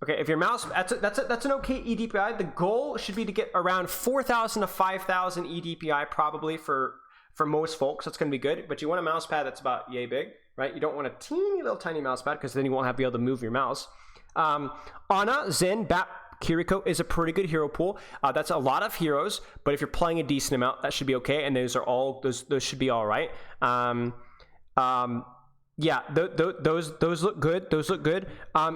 Okay, if your mouse, that's an okay eDPI. The goal should be to get around 4,000 to 5,000 eDPI probably for most folks. That's going to be good. But you want a mouse pad that's about yay big, right? You don't want a teeny little tiny mouse pad because then you won't be able to move your mouse. Ana, Zen, Bap, Kiriko is a pretty good hero pool. That's a lot of heroes, but if you're playing a decent amount, that should be okay. And those should be all right. Yeah, those look good. Those look good.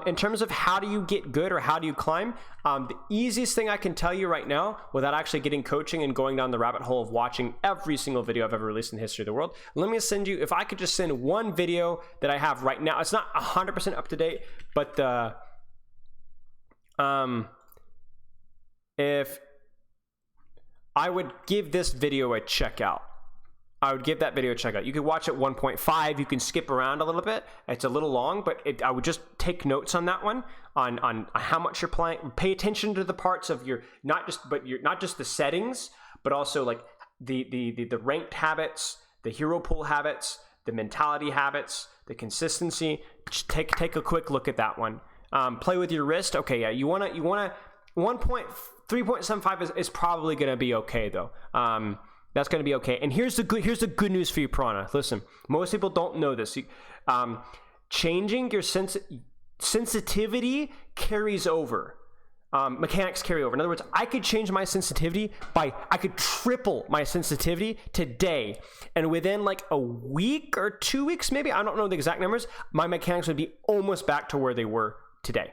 In terms of how do you get good or how do you climb, the easiest thing I can tell you right now, without actually getting coaching and going down the rabbit hole of watching every single video I've ever released in the history of the world, let me send you, if I could just send one video that I have right now. It's not 100% up to date, but if I would give this video a check out. I would give that video a check out. You can watch it 1.5. You can skip around a little bit. It's a little long, but I would just take notes on that one, on how much you're playing. Pay attention to the parts of your not just the settings, but also like the ranked habits, the hero pool habits, the mentality habits, the consistency. Just take a quick look at that one. Play with your wrist. Okay, yeah, you wanna 3.75 is probably gonna be okay though. That's going to be okay. And here's the good news for you, Piranha. Listen, most people don't know this. Changing your sensitivity carries over. Mechanics carry over. In other words, I could change my sensitivity I could triple my sensitivity today. And within like a week or 2 weeks, maybe, I don't know the exact numbers, my mechanics would be almost back to where they were today.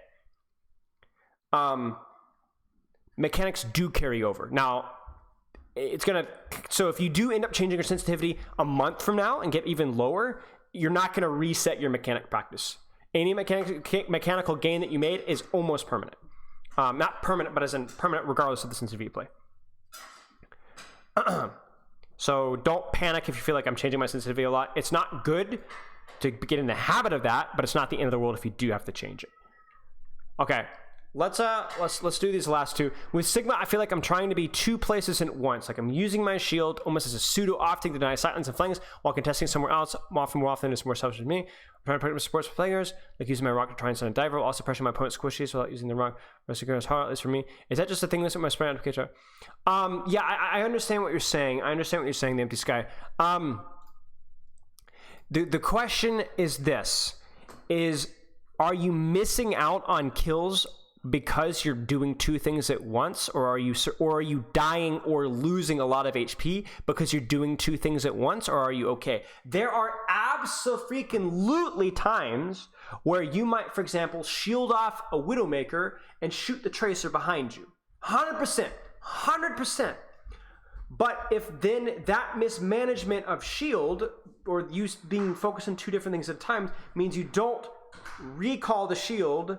mechanics do carry over. Now, so if you do end up changing your sensitivity a month from now and get even lower, you're not going to reset your mechanic practice. Any mechanical gain that you made is almost permanent. Not permanent, but as in permanent regardless of the sensitivity you play. So don't panic if you feel like I'm changing my sensitivity a lot. It's not good to get in the habit of that, but it's not the end of the world if you do have to change it. Okay, let's do these last two. With Sigma, I feel like I'm trying to be two places at once. Like I'm using my shield almost as a pseudo optic to deny sightlines and flanks while contesting somewhere else. More often it's more selfish than me. I'm trying to protect my supports for players, like using my rock to try and stun a diver, while also pressuring my opponent's squishies without using the rock. Most of hard, at least for me. Is that just a thing that's with my spray applicator? Yeah, I understand what you're saying. I understand what you're saying, the empty sky. The question is this: are you missing out on kills because you're doing two things at once, or are you dying or losing a lot of HP because you're doing two things at once, or are you okay? There are absolutely times where you might, for example, shield off a Widowmaker and shoot the Tracer behind you. 100%. But if then that mismanagement of shield, or you being focused on two different things at a time, means you don't recall the shield,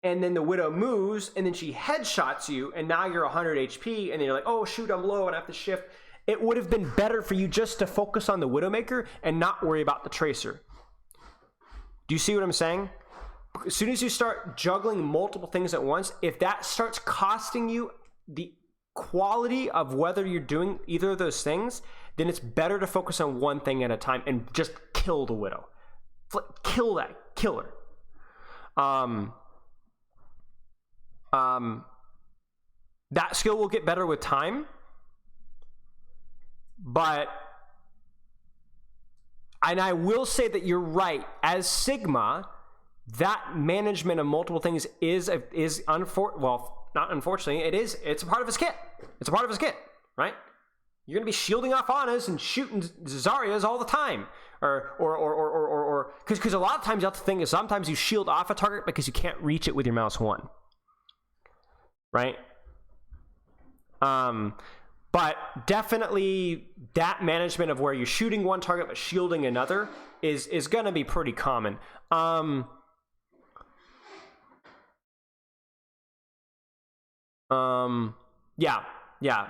and then the Widow moves, and then she headshots you, and now you're 100 HP, and then you're like, oh shoot, I'm low, and I have to shift. It would have been better for you just to focus on the Widowmaker and not worry about the Tracer. Do you see what I'm saying? As soon as you start juggling multiple things at once, if that starts costing you the quality of whether you're doing either of those things, then it's better to focus on one thing at a time and just kill the Widow. Kill that. Kill her. That skill will get better with time, and I will say that you're right. As Sigma, that management of multiple things is not unfortunately, it's a part of his kit. It's a part of his kit, right? You're gonna be shielding off Annas and shooting Zarya's all the time, or because a lot of times you have to think is sometimes you shield off a target because you can't reach it with your mouse one, right? But definitely that management of where you're shooting one target but shielding another is gonna be pretty common. Yeah.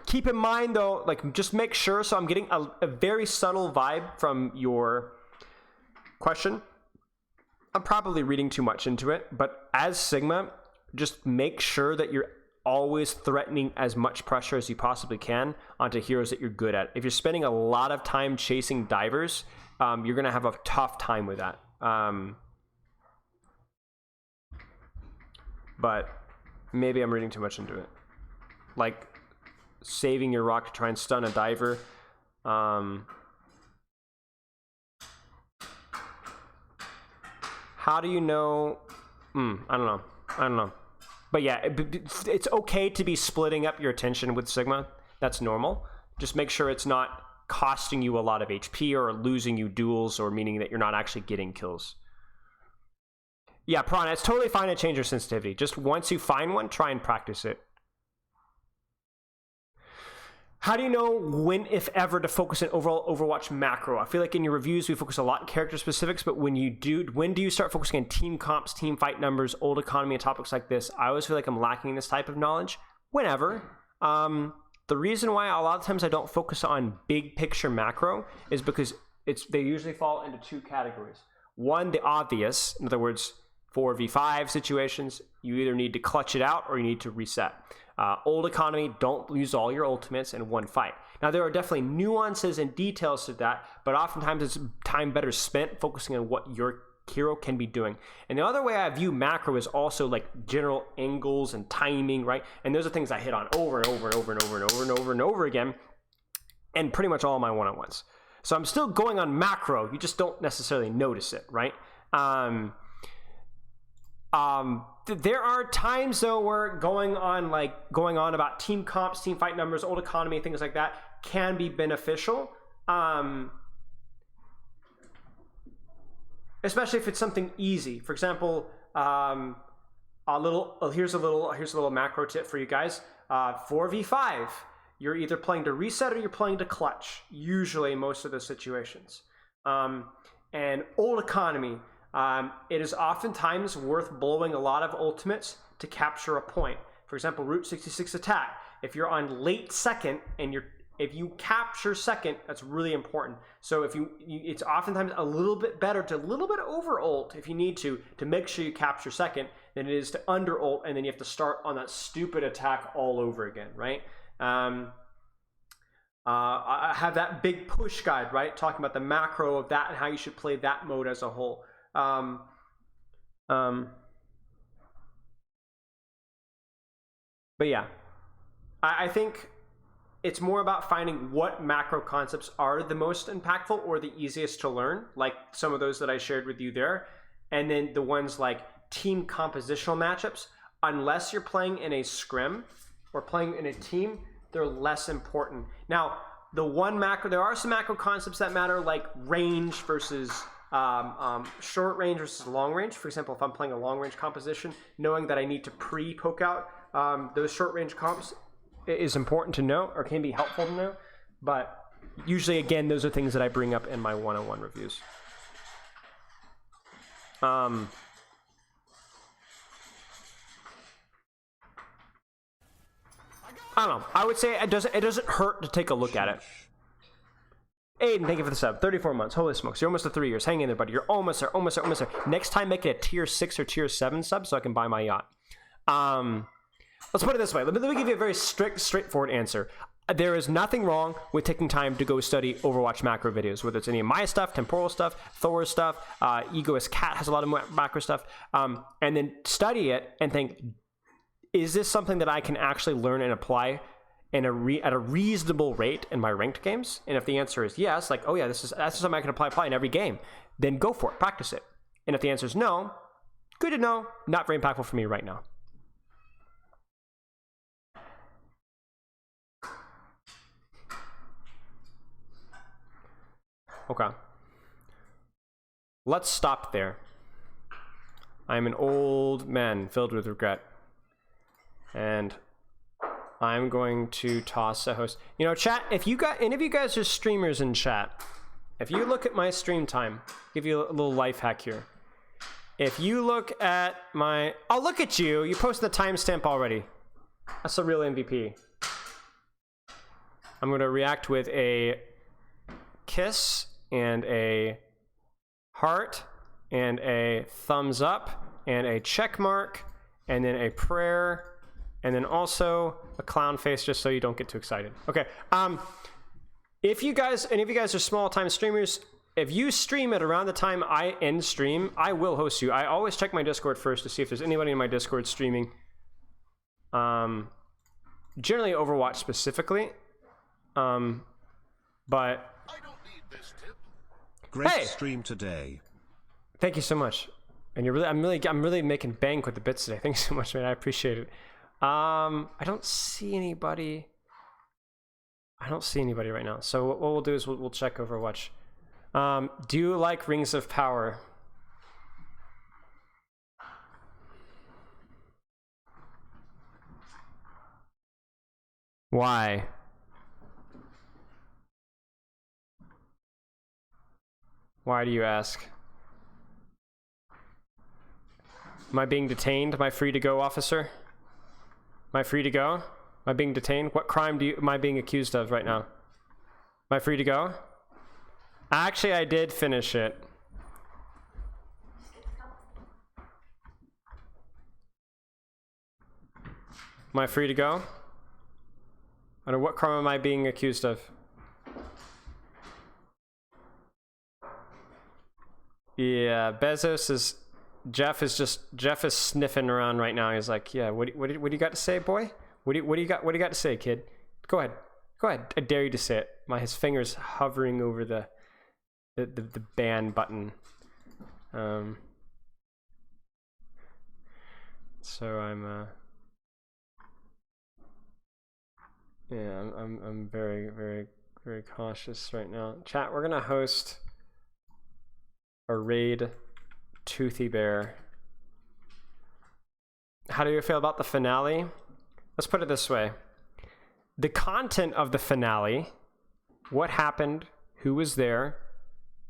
Keep in mind though, like just make sure, so I'm getting a very subtle vibe from your question. I'm probably reading too much into it, but as Sigma, just make sure that you're always threatening as much pressure as you possibly can onto heroes that you're good at. If you're spending a lot of time chasing divers, you're gonna have a tough time with that. But maybe I'm reading too much into it. Like saving your rock to try and stun a diver. How do you know? I don't know. But yeah, it's okay to be splitting up your attention with Sigma. That's normal. Just make sure it's not costing you a lot of HP or losing you duels, or meaning that you're not actually getting kills. Yeah, Prana, it's totally fine to change your sensitivity. Just once you find one, try and practice it. How do you know when, if ever, to focus on overall Overwatch macro? I feel like in your reviews, we focus a lot on character specifics, but when do you start focusing on team comps, team fight numbers, old economy, and topics like this? I always feel like I'm lacking this type of knowledge. Whenever. The reason why a lot of times I don't focus on big picture macro is because they usually fall into two categories. One, the obvious, in other words, 4v5 situations, you either need to clutch it out or you need to reset. Old economy, don't use all your ultimates in one fight. Now, there are definitely nuances and details to that, but oftentimes it's time better spent focusing on what your hero can be doing. And the other way I view macro is also like general angles and timing, right? And those are things I hit on over and over and over and over and over and over and over again, and pretty much all my one-on-ones. So I'm still going on macro, you just don't necessarily notice it, right? There are times though where going on about team comps, team fight numbers, old economy, things like that can be beneficial. Especially if it's something easy. For example, here's a little macro tip for you guys. 4v5, you're either playing to reset or you're playing to clutch, usually in most of the situations. And old economy, it is oftentimes worth blowing a lot of ultimates to capture a point. For example, Route 66 attack. If you're on late second and if you capture second, that's really important. So if it's oftentimes a little bit better to a little bit over ult if you need to make sure you capture second than it is to under ult, and then you have to start on that stupid attack all over again, right? I have that big push guide, right? Talking about the macro of that and how you should play that mode as a whole. But yeah, I think it's more about finding what macro concepts are the most impactful or the easiest to learn, like some of those that I shared with you there. And then the ones like team compositional matchups, unless you're playing in a scrim or playing in a team, they're less important. Now, there are some macro concepts that matter, like range versus short range versus long range. For example, if I'm playing a long range composition, knowing that I need to pre-poke out those short range comps is important to know, or can be helpful to know. But usually, again, those are things that I bring up in my one-on-one reviews. I don't know. I would say it doesn't hurt to take a look at it. Aiden, thank you for the sub. 34 months. Holy smokes. You're almost to 3 years. Hang in there, buddy. You're almost there. Next time, make it a tier 6 or tier 7 sub so I can buy my yacht. Let's put it this way. Let me give you a very straightforward answer. There is nothing wrong with taking time to go study Overwatch macro videos, whether it's any of my stuff, Temporal stuff, Thor's stuff, Egoist Cat has a lot of macro stuff, and then study it and think, is this something that I can actually learn and apply at a reasonable rate in my ranked games? And if the answer is yes, like, oh yeah, that's something I can apply in every game, then go for it, practice it. And if the answer is no, good to know, not very impactful for me right now. Okay. Let's stop there. I'm an old man filled with regret. And I'm going to toss a host. You know, chat, if you got any of you guys are streamers in chat, if you look at my stream time, give you a little life hack here. If you look at my, oh, look at you. You posted the timestamp already. That's a real MVP. I'm going to react with a kiss and a heart and a thumbs up and a check mark and then a prayer and then also a clown face just so you don't get too excited. Okay. If you guys, any of you guys are small time streamers, if you stream at around the time I end stream, I will host you. I always check my Discord first to see if there's anybody in my Discord streaming. Generally Overwatch specifically. But great stream today. Thank you so much. And I'm really making bank with the bits today. Thanks so much, man. I appreciate it. I don't see anybody. Right now. So what we'll do is we'll check Overwatch. Do you like Rings of Power? Why? Why do you ask? Am I being detained? Am I free to go, officer? Am I free to go? Am I being detained? What crime am I being accused of right now? Am I free to go? Actually, I did finish it. Am I free to go? I don't know, what crime am I being accused of? Yeah, Jeff is sniffing around right now. He's like, yeah, what do you got to say, boy? What do you got to say, kid? Go ahead. I dare you to say it. His fingers hovering over the ban button. So I'm I'm very, very, very cautious right now. Chat, we're gonna host a raid Toothy Bear How do you feel about the finale? Let's put it this way. The content of the finale, what happened, who was there,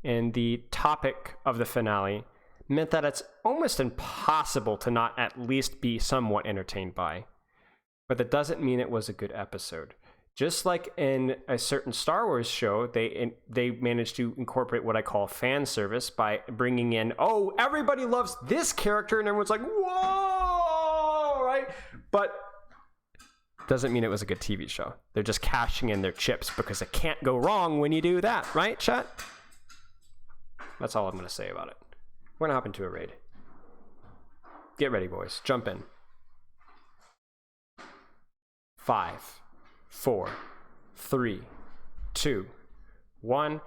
and the topic of the finale meant that it's almost impossible to not at least be somewhat entertained by. But that doesn't mean it was a good episode. Just like in a certain Star Wars show, they managed to incorporate what I call fan service by bringing in, oh, everybody loves this character, and everyone's like, whoa, right? But doesn't mean it was a good TV show. They're just cashing in their chips because it can't go wrong when you do that, right, chat? That's all I'm going to say about it. We're going to hop into a raid. Get ready, boys. Jump in. 5, 4, 3, 2, 1.